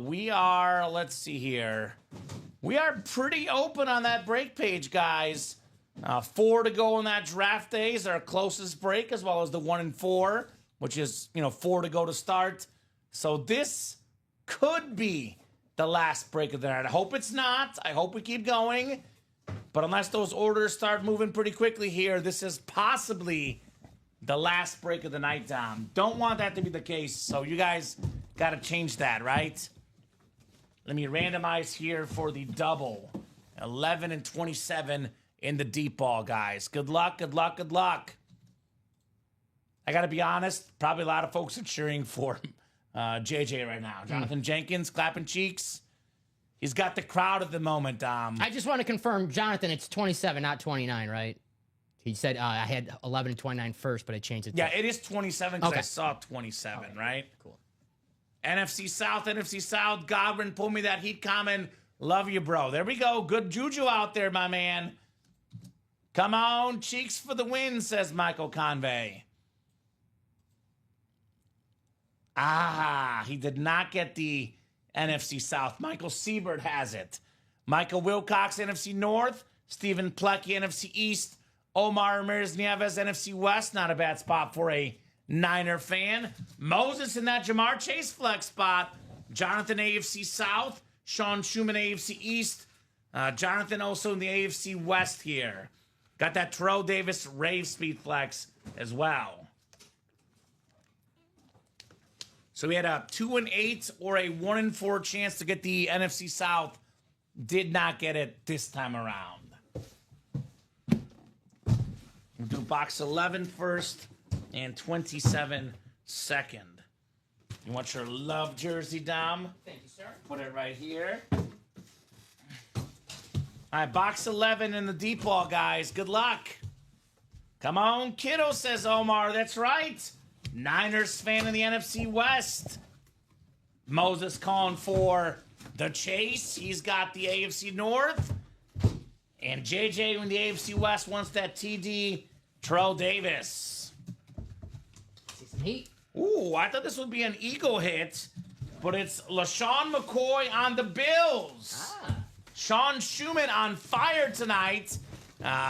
We are, let's see here. We are pretty open on that break page, guys. 4 to go on that draft day is our closest break, as well as the 1 and 4, which is, 4 to go to start. So this could be the last break of the night. I hope it's not. I hope we keep going. But unless those orders start moving pretty quickly here, this is possibly the last break of the night, Dom. Don't want that to be the case, so you guys got to change that, right? Let me randomize here for the double. 11 and 27 in the deep ball, guys. Good luck, good luck, good luck. I got to be honest, probably a lot of folks are cheering for JJ right now. Jonathan Jenkins, clapping cheeks. He's got the crowd at the moment, Dom. I just want to confirm, Jonathan, it's 27, not 29, right? He said I had 11 and 29 first, but I changed it. Yeah, it is 27 because Okay. I saw 27, Okay. right? Cool. NFC South, Godwin, pull me that heat comment. Love you, bro. There we go. Good juju out there, my man. Come on, cheeks for the win, says Michael Convey. He did not get the NFC South. Michael Siebert has it. Michael Wilcox, NFC North. Stephen Plecky, NFC East. Omar Ramirez-Nieves, NFC West. Not a bad spot for a Niner fan. Moses in that Jamar Chase flex spot. Jonathan, AFC South. Sean Schumann, AFC East. Jonathan also in the AFC West here. Got that Terrell Davis Rave Speed flex as well. So we had a 2 and 8 or a 1 and 4 chance to get the NFC South. Did not get it this time around. We'll do box 11 first and 27 second. You want your love jersey, Dom? Thank you, sir. Put it right here. All right, box 11 in the deep ball, guys. Good luck. Come on, kiddo, says Omar. That's right. Niners fan in the NFC West. Moses calling for the chase. He's got the AFC North. And JJ in the AFC West wants that TD. Terrell Davis. See some heat. Ooh, I thought this would be an Eagle hit, but it's LaShawn McCoy on the Bills. Sean Schumann on fire tonight.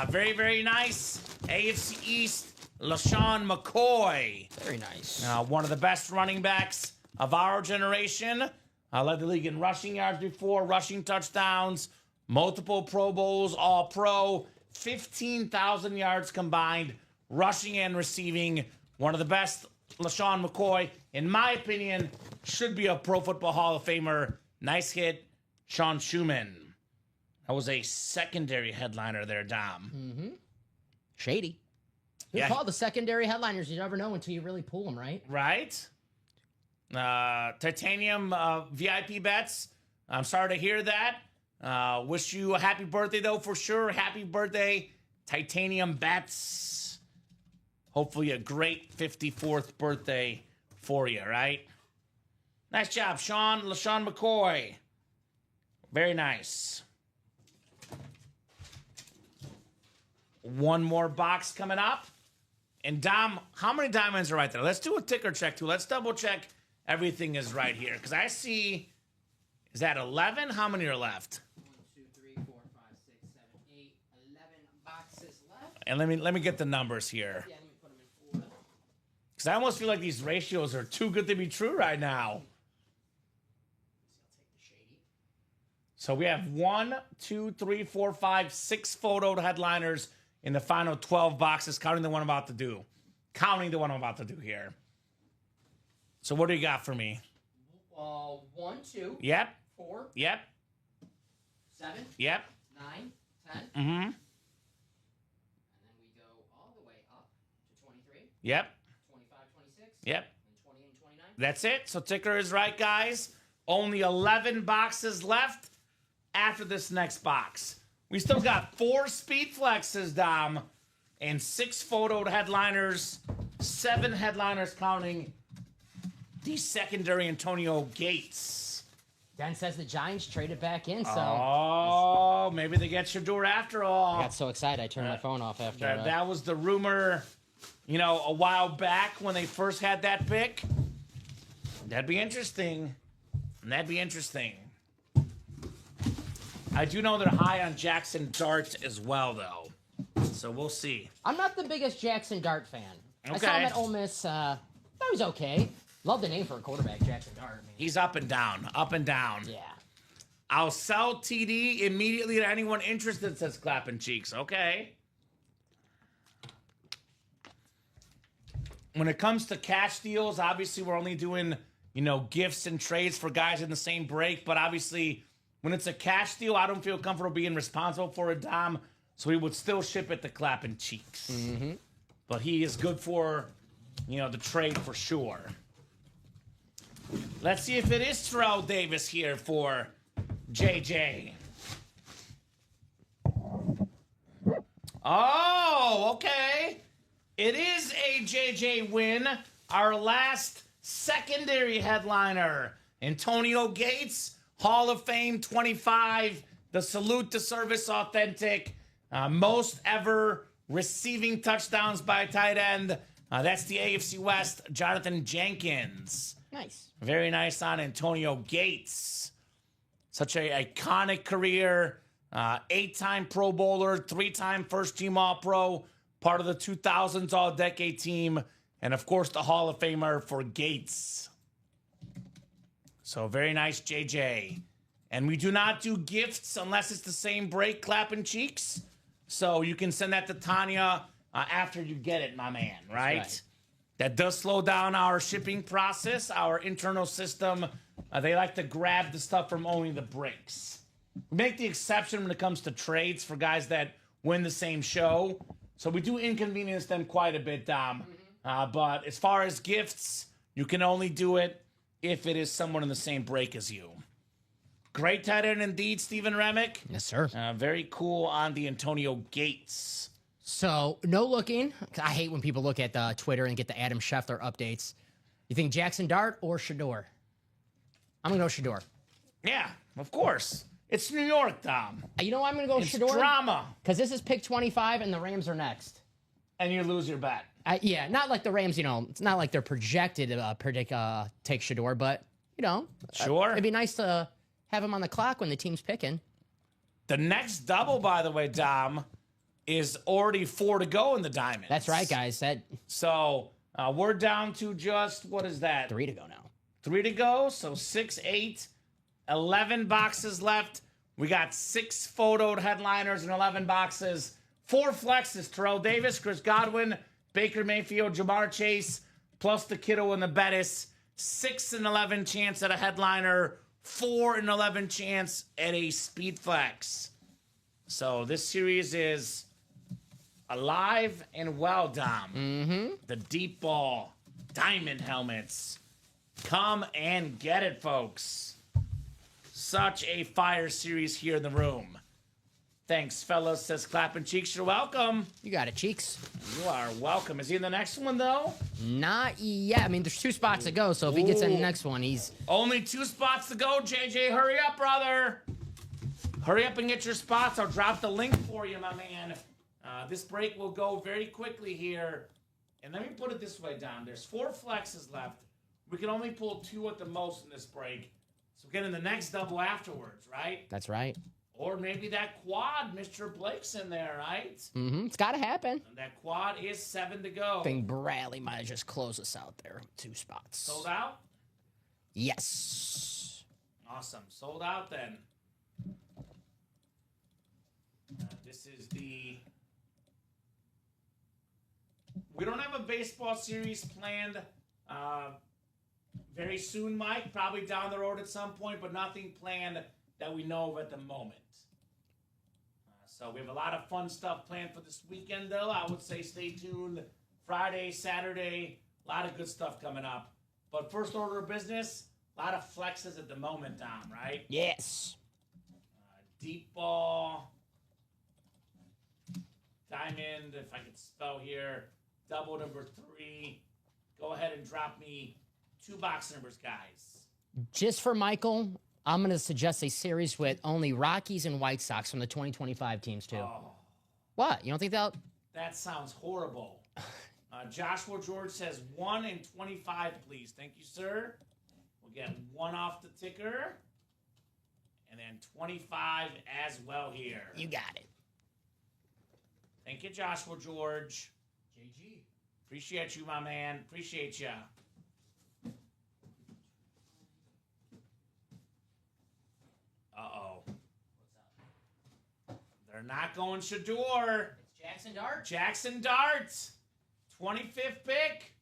Very, very nice. AFC East, LaShawn McCoy. Very nice. One of the best running backs of our generation. Led the league in rushing yards before, rushing touchdowns, multiple Pro Bowls, All Pro, 15,000 yards combined, rushing and receiving. One of the best. LaShawn McCoy, in my opinion, should be a Pro Football Hall of Famer. Nice hit, Sean Schumann. That was a secondary headliner there, Dom. Mm-hmm. Shady. We Yeah. call the secondary headliners. You never know until you really pull them, right? Right? Titanium VIP bets. I'm sorry to hear that. Wish you a happy birthday, though, for sure. Happy birthday, Titanium bets. Hopefully a great 54th birthday for you, right? Nice job, LaShawn McCoy. Very nice. One more box coming up. And Dom, how many diamonds are right there? Let's do a ticker check, too. Let's double check everything is right here. Because I see, is that 11? How many are left? 1, 2, 3, 4, 5, 6, 7, 8, 11 boxes left. And let me get the numbers here. Yeah, let me put them in order. Because I almost feel like these ratios are too good to be true right now. I'll take the shady. So we have 1, 2, 3, 4, 5, 6 photo headliners in the final 12 boxes, counting the one I'm about to do. Here. So what do you got for me? 1, 2, Yep. 4, Yep. 7, Yep. 9, 10. Mm-hmm. And then we go all the way up to 23, Yep. 25, 26, Yep. and 20 and 29. That's it. So ticker is right, guys. Only 11 boxes left after this next box. We still got 4 speed flexes, Dom, and 6 photo headliners, 7 headliners counting the secondary Antonio Gates. Dan says the Giants traded back in, so Oh, maybe they get Shador after all. I got so excited I turned my phone off after That was the rumor, a while back when they first had that pick. That'd be interesting. I do know they're high on Jackson Dart as well, though. So we'll see. I'm not the biggest Jackson Dart fan. I Okay. saw him at Ole Miss. That was okay. Love the name for a quarterback, Jackson Dart. I mean, He's up and down, yeah. I'll sell TD immediately to anyone interested, says Clapping Cheeks. Okay. When it comes to cash deals, obviously we're only doing, gifts and trades for guys in the same break. But obviously, when it's a cash deal, I don't feel comfortable being responsible for it, Dom. So we would still ship it to Clapping Cheeks. Mm-hmm. But he is good for, the trade for sure. Let's see if it is Terrell Davis here for JJ. Oh, okay. It is a JJ win. Our last secondary headliner. Antonio Gates, Hall of Fame 25. The Salute to Service Authentic. Most ever receiving touchdowns by a tight end. That's the AFC West, Jonathan Jenkins. Nice. Very nice on Antonio Gates. Such a iconic career. 8-time Pro Bowler, 3-time first-team All-Pro, part of the 2000s All-Decade team, and, of course, the Hall of Famer for Gates. So very nice, JJ. And we do not do gifts unless it's the same break, Clapping Cheeks. So you can send that to Tanya after you get it, my man, right? That's right. That does slow down our shipping process, our internal system. They like to grab the stuff from only the breaks. We make the exception when it comes to trades for guys that win the same show. So we do inconvenience them quite a bit, Dom. But as far as gifts, you can only do it if it is someone in the same break as you. Great tight end indeed, Stephen Remick. Yes, sir. Very cool on the Antonio Gates. So, no looking. I hate when people look at Twitter and get the Adam Scheffler updates. You think Jackson Dart or Shador? I'm going to go Shador. Yeah, of course. It's New York, Dom. You know why I'm going to go It's Shador? drama. Because this is pick 25 and the Rams are next. And you lose your bet. Yeah, not like the Rams, it's not like they're projected to take Shador, but, Sure. it'd be nice to have him on the clock when the team's picking. The next double, by the way, Dom, is already 4 to go in the Diamonds. That's right, guys. So we're down to just, what is that? 3 to go now. 3 to go. So 6, 8, 11 boxes left. We got 6 photoed headliners and 11 boxes. 4 flexes. Terrell Davis, Chris Godwin, Baker Mayfield, Jamar Chase, plus the Kittle and the Bettis. 6 and 11 chance at a headliner. 4 and 11 chance at a speed flex. So this series is alive and well, Dom. Mm-hmm. The deep ball, diamond helmets. Come and get it, folks. Such a fire series here in the room. Thanks, fellas, says Clapping Cheeks. You're welcome. You got it, Cheeks. You are welcome. Is he in the next one, though? Not yet. I mean, there's 2 spots to go, so if he gets in the next one, he's... Only 2 spots to go, JJ. Hurry up, brother. Hurry up and get your spots. I'll drop the link for you, my man. This break will go very quickly here. And let me put it this way, Don. There's 4 flexes left. We can only pull 2 at the most in this break. So get in the next double afterwards, right? That's right. Or maybe that quad, Mr. Blake's in there, right? Mm-hmm. It's got to happen. And that quad is 7 to go. I think Bradley might have just closed us out there. 2 spots. Sold out? Yes. Awesome. Sold out then. This is the... We don't have a baseball series planned very soon, Mike. Probably down the road at some point, but nothing planned that we know of at the moment. So we have a lot of fun stuff planned for this weekend, though. I would say stay tuned. Friday, Saturday, a lot of good stuff coming up. But first order of business, a lot of flexes at the moment, Dom, right? Yes. Deep ball. Diamond, if I could spell here. Double number 3. Go ahead and drop me 2 box numbers, guys. Just for Michael, I'm going to suggest a series with only Rockies and White Sox from the 2025 teams, too. Oh, What? You don't think that... that sounds horrible. Joshua George says 1 and 25, please. Thank you, sir. We'll get 1 off the ticker. And then 25 as well here. You got it. Thank you, Joshua George. JG. Appreciate you, my man. Appreciate ya. Uh-oh. They're not going Shador. It's Jackson Dart. Jackson Dart. 25th pick.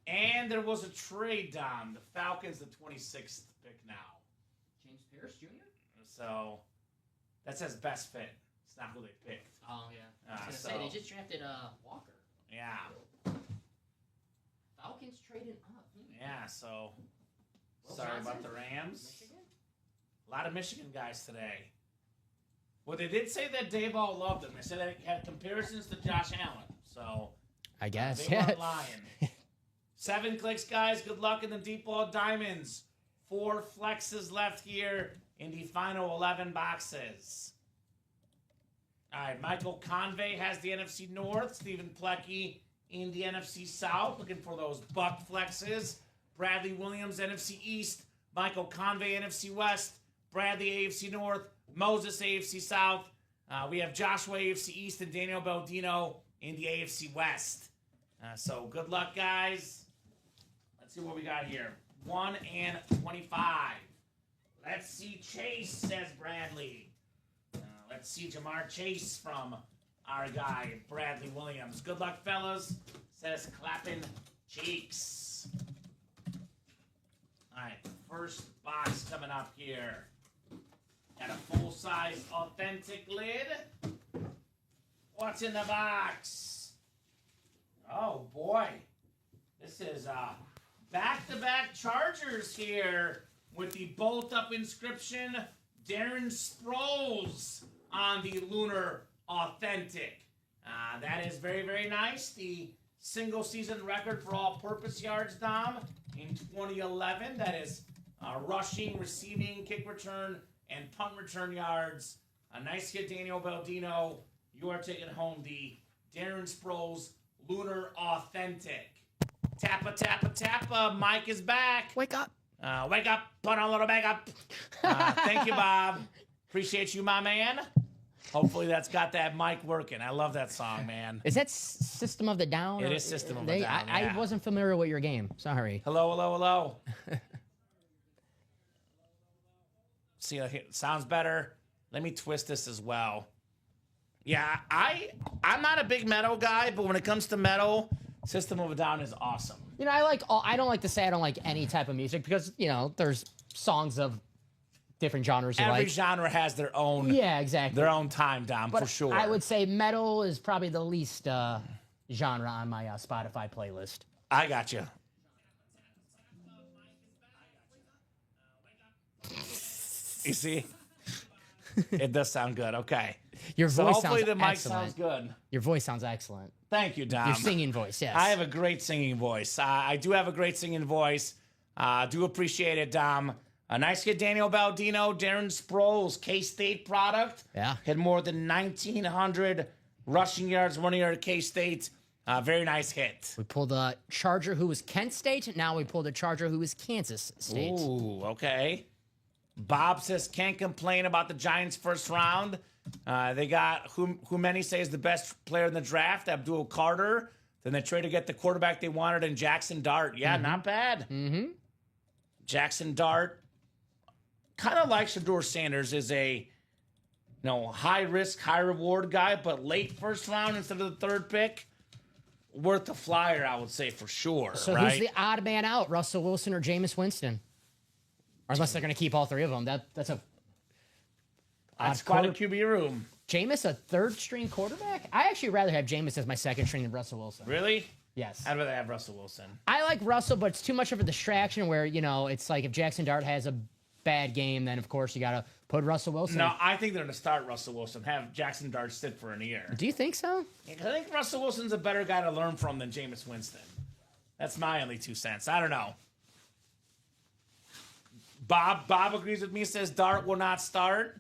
And there was a trade, Dom. The Falcons, the 26th pick now. James Pierce Jr.? So, that says best fit. It's not who they picked. Oh, yeah. I was So- going to say, they just drafted Walker. Yeah. Falcons traded up. Yeah, so Will sorry Johnson? about the Rams. Michigan? A lot of Michigan guys today. Well, they did say that Dayball loved him. They said that he had comparisons to Josh Allen. So I guess, they yeah. weren't lying. 7 clicks, guys. Good luck in the deep ball diamonds. 4 flexes left here in the final 11 boxes. All right, Michael Convey has the NFC North. Stephen Plecky in the NFC South, looking for those buck flexes. Bradley Williams, NFC East. Michael Convey, NFC West. Bradley, AFC North. Moses, AFC South. We have Joshua, AFC East, and Daniel Baldino in the AFC West. So good luck, guys. Let's see what we got here. 1 and 25. Let's see Chase, says Bradley. Let's see Jamar Chase from our guy, Bradley Williams. Good luck, fellas, says Clapping Cheeks. All right, first box coming up here. Got a full-size authentic lid. What's in the box? Oh, boy. This is back-to-back Chargers here with the bolt-up inscription, Darren Sproles on the Lunar Authentic. That is very, very nice. The single-season record for all-purpose yards, Dom, in 2011. That is rushing, receiving, kick return, and punt return yards. A nice hit, Daniel Baldino. You are taking home the Darren Sproles Lunar Authentic. Tappa, tappa, tappa. Mike is back. Wake up. Wake up. Put on a little makeup. Thank you, Bob. Appreciate you, my man. Hopefully that's got that mic working. I love that song, man. Is that System of the Down? It is System of the Down, I yeah. wasn't familiar with your game. Sorry. Hello, hello, hello. See, sounds better. Let me twist this as well. Yeah, I'm not a big metal guy, but when it comes to metal, System of a Down is awesome. You know, I don't like to say I don't like any type of music because, you know, there's songs of different genres you Every like. genre has their own Yeah, exactly. their own time, Dom, But for sure. I would say metal is probably the least genre on my Spotify playlist. I got you. You see? It does sound good. Okay. Your So voice hopefully sounds the mic excellent. sounds good. Your voice sounds excellent. Thank you, Dom. Your singing voice, yes. I have a great singing voice. I do have a great singing voice. Do appreciate it, Dom. A nice hit, Daniel Baldino, Darren Sproles, K-State product. Yeah. Had more than 1,900 rushing yards, 1 year at K-State. Very nice hit. We pulled a Charger who was Kent State. Now we pulled a Charger who was Kansas State. Ooh, okay. Bob says can't complain about the Giants' first round. They got who many say is the best player in the draft, Abdul Carter. Then they traded to get the quarterback they wanted in Jackson Dart. Yeah, not bad. Mm-hmm. Jackson Dart, kind of like Shedeur Sanders, is a high risk, high reward guy, but late first round instead of the third pick. Worth the flyer, I would say, for sure. So right? who's the odd man out, Russell Wilson or Jameis Winston? Or unless they're going to keep all three of them. That's quite a QB room. Jameis, a third-string quarterback? I actually rather have Jameis as my second string than Russell Wilson. Really? Yes. I'd rather have Russell Wilson. I like Russell, but it's too much of a distraction where, it's like if Jackson Dart has a bad game, then, of course, you got to put Russell Wilson. No, I think they're going to start Russell Wilson, have Jackson Dart sit for a year. Do you think so? I think Russell Wilson's a better guy to learn from than Jameis Winston. That's my only 2 cents. I don't know. Bob agrees with me, says Dart will not start.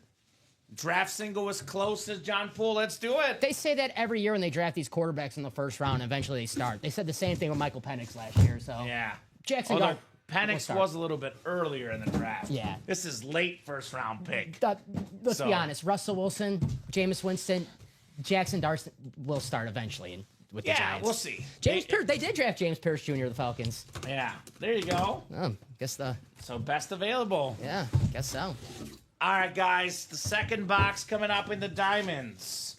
Draft single was close, says John Poole. Let's do it. They say that every year when they draft these quarterbacks in the first round, eventually they start. They said the same thing with Michael Penix last year. So Yeah. Jackson Although Dart will Penix start. was a little bit earlier in the draft. Yeah. This is late first round pick. Let's So- be honest. Russell Wilson, Jameis Winston, Jackson Dart will start eventually with the Yeah, Giants. we'll see. James Pierce, they did draft James Pierce Jr. the Falcons. Yeah, there you go. Guess So best available. guess so. All right, guys. The second box coming up in the Diamonds.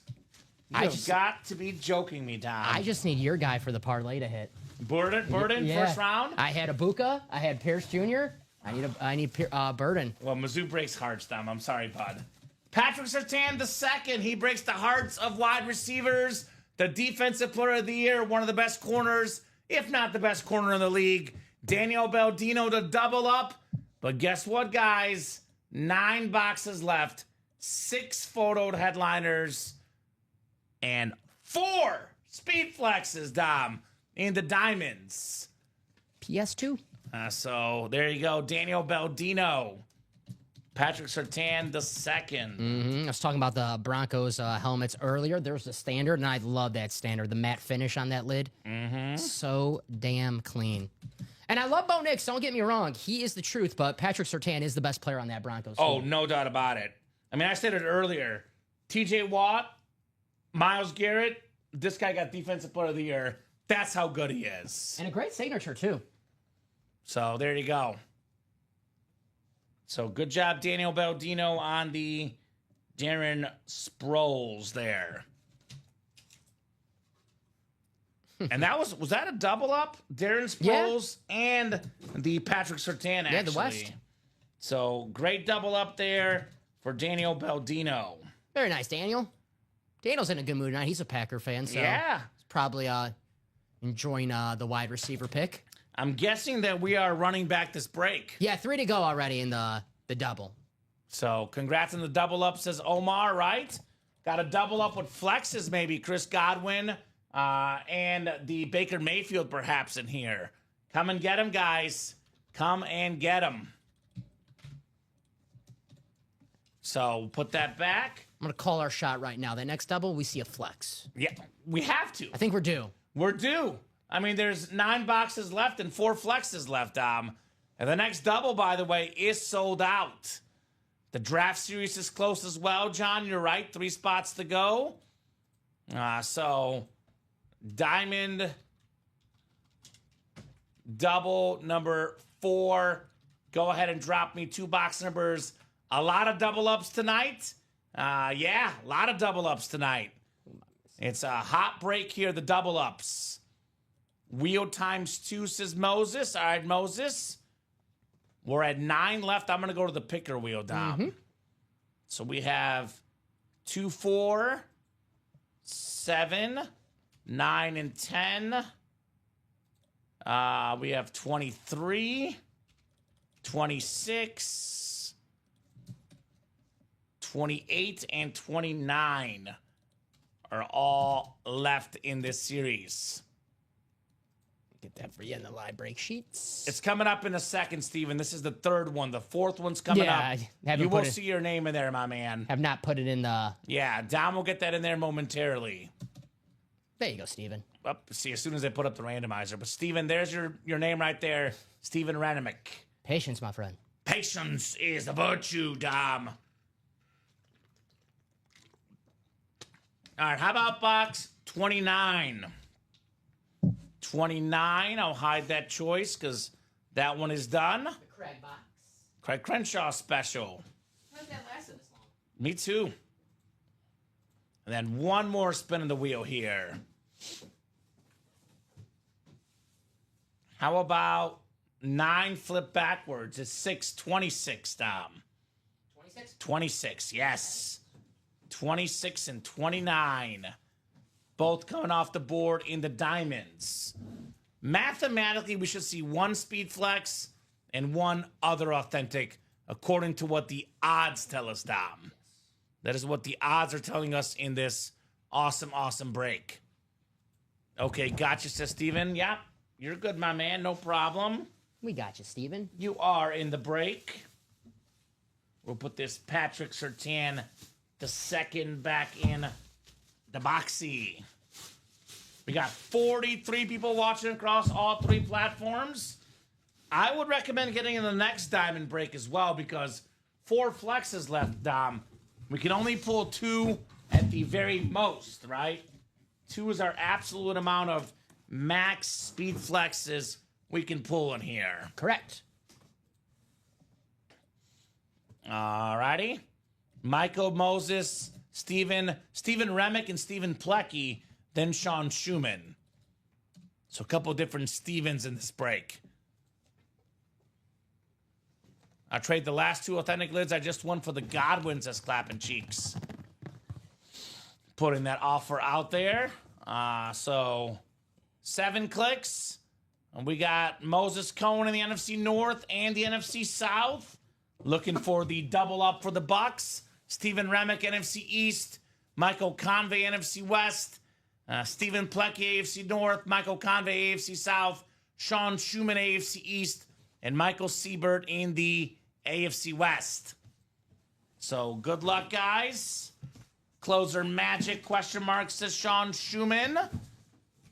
You've got to be joking me, Dom. I just need your guy for the parlay to hit. Burden, Yeah. first round. I had Ibuka. I had Pierce Jr. I need Burden. Well, Mizzou breaks hearts, Dom. I'm sorry, bud. Patrick Surtain the second. He breaks the hearts of wide receivers. The defensive player of the year, one of the best corners, if not the best corner in the league. Daniel Baldino to double up. But guess what, guys? 9 boxes left, 6 photoed headliners, and 4 speed flexes, Dom, in the Diamonds. PS2. So there you go, Daniel Baldino. Patrick Surtain the second. I was talking about the Broncos helmets earlier. There's the standard, and I love that standard. The matte finish on that lid. So damn clean. And I love Bo Nix, don't get me wrong. He is the truth, but Patrick Surtain is the best player on that Broncos team. Oh, no doubt about it. I mean, I said it earlier. TJ Watt, Myles Garrett, this guy got Defensive Player of the Year. That's how good he is. And a great signature, too. So there you go. So good job, Daniel Baldino, on the Darren Sproles there. And that was that a double up? Darren Sproles and the Patrick Surtain, actually. Yeah, the West. So great double up there for Daniel Baldino. Very nice, Daniel. Daniel's in a good mood tonight. He's a Packer fan, so Yeah. he's probably enjoying the wide receiver pick. I'm guessing that we are running back this break. Yeah, 3 to go already in the double. So congrats on the double up, says Omar, right? Got a double up with flexes, maybe. Chris Godwin and the Baker Mayfield perhaps in here. Come and get him, guys. Come and get him. So we'll put that back. I'm going to call our shot right now. That next double, we see a flex. Yeah, we have to. I think we're due. We're due. I mean, there's 9 boxes left and 4 flexes left, And the next double, by the way, is sold out. The draft series is close as well, John. You're right. 3 spots to go. So, Diamond double number 4. Go ahead and drop me 2 box numbers. A lot of double ups tonight. Yeah, a lot of double ups tonight. It's a hot break here, the double ups. Wheel times 2, says Moses. All right, Moses. We're at 9 left. I'm going to go to the picker wheel, Dom. So we have 2, 4, 7, 9, and 10. We have 23, 26, 28, and 29 are all left in this series. Get that for you in the live break sheets. It's coming up in a second, Steven. This is the 3rd one. The 4th one's coming up. You will see your name in there, my man. Have not put it in the... Yeah, Dom will get that in there momentarily. There you go, Steven. See, as soon as I put up the randomizer. But, Steven, there's your name right there. Steven Renemick. Patience, my friend. Patience is the virtue, Dom. All right, how about box 29? 29, I'll hide that choice because that one is done. The Craig box. Craig Crenshaw special. How did that last this long? Me too. And then one more spin of the wheel here. How about 9 flip backwards? It's 626, Dom. 26? 26, yes. 26 and 29. Both coming off the board in the diamonds. Mathematically, we should see 1 speed flex and 1 other authentic, according to what the odds tell us, Dom. That is what the odds are telling us in this awesome, awesome break. Okay, gotcha, says Steven. Yeah, you're good, my man. No problem. We got you, Steven. You are in the break. We'll put this Patrick Surtain II back in the boxy. We got 43 people watching across all 3 platforms. I would recommend getting in the next diamond break as well because 4 flexes left, Dom. We can only pull 2 at the very most, right? 2 is our absolute amount of max speed flexes we can pull in here. Correct. Alrighty. Michael Moses, Steven Remick, and Stephen Plecky, then Sean Schumann. So a couple different Stevens in this break. I trade the last 2 authentic lids. I just won for the Godwins as clapping cheeks. Putting that offer out there. So 7 clicks. And we got Moses Cohen in the NFC North and the NFC South. Looking for the double up for the Bucks. Stephen Remick, NFC East. Michael Convey, NFC West. Stephen Plecky, AFC North. Michael Convey, AFC South. Sean Schumann, AFC East. And Michael Siebert in the AFC West. So good luck, guys. Closer magic, question mark, says Sean Schumann.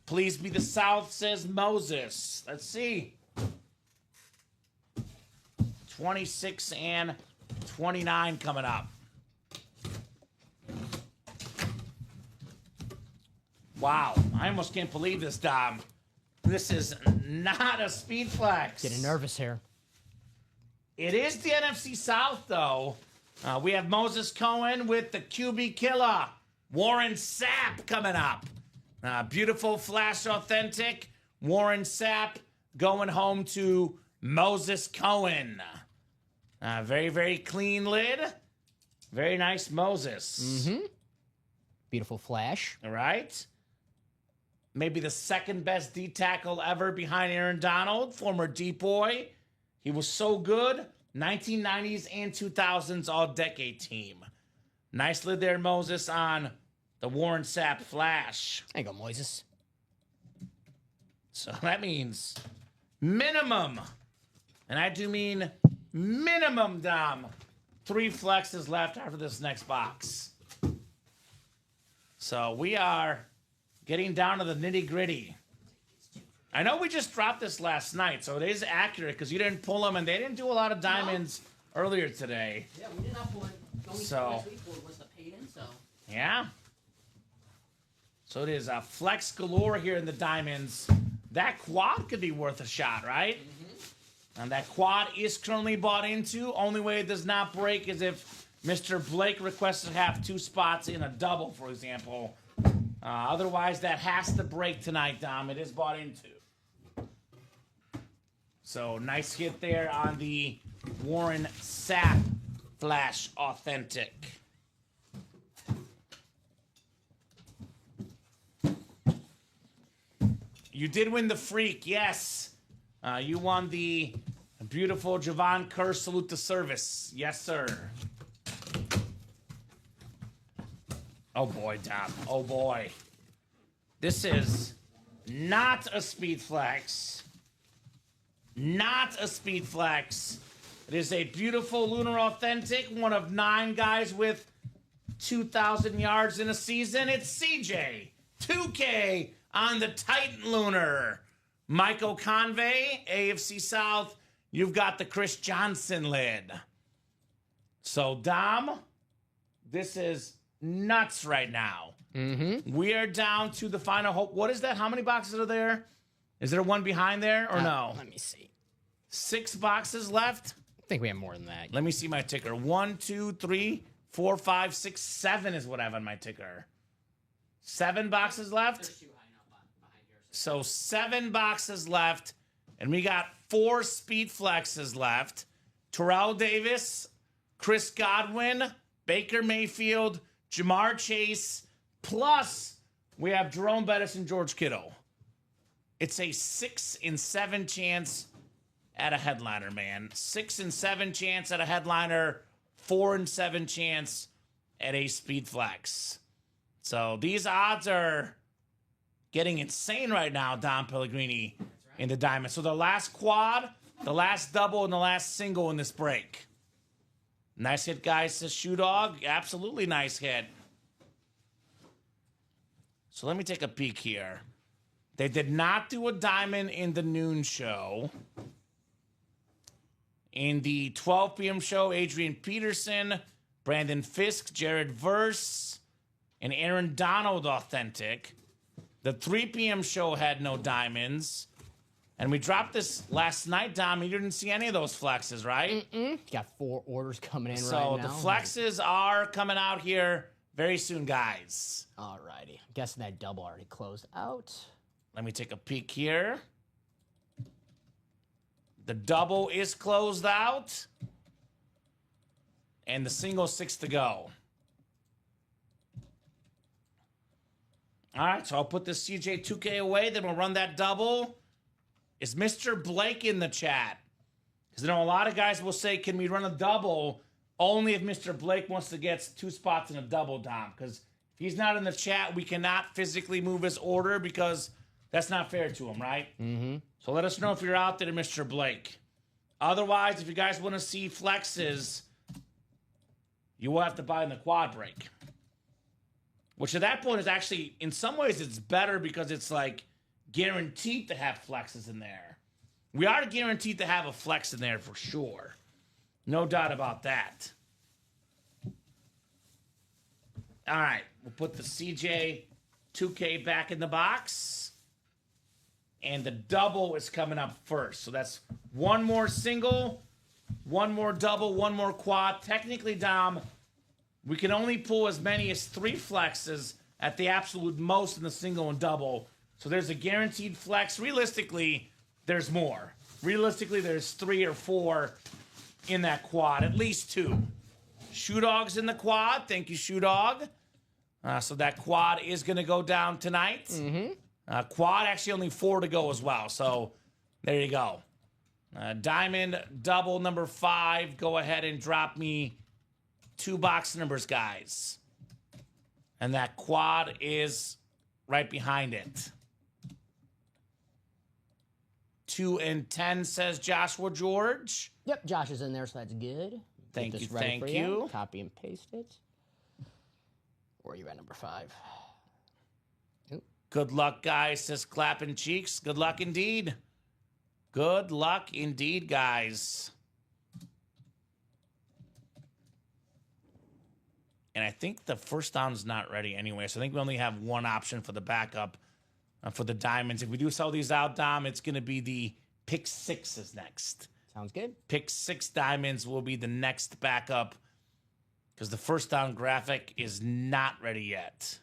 Please be the South, says Moses. Let's see. 26 and 29 coming up. Wow, I almost can't believe this, Dom. This is not a speed flex. Getting nervous here. It is the NFC South, though. We have Moses Cohen with the QB killer, Warren Sapp, coming up. Beautiful flash authentic. Warren Sapp going home to Moses Cohen. Very, very clean lid. Very nice Moses. Mm-hmm. Beautiful flash. All right. maybe the second best D tackle ever behind Aaron Donald, former deep boy. He was so good. 1990s and 2000s all-decade team. Nice lid there, Moses, on the Warren Sapp Flash. There you go, Moises. So that means minimum, and I do mean minimum, Dom, 3 flexes left after this next box. So we are getting down to the nitty-gritty. I know we just dropped this last night, so it is accurate because you didn't pull them, and they didn't do a lot of diamonds earlier today. Yeah, we did not pull it. The only So- we pulled was the paid-in, so. Yeah. So it is a flex galore here in the diamonds. That quad could be worth a shot, right? And that quad is currently bought into. Only way it does not break is if Mr. Blake requests to have 2 spots in a double, for example. Otherwise, that has to break tonight, Dom. It is bought into. So, nice hit there on the Warren Sapp Flash Authentic. You did win the freak, yes. You won the beautiful Javon Kerr Salute to Service. Yes, sir. Oh, boy, Dom. Oh, boy. This is not a speed flex. Not a speed flex. It is a beautiful Lunar Authentic, one of 9 guys with 2,000 yards in a season. It's CJ 2K on the Titan Lunar. Michael Convey, AFC South. You've got the Chris Johnson lid. So, Dom, this is nuts right now. We are down to the final hope. What is that? How many boxes are there? Is there one behind there or no? Let me see. 6 boxes left? I think we have more than that. Let me see my ticker. 1, 2, 3, 4, 5, 6, 7 is what I have on my ticker. 7 boxes left? So 7 boxes left, and we got 4 speed flexes left. Terrell Davis, Chris Godwin, Baker Mayfield, Jamar Chase, plus we have Jerome Bettis and George Kittle. It's a 6 in 7 chance at a headliner, man. 6 in 7 chance at a headliner, 4 in 7 chance at a speed flex. So these odds are getting insane right now, Don Pellegrini in the diamond. So the last quad, the last double, and the last single in this break. Nice hit, guys, says Shoe Dog. Absolutely nice hit. So let me take a peek here. They did not do a diamond in the noon show. In the 12 p.m. show, Adrian Peterson, Brandon Fisk, Jared Verse, and Aaron Donald Authentic. The 3 p.m. show had no diamonds. And we dropped this last night, Dom. You didn't see any of those flexes, right? Got 4 orders coming in right So now. the flexes are coming out here very soon, guys. Alrighty. I'm guessing that double already closed out. Let me take a peek here. The double is closed out. And the single 6 to go. All right, so I'll put this CJ 2K away. Then we'll run that double. Is Mr. Blake in the chat? Because I know a lot of guys will say, can we run a double only if Mr. Blake wants to get 2 spots in a double, Dom? Because if he's not in the chat, we cannot physically move his order because that's not fair to him, right? So let us know if you're out there, Mr. Blake. Otherwise, if you guys want to see flexes, you will have to buy in the quad break. Which at that point is actually, in some ways, it's better because it's like guaranteed to have flexes in there. We are guaranteed to have a flex in there for sure. No doubt about that. All right, we'll put the CJ 2K back in the box. And the double is coming up first. So that's 1 more single, 1 more double, 1 more quad. Technically, Dom, we can only pull as many as 3 flexes at the absolute most in the single and double. So there's a guaranteed flex. Realistically, there's more. Realistically, there's 3 or 4 in that quad, at least 2. Shoe Dog's in the quad. Thank you, Shoe Dog. So that quad is going to go down tonight. Quad, actually only 4 to go as well. So there you go. Diamond double number 5. Go ahead and drop me 2 box numbers, guys. And that quad is right behind it. 2 and 10, says Joshua George. Yep, Josh is in there, so that's good. Thank Get you, this ready thank for you. Copy and paste it. Where are you at, number 5? Good luck, guys, says Clapping Cheeks. Good luck indeed. Good luck indeed, guys. And I think the first down's not ready anyway, so I think we only have one option for the backup for the diamonds. If we do sell these out, Dom, it's going to be the pick 6s next. Sounds good. Pick 6 diamonds will be the next backup because the first down graphic is not ready yet.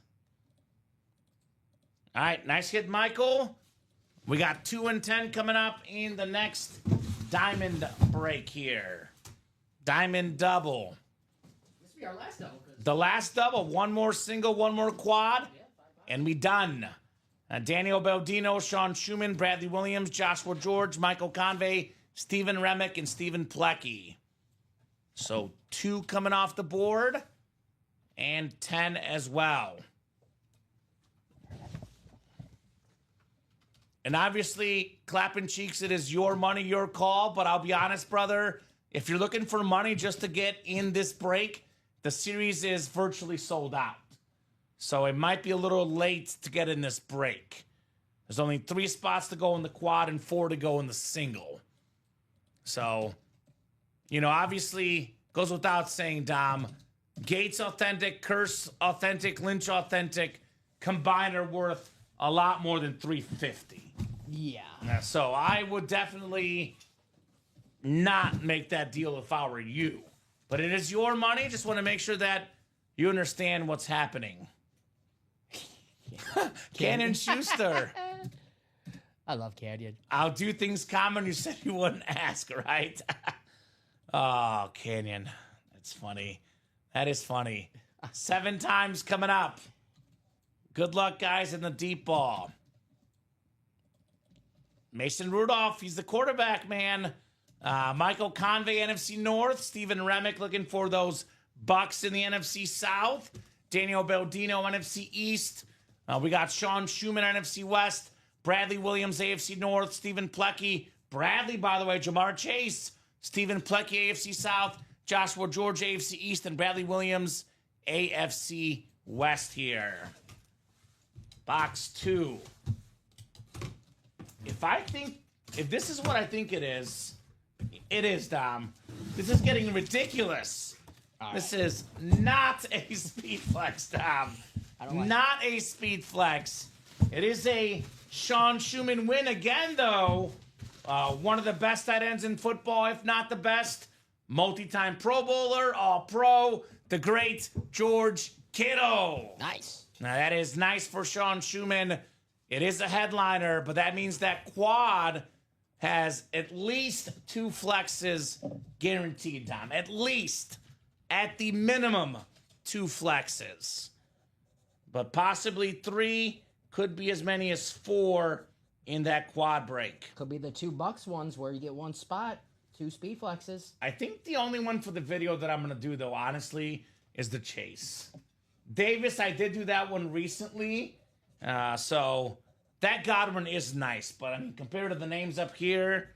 All right, nice hit, Michael. We got 2 and 10 coming up in the next diamond break here. Diamond double. This will be our last double. The last double. One more single, one more quad, and we done. Daniel Baldino, Sean Schumann, Bradley Williams, Joshua George, Michael Convey, Stephen Remick, and Stephen Plecky. So 2 coming off the board, and 10 as well. And obviously, Clapping Cheeks, it is your money, your call. But I'll be honest, brother, if you're looking for money just to get in this break, the series is virtually sold out. So it might be a little late to get in this break. There's only 3 spots to go in the quad and 4 to go in the single. So, you know, obviously, goes without saying, Dom, Gates Authentic, Curse Authentic, Lynch Authentic combined are worth a lot more than $350. Yeah. So I would definitely not make that deal if I were you. But it is your money. Just want to make sure that you understand what's happening. Canyon Schuster. I love Canyon. I'll do things common. You said you wouldn't ask, right? Oh, Canyon. That's funny. That is funny. 7 times coming up. Good luck, guys, in the deep ball. Mason Rudolph, he's the quarterback, man. Michael Convey, NFC North. Stephen Remick looking for those Bucks in the NFC South. Daniel Baldino, NFC East. We got Sean Schumann, NFC West. Bradley Williams, AFC North. Stephen Plecky. Bradley, by the way, Jamar Chase. Stephen Plecky, AFC South. Joshua George, AFC East. And Bradley Williams, AFC West here. Box 2. If this is what I think it is, Dom. This is getting ridiculous. This is not a speed flex, Dom. Not a speed flex. It is a Sean Schumann win again, though. One of the best tight ends in football, if not the best. Multi-time Pro Bowler, All-Pro, the great George Kittle. Nice. Now, that is nice for Sean Schumann. It is a headliner, but that means that quad has at least 2 flexes guaranteed, Tom. At least, at the minimum, 2 flexes. But possibly 3, could be as many as 4 in that quad break. Could be the 2 Bucks ones where you get 1 spot, 2 speed flexes. I think the only one for the video that I'm going to do, though, honestly, is the Chase. Davis, I did do that one recently. So that Godwin is nice. But, I mean, compared to the names up here,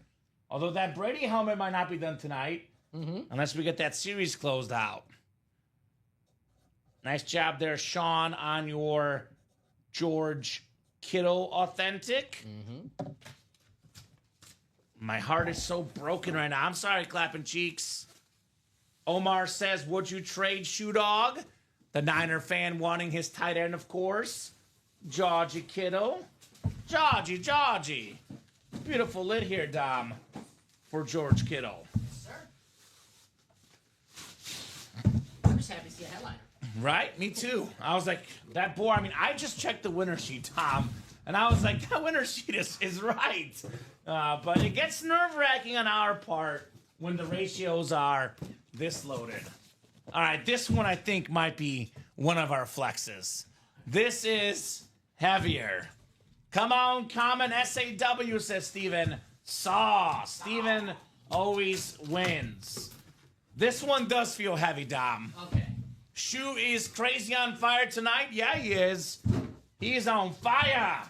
although that Brady helmet might not be done tonight, unless we get that series closed out. Nice job there, Sean, on your George Kittle Authentic. My heart is so broken right now. I'm sorry, Clapping Cheeks. Omar says, would you trade Shoe Dog? The Niner fan wanting his tight end, of course. Georgie Kittle. Georgie. Beautiful lid here, Dom, for George Kittle. Sir. I'm just happy to see a headliner. Right? Me too. I was like, that boy, I mean, I just checked the winner sheet, Tom, and I was like, that winner sheet is right. But it gets nerve-wracking on our part when the ratios are this loaded. All right, this one I think might be one of our flexes. This is heavier. Come on, Kamen SAW, says Steven. Saw. Steven always wins. This one does feel heavy, Dom. Okay. Shu is crazy on fire tonight. Yeah, he is. He's on fire.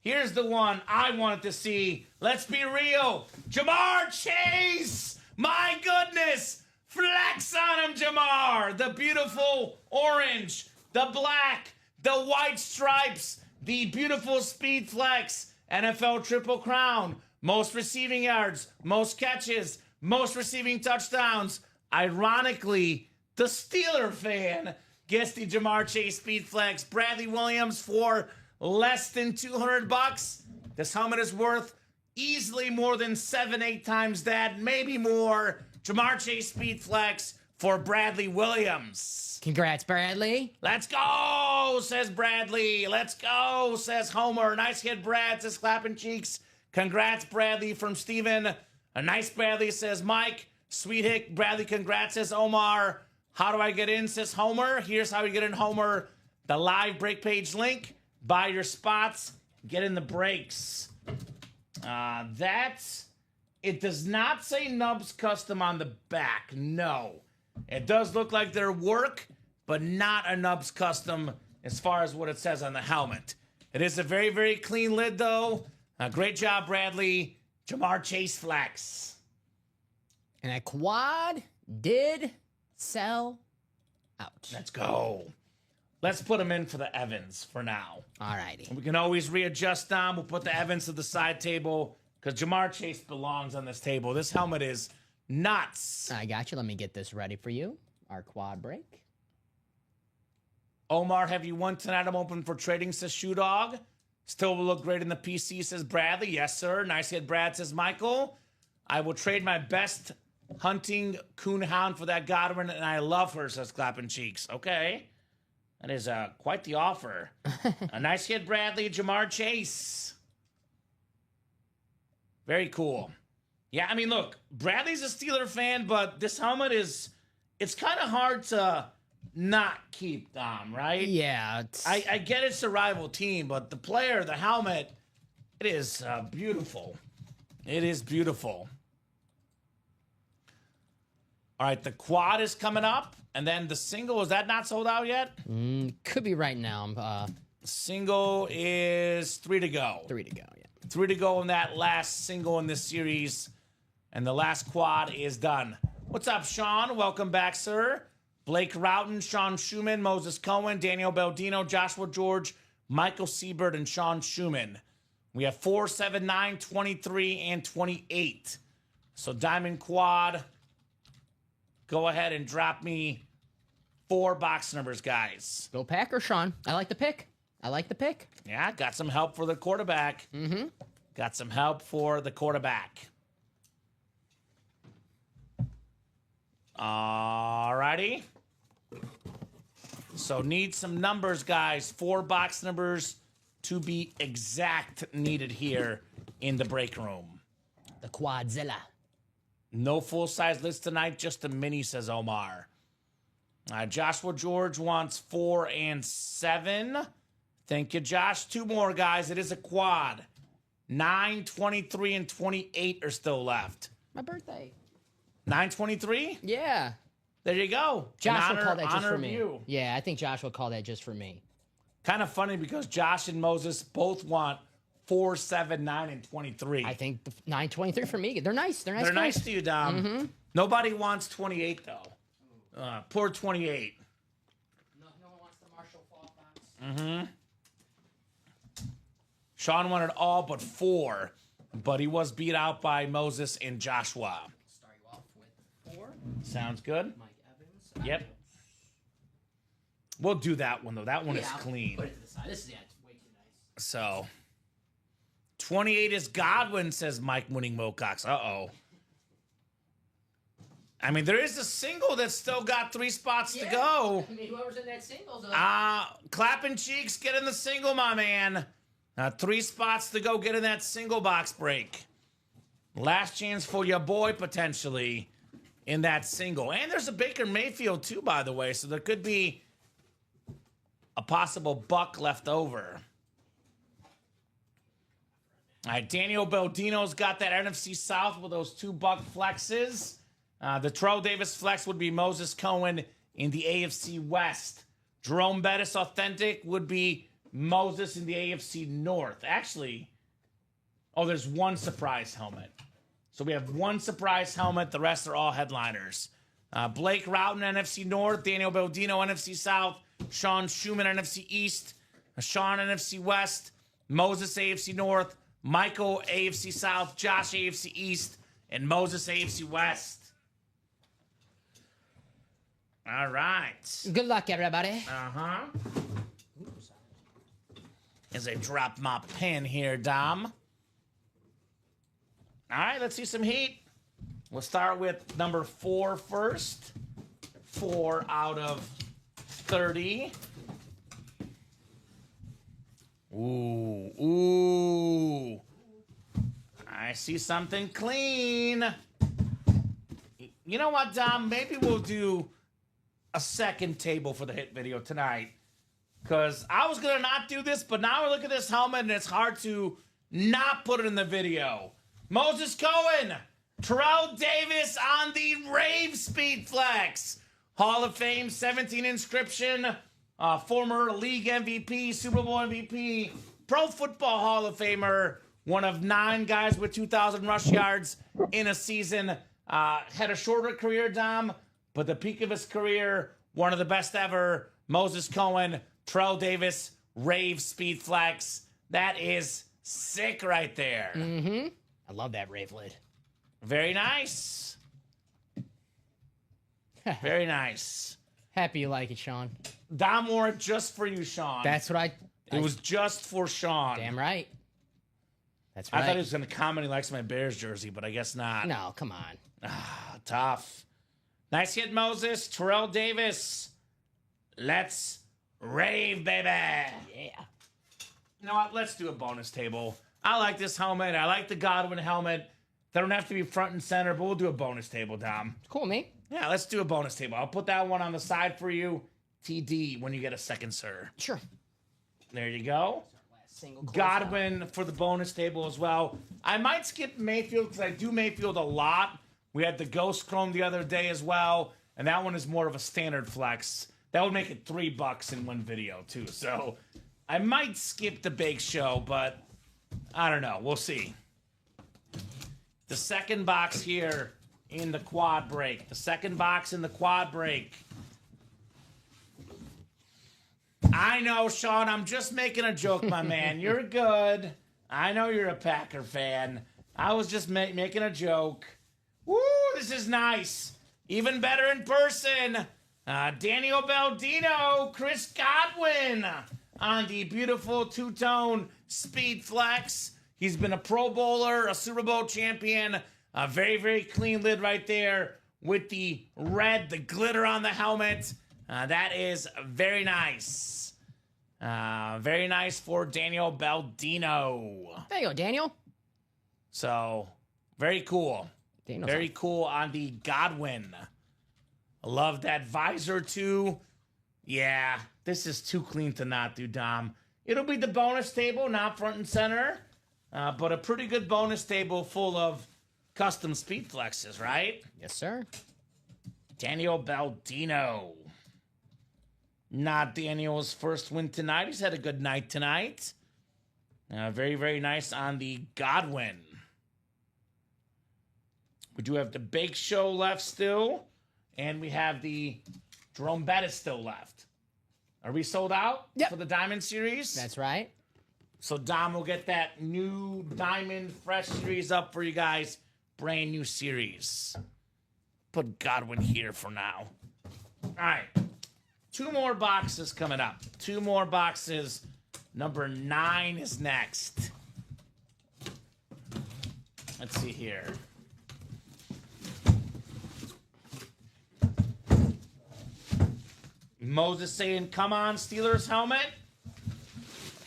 Here's the one I wanted to see. Let's be real. Jamar Chase. My goodness. Flex on him, Jamar. The beautiful orange, the black, the white stripes, the beautiful speed flex. NFL Triple Crown. Most receiving yards, most catches, most receiving touchdowns. Ironically, the Steeler fan gets the Jamar Chase Speed Flex. Bradley Williams for less than $200. This helmet is worth easily more than 7-8 times that, maybe more. Jamar Chase Speed Flex for Bradley Williams. Congrats, Bradley. Let's go, says Bradley. Let's go, says Homer. Nice hit, Brad, says Clapping Cheeks. Congrats, Bradley, from Steven. A nice Bradley, says Mike. Sweet hit, Bradley, congrats, says Omar. How do I get in, says Homer. Here's how you get in, Homer. The live break page link. Buy your spots. Get in the breaks. It does not say Nubs Custom on the back. No. It does look like their work, but not a Nubs Custom as far as what it says on the helmet. It is a very, very clean lid, though. Great job, Bradley. Jamar Chase Flex. And a quad did sell out. Let's go. Let's put them in for the Evans for now. Alrighty. We can always readjust them. We'll put the Evans to the side table because Jamar Chase belongs on this table. This helmet is nuts. I got you. Let me get this ready for you. Our quad break. Omar, have you won tonight? I'm open for trading, says Shoe Dog. Still will look great in the PC, says Bradley. Yes, sir. Nice hit, Brad, says Michael. I will trade my best hunting coonhound for that Godwin, and I love her, says Clapping Cheeks. Okay. That is quite the offer. A nice hit, Bradley. Jamar Chase. Very cool. Yeah, I mean, look, Bradley's a Steeler fan, but this helmet it's kind of hard to not keep, Dom, right? Yeah. I get it's a rival team, but the player, the helmet, it is beautiful. It is beautiful. All right, the quad is coming up, and then the single, is that not sold out yet? Could be right now. Single is 3 to go. 3 to go, yeah. 3 to go in that last single in this series, and the last quad is done. What's up, Sean? Welcome back, sir. Blake Routon, Sean Schumann, Moses Cohen, Daniel Baldino, Joshua George, Michael Siebert, and Sean Schumann. We have 4, 7, 9, 23, and 28. So Diamond Quad, go ahead and drop me 4 box numbers, guys. Go Packers, Sean. I like the pick. Yeah, got some help for the quarterback. Mm-hmm. Got some help for the quarterback. Alrighty. So need some numbers, guys. 4 box numbers to be exact needed here in the break room. The Quadzilla. No full-size list tonight, just a mini, says Omar. Joshua George wants 4 and 7. Thank you, Josh. 2 more, guys. It is a quad. 9, 23, and 28 are still left. My birthday. 9/23? Yeah. There you go. Josh will call that just for me. You. Yeah, I think Josh will call that just for me. Kind of funny because Josh and Moses both want 4, 7, 9, and 23. I think the 9/23 for me. They're nice. They're nice. They're guys. nice to you, Dom. Mm-hmm. Nobody wants 28, though. Poor 28. No one wants the Marshall Faulk box. Mm-hmm. Sean wanted all but 4, but he was beat out by Moses and Joshua. Start you off with 4. Sounds good. Mike Evans. Yep. We'll do that one, though. That one is I'll clean. Put it to the side. This is it's way too nice. So, 28 is Godwin, says Mike Winning Mocox. Uh-oh. I mean, there is a single that's still got 3 spots to go. I mean, whoever's in that singles. Clapping Cheeks, get in the single, my man. 3 spots to go, get in that single box break. Last chance for your boy, potentially, in that single. And there's a Baker Mayfield, too, by the way, so there could be a possible buck left over. All right, Daniel Baldino's got that NFC South with those $2 flexes. The Terrell Davis flex would be Moses Cohen in the AFC West. Jerome Bettis Authentic would be Moses in the AFC North. Actually, there's one surprise helmet. So we have one surprise helmet. The rest are all headliners. Blake Routon, NFC North. Daniel Baldino, NFC South. Sean Schumann, NFC East. Sean, NFC West. Moses, AFC North. Michael, AFC South. Josh, AFC East. And Moses, AFC West. All right. Good luck, everybody. Uh-huh. As I drop my pen here, Dom. All right, let's see some heat. We'll start with number 4 first. 4 out of 30. Ooh. I see something clean. You know what, Dom? Maybe we'll do a second table for the hit video tonight. Because I was going to not do this, but now we look at this helmet and it's hard to not put it in the video. Moses Cohen, Terrell Davis on the Rave Speed Flex. Hall of Fame, 17 inscription, former league MVP, Super Bowl MVP, Pro Football Hall of Famer, one of 9 guys with 2,000 rush yards in a season. Had a shorter career, Dom, but the peak of his career, one of the best ever. Moses Cohen, Terrell Davis, Rave Speed Flex. That is sick right there. Mm-hmm. I love that Rave lid. Very nice. Very nice. Happy you like it, Sean. Dom wore it just for you, Sean. That's what It was just for Sean. Damn right. That's right. I thought he was going to comment he likes my Bears jersey, but I guess not. No, come on. Tough. Nice hit, Moses. Terrell Davis. Let's rave, baby. Yeah. You know what? Let's do a bonus table. I like this helmet. I like the Godwin helmet. They don't have to be front and center, but we'll do a bonus table, Dom. Cool, mate. Yeah, let's do a bonus table. I'll put that one on the side for you. TD when you get a second, sir. Sure. There you go. Single Godwin for the bonus table as well. I might skip Mayfield because I do Mayfield a lot. We had the Ghost Chrome the other day as well, and that one is more of a standard flex. That would make it $3 in one video too. So I might skip the Bake Show, but I don't know. We'll see. The second box here in the quad break. The second box in the quad break. I know, Sean, I'm just making a joke, my man. You're good. I know you're a Packer fan. I was just making a joke. Woo, this is nice. Even better in person. Daniel Baldino, Chris Godwin on the beautiful two-tone Speed Flex. He's been a Pro Bowler, a Super Bowl champion. A very, very clean lid right there with the red, the glitter on the helmet. That is very nice. Very nice for Daniel Baldino. There you go, Daniel. So, very cool. Daniel's Very cool on the Godwin. I love that visor, too. Yeah, this is too clean to not do, Dom. It'll be the bonus table, not front and center. But a pretty good bonus table full of custom speed flexes, right? Yes, sir. Daniel Baldino. Not Daniel's first win tonight. He's had a good night tonight. Very, very nice on the Godwin. We do have the Bake Show left still. And we have the Jerome Bettis still left. Are we sold out for the Diamond Series? That's right. So Dom will get that new Diamond Fresh Series up for you guys. Brand new series. Put Godwin here for now. All right. 2 more boxes coming up. 2 more boxes. Number 9 is next. Let's see here. Moses saying, come on, Steelers helmet.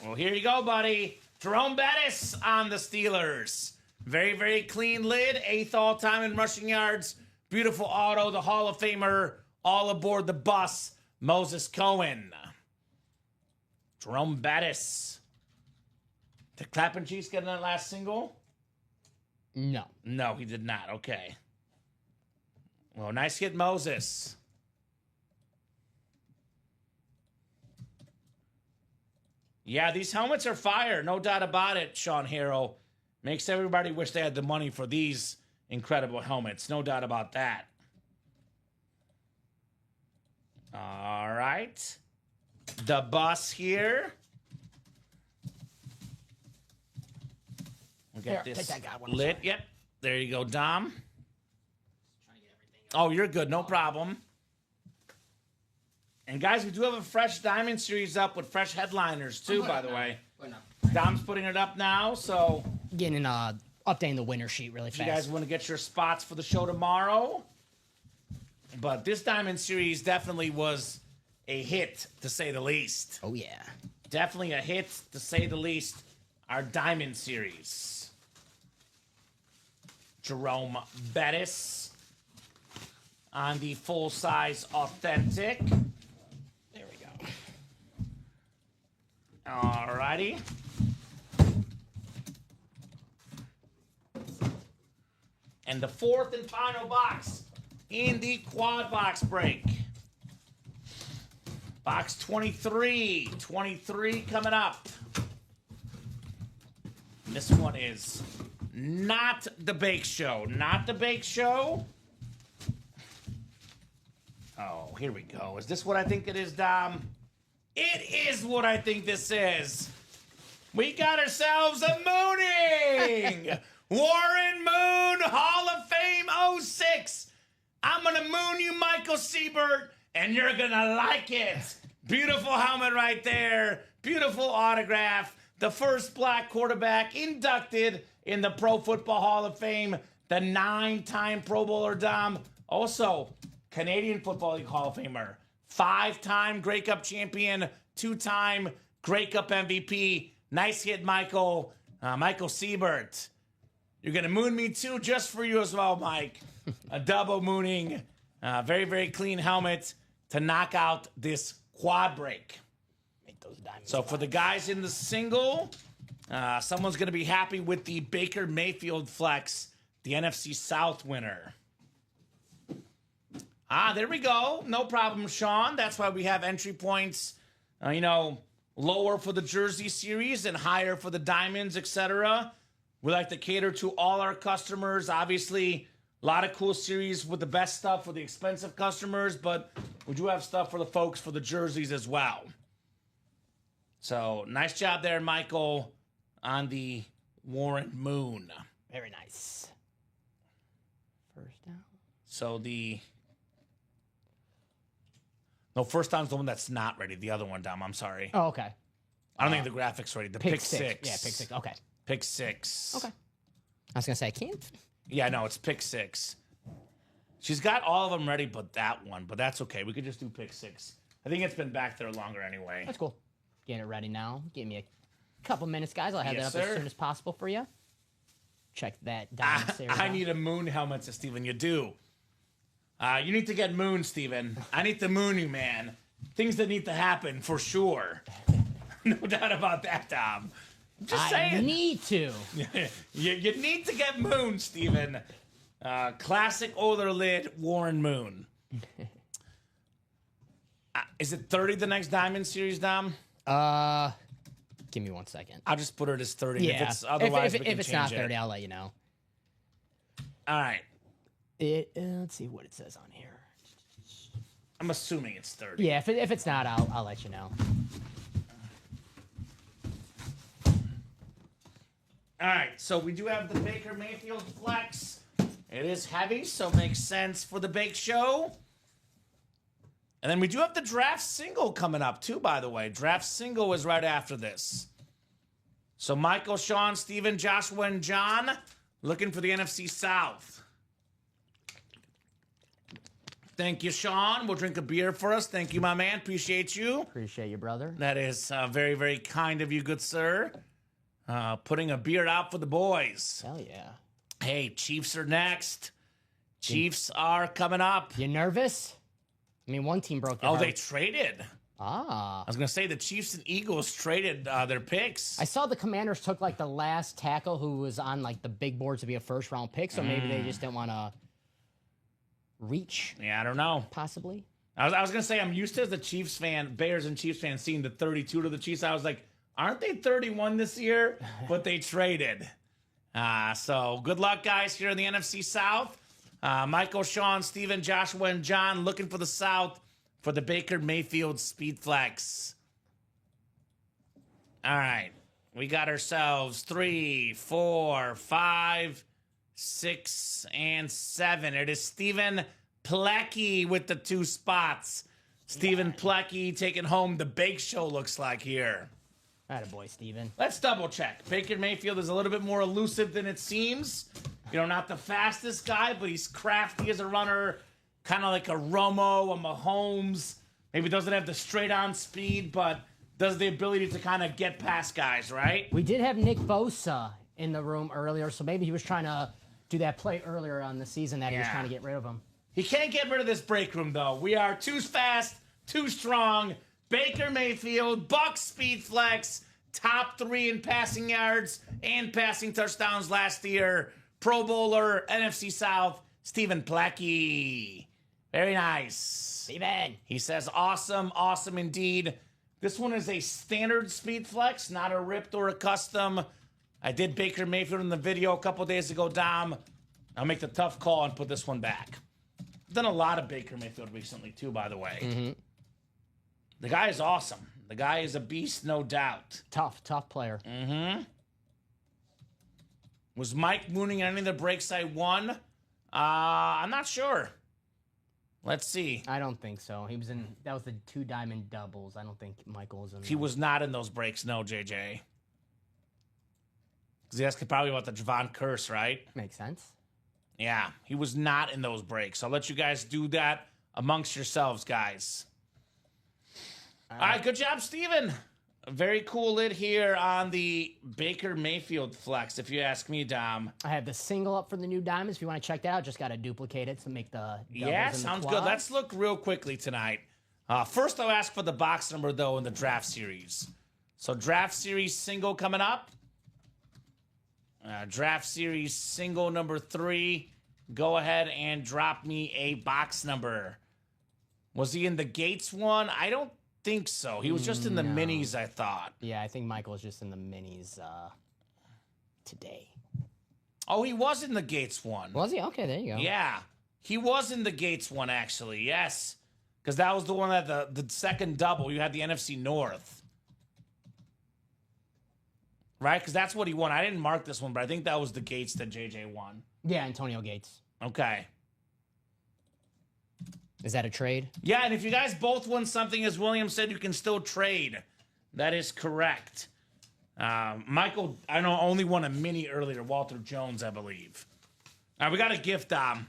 Well, here you go, buddy. Jerome Bettis on the Steelers. Very, very clean lid. 8th all-time in rushing yards. Beautiful auto. The Hall of Famer. All aboard the bus. Moses Cohen. Jerome Bettis. Did Clappin' Cheeks get in that last single? No. No, he did not. Okay. Well, nice hit, Moses. Yeah, these helmets are fire. No doubt about it, Sean Harrow. Makes everybody wish they had the money for these incredible helmets. No doubt about that. All right. The bus here. We'll get Here, this take that guy one. lit. Sorry. Yep. There you go, Dom. Oh, you're good. No problem. And guys, we do have a fresh Diamond Series up with fresh headliners too, by the way. Dom's putting it up now, so Getting updating the winner sheet really if you fast. guys want to get your spots for the show tomorrow. But this Diamond Series definitely was a hit, to say the least. Oh yeah. Definitely a hit, to say the least. Our Diamond Series. Jerome Bettis on the full-size authentic. There we go. Alrighty. And the fourth and final box in the quad box break. Box 23. 23 coming up. This one is not the bake show. Not the bake show. Oh, here we go. Is this what I think it is, Dom? It is what I think this is. We got ourselves a mooning! Warren Moon Hall of Fame 06. I'm going to moon you, Michael Siebert, and you're going to like it. Beautiful helmet right there. Beautiful autograph. The first black quarterback inducted in the Pro Football Hall of Fame. The 9-time Pro Bowler, Dom. Also, Canadian Football League Hall of Famer. 5-time Grey Cup champion. 2-time Grey Cup MVP. Nice hit, Michael. Michael Siebert. You're going to moon me too, just for you as well, Mike. A double mooning. Very, very clean helmet to knock out this quad break. Make those diamonds. So for the guys in the single, someone's going to be happy with the Baker Mayfield Flex, the NFC South winner. There we go. No problem, Sean. That's why we have entry points, lower for the Jersey Series and higher for the Diamonds, etc. We like to cater to all our customers. Obviously, a lot of cool series with the best stuff for the expensive customers, but we do have stuff for the folks for the jerseys as well. So, nice job there, Michael, on the Warren Moon. Very nice. First down. So, No, first down's the one that's not ready. The other one, Dom, I'm sorry. Oh, okay. I don't think the graphics ready. The pick six. Yeah, pick six. Okay. Pick six. Okay. I was going to say, I can't. Yeah, no, it's pick six. She's got all of them ready but that one, but that's okay. We could just do pick six. I think it's been back there longer anyway. That's cool. Getting it ready now. Give me a couple minutes, guys. I'll have Yes, that up sir. as soon as possible for you. Check that diamond series I out. need a moon helmet, so Steven. You do. You need to get moon, Steven. I need to moon you, man. Things that need to happen, for sure. No doubt about that, Tom. I'm just I saying. need to. You need to get moon, Steven. Classic Oiler lid, Warren Moon. Is it 30 the next Diamond Series, Dom? Give me 1 second. I'll just put it as 30. Yeah. If it's otherwise, we can if it's change not it. 30, I'll let you know. All right. Let's see what it says on here. I'm assuming it's 30. Yeah, if it's not, I'll let you know. All right, so we do have the Baker Mayfield Flex. It is heavy, so makes sense for the Bake Show. And then we do have the draft single coming up, too, by the way. Draft single is right after this. So Michael, Sean, Steven, Joshua, and John looking for the NFC South. Thank you, Sean. We'll drink a beer for us. Thank you, my man. Appreciate you. Appreciate you, brother. That is very, very kind of you, good sir. Putting a beer out for the boys. Hell yeah. Hey, Chiefs are next. Chiefs are coming up. You nervous? I mean, one team broke their Oh, heart. they traded. Ah. I was going to say the Chiefs and Eagles traded their picks. I saw the Commanders took like the last tackle who was on like the big board to be a first round pick, so maybe they just didn't want to reach. Yeah, I don't know. Possibly. I was going to say, I'm used to, as a Chiefs fan, Bears and Chiefs fan, seeing the 32 to the Chiefs. I was like, aren't they 31 this year? But they traded. So good luck, guys, here in the NFC South. Michael, Sean, Steven, Joshua, and John looking for the South for the Baker Mayfield Speed Flex. All right. We got ourselves 3, 4, 5, 6, and 7. It is Steven Plecky with the 2 spots. Steven Plecky taking home the Bake Show, looks like here. Attaboy, Steven. Let's double check. Baker Mayfield is a little bit more elusive than it seems. You know, not the fastest guy, but he's crafty as a runner. Kind of like a Romo, a Mahomes. Maybe doesn't have the straight-on speed, but does the ability to kind of get past guys, right? We did have Nick Bosa in the room earlier, so maybe he was trying to do that play earlier on the season that he was trying to get rid of him. He can't get rid of this break room, though. We are too fast, too strong. Baker Mayfield, Bucs Speed Flex, top 3 in passing yards and passing touchdowns last year. Pro Bowler, NFC South, Steven Plecky. Very nice. Steven. He says, awesome, awesome indeed. This one is a standard Speed Flex, not a ripped or a custom. I did Baker Mayfield in the video a couple days ago, Dom. I'll make the tough call and put this one back. I've done a lot of Baker Mayfield recently, too, by the way. Mm-hmm. The guy is awesome. The guy is a beast, no doubt. Tough player. Mm-hmm. Was Mike mooning any of the breaks I won? I'm not sure. Let's see. I don't think so. He was in. That was the 2 diamond doubles. I don't think Michael was in. He was not in those breaks, no, JJ. Because he asked probably about the Javon Curse, right? Makes sense. Yeah, he was not in those breaks. I'll let you guys do that amongst yourselves, guys. All right, good job, Steven. A very cool lid here on the Baker Mayfield Flex, if you ask me, Dom. I have the single up for the new diamonds. If you want to check that out, just got to duplicate it to make the doubles Yeah, and the sounds quads. good. Let's look real quickly tonight. First, I'll ask for the box number, though, in the draft series. So, draft series single coming up. Draft series single number 3. Go ahead and drop me a box number. Was he in the Gates one? I don't think so. He was just in the minis, I thought. Yeah, I think Michael was just in the minis today. Oh, he was in the Gates one. Was he? Okay, there you go. Yeah, he was in the Gates one, actually. Yes, because that was the one that the second double. You had the NFC North. Right? Because that's what he won. I didn't mark this one, but I think that was the Gates that JJ won. Yeah, Antonio Gates. Okay. Is that a trade? Yeah, and if you guys both won something, as William said, you can still trade. That is correct. Michael, I know, only won a mini earlier. Walter Jones, I believe. All right, we got a gift, Dom.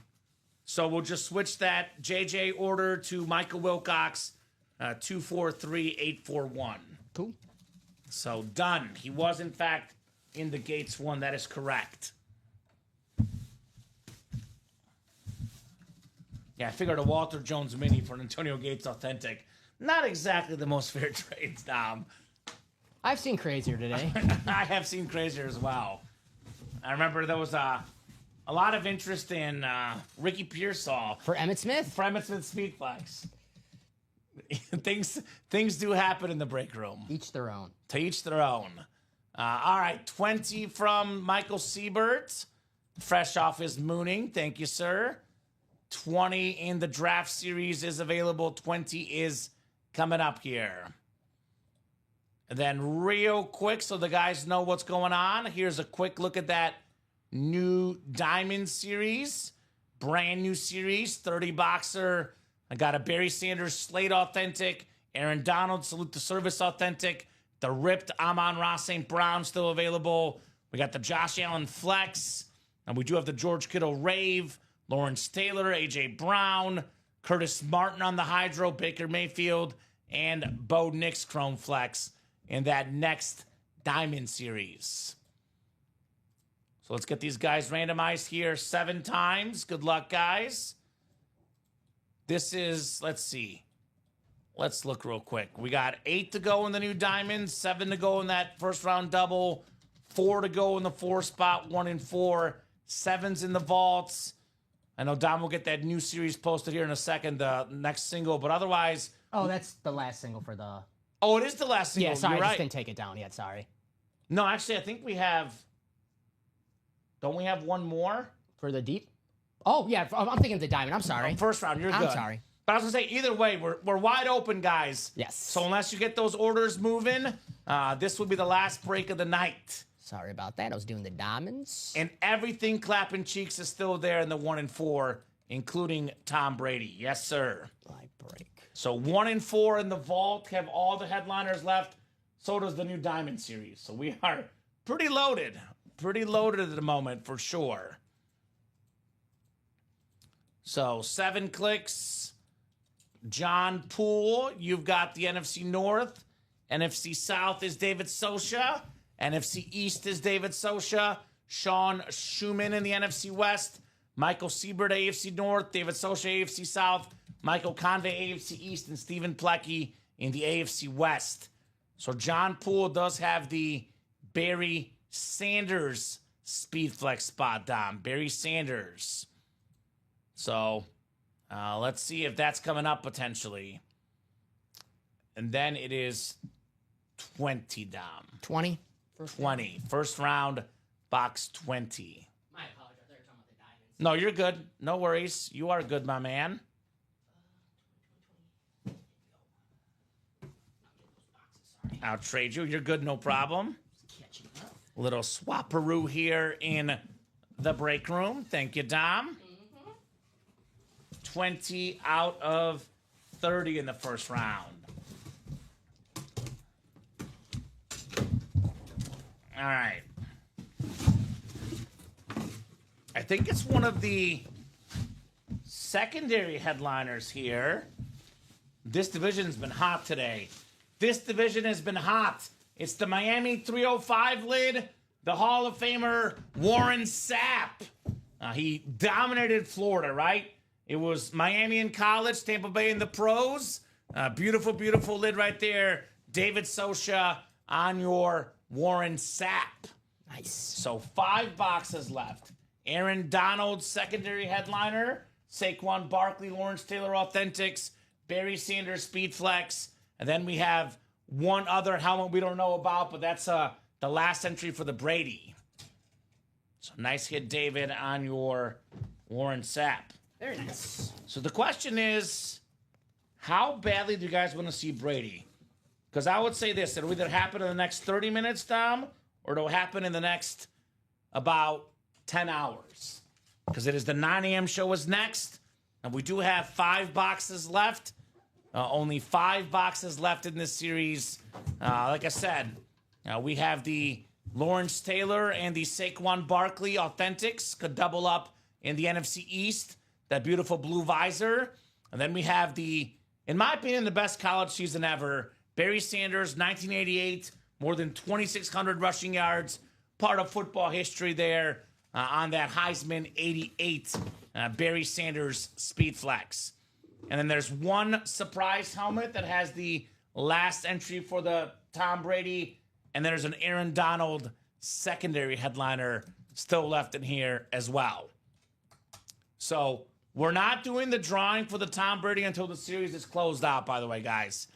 So we'll just switch that JJ order to Michael Wilcox, 243841. Cool. So done. He was, in fact, in the Gates one. That is correct. Yeah, I figured a Walter Jones mini for an Antonio Gates authentic. Not exactly the most fair trades, Dom. I've seen crazier today. I have seen crazier as well. I remember there was a lot of interest in Ricky Pearsall. For Emmitt Smith? For Emmitt Smith Speed Flex. Things do happen in the break room. Each their own. To each their own. All right, 20 from Michael Siebert. Fresh off his mooning. Thank you, sir. 20 in the draft series is available. 20 is coming up here. And then real quick, so the guys know what's going on, here's a quick look at that new Diamond series. Brand new series, 30 boxer. I got a Barry Sanders Slate Authentic. Aaron Donald Salute the Service Authentic. The ripped Amon-Ra St. Brown still available. We got the Josh Allen Flex. And we do have the George Kittle Rave. Lawrence Taylor, A.J. Brown, Curtis Martin on the Hydro, Baker Mayfield, and Bo Nix Chrome Flex in that next Diamond Series. So let's get these guys randomized here 7 times. Good luck, guys. This is, let's see, let's look real quick. We got 8 to go in the new diamond, 7 to go in that first round double, 4 to go in the 4 spot, 1 and 4, 7's in the vaults. I know Dom will get that new series posted here in a second, the next single, but otherwise... Oh, that's the last single for the... Oh, it is the last single. Yeah, sorry, You're I right. just didn't take it down yet, sorry. No, actually, I think we have... Don't we have one more? For the deep? Oh, yeah, I'm thinking of the diamond. I'm sorry. First round, you're good. I'm sorry. But I was going to say, either way, we're wide open, guys. Yes. So unless you get those orders moving, this will be the last break of the night. Sorry about that. I was doing the diamonds. And everything clapping cheeks is still there in the 1 and 4, including Tom Brady. Yes, sir. Live break. So 1 and 4 in the vault have all the headliners left. So does the new Diamond Series. So we are pretty loaded. Pretty loaded at the moment for sure. So 7 clicks. John Poole, you've got the NFC North. NFC South is David Sosha. NFC East is David Sosha. Sean Schumann in the NFC West. Michael Siebert, AFC North. David Sosha, AFC South. Michael Convey, AFC East. And Stephen Plecky in the AFC West. So John Poole does have the Barry Sanders Speed Flex spot, Dom. Barry Sanders. So let's see if that's coming up potentially. And then it is 20, Dom. 20? 20. First round, box 20. My apologies. I thought you were talking about the diamonds. No, you're good. No worries. You are good, my man. I'll trade you. You're good, no problem. Catching up. Little swapperoo here in the break room. Thank you, Dom. 20 out of 30 in the first round. All right. I think it's one of the secondary headliners here. This division's been hot today. This division has been hot. It's the Miami 305 lid, the Hall of Famer Warren Sapp. He dominated Florida, right? It was Miami in college, Tampa Bay in the pros. Beautiful, beautiful lid right there. David Sosha on your Warren Sapp. Nice. So 5 boxes left. Aaron Donald, secondary headliner. Saquon Barkley, Lawrence Taylor Authentics. Barry Sanders Speed Flex. And then we have one other helmet we don't know about, but that's the last entry for the Brady. So nice hit, David, on your Warren Sapp. Very nice. So the question is, how badly do you guys want to see Brady? Because I would say this, it'll either happen in the next 30 minutes, Dom, or it'll happen in the next about 10 hours. Because it is the 9 a.m. show is next, and we do have 5 boxes left. Only 5 boxes left in this series. Like I said, we have the Lawrence Taylor and the Saquon Barkley Authentics could double up in the NFC East. That beautiful blue visor. And then we have the, in my opinion, the best college season ever. Barry Sanders, 1988, more than 2,600 rushing yards. Part of football history there on that Heisman 88 Barry Sanders Speed Flex. And then there's one surprise helmet that has the last entry for the Tom Brady. And there's an Aaron Donald secondary headliner still left in here as well. So we're not doing the drawing for the Tom Brady until the series is closed out, by the way, guys.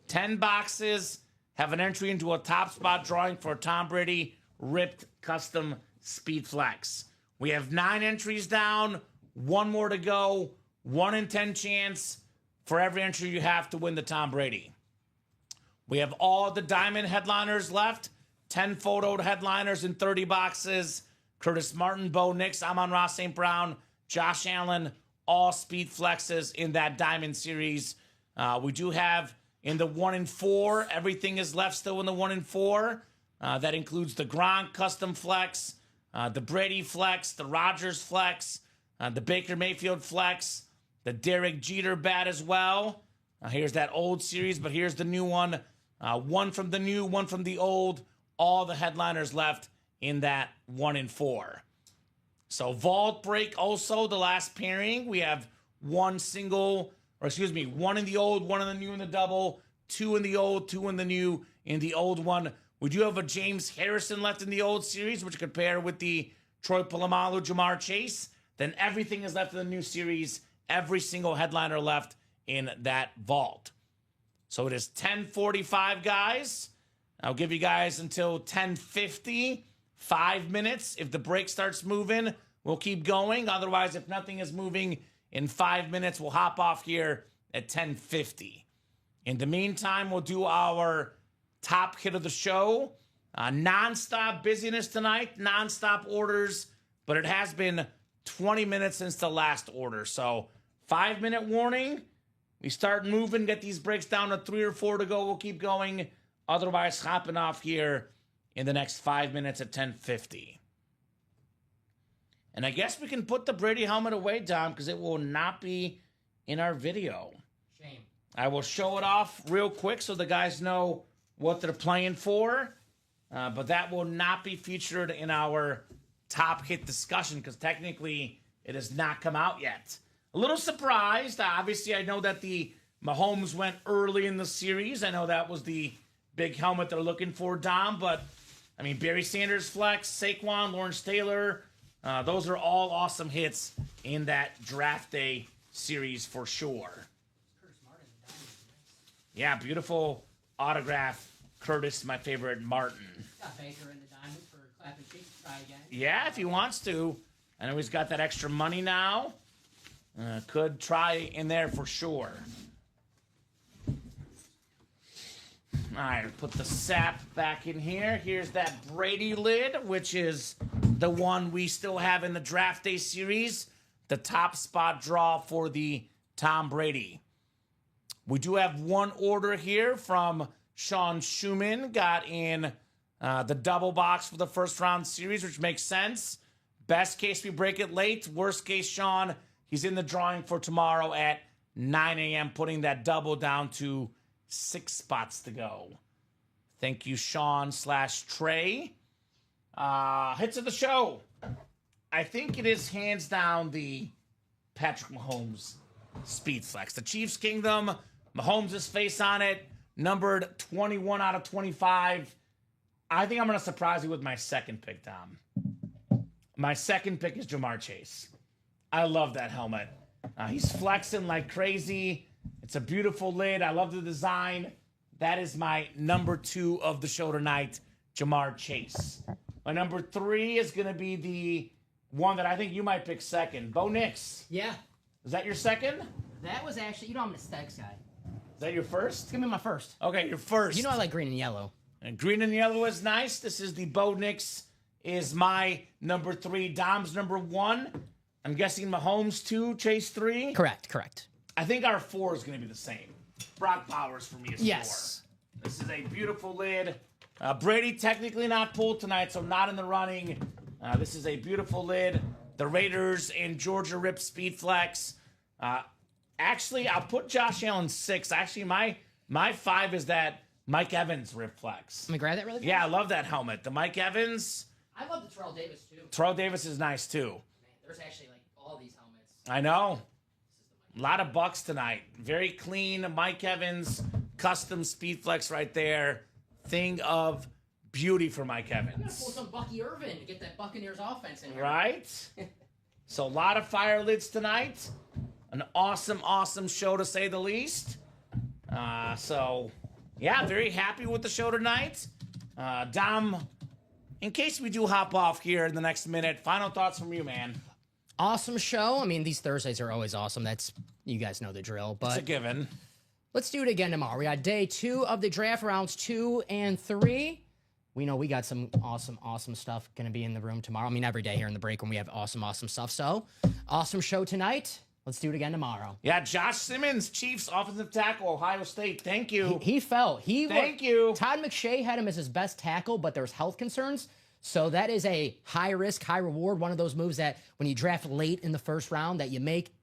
10 boxes have an entry into a top spot drawing for Tom Brady ripped custom Speed Flex. We have 9 entries down, 1 more to go, 1 in 10 chance for every entry you have to win the Tom Brady. We have all the diamond headliners left, 10 photoed headliners in 30 boxes. Curtis Martin, Bo Nix, Amon-Ra St. Brown, Josh Allen, all Speed Flexes in that diamond series. We do have in the 1 and 4, everything is left still in the 1 and 4. That includes the Gronk custom flex, the Brady flex, the Rodgers flex, the Baker Mayfield flex, the Derek Jeter bat as well. Here's that old series, but here's the new one. One from the new, one from the old. All the headliners left in that 1 and 4. So Vault Break also, the last pairing. We have one single or excuse me, 1 in the old, 1 in the new in the double, 2 in the old, 2 in the new in the old one. We do have a James Harrison left in the old series, which could pair with the Troy Polamalu, Jamar Chase. Then everything is left in the new series. Every single headliner left in that vault. So it is 10:45, guys. I'll give you guys until 10:50, 5 minutes. If the break starts moving, we'll keep going. Otherwise, if nothing is moving in 5 minutes, we'll hop off here at 10:50. In the meantime, we'll do our top hit of the show. Non-stop busyness tonight, non-stop orders, but it has been 20 minutes since the last order. So 5-minute warning. We start moving, get these breaks down to 3 or 4 to go. We'll keep going. Otherwise, hopping off here in the next 5 minutes at 10:50. And I guess we can put the Brady helmet away, Dom, because it will not be in our video. Shame. I will show it off real quick so the guys know what they're playing for. But that will not be featured in our top hit discussion because technically it has not come out yet. A little surprised. Obviously, I know that the Mahomes went early in the series. I know that was the big helmet they're looking for, Dom. But, I mean, Barry Sanders flex, Saquon, Lawrence Taylor. Those are all awesome hits in that draft day series for sure. Yeah, beautiful autograph. Curtis, my favorite, Martin. Got Baker in the diamond for clapping cheeks. Try again. Yeah, if he wants to. I know he's got that extra money now. Could try in there for sure. All right, put the sap back in here. Here's that Brady lid, which is the one we still have in the draft day series. The top spot draw for the Tom Brady. We do have one order here from Sean Schumann. Got in the double box for the first round series, which makes sense. Best case, we break it late. Worst case, Sean, he's in the drawing for tomorrow at 9 a.m., putting that double down to 6 spots to go. Thank you, Sean/Trey. Hits of the show. I think it is hands down the Patrick Mahomes speed flex. The Chiefs Kingdom, Mahomes' face on it, numbered 21 out of 25. I think I'm going to surprise you with my second pick, Tom. My second pick is Jamar Chase. I love that helmet. He's flexing like crazy. It's a beautiful lid. I love the design. That is my number 2 of the show tonight, Jamar Chase. My number 3 is going to be the one that I think you might pick second, Bo Nix. Yeah. Is that your second? That was actually, I'm an aesthetics guy. Is that your first? It's going to be my first. Okay, your first. You know I like green and yellow. And green and yellow is nice. This is the Bo Nix is my number 3. Dom's number 1. I'm guessing Mahomes 2, Chase 3. Correct. I think our 4 is going to be the same. Brock Powers for me is 4. Yes. This is a beautiful lid. Brady technically not pulled tonight, so not in the running. This is a beautiful lid. The Raiders and Georgia Rip Speed Flex. Actually, I'll put Josh Allen 6. Actually, my 5 is that Mike Evans Rip Flex. Let me grab that really quick. Yeah, I love that helmet. The Mike Evans. I love the Terrell Davis too. Terrell Davis is nice too. Man, there's actually like all these helmets. I know. A lot of bucks tonight. Very clean. Mike Evans, custom speed flex right there. Thing of beauty for Mike I'm gonna pull Evans. some Bucky Irvin to get that Buccaneers offense in here. Right? So a lot of fire lids tonight. An awesome show to say the least. So yeah, very happy with the show tonight. Dom, in case we do hop off here in the next minute, final thoughts from you, man. Awesome show. I mean, these Thursdays are always awesome. That's, you guys know the drill. It's a But given. let's do it again tomorrow. We got day 2 of the draft, rounds 2 and 3. We know we got some awesome stuff going to be in the room tomorrow. I mean, every day here in the break when we have awesome stuff. So, awesome show tonight. Let's do it again tomorrow. Yeah, Josh Simmons, Chiefs offensive tackle, Ohio State. Thank you. He fell. Thank you. Todd McShay had him as his best tackle, but there's health concerns. So that is a high risk, high reward. One of those moves that when you draft late in the first round that you make,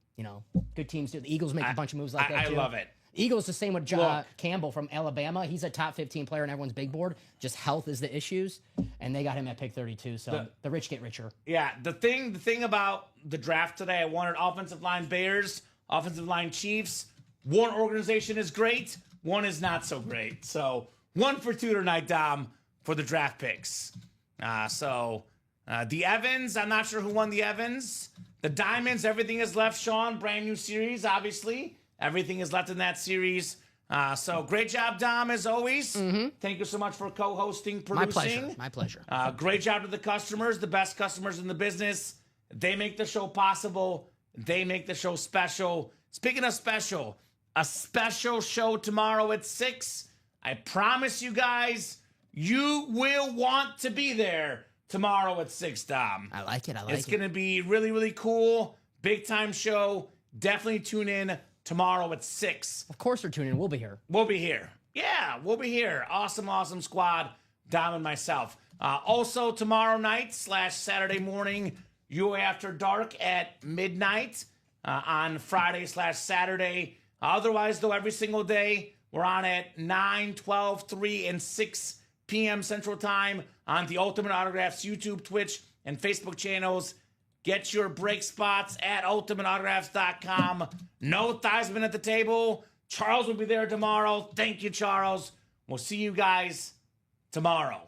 good teams do. The Eagles make a bunch of moves like that I too. love it. Eagles the same with Look. Campbell from Alabama. He's a top 15 player on everyone's big board. Just health is the issues, and they got him at pick 32. So the rich get richer. Yeah, the thing about the draft today, I wanted offensive line Bears, offensive line Chiefs, one organization is great, one is not so great. So 1 for 2 tonight, Dom, for the draft picks. The Evans, I'm not sure who won the Evans. The Diamonds, everything is left, Sean. Brand new series, obviously. Everything is left in that series. So great job, Dom, as always. Thank you so much for co-hosting, producing. My pleasure. Great job to the customers, the best customers in the business. They make the show possible. They make the show special. Speaking of special, a special show tomorrow at 6. I promise you guys, you will want to be there tomorrow at 6, Dom. I like it. It's going to be really, really cool. Big time show. Definitely tune in tomorrow at 6. Of course we're tuning in. We'll be here. We'll be here. Yeah, we'll be here. Awesome, awesome squad. Dom and myself. Also, tomorrow night / Saturday morning, UA After Dark at midnight on Friday / Saturday. Otherwise, though, every single day, we're on at 9, 12, 3, and 6 p.m. Central Time on the Ultimate Autographs YouTube, Twitch, and Facebook channels. Get your break spots at ultimateautographs.com. No Theismann at the table. Charles will be there tomorrow. Thank you, Charles. We'll see you guys tomorrow.